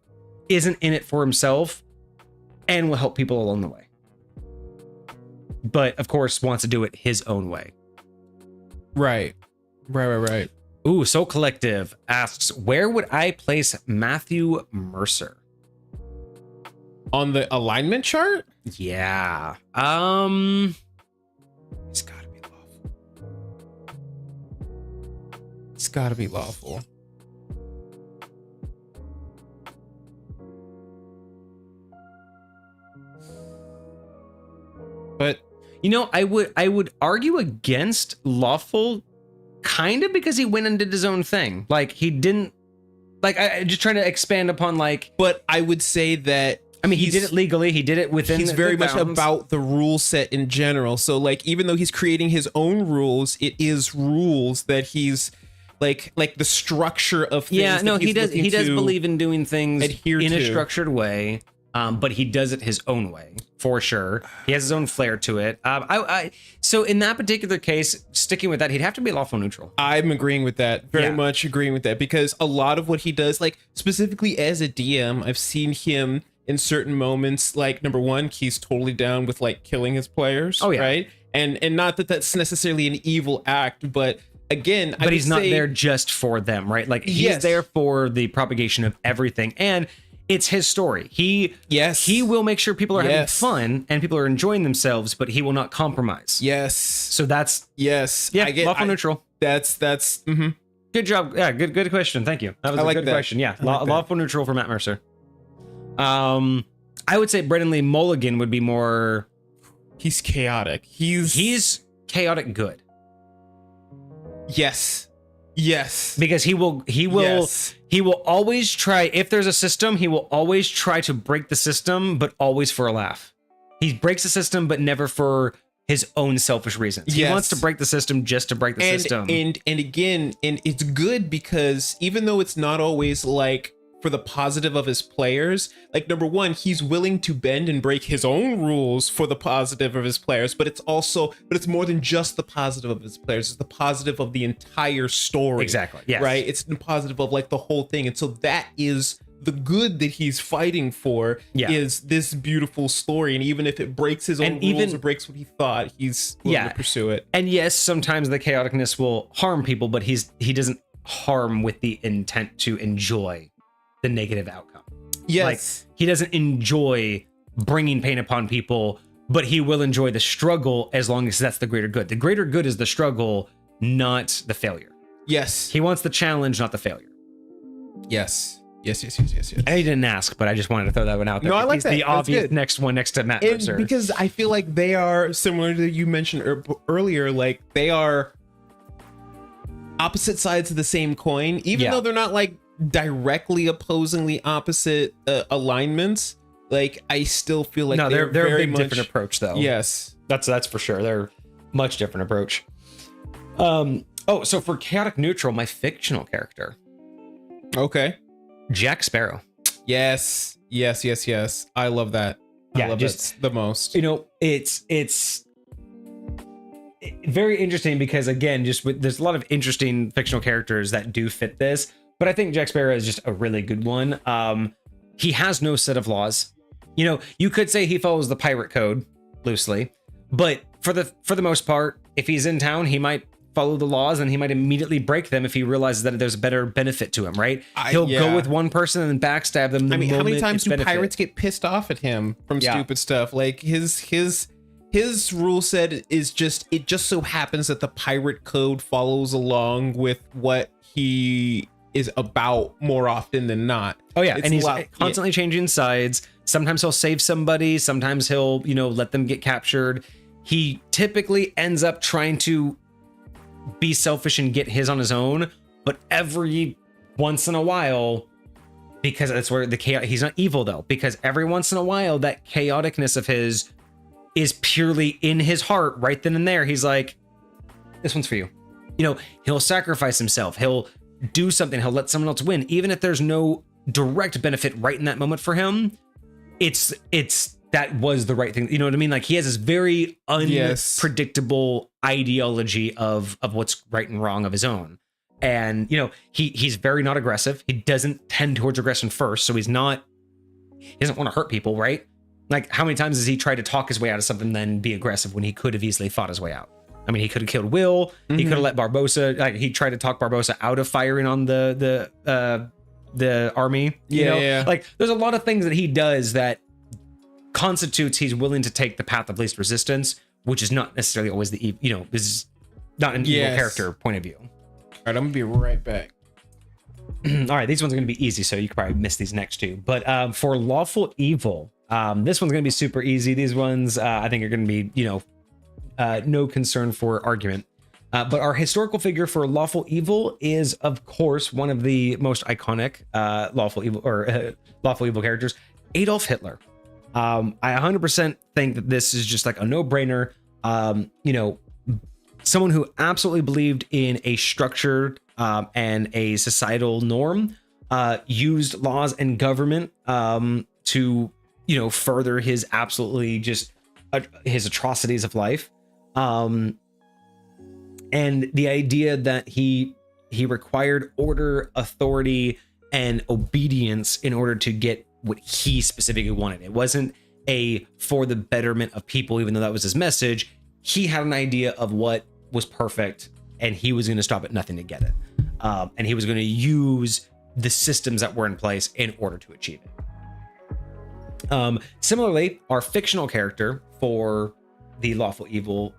isn't in it for himself and will help people along the way. But of course, wants to do it his own way. Right. Ooh, So Collective asks, where would I place Matthew Mercer? On the alignment chart? Yeah. It's gotta be lawful. It's gotta be lawful. But you know, I would argue against lawful, kind of, because he went and did his own thing. Like he didn't, like I just trying to expand upon like. But I would say that I mean, he did it legally. He did it within. He's very much bounds. about the rule set in general. So like, even though he's creating his own rules, it is rules that he's like the structure of things. Yeah, no, that he does. He does believe in doing things in a to. structured way, but he does it his own way for sure. He has his own flair to it. So in that particular case, sticking with that, he'd have to be lawful neutral. I'm agreeing with that. Very much agreeing with that, because a lot of what he does, like specifically as a DM, I've seen him in certain moments, like number one, he's totally down with like killing his players. Oh yeah, right. And not that that's necessarily an evil act, but again, but he's not there just for them, right? Like he's there for the propagation of everything, and it's his story. He will make sure people are having fun and people are enjoying themselves, but he will not compromise. So that's lawful neutral. That's good job. Yeah, good question. Thank you. That was a good question. Yeah, lawful neutral for Matt Mercer. I would say Brendan Lee Mulligan would be more. He's chaotic. He's chaotic good. Yes. Because he will always try, if there's a system, he will always try to break the system, but always for a laugh. He breaks the system, but never for his own selfish reasons. He wants to break the system just to break the system. And again, it's good because even though it's not always like for the positive of his players, like number one, he's willing to bend and break his own rules for the positive of his players, but it's more than just the positive of his players. It's the positive of the entire story. Exactly. Yes. Right. It's the positive of like the whole thing. And so that is the good that he's fighting for, is this beautiful story. And even if it breaks his own rules or breaks what he thought, he's willing to pursue it. And yes, sometimes the chaoticness will harm people, but he doesn't harm with the intent to enjoy the negative outcome. Like he doesn't enjoy bringing pain upon people, but he will enjoy the struggle as long as that's the greater good. The greater good is the struggle, not the failure. He wants the challenge, not the failure. Yes. I didn't ask, but I just wanted to throw that one out there. No, I like that. The obvious next one next to Matt Mercer. Because I feel like they are similar to you mentioned earlier, like they are opposite sides of the same coin, even though they're not like directly opposingly opposite alignments. Like I still feel like they're very a big much different approach though. That's for sure. They're much different approach. So for chaotic neutral, my fictional character, Jack Sparrow. Yes. I love that. I love it the most. You know, it's very interesting because again, there's a lot of interesting fictional characters that do fit this, but I think Jack Sparrow is just a really good one. He has no set of laws. You know, you could say he follows the pirate code loosely, but for the most part, if he's in town, he might follow the laws and he might immediately break them if he realizes that there's a better benefit to him, right? He'll go with one person and then backstab them. I mean, how many times do pirates get pissed off at him from stupid stuff? Like his rule set is it just so happens that the pirate code follows along with what he is about more often than not. And he's constantly changing sides. Sometimes he'll save somebody, sometimes he'll, let them get captured. He typically ends up trying to be selfish and get his on his own, but every once in a while, because that's where the chaos, he's not evil though, because every once in a while that chaoticness of his is purely in his heart right then and there. He's like, this one's for you. He'll sacrifice himself. He'll do something. He'll let someone else win. Even if there's no direct benefit right in that moment for him, it's that was the right thing. You know what I mean? Like he has this very unpredictable ideology of what's right and wrong of his own. And, he's very not aggressive. He doesn't tend towards aggression first. So he doesn't want to hurt people, right? Like how many times has he tried to talk his way out of something then be aggressive when he could have easily fought his way out? I mean, he could have killed Will. He could have let Barbosa, like he tried to talk Barbosa out of firing on the army. Like there's a lot of things that he does that constitutes he's willing to take the path of least resistance, which is not necessarily always this is not an evil character point of view. All right, I'm gonna be right back. All right, these ones are gonna be easy, so you could probably miss these next two. But for lawful evil, this one's gonna be super easy. These ones I think are gonna be no concern for argument. But our historical figure for lawful evil is, of course, one of the most iconic lawful evil characters. Adolf Hitler. I 100% think that this is just like a no-brainer. You know, someone who absolutely believed in a structured and a societal norm, used laws and government to, you know, further his absolutely just his atrocities of life. And the idea that he required order, authority, and obedience in order to get what he specifically wanted. It wasn't for the betterment of people, even though that was his message. He had an idea of what was perfect, and he was going to stop at nothing to get it. And he was going to use the systems that were in place in order to achieve it. Similarly, our fictional character for the lawful evil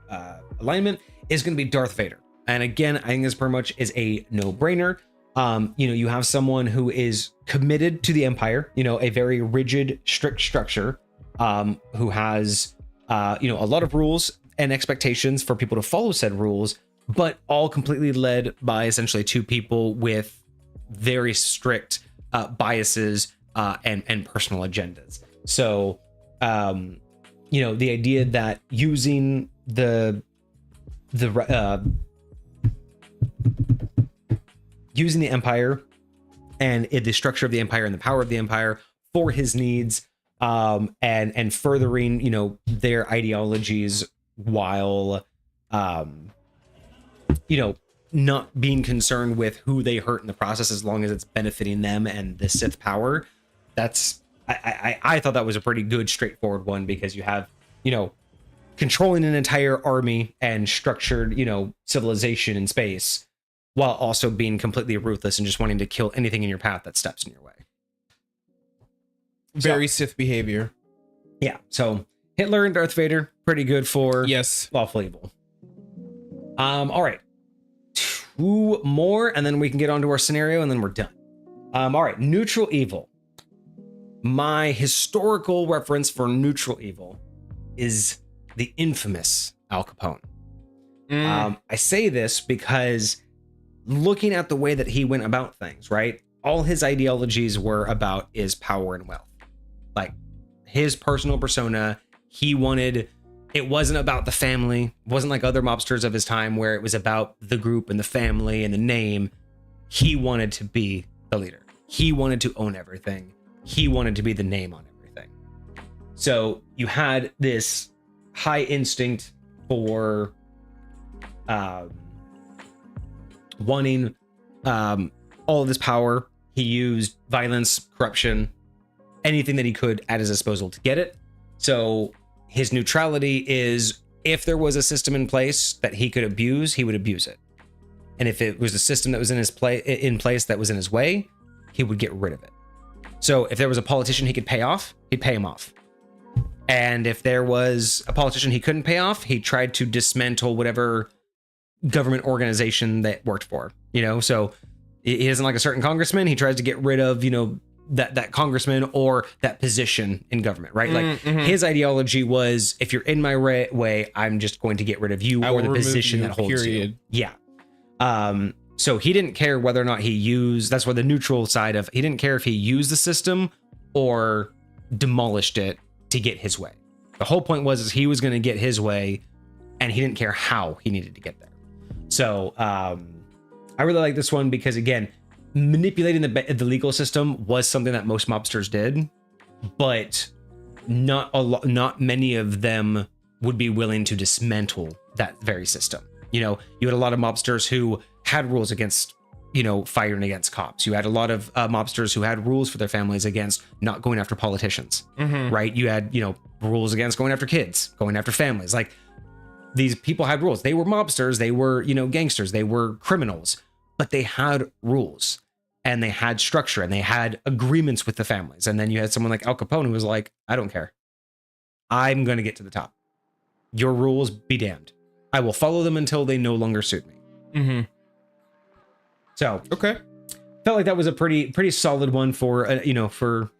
alignment is going to be Darth Vader. And again, I think this pretty much is a no-brainer. You know, you have someone who is committed to the Empire, you know, a very rigid, strict structure, who has, you know, a lot of rules and expectations for people to follow said rules, but all completely led by essentially two people with very strict biases and personal agendas. So, you know, the idea that using using the Empire and the structure of the Empire and the power of the Empire for his needs, and furthering, you know, their ideologies while, you know, not being concerned with who they hurt in the process, as long as it's benefiting them and the Sith power. That's, I thought that was a pretty good, straightforward one, because you have, you know, controlling an entire army and structured, you know, civilization in space, while also being completely ruthless and just wanting to kill anything in your path that steps in your way. Very Sith behavior. Yeah. So Hitler and Darth Vader, pretty good for yes, lawful evil. All right. 2 more, and then we can get onto our scenario, and then we're done. All right. Neutral evil. My historical reference for neutral evil is the infamous Al Capone. I say this because looking at the way that he went about things, right? All his ideologies were about is power and wealth. Like his personal persona, he wanted, it wasn't about the family. It wasn't like other mobsters of his time where it was about the group and the family and the name. He wanted to be the leader. He wanted to own everything. He wanted to be the name on everything. So you had this high instinct for wanting all of this power. He used violence, corruption, anything that he could at his disposal to get it. So his neutrality is, if there was a system in place that he could abuse, he would abuse it. And if it was a system that was in place that was in his way, he would get rid of it. So if there was a politician he could pay off, he'd pay him off. And if there was a politician he couldn't pay off, he tried to dismantle whatever government organization that worked for, you know. So he doesn't like a certain congressman, he tries to get rid of, you know, that congressman or that position in government, right? Like his ideology was, if you're in my way, I'm just going to get rid of you or the position that holds you. Yeah. So he didn't care whether or not he used, that's where the neutral side of, he didn't care if he used the system or demolished it to get his way. The whole point was he was going to get his way, and he didn't care how he needed to get there. So I really like this one because, again, manipulating the legal system was something that most mobsters did, but not many of them would be willing to dismantle that very system. You know, you had a lot of mobsters who had rules against, you know, firing against cops. You had a lot of mobsters who had rules for their families against not going after politicians, right? You had, you know, rules against going after kids, going after families. Like, these people had rules. They were mobsters, they were, you know, gangsters, they were criminals, but they had rules and they had structure and they had agreements with the families. And then you had someone like Al Capone who was like, I don't care. I'm going to get to the top. Your rules be damned. I will follow them until they no longer suit me. So, okay. Felt like that was a pretty solid one for, you know, for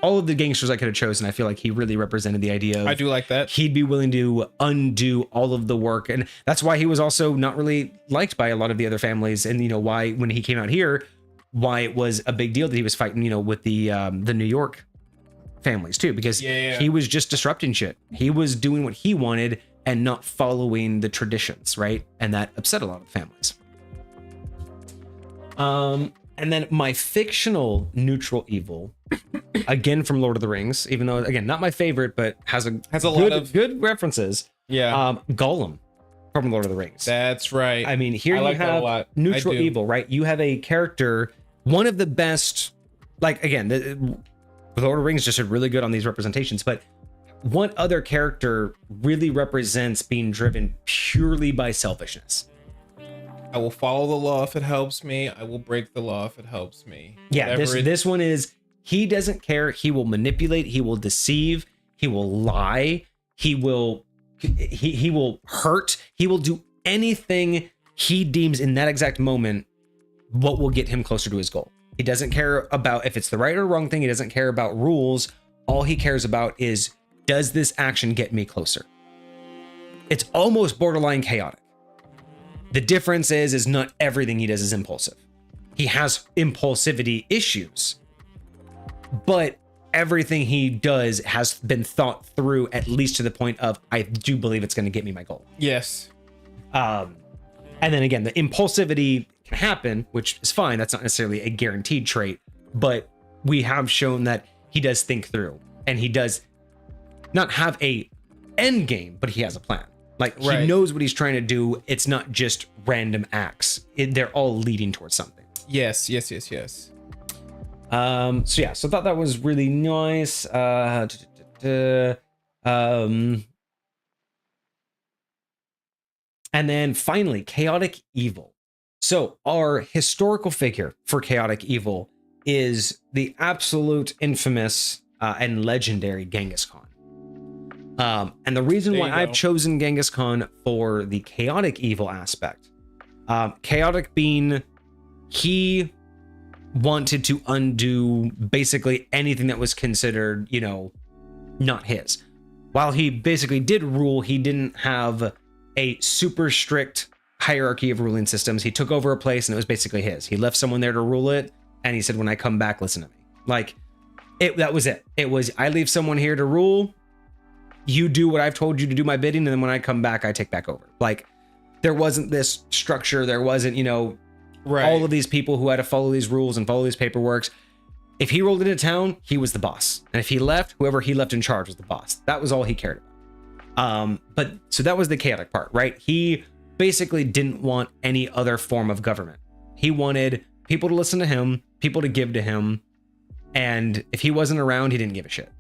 all of the gangsters I could have chosen. I feel like he really represented the idea of, I do like that. He'd be willing to undo all of the work. And that's why he was also not really liked by a lot of the other families. And, you know, why, when he came out here, why it was a big deal that he was fighting, you know, with the New York families too, because Yeah. he was just disrupting shit. He was doing what he wanted and not following the traditions, right? And that upset a lot of families. And then my fictional neutral evil, again from Lord of the Rings, even though again not my favorite, but has a lot of good references. Yeah. Gollum from Lord of the Rings. That's right. I mean, here I you like that a have lot. neutral I do. evil, right? You have a character, one of the best, like again, the Lord of the Rings just did really good on these representations, but what other character really represents being driven purely by selfishness? I will follow the law if it helps me. I will break the law if it helps me. Yeah, this one is, he doesn't care. He will manipulate, he will deceive, he will lie, he will hurt, he will do anything he deems in that exact moment what will get him closer to his goal. He doesn't care about if it's the right or wrong thing. He doesn't care about rules. All he cares about is, does this action get me closer? It's almost borderline chaotic. The difference is not everything he does is impulsive. He has impulsivity issues, but everything he does has been thought through, at least to the point of, I do believe it's going to get me my goal. Yes. And then again, the impulsivity can happen, which is fine. That's not necessarily a guaranteed trait, but we have shown that he does think through, and he does not have a end game, but he has a plan. Like, he knows what he's trying to do. It's not just random acts. They're all leading towards something. Yes. So I thought that was really nice. And then finally, chaotic evil. So our historical figure for chaotic evil is the absolute infamous and legendary Genghis Khan. And the reason why I've chosen Genghis Khan for the chaotic evil aspect, chaotic being, he wanted to undo basically anything that was considered, not his. While he basically did rule, he didn't have a super strict hierarchy of ruling systems. He took over a place and it was basically his. He left someone there to rule it, and he said, when I come back, listen to me. Like, that was it. It was, I leave someone here to rule, you do what I've told you to do, my bidding, and then when I come back, I take back over. Like, there wasn't this structure, there wasn't, all of these people who had to follow these rules and follow these paperworks. If he rolled into town, he was the boss. And if he left, whoever he left in charge was the boss. That was all he cared about. But so that was the chaotic part, right? He basically didn't want any other form of government. He wanted people to listen to him, people to give to him. And if he wasn't around, he didn't give a shit.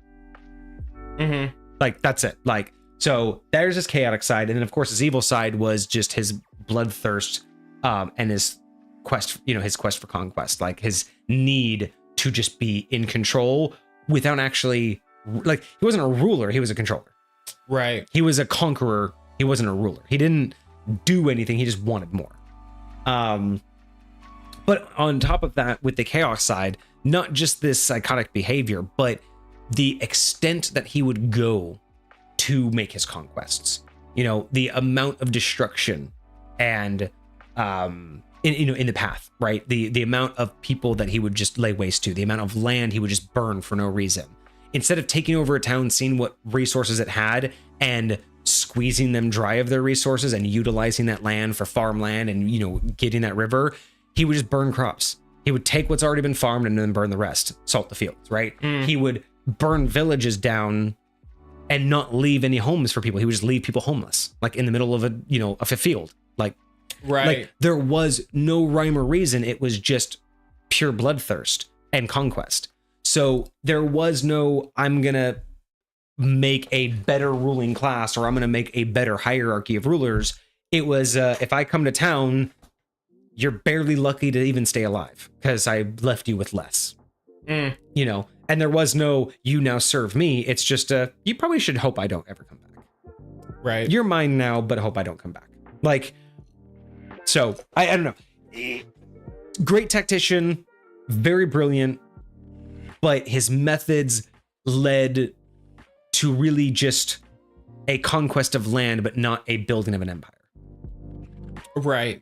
Mm-hmm. Like, that's it. Like, so there's his chaotic side. And then of course his evil side was just his bloodthirst, and his quest, his quest for conquest, like his need to just be in control without actually, like, he wasn't a ruler, he was a controller. Right. He was a conqueror, he wasn't a ruler. He didn't do anything, he just wanted more. But on top of that, with the chaos side, not just this psychotic behavior, but the extent that he would go to make his conquests, the amount of destruction and in the path, right? The amount of people that he would just lay waste to, the amount of land he would just burn for no reason. Instead of taking over a town, seeing what resources it had and squeezing them dry of their resources and utilizing that land for farmland and, getting that river, he would just burn crops. He would take what's already been farmed and then burn the rest, salt the fields, right? He would burn villages down and not leave any homes for people. He would just leave people homeless, like in the middle of a field. Like there was no rhyme or reason. It was just pure bloodthirst and conquest. So there was no, I'm going to make a better ruling class or I'm going to make a better hierarchy of rulers. It was, if I come to town, you're barely lucky to even stay alive because I left you with less, and there was no, you now serve me. It's just, you probably should hope I don't ever come back. Right. You're mine now, but hope I don't come back. Like, so I don't know. Great tactician, very brilliant, but his methods led to really just a conquest of land, but not a building of an empire. Right.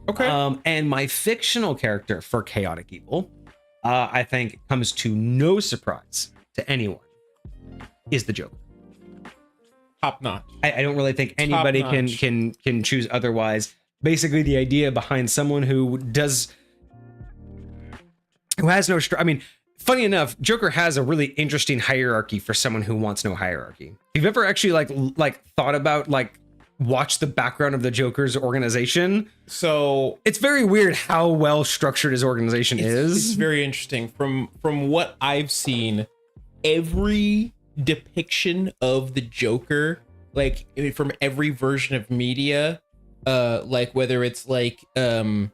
Okay. And my fictional character for chaotic evil I think comes to no surprise to anyone, is the Joker. Top notch. I don't really think anybody can choose otherwise. Basically, the idea behind someone who has no I mean, funny enough, Joker has a really interesting hierarchy for someone who wants no hierarchy. If you've ever actually like thought about watch the background of the Joker's organization, so it's very weird how well structured his organization is. It's very interesting. From what I've seen, every depiction of the Joker, like from every version of media, like whether it's the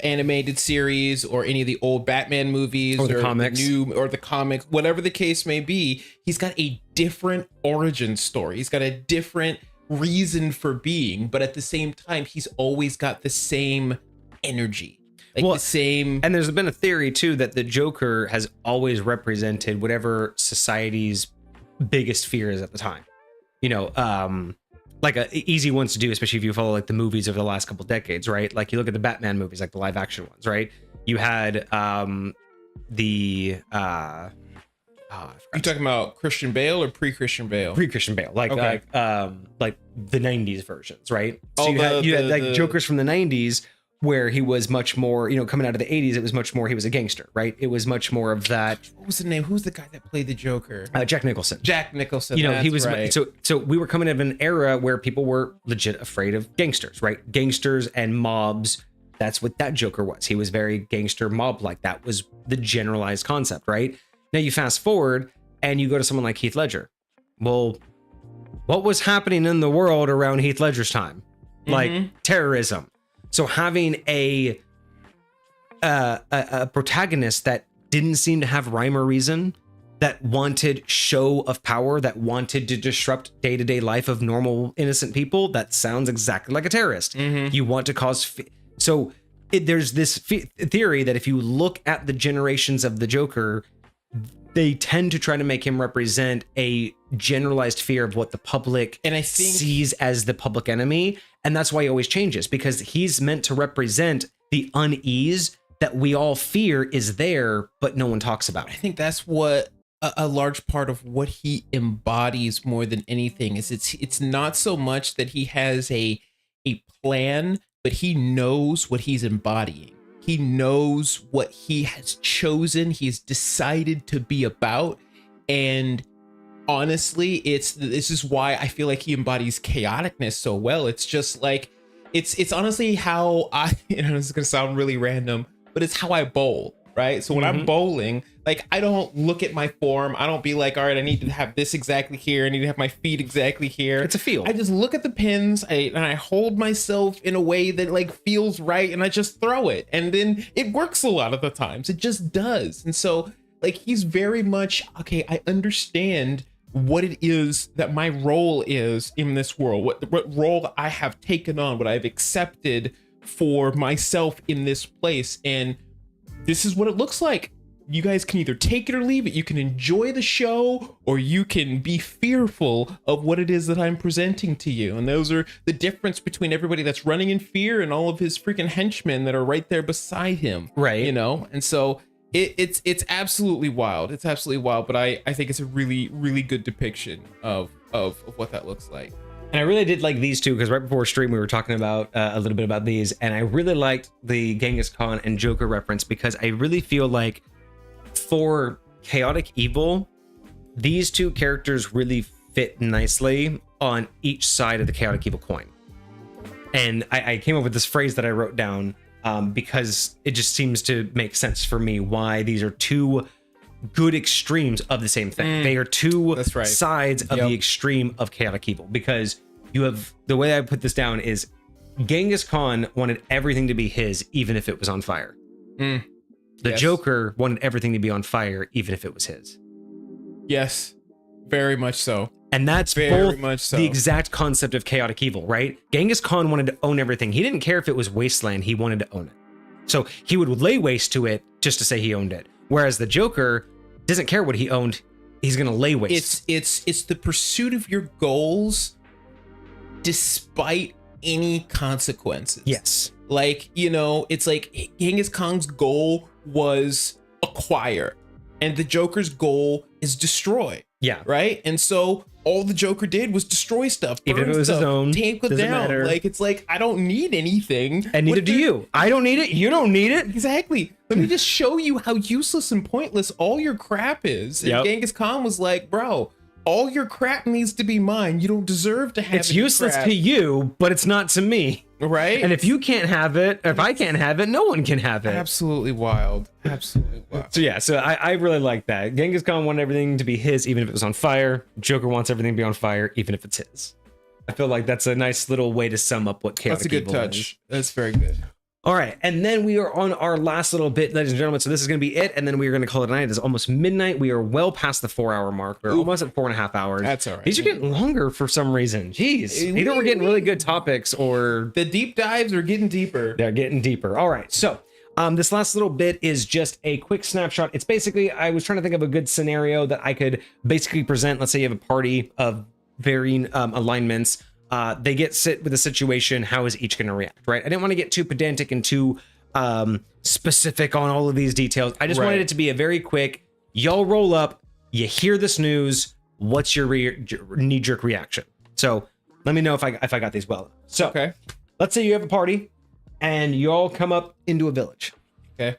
animated series or any of the old Batman movies or the comics, the comic, whatever the case may be, he's got a different origin story. He's got a different reason for being, but at the same time, he's always got the same energy. The same. And there's been a theory too that the Joker has always represented whatever society's biggest fear is at the time. You know, like easy ones to do, especially if you follow like the movies of the last couple decades, right? Like you look at the Batman movies, like the live action ones, right? You had you talking about Christian Bale or pre-Christian Bale? Pre-Christian Bale, like the 90s versions, right? So oh, you had like Jokers from the 90s where he was much more, you know, coming out of the 80s, it was much more, he was a gangster, right? It was much more of that. What was the name? Who's the guy that played the Joker? Jack Nicholson. Jack Nicholson. You know, he was right. So we were coming out of an era where people were legit afraid of gangsters, right? Gangsters and mobs. That's what that Joker was. He was very gangster mob like. That was the generalized concept, right? Now you fast forward and you go to someone like Heath Ledger. Well, what was happening in the world around Heath Ledger's time? Like terrorism. So having a protagonist that didn't seem to have rhyme or reason, that wanted show of power, that wanted to disrupt day-to-day life of normal innocent people, that sounds exactly like a terrorist. You want to cause there's this theory that if you look at the generations of the Joker, they tend to try to make him represent a generalized fear of what the public sees as the public enemy. And that's why he always changes, because he's meant to represent the unease that we all fear is there, but no one talks about. I think that's what a large part of what he embodies more than anything is. It's not so much that he has a plan, but he knows what he's embodying. He knows what he has chosen. He's decided to be about. And honestly, this is why I feel like he embodies chaoticness so well. It's just like, it's honestly how I, this is going to sound really random, but it's how I bowl, right? So when I'm bowling, like I don't look at my form. I don't be like, all right, I need to have this exactly here. I need to have my feet exactly here. It's a feel. I just look at the pins and I hold myself in a way that like feels right. And I just throw it. And then it works a lot of the times. It just does. And so like, he's very much, okay, I understand what it is that my role is in this world, what role I have taken on, what I've accepted for myself in this place. And this is what it looks like. You guys can either take it or leave it. You can enjoy the show, or you can be fearful of what it is that I'm presenting to you. And those are the difference between everybody that's running in fear and all of his freaking henchmen that are right there beside him. Right. You know? And so it's absolutely wild. It's absolutely wild. But I think it's a really, really good depiction of what that looks like. And I really did like these two, because right before stream we were talking about a little bit about these, and I really liked the Genghis Khan and Joker reference, because I really feel like for chaotic evil, these two characters really fit nicely on each side of the chaotic evil coin. And I came up with this phrase that I wrote down because it just seems to make sense for me why these are two good extremes of the same thing. They are two sides of the extreme of chaotic evil, because you have, the way I put this down is Genghis Khan wanted everything to be his, even if it was on fire. The Joker wanted everything to be on fire, even if it was his. Yes, very much so. And that's very both much so. The exact concept of chaotic evil, right? Genghis Khan wanted to own everything. He didn't care if it was wasteland. He wanted to own it. So he would lay waste to it just to say he owned it. Whereas the Joker doesn't care what he owned. He's going to lay waste. It's the pursuit of your goals despite any consequences. Yes. Like, it's like Genghis Khan's goal was acquire, and the Joker's goal is destroy. Yeah. Right. And so all the Joker did was destroy stuff, even if it was stuff, his own, take it down. Matter. Like, it's like, I don't need anything. And neither do you. I don't need it. You don't need it. Exactly. Let me just show you how useless and pointless all your crap is. And Genghis Khan was like, bro, all your crap needs to be mine. You don't deserve to have it. It's useless to you, but it's not to me. Right. And if you can't have it, if I can't have it, no one can have it. Absolutely wild. Absolutely wild. So I really like that. Genghis Khan wanted everything to be his, even if it was on fire. Joker wants everything to be on fire, even if it's his. I feel like that's a nice little way to sum up what chaotic evil is. That's a good touch. That's very good. All right, and then we are on our last little bit, ladies and gentlemen. So this is going to be it, and then we are going to call it a night. It is almost midnight. We are well past the 4-hour mark. We're almost at 4.5 hours. That's all right. These are getting longer for some reason. Jeez, either we're getting really good topics or the deep dives are getting deeper. They're getting deeper. All right, so this last little bit is just a quick snapshot. It's basically, I was trying to think of a good scenario that I could basically present. Let's say you have a party of varying alignments. They get sit with a situation. How is each going to react, right? I didn't want to get too pedantic and too specific on all of these details. I just wanted it to be a very quick, y'all roll up, you hear this news, what's your knee-jerk reaction? So let me know if I got these well. So let's say you have a party and you all come up into a village. Okay.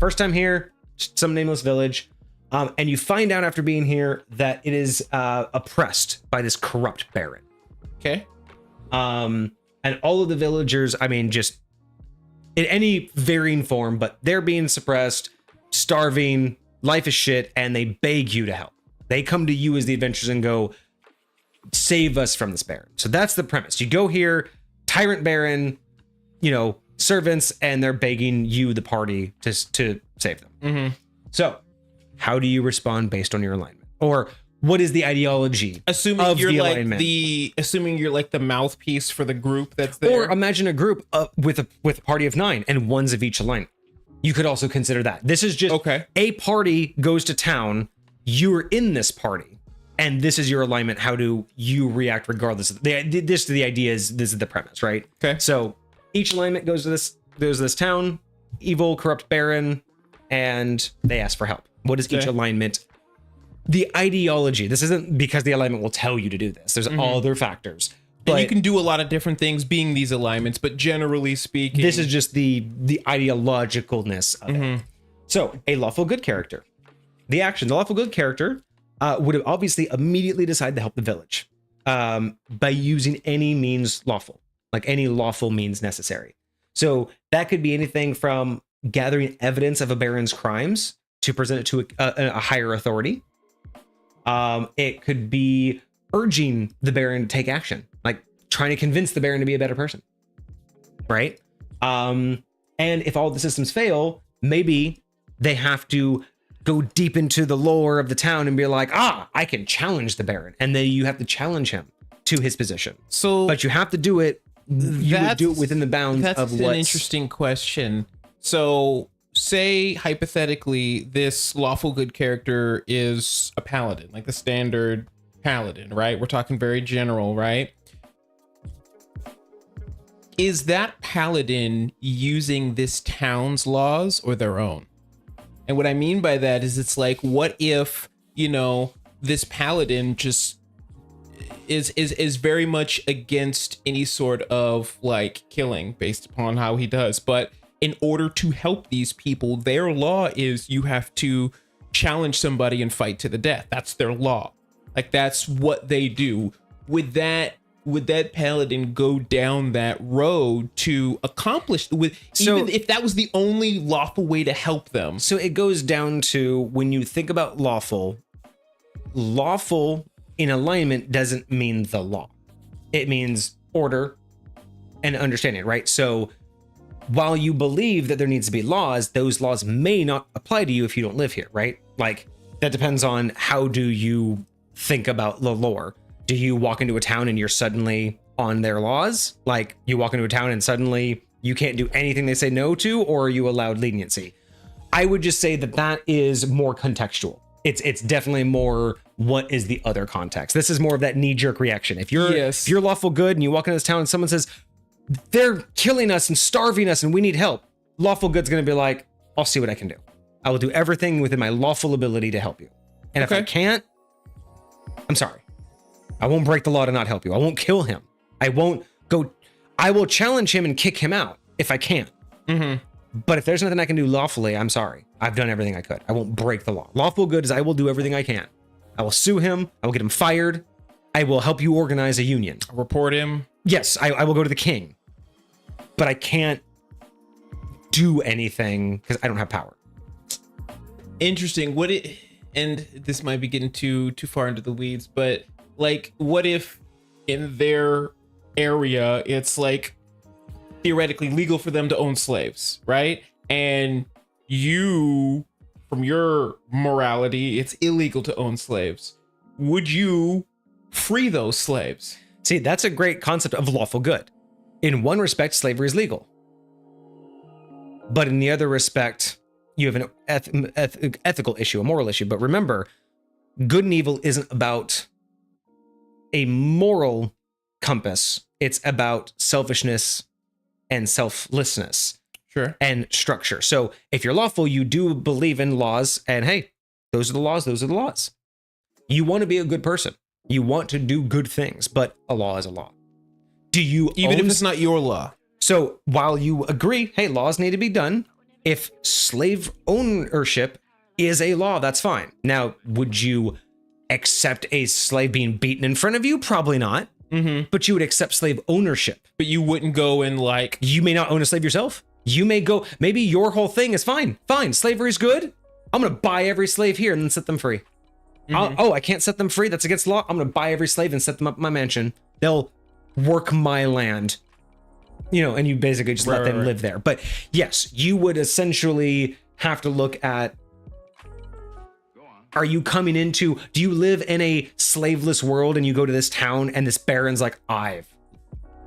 First time here, some nameless village. And you find out after being here that it is oppressed by this corrupt baron. Okay. And all of the villagers, I mean, just in any varying form, but they're being suppressed, starving, life is shit, and they beg you to help. They come to you as the adventurers and go, save us from this baron. So that's the premise. You go here, tyrant baron, servants, and they're begging you, the party, to save them. Mm-hmm. So how do you respond based on your alignment? Or what is the ideology assuming you're like the mouthpiece for the group that's there? Or imagine a group with a party of 9 and one's of each alignment. You could also consider that. This is just a party goes to town. You're in this party, and this is your alignment. How do you react regardless? The idea is this is the premise, right? Okay. So each alignment goes to this town, evil, corrupt baron, and they ask for help. What is each alignment? The ideology. This isn't because the alignment will tell you to do this. There's all other factors. But and you can do a lot of different things being these alignments, but generally speaking, this is just the ideologicalness of it. So a lawful good character. The lawful good character would obviously immediately decide to help the village by using any means lawful, like any lawful means necessary. So that could be anything from gathering evidence of a baron's crimes to present it to a higher authority. It could be urging the baron to take action, like trying to convince the baron to be a better person, right? And if all the systems fail, maybe they have to go deep into the lore of the town and be like, I can challenge the baron, and then you have to challenge him to his position. So, but you have to do it. You would do it within the bounds of what's... That's an interesting question. So, say hypothetically this lawful good character is a paladin, like the standard paladin, right? We're talking very general, right? Is that paladin using this town's laws or their own? And what I mean by that is it's like, what if, this paladin just is very much against any sort of like killing based upon how he does, but in order to help these people, their law is you have to challenge somebody and fight to the death. That's their law. Like, that's what they do. Would that paladin go down that road to accomplish even if that was the only lawful way to help them? So it goes down to, when you think about lawful in alignment doesn't mean the law. It means order and understanding, right? So while you believe that there needs to be laws, those laws may not apply to you if you don't live here, right? Like, that depends on how do you think about the lore. Do you walk into a town and you're suddenly on their laws? Like, you walk into a town and suddenly you can't do anything they say no to, or are you allowed leniency? I would just say that is more contextual. It's definitely more, what is the other context? This is more of that knee-jerk reaction. If you're lawful good and you walk into this town and someone says, they're killing us and starving us and we need help. Lawful good's going to be like, I'll see what I can do. I will do everything within my lawful ability to help you. And if I can't, I'm sorry. I won't break the law to not help you. I won't kill him. I will challenge him and kick him out if I can. But if there's nothing I can do lawfully, I'm sorry. I've done everything I could. I won't break the law. Lawful good is I will do everything I can. I will sue him. I will get him fired. I will help you organize a union. Report him. Yes, I will go to the king. But I can't do anything because I don't have power. Interesting. And this might be getting too far into the weeds, but like, what if in their area it's like theoretically legal for them to own slaves, right? And you, from your morality, it's illegal to own slaves. Would you free those slaves? See, that's a great concept of lawful good. In one respect, slavery is legal. But in the other respect, you have an ethical issue, a moral issue. But remember, good and evil isn't about a moral compass. It's about selfishness and selflessness. Sure. And structure. So if you're lawful, you do believe in laws, and hey, those are the laws, those are the laws. You want to be a good person. You want to do good things, but a law is a law. Do you even if it's not your law? So while you agree, hey, laws need to be done, if slave ownership is a law, that's fine. Now, would you accept a slave being beaten in front of you? Probably not. But you would accept slave ownership. But you wouldn't go and like... You may not own a slave yourself. You may go, maybe your whole thing is fine. Fine, slavery is good. I'm going to buy every slave here and then set them free. Oh, I can't set them free. That's against the law. I'm going to buy every slave and set them up in my mansion. They'll work my land, and you basically just let them live there. But yes, you would essentially have to look at, are you coming into, do you live in a slaveless world and you go to this town and this baron's like, I've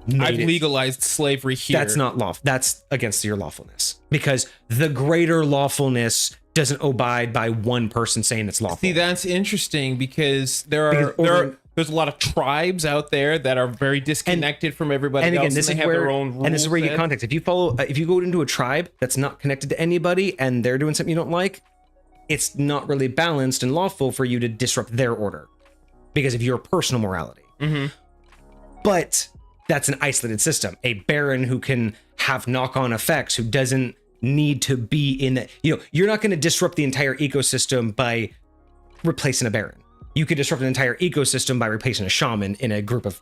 legalized slavery here. That's not lawful. That's against your lawfulness, because the greater lawfulness doesn't abide by one person saying it's lawful. See, that's interesting because there's a lot of tribes out there that are very disconnected from everybody else. This and they is have where, their own rules. And this is where you get context. If you go into a tribe that's not connected to anybody and they're doing something you don't like, it's not really balanced and lawful for you to disrupt their order because of your personal morality. But that's an isolated system. A baron who can have knock-on effects, who doesn't need to be in that, you're not going to disrupt the entire ecosystem by replacing a baron. You could disrupt an entire ecosystem by replacing a shaman in a group of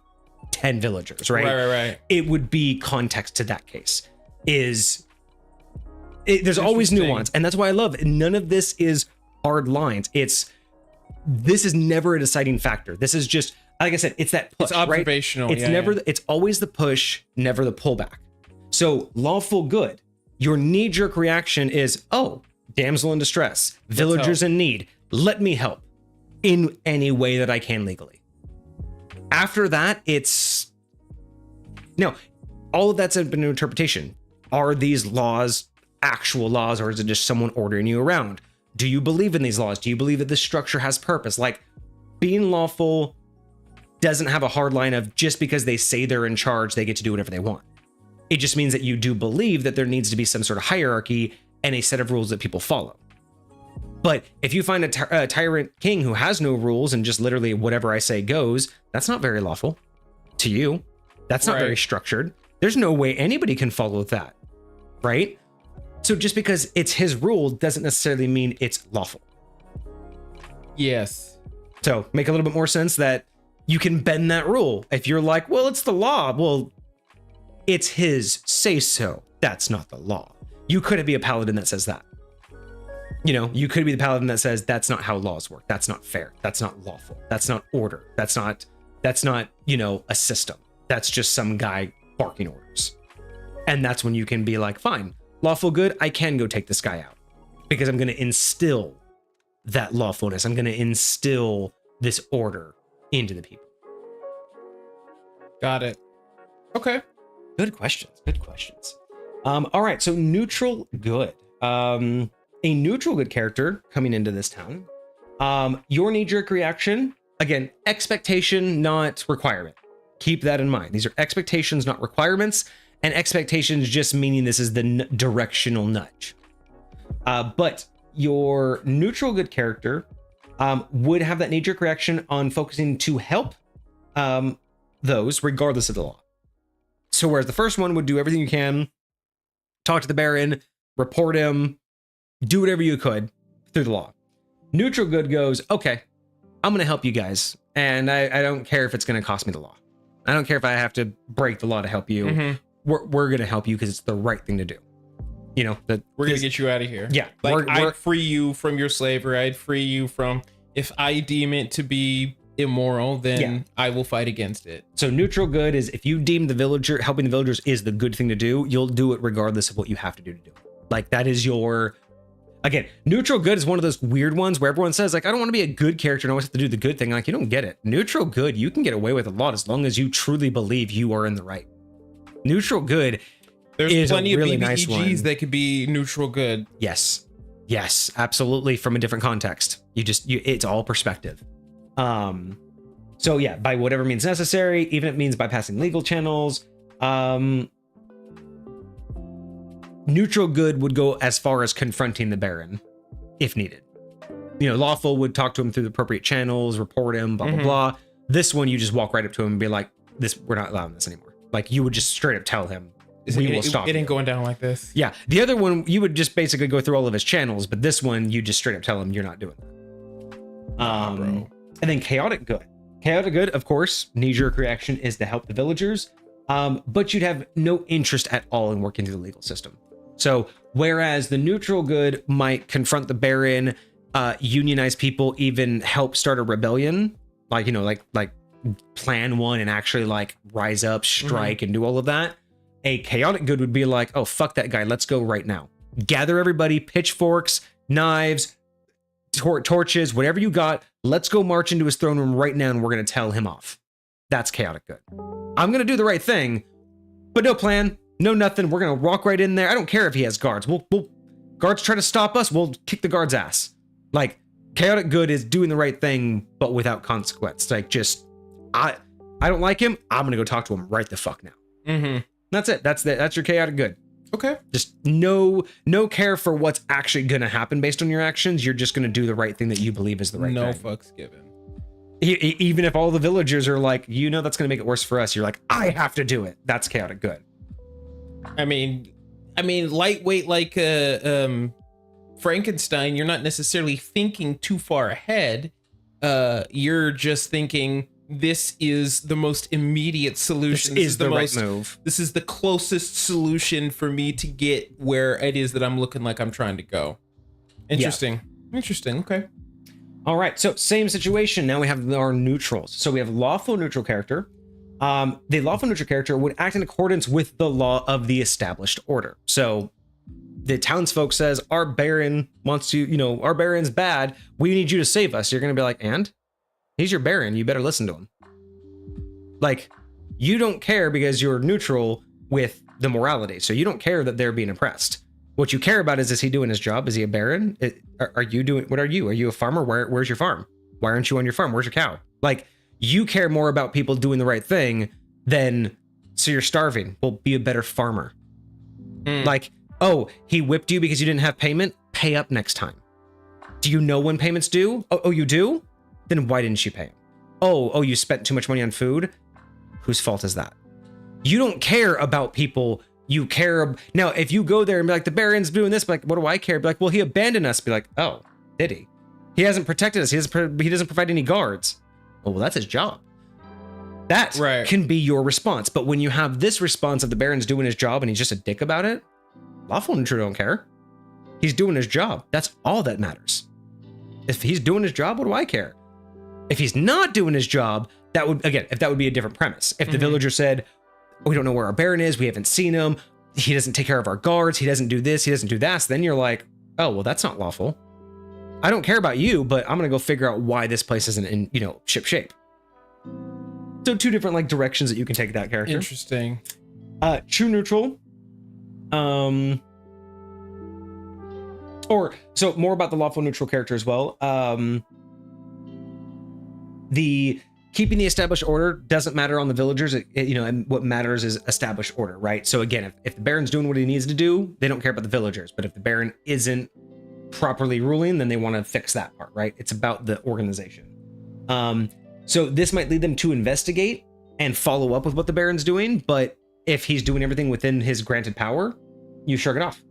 10 villagers, right? Right. It would be context to that case. There's always nuance, and that's why I love it. None of this is hard lines. This is never a deciding factor. This is just, like I said, it's that push, it's observational. Right? It's always the push, never the pullback. So lawful good, your knee-jerk reaction is, oh, damsel in distress, villagers in need, let me help in any way that I can legally. After that, all of that's been an interpretation. Are these laws actual laws, or is it just someone ordering you around? Do you believe in these laws? Do you believe that this structure has purpose? Like, being lawful doesn't have a hard line of just because they say they're in charge, they get to do whatever they want. It just means that you do believe that there needs to be some sort of hierarchy and a set of rules that people follow. But if you find a tyrant king who has no rules and just literally whatever I say goes, that's not very lawful to you. That's not very structured. There's no way anybody can follow that, right? So just because it's his rule doesn't necessarily mean it's lawful. Yes. So make a little bit more sense that you can bend that rule. If you're like, well, it's the law. Well, it's his say so. That's not the law. You couldn't be a paladin that says that. You could be the paladin that says that's not how laws work. That's not fair. That's not lawful. That's not order. That's not, a system. That's just some guy barking orders. And that's when you can be like, fine, lawful good, I can go take this guy out because I'm going to instill that lawfulness. I'm going to instill this order into the people. Got it. Okay. Good questions. All right. So neutral good. A neutral good character coming into this town. Your knee-jerk reaction, again, expectation, not requirement. Keep that in mind. These are expectations, not requirements. and expectations just meaning this is the directional nudge. But your neutral good character would have that knee-jerk reaction on focusing to help those regardless of the law. So whereas the first one would do everything you can, talk to the Baron, report him, do whatever you could through the law. Neutral good goes, okay, I'm going to help you guys. And I don't care if it's going to cost me the law. I don't care if I have to break the law to help you. Mhm. We're going to help you because it's the right thing to do. You know, that We're going to get you out of here. Yeah. Like, I'd free you from your slavery. I'd free you from, if I deem it to be immoral, then I will fight against it. So neutral good is if you deem helping the villagers is the good thing to do, you'll do it regardless of what you have to do to do it. Like that is your, again, neutral good is one of those weird ones where everyone says like, I don't want to be a good character and always have to do the good thing. Like you don't get it. Neutral good, you can get away with a lot as long as you truly believe you are in the right. Neutral good There's plenty a really of nice BBGs one. that could be neutral good. Yes, absolutely. From a different context, it's all perspective. So yeah, by whatever means necessary, even if it means bypassing legal channels. Neutral good would go as far as confronting the Baron if needed. You know, lawful would talk to him through the appropriate channels, report him, blah, blah, blah. This one, you just walk right up to him and be like, we're not allowing this anymore. Like you would just straight up tell him, we will stop. It ain't going down like this. Yeah. The other one, you would just basically go through all of his channels, but this one, you just straight up tell him you're not doing that. And then chaotic good. Chaotic good, of course, knee-jerk reaction is to help the villagers, but you'd have no interest at all in working through the legal system. So whereas the neutral good might confront the Baron, unionize people, even help start a rebellion, like, you know, like plan one and actually like rise up, strike and do all of that. A chaotic good would be like, oh, fuck that guy. Let's go right now. Gather everybody, pitchforks, knives, torches, whatever you got. Let's go march into his throne room right now and we're going to tell him off. That's chaotic good. I'm going to do the right thing, but no plan, no nothing. We're going to walk right in there. I don't care if he has guards. We'll guards try to stop us. We'll kick the guard's ass. Like chaotic good is doing the right thing, but without consequence. Like just, I don't like him. I'm going to go talk to him right the fuck now. That's it. That's your chaotic good. Okay. Just no care for what's actually going to happen based on your actions. You're just going to do the right thing that you believe is the right thing. No fucks given. Even if all the villagers are like, you know, that's going to make it worse for us. You're like, I have to do it. That's chaotic good. I mean, lightweight like Frankenstein, you're not necessarily thinking too far ahead. You're just thinking, this is the most immediate solution. This is the right move. This is the closest solution for me to get where it is that I'm looking like I'm trying to go. Interesting. Yeah. Interesting. Okay. All right. So same situation. Now we have our neutrals. So we have lawful neutral character. The lawful neutral character would act in accordance with the law of the established order. So the townsfolk says, our Baron wants to, you know, our Baron's bad. We need you to save us. You're going to be like, and? He's your Baron. You better listen to him. Like, you don't care because you're neutral with the morality. So you don't care that they're being oppressed. What you care about is he doing his job? Is he a Baron? Are you doing, what are you? Are you a farmer? Where's your farm? Why aren't you on your farm? Where's your cow? Like, you care more about people doing the right thing than, so you're starving. Well, be a better farmer. Like, oh, he whipped you because you didn't have payment? Pay up next time. Do you know when payments due? Oh, you do? Then why didn't you pay him? Oh, you spent too much money on food? Whose fault is that? You don't care about people. You care. Now, if you go there and be like, the Baron's doing this, but like, what do I care? Be like, well, he abandoned us. Be like, oh, did he? He hasn't protected us. He doesn't provide any guards. Oh, well, that's his job. That can be your response. But when you have this response of the Baron's doing his job and he's just a dick about it, lawful neutral don't care. He's doing his job. That's all that matters. If he's doing his job, what do I care? If he's not doing his job, that would, again, if that would be a different premise. If the villager said, we don't know where our Baron is, we haven't seen him, he doesn't take care of our guards, he doesn't do this, he doesn't do that, so then you're like, oh, well, that's not lawful. I don't care about you, but I'm gonna go figure out why this place isn't in, you know, ship shape. So two different like directions that you can take that character. Interesting. True neutral. Or so more about the lawful neutral character as well. The keeping the established order doesn't matter on the villagers. And what matters is established order, right? So again, if the Baron's doing what he needs to do, they don't care about the villagers. But if the Baron isn't properly ruling, then they want to fix that part, right? It's about the organization. So this might lead them to investigate and follow up with what the Baron's doing. But if he's doing everything within his granted power, you shrug it off.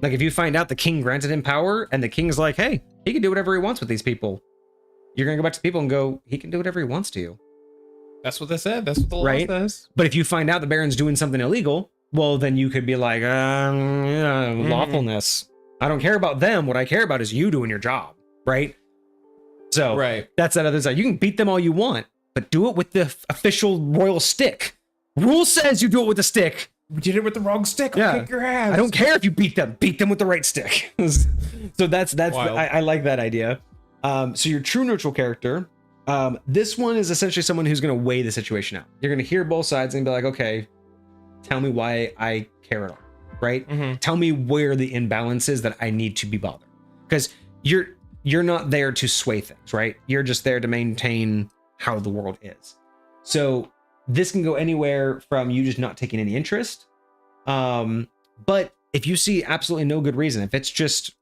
Like if you find out the king granted him power and the king's like, hey, he can do whatever he wants with these people, you're going to go back to people and go, he can do whatever he wants to you. That's what they said. That's what the law says. But if you find out the Baron's doing something illegal, well, then you could be like, lawfulness. I don't care about them. What I care about is you doing your job, right? So that's that other side. You can beat them all you want, but do it with the official royal stick. Rule says you do it with the stick. We did it with the wrong stick. I'll kick your ass. I don't care if you beat them. Beat them with the right stick. So that's I like that idea. So your true neutral character, this one is essentially someone who's going to weigh the situation out. You're going to hear both sides and be like, okay, tell me why I care at all, right? Mm-hmm. Tell me where the imbalance is that I need to be bothered. Because you're not there to sway things, right? You're just there to maintain how the world is. So this can go anywhere from you just not taking any interest. But if you see absolutely no good reason, if it's just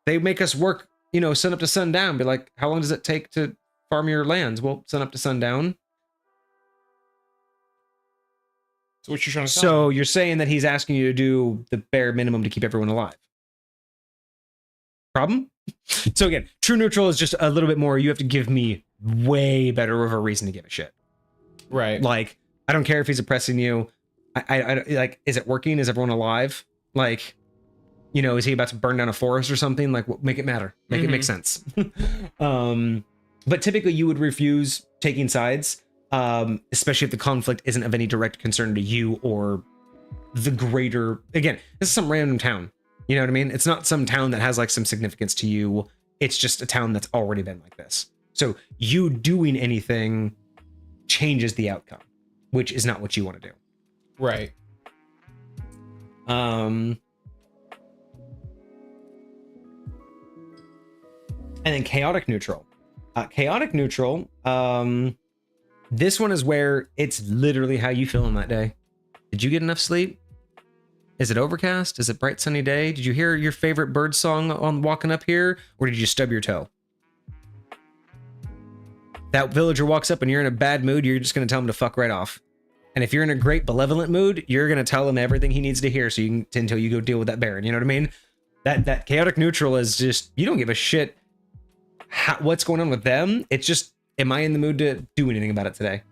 they make us work, sun up to sundown, be like, how long does it take to farm your lands? Well, sun up to sundown. So what you're trying to tell So me? You're saying that he's asking you to do the bare minimum to keep everyone alive. Problem? So again, true neutral is just a little bit more, you have to give me way better of a reason to give a shit. Right. Like, I don't care if he's oppressing you. I like, is it working? Is everyone alive? Like, is he about to burn down a forest or something? Like, make it matter. Make it make sense. But typically you would refuse taking sides, especially if the conflict isn't of any direct concern to you or the greater, again, this is some random town. You know what I mean? It's not some town that has like some significance to you. It's just a town that's already been like this. So you doing anything changes the outcome, which is not what you want to do. Right. And then chaotic neutral. Chaotic neutral, this one is where it's literally how you feel on that day. Did you get enough sleep? Is it overcast? Is it bright sunny day? Did you hear your favorite bird song on walking up here? Or did you stub your toe? That villager walks up and you're in a bad mood, you're just going to tell him to fuck right off. And if you're in a great benevolent mood, you're going to tell him everything he needs to hear so you can, until you go deal with that Baron. You know what I mean? That chaotic neutral is just, you don't give a shit what's going on with them. It's just, am I in the mood to do anything about it today?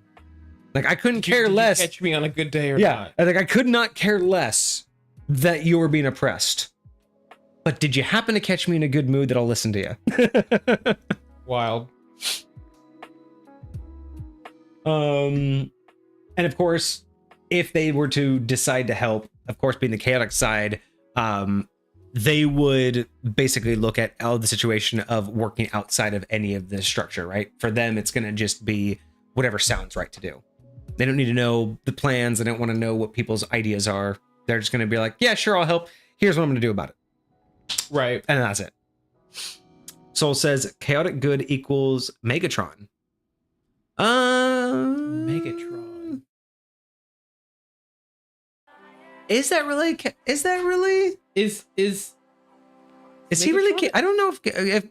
Like, I couldn't care less. Did you catch me on a good day or not? Like, I could not care less that you were being oppressed. But did you happen to catch me in a good mood that I'll listen to you? Wild. And of course, if they were to decide to help, of course, being the chaotic side, they would basically look at the situation of working outside of any of the structure, right? For them, it's going to just be whatever sounds right to do. They don't need to know the plans. They don't want to know what people's ideas are. They're just going to be like, yeah, sure, I'll help. Here's what I'm going to do about it. Right. And that's it. Soul says chaotic good equals Megatron. Megatron. Is that really? Is he really? I don't know if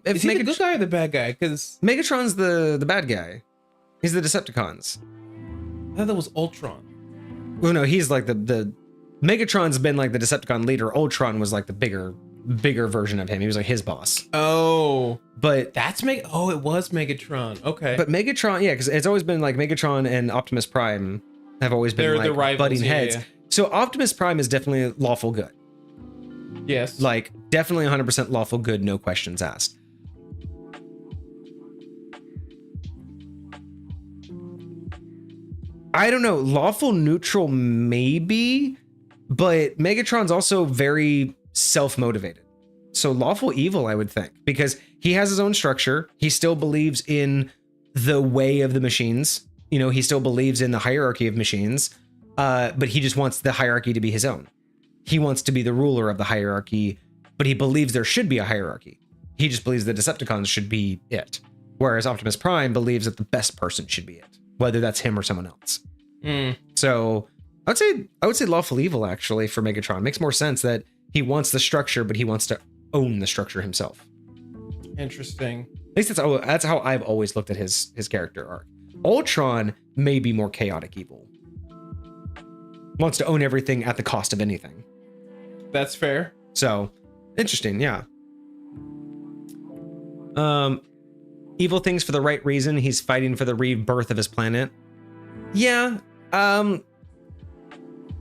is he the good guy or the bad guy? Because Megatron's the bad guy. He's the Decepticons. I thought that was Ultron. Well, no, he's like the Megatron's been like the Decepticon leader. Ultron was like the bigger version of him. He was like his boss. Oh, but that's it was Megatron. Okay, but Megatron, yeah, because it's always been like Megatron and Optimus Prime have always been like the rivals, butting heads. Yeah. So Optimus Prime is definitely lawful good. Yes, like definitely 100% lawful good, no questions asked. I don't know, lawful neutral maybe, but Megatron's also very self-motivated. So lawful evil, I would think, because he has his own structure. He still believes in the way of the machines. He still believes in the hierarchy of machines, but he just wants the hierarchy to be his own. He wants to be the ruler of the hierarchy, but he believes there should be a hierarchy. He just believes the Decepticons should be it. whereas Optimus Prime believes that the best person should be it, whether that's him or someone else. So I would say lawful evil actually for Megatron. Makes more sense that he wants the structure, but he wants to own the structure himself. Interesting. At least that's how I've always looked at his character arc. Ultron may be more chaotic evil. Wants to own everything at the cost of anything. That's fair. So interesting, yeah. Evil things for the right reason. He's fighting for the rebirth of his planet. Yeah.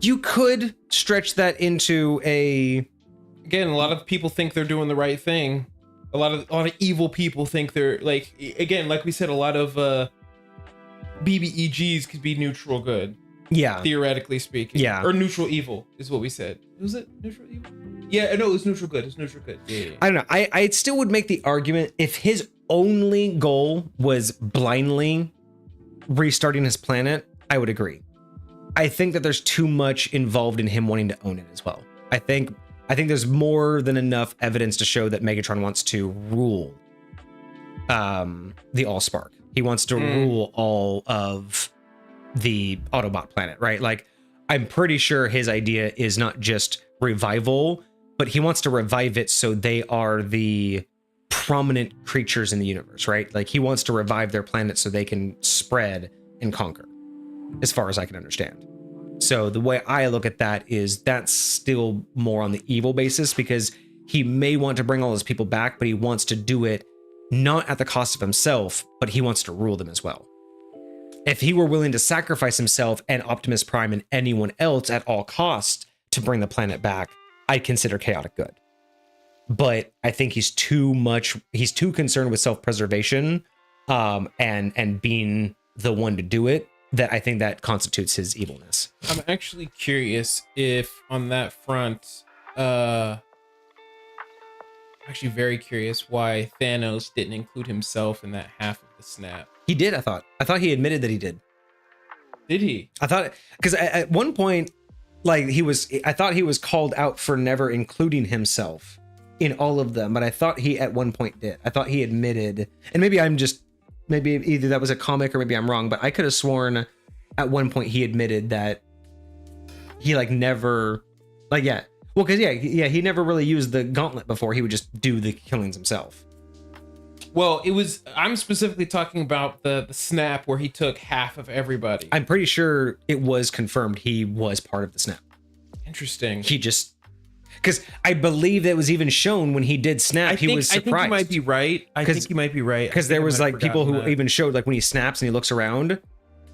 You could stretch that into again, a lot of people think they're doing the right thing. A lot of evil people think they're like, again, like we said, a lot of BBEGs could be neutral good. Yeah. Theoretically speaking. Yeah. Or neutral evil is what we said. Was it neutral evil? Yeah, no, it was neutral good. It's neutral good. Yeah. I don't know. I still would make the argument if his only goal was blindly restarting his planet, I would agree. I think that there's too much involved in him wanting to own it as well. I think there's more than enough evidence to show that Megatron wants to rule the Allspark. He wants to rule all of the Autobot planet, right? Like, I'm pretty sure his idea is not just revival, but he wants to revive it so they are the prominent creatures in the universe, right? Like, he wants to revive their planet so they can spread and conquer, as far as I can understand. So the way I look at that is that's still more on the evil basis, because he may want to bring all his people back, but he wants to do it not at the cost of himself, but he wants to rule them as well. If he were willing to sacrifice himself and Optimus Prime and anyone else at all costs to bring the planet back, I'd consider chaotic good. But I think he's too concerned with self-preservation and being the one to do it, that I think that constitutes his evilness. I'm actually curious if on that front, actually very curious why Thanos didn't include himself in that half of the snap. He did, I thought he admitted that he did. Did he? I thought, because at one point, like, I thought he was called out for never including himself in all of them, but I thought he at one point did. I thought he admitted, and maybe either that was a comic or maybe I'm wrong, but I could have sworn at one point he admitted that he never, well, because he never really used the gauntlet before. He would just do the killings himself. Well, I'm specifically talking about the snap where he took half of everybody. I'm pretty sure it was confirmed he was part of the snap. Interesting. He just, because I believe that was even shown when he did snap, he was surprised. I think you might be right. Because there was people who even showed when he snaps and he looks around,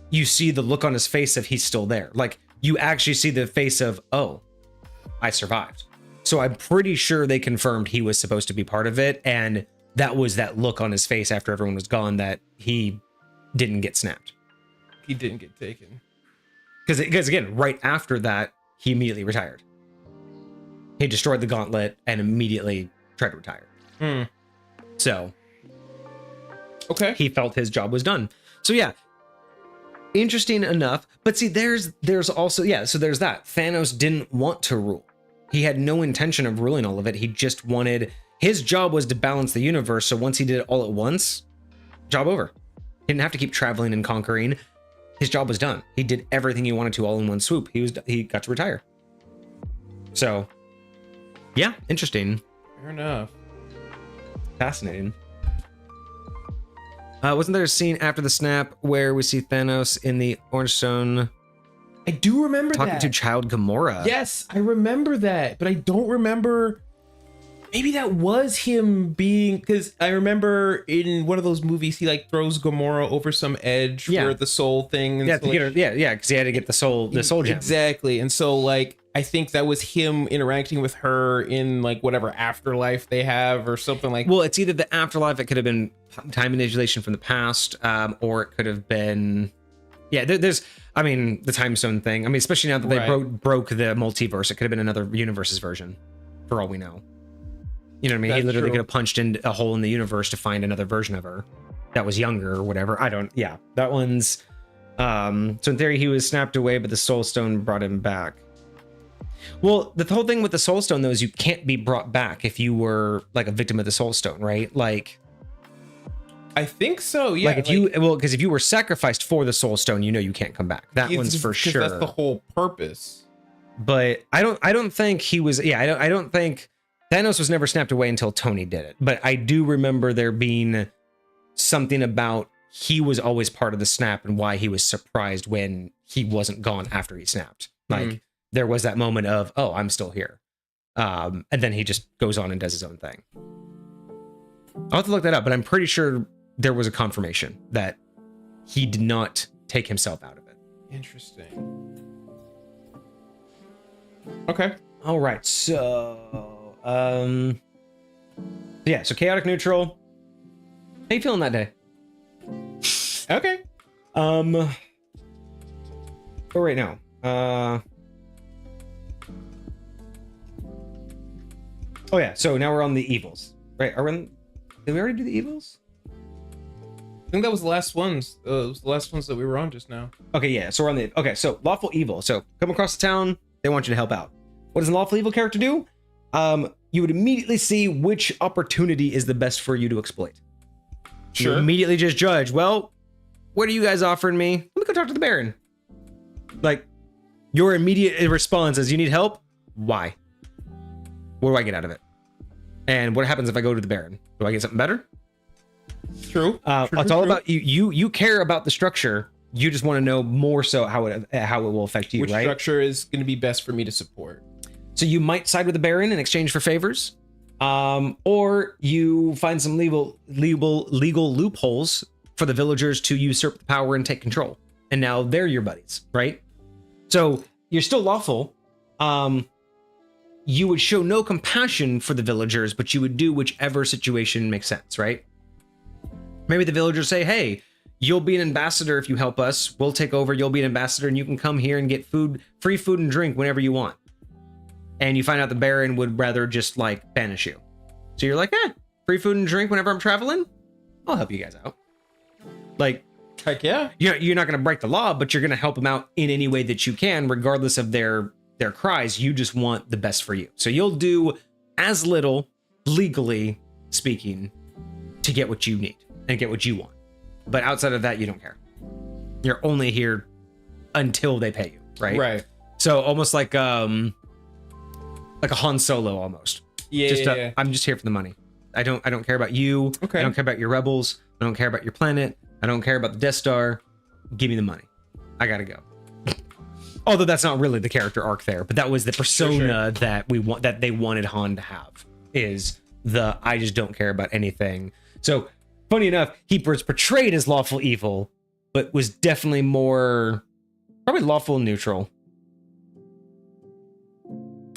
you see the look on his face of he's still there. Like, you actually see the face of, oh, I survived. So I'm pretty sure they confirmed he was supposed to be part of it, and that was that look on his face after everyone was gone that he didn't get snapped. He didn't get taken. Because again, right after that, he immediately retired. He destroyed the gauntlet and immediately tried to retire. So, okay, he felt his job was done. So yeah, interesting enough. But see, there's also, so there's that. Thanos didn't want to rule. He had no intention of ruling all of it. He just wanted, his job was to balance the universe. So once he did it all at once, job over. He didn't have to keep traveling and conquering. His job was done. He did everything he wanted to all in one swoop. He got to retire. So yeah, interesting. Fair enough. Fascinating. Wasn't there a scene after the snap where we see Thanos in the Orange Stone? I do remember talking to Child Gamora. Yes, I remember that, but I don't remember. Maybe that was him being, because I remember in one of those movies he throws Gamora over some edge for the soul thing. And because he had to get the soul gem. Exactly, and so I think that was him interacting with her in whatever afterlife they have or something like. Well, it's either the afterlife. It could have been time manipulation from the past, or it could have been. Yeah, there's. I mean, the time stone thing. I mean, especially now that they broke the multiverse, it could have been another universe's version, for all we know. You know what I mean? That's he literally true. could have punched in a hole in the universe to find another version of her that was younger or whatever. That one's. So in theory, he was snapped away, but the Soul Stone brought him back. Well, the whole thing with the Soul Stone, though, is you can't be brought back if you were a victim of the Soul Stone, right? I think so. Yeah. Like because if you were sacrificed for the soul stone, you can't come back. That one's for sure. That's the whole purpose. But I don't think he was. Yeah, I don't think Thanos was never snapped away until Tony did it. But I do remember there being something about he was always part of the snap and why he was surprised when he wasn't gone after he snapped. Like there was that moment of, oh, I'm still here. And then he just goes on and does his own thing. I'll have to look that up, but I'm pretty sure there was a confirmation that he did not take himself out of it. Interesting. Okay. All right. So, yeah. So chaotic neutral. How you feeling that day? Okay. Oh, right now. Oh yeah. So now we're on the evils, right? Did we already do the evils? I think that was the last ones. It was the last ones that we were on just now. Okay, yeah. So we're on the so lawful evil. So come across the town, they want you to help out. What does a lawful evil character do? You would immediately see which opportunity is the best for you to exploit. Sure. You immediately just judge. Well, what are you guys offering me? Let me go talk to the Baron. Like, your immediate response is, you need help? Why? What do I get out of it? And what happens if I go to the Baron? Do I get something better? True. It's all about you. You care about the structure. You just want to know more so how it will affect you, Which right? structure is going to be best for me to support? So you might side with the Baron in exchange for favors, or you find some legal loopholes for the villagers to usurp the power and take control. And now they're your buddies, right? So you're still lawful. You would show no compassion for the villagers, but you would do whichever situation makes sense, right? Maybe the villagers say, hey, you'll be an ambassador if you help us. We'll take over. You'll be an ambassador and you can come here and get free food and drink whenever you want. And you find out the Baron would rather just like banish you. So you're like, free food and drink whenever I'm traveling. I'll help you guys out. Like, heck yeah. You're not going to break the law, but you're going to help them out in any way that you can, regardless of their cries. You just want the best for you. So you'll do as little, legally speaking, to get what you need and get what you want. But outside of that, you don't care. You're only here until they pay you, right? Right. So almost like a Han Solo almost. Yeah. I'm just here for the money. I don't care about you. Okay. I don't care about your rebels. I don't care about your planet. I don't care about the Death Star. Give me the money. I gotta go. Although that's not really the character arc there, but that was the persona that they wanted Han to have, is the I just don't care about anything. So funny enough, he was portrayed as lawful evil, but was definitely more probably lawful neutral.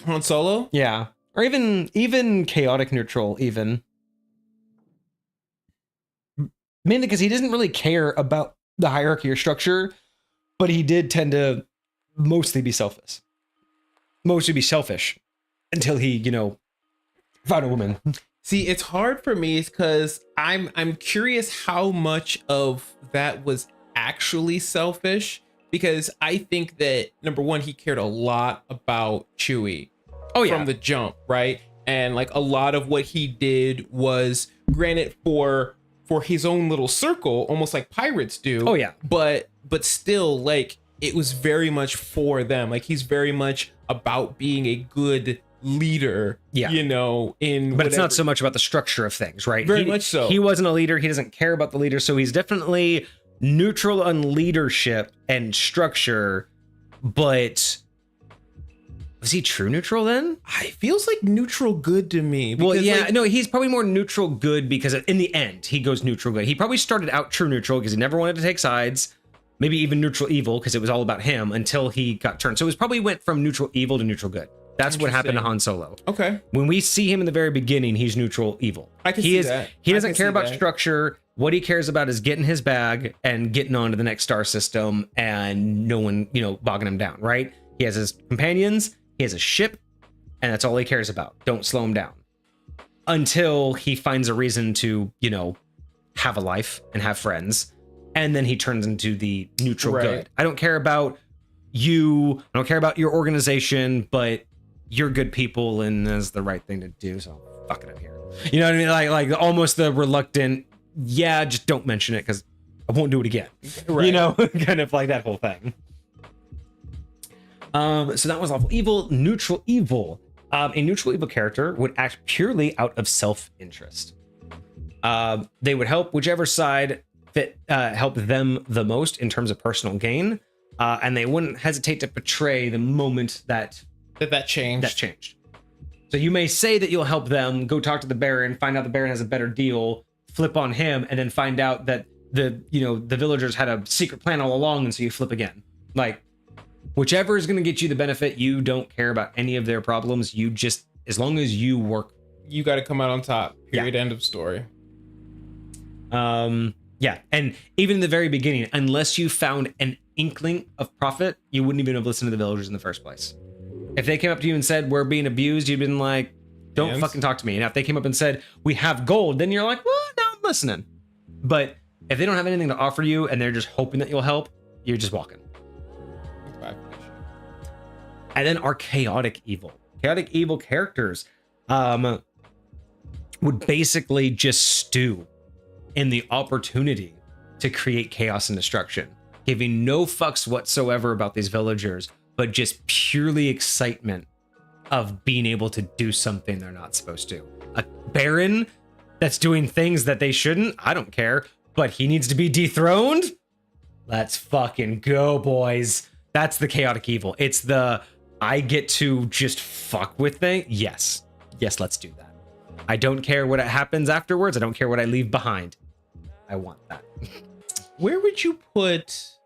Han Solo? Yeah. Or even chaotic neutral, even. Mainly because he doesn't really care about the hierarchy or structure, but he did tend to mostly be selfish. Mostly be selfish until he, found a woman. See, it's hard for me because I'm curious how much of that was actually selfish, because I think that number one, he cared a lot about Chewie. Oh yeah. From the jump, right? And like a lot of what he did was granted for his own little circle, almost like pirates do. Oh yeah. But still, like, it was very much for them. Like, he's very much about being a good leader. Yeah. But it's not so much about the structure of things, right? Very much so. He wasn't a leader. He doesn't care about the leader. So he's definitely neutral on leadership and structure, but was he true neutral then? It feels like neutral good to me. Well, yeah, no, he's probably more neutral good because in the end, he goes neutral good. He probably started out true neutral because he never wanted to take sides. Maybe even neutral evil because it was all about him until he got turned. So it was probably went from neutral evil to neutral good. That's what happened to Han Solo. Okay. When we see him in the very beginning, he's neutral evil. I can see that. He doesn't care about structure. What he cares about is getting his bag and getting on to the next star system and no one, bogging him down, right? He has his companions. He has a ship, and that's all he cares about. Don't slow him down. Until he finds a reason to, have a life and have friends. And then he turns into the neutral good. I don't care about you. I don't care about your organization, but you're good people, and that's the right thing to do. So fuck it up here. You know what I mean? Like almost the reluctant, yeah, just don't mention it because I won't do it again. Right. You know, kind of like that whole thing. So that was lawful evil. Neutral evil. A neutral evil character would act purely out of self-interest. They would help whichever side help them the most in terms of personal gain, and they wouldn't hesitate to betray the moment that changed. So you may say that you'll help them, go talk to the Baron, find out the Baron has a better deal, flip on him, and then find out that the villagers had a secret plan all along, and so you flip again. Like, whichever is going to get you the benefit, you don't care about any of their problems. You just, as long as you work, you got to come out on top. Period. End of story. Yeah, and even in the very beginning, unless you found an inkling of profit, you wouldn't even have listened to the villagers in the first place. If they came up to you and said, we're being abused, you'd been like, don't fucking talk to me. And if they came up and said, we have gold, then you're like, well, now I'm listening. But if they don't have anything to offer you and they're just hoping that you'll help, you're just walking. And then our chaotic evil. Chaotic evil characters would basically just stew in the opportunity to create chaos and destruction, giving no fucks whatsoever about these villagers, but just purely excitement of being able to do something they're not supposed to. A Baron that's doing things that they shouldn't, I don't care, but he needs to be dethroned? Let's fucking go, boys. That's the chaotic evil. It's the, I get to just fuck with things. Yes, let's do that. I don't care what happens afterwards. I don't care what I leave behind. I want that. Where would you put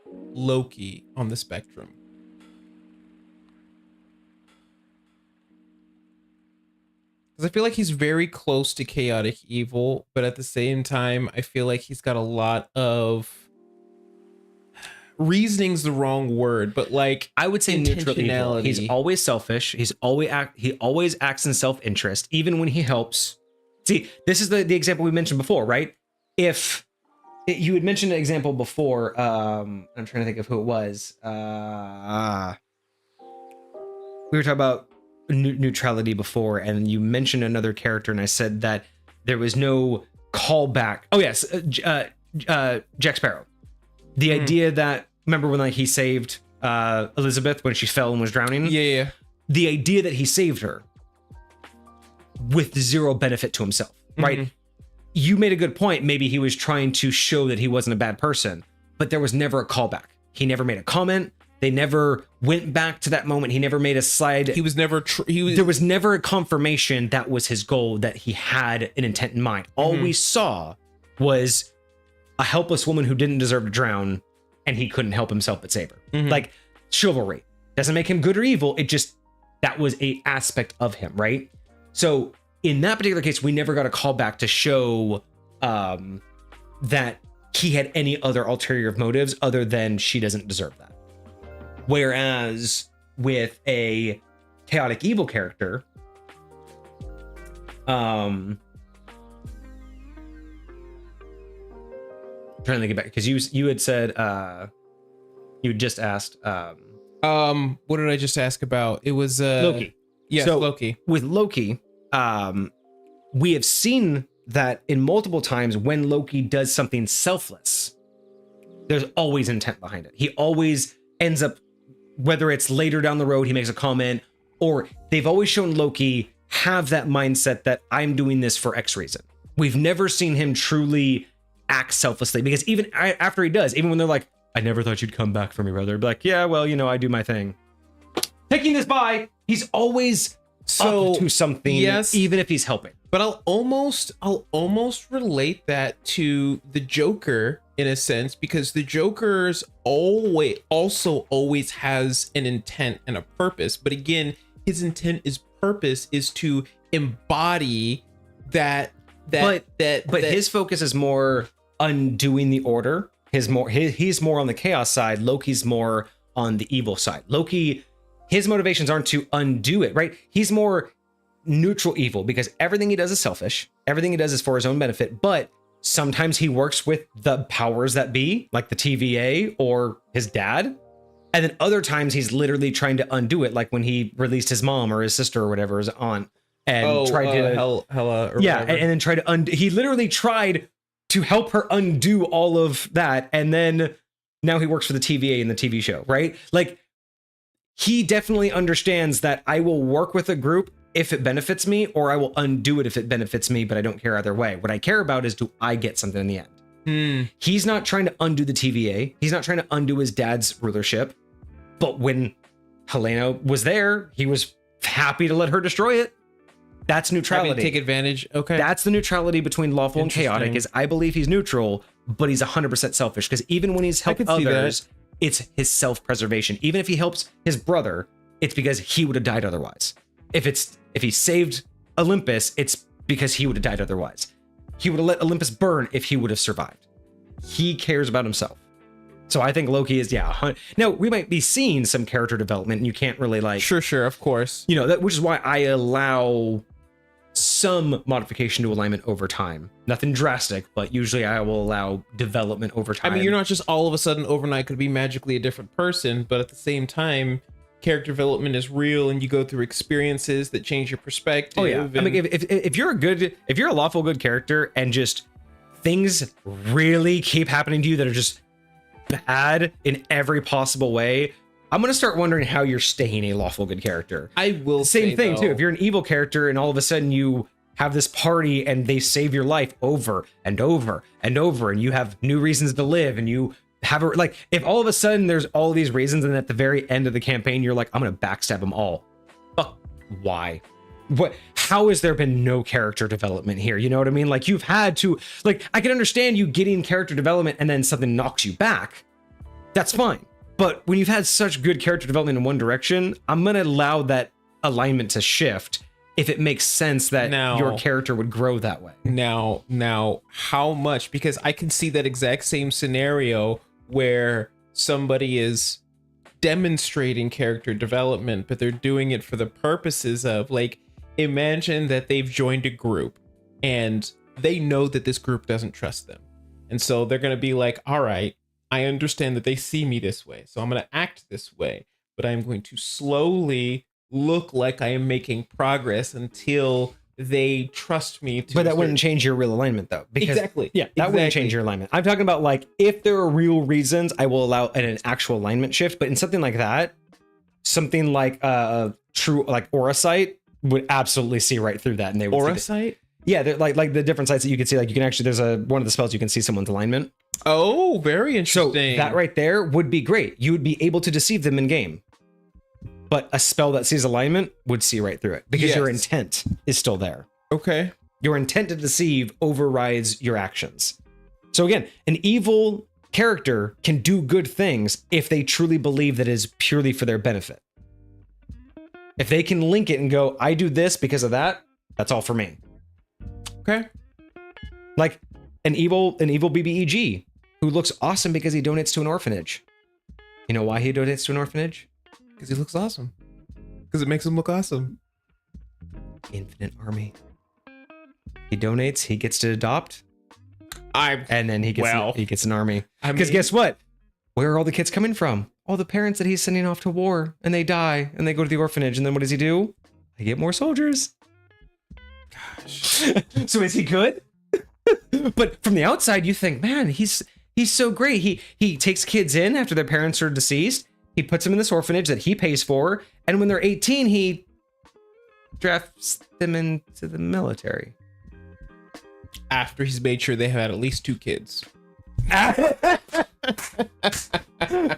Loki on the spectrum? Because I feel like he's very close to chaotic evil, but at the same time, I feel like he's got a lot of reasoning's the wrong word, but like I would say neutral evil. He's always selfish. He always acts in self-interest, even when he helps. See, this is the example we mentioned before, right? If you had mentioned an example before, I'm trying to think of who it was. We were talking about neutrality before, and you mentioned another character, and I said that there was no callback. Oh yes, Jack Sparrow. The idea that, remember when like he saved Elizabeth when she fell and was drowning? Yeah. The idea that he saved her with zero benefit to himself, right? You made a good point. Maybe he was trying to show that he wasn't a bad person, but there was never a callback. He never made a comment. They never went back to that moment. He never made a slide. He was never. There was never a confirmation that was his goal, that he had an intent in mind. All we saw was a helpless woman who didn't deserve to drown, and he couldn't help himself but save her. Like, chivalry doesn't make him good or evil. It just, that was a aspect of him, right? So in that particular case, we never got a call back to show that he had any other ulterior motives other than she doesn't deserve that. Whereas with a chaotic evil character, trying to think about, because you had said you just asked what did I just ask about? It was Loki. Yes, so Loki. With Loki, we have seen that in multiple times when Loki does something selfless, there's always intent behind it. He always ends up, whether it's later down the road, he makes a comment, or they've always shown Loki have that mindset that I'm doing this for X reason. We've never seen him truly act selflessly, because even after he does, even when they're like, I never thought you'd come back for me, brother. Be like, yeah, well, I do my thing. Taking this by, he's always up to something, yes, even if he's helping. But I'll almost relate that to the Joker in a sense, because the Joker's always has an intent and a purpose. But again, his intent, his purpose is to embody that. But his focus is more undoing the order. He's more on the chaos side. Loki's more on the evil side. Loki, his motivations aren't to undo it, right? He's more neutral evil, because everything he does is selfish. Everything he does is for his own benefit, but sometimes he works with the powers that be, like the TVA or his dad. And then other times he's literally trying to undo it, like when he released his mom or his sister or whatever, his aunt. and tried to Hella, or yeah, whatever. and then tried to undo. He literally tried to help her undo all of that, and then now he works for the TVA in the TV show, right? Like, he definitely understands that I will work with a group if it benefits me, or I will undo it if it benefits me, but I don't care either way. What I care about is, do I get something in the end? He's not trying to undo the TVA. He's not trying to undo his dad's rulership. But when Helena was there, he was happy to let her destroy it. That's neutrality. Take advantage. Okay. That's the neutrality between lawful and chaotic. Is I believe he's neutral, but he's 100% selfish, because even when he's helped others, it's his self-preservation. Even if he helps his brother, it's because he would have died otherwise. If he saved Olympus, it's because he would have died otherwise. He would have let Olympus burn if he would have survived. He cares about himself. So I think Loki is, now we might be seeing some character development, and you can't really like, sure, of course, which is why I allow some modification to alignment over time. Nothing drastic, but usually I will allow development over time. I mean, you're not just all of a sudden overnight could be magically a different person, but at the same time, character development is real, and you go through experiences that change your perspective. Oh yeah, I mean, if you're a lawful good character, and just things really keep happening to you that are just bad in every possible way, I'm gonna start wondering how you're staying a lawful good character. I will same say, thing though, too. If you're an evil character and all of a sudden you have this party and they save your life over and over and over, and you have new reasons to live, and you have like, if all of a sudden there's all these reasons, and at the very end of the campaign you're like, I'm gonna backstab them all. Fuck, why? What? How has there been no character development here? You know what I mean? Like, you've had to, like, I can understand you getting character development and then something knocks you back. That's fine. But when you've had such good character development in one direction, I'm gonna allow that alignment to shift if it makes sense that your character would grow that way. Now, how much? Because I can see that exact same scenario where somebody is demonstrating character development, but they're doing it for the purposes of, like, imagine that they've joined a group and they know that this group doesn't trust them. And so they're going to be like, all right, I understand that they see me this way, so I'm going to act this way, but I'm going to slowly look like I am making progress until they trust me to. But that wouldn't change your real alignment, though. Because, exactly. Yeah, that wouldn't change your alignment. I'm talking about, like, if there are real reasons, I will allow an actual alignment shift. But in something like that, something like true, like Aura Sight, would absolutely see right through that, and they would Aura Sight. Yeah, they're like the different sites that you can see. Like, you can actually, there's one of the spells you can see someone's alignment. Oh, very interesting. So that right there would be great. You would be able to deceive them in game. But a spell that sees alignment would see right through it, because your intent is still there. Okay. Your intent to deceive overrides your actions. So again, an evil character can do good things if they truly believe that it is purely for their benefit. If they can link it and go, I do this because of that, that's all for me. Okay. Like an evil BBEG who looks awesome because he donates to an orphanage. You know why he donates to an orphanage? Because he looks awesome. Because it makes him look awesome. Infinite army. He donates, he gets to adopt, and then he gets an army. Because guess what? Where are all the kids coming from? All the parents that he's sending off to war, and they die, and they go to the orphanage, and then what does he do? They get more soldiers. Gosh. So is he good? But from the outside, you think, man, he's so great. He takes kids in after their parents are deceased. He puts them in this orphanage that he pays for, and when they're 18, he drafts them into the military. After he's made sure they have had at least 2 kids.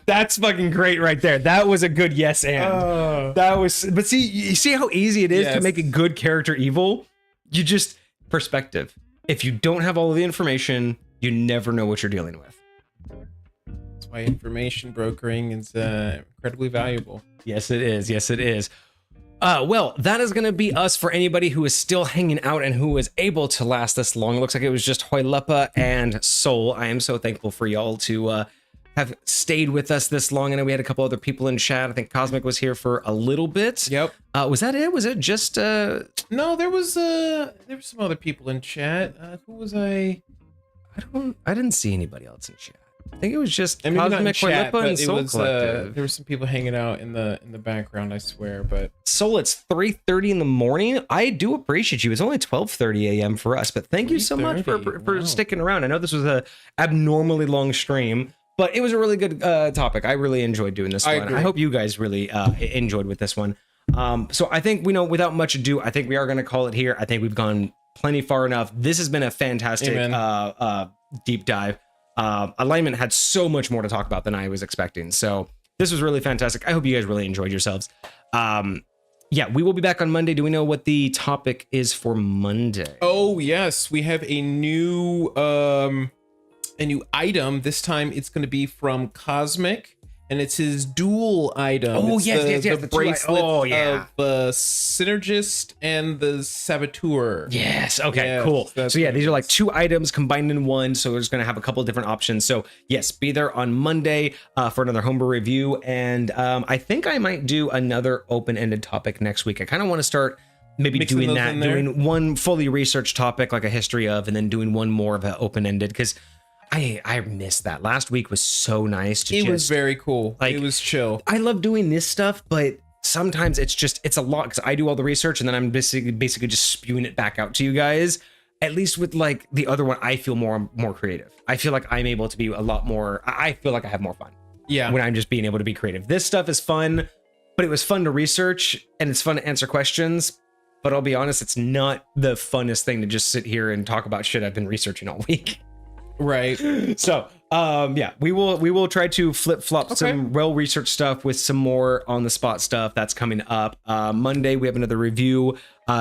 That's fucking great right there. That was a good yes and. That was, but see, you see how easy it is to make a good character evil? You just, perspective. If you don't have all of the information, you never know what you're dealing with. That's why information brokering is incredibly valuable. Yes, it is. Yes, it is. Well, that is going to be us for anybody who is still hanging out and who was able to last this long. It looks like it was just Hoylepa and Soul. I am so thankful for y'all to have stayed with us this long. I know we had a couple other people in chat. I think Cosmic was here for a little bit. Yep. Was that it? Was it just... No, there was some other people in chat. Who was I? I didn't see anybody else in chat. I think it was just And maybe not in Cosmic chat, Quilippa but and it Soul was Collective. there were some people hanging out in the background, I swear. But Soul, it's 3:30 in the morning. I do appreciate you. It's only 12:30 a.m. for us, but thank you so much for 3:30, sticking around. I know this was a abnormally long stream, but it was a really good topic. I really enjoyed doing this one. agree. I hope you guys really enjoyed with this one. So I think without much ado, I think we are going to call it here. I think we've gone plenty far enough. This has been a fantastic deep dive. Alignment had so much more to talk about than I was expecting. So this was really fantastic. I hope you guys really enjoyed yourselves. Yeah, we will be back on Monday. Do we know what the topic is for Monday? oh yes, we have a new item. This time it's going to be from Cosmic, and it's his dual item. Oh, it's yes, the the bracelet yeah. of Synergist and the Saboteur. Yes. Okay, Yes, cool. that's So yeah, what these it are like is. 2 items combined in one. So we're just going to have a couple of different options. So yes, be there on Monday for another homebrew review. And I think I might do another open-ended topic next week. I kind of want to start maybe Mixing doing those that, in there? doing one fully researched topic like a history of, and then doing one more of an open-ended, because I missed that. Last week was so nice to It just... was very cool. like, it was chill. I love doing this stuff, but sometimes it's a lot because I do all the research and then I'm basically just spewing it back out to you guys. At least with like the other one, I feel more creative. I feel like I'm able to be a lot more. I feel like I have more fun. Yeah. When I'm just being able to be creative. This stuff is fun, but it was fun to research and it's fun to answer questions. But I'll be honest, it's not the funnest thing to just sit here and talk about shit I've been researching all week. Right. So yeah, we will try to flip-flop some well-researched stuff with some more on-the-spot stuff that's coming up. Monday we have another review,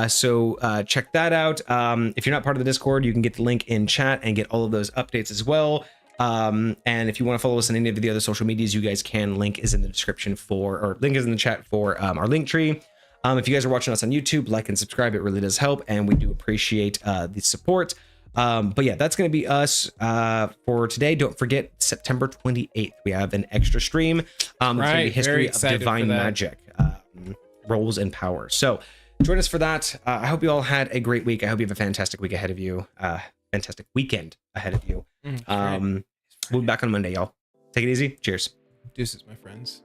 so check that out. If you're not part of the Discord, you can get the link in chat and get all of those updates as well. And if you want to follow us on any of the other social medias, you guys can. Link is in the description link is in the chat for our link tree. If you guys are watching us on YouTube, like and subscribe. It really does help, and we do appreciate the support. But yeah, that's going to be us for today. Don't forget, September 28th, we have an extra stream. It's going to be History of Divine Magic, Roles and Power. So join us for that. I hope you all had a great week. I hope you have a fantastic week ahead of you. Fantastic weekend ahead of you. We'll be back on Monday, y'all. Take it easy. Cheers. Deuces, my friends.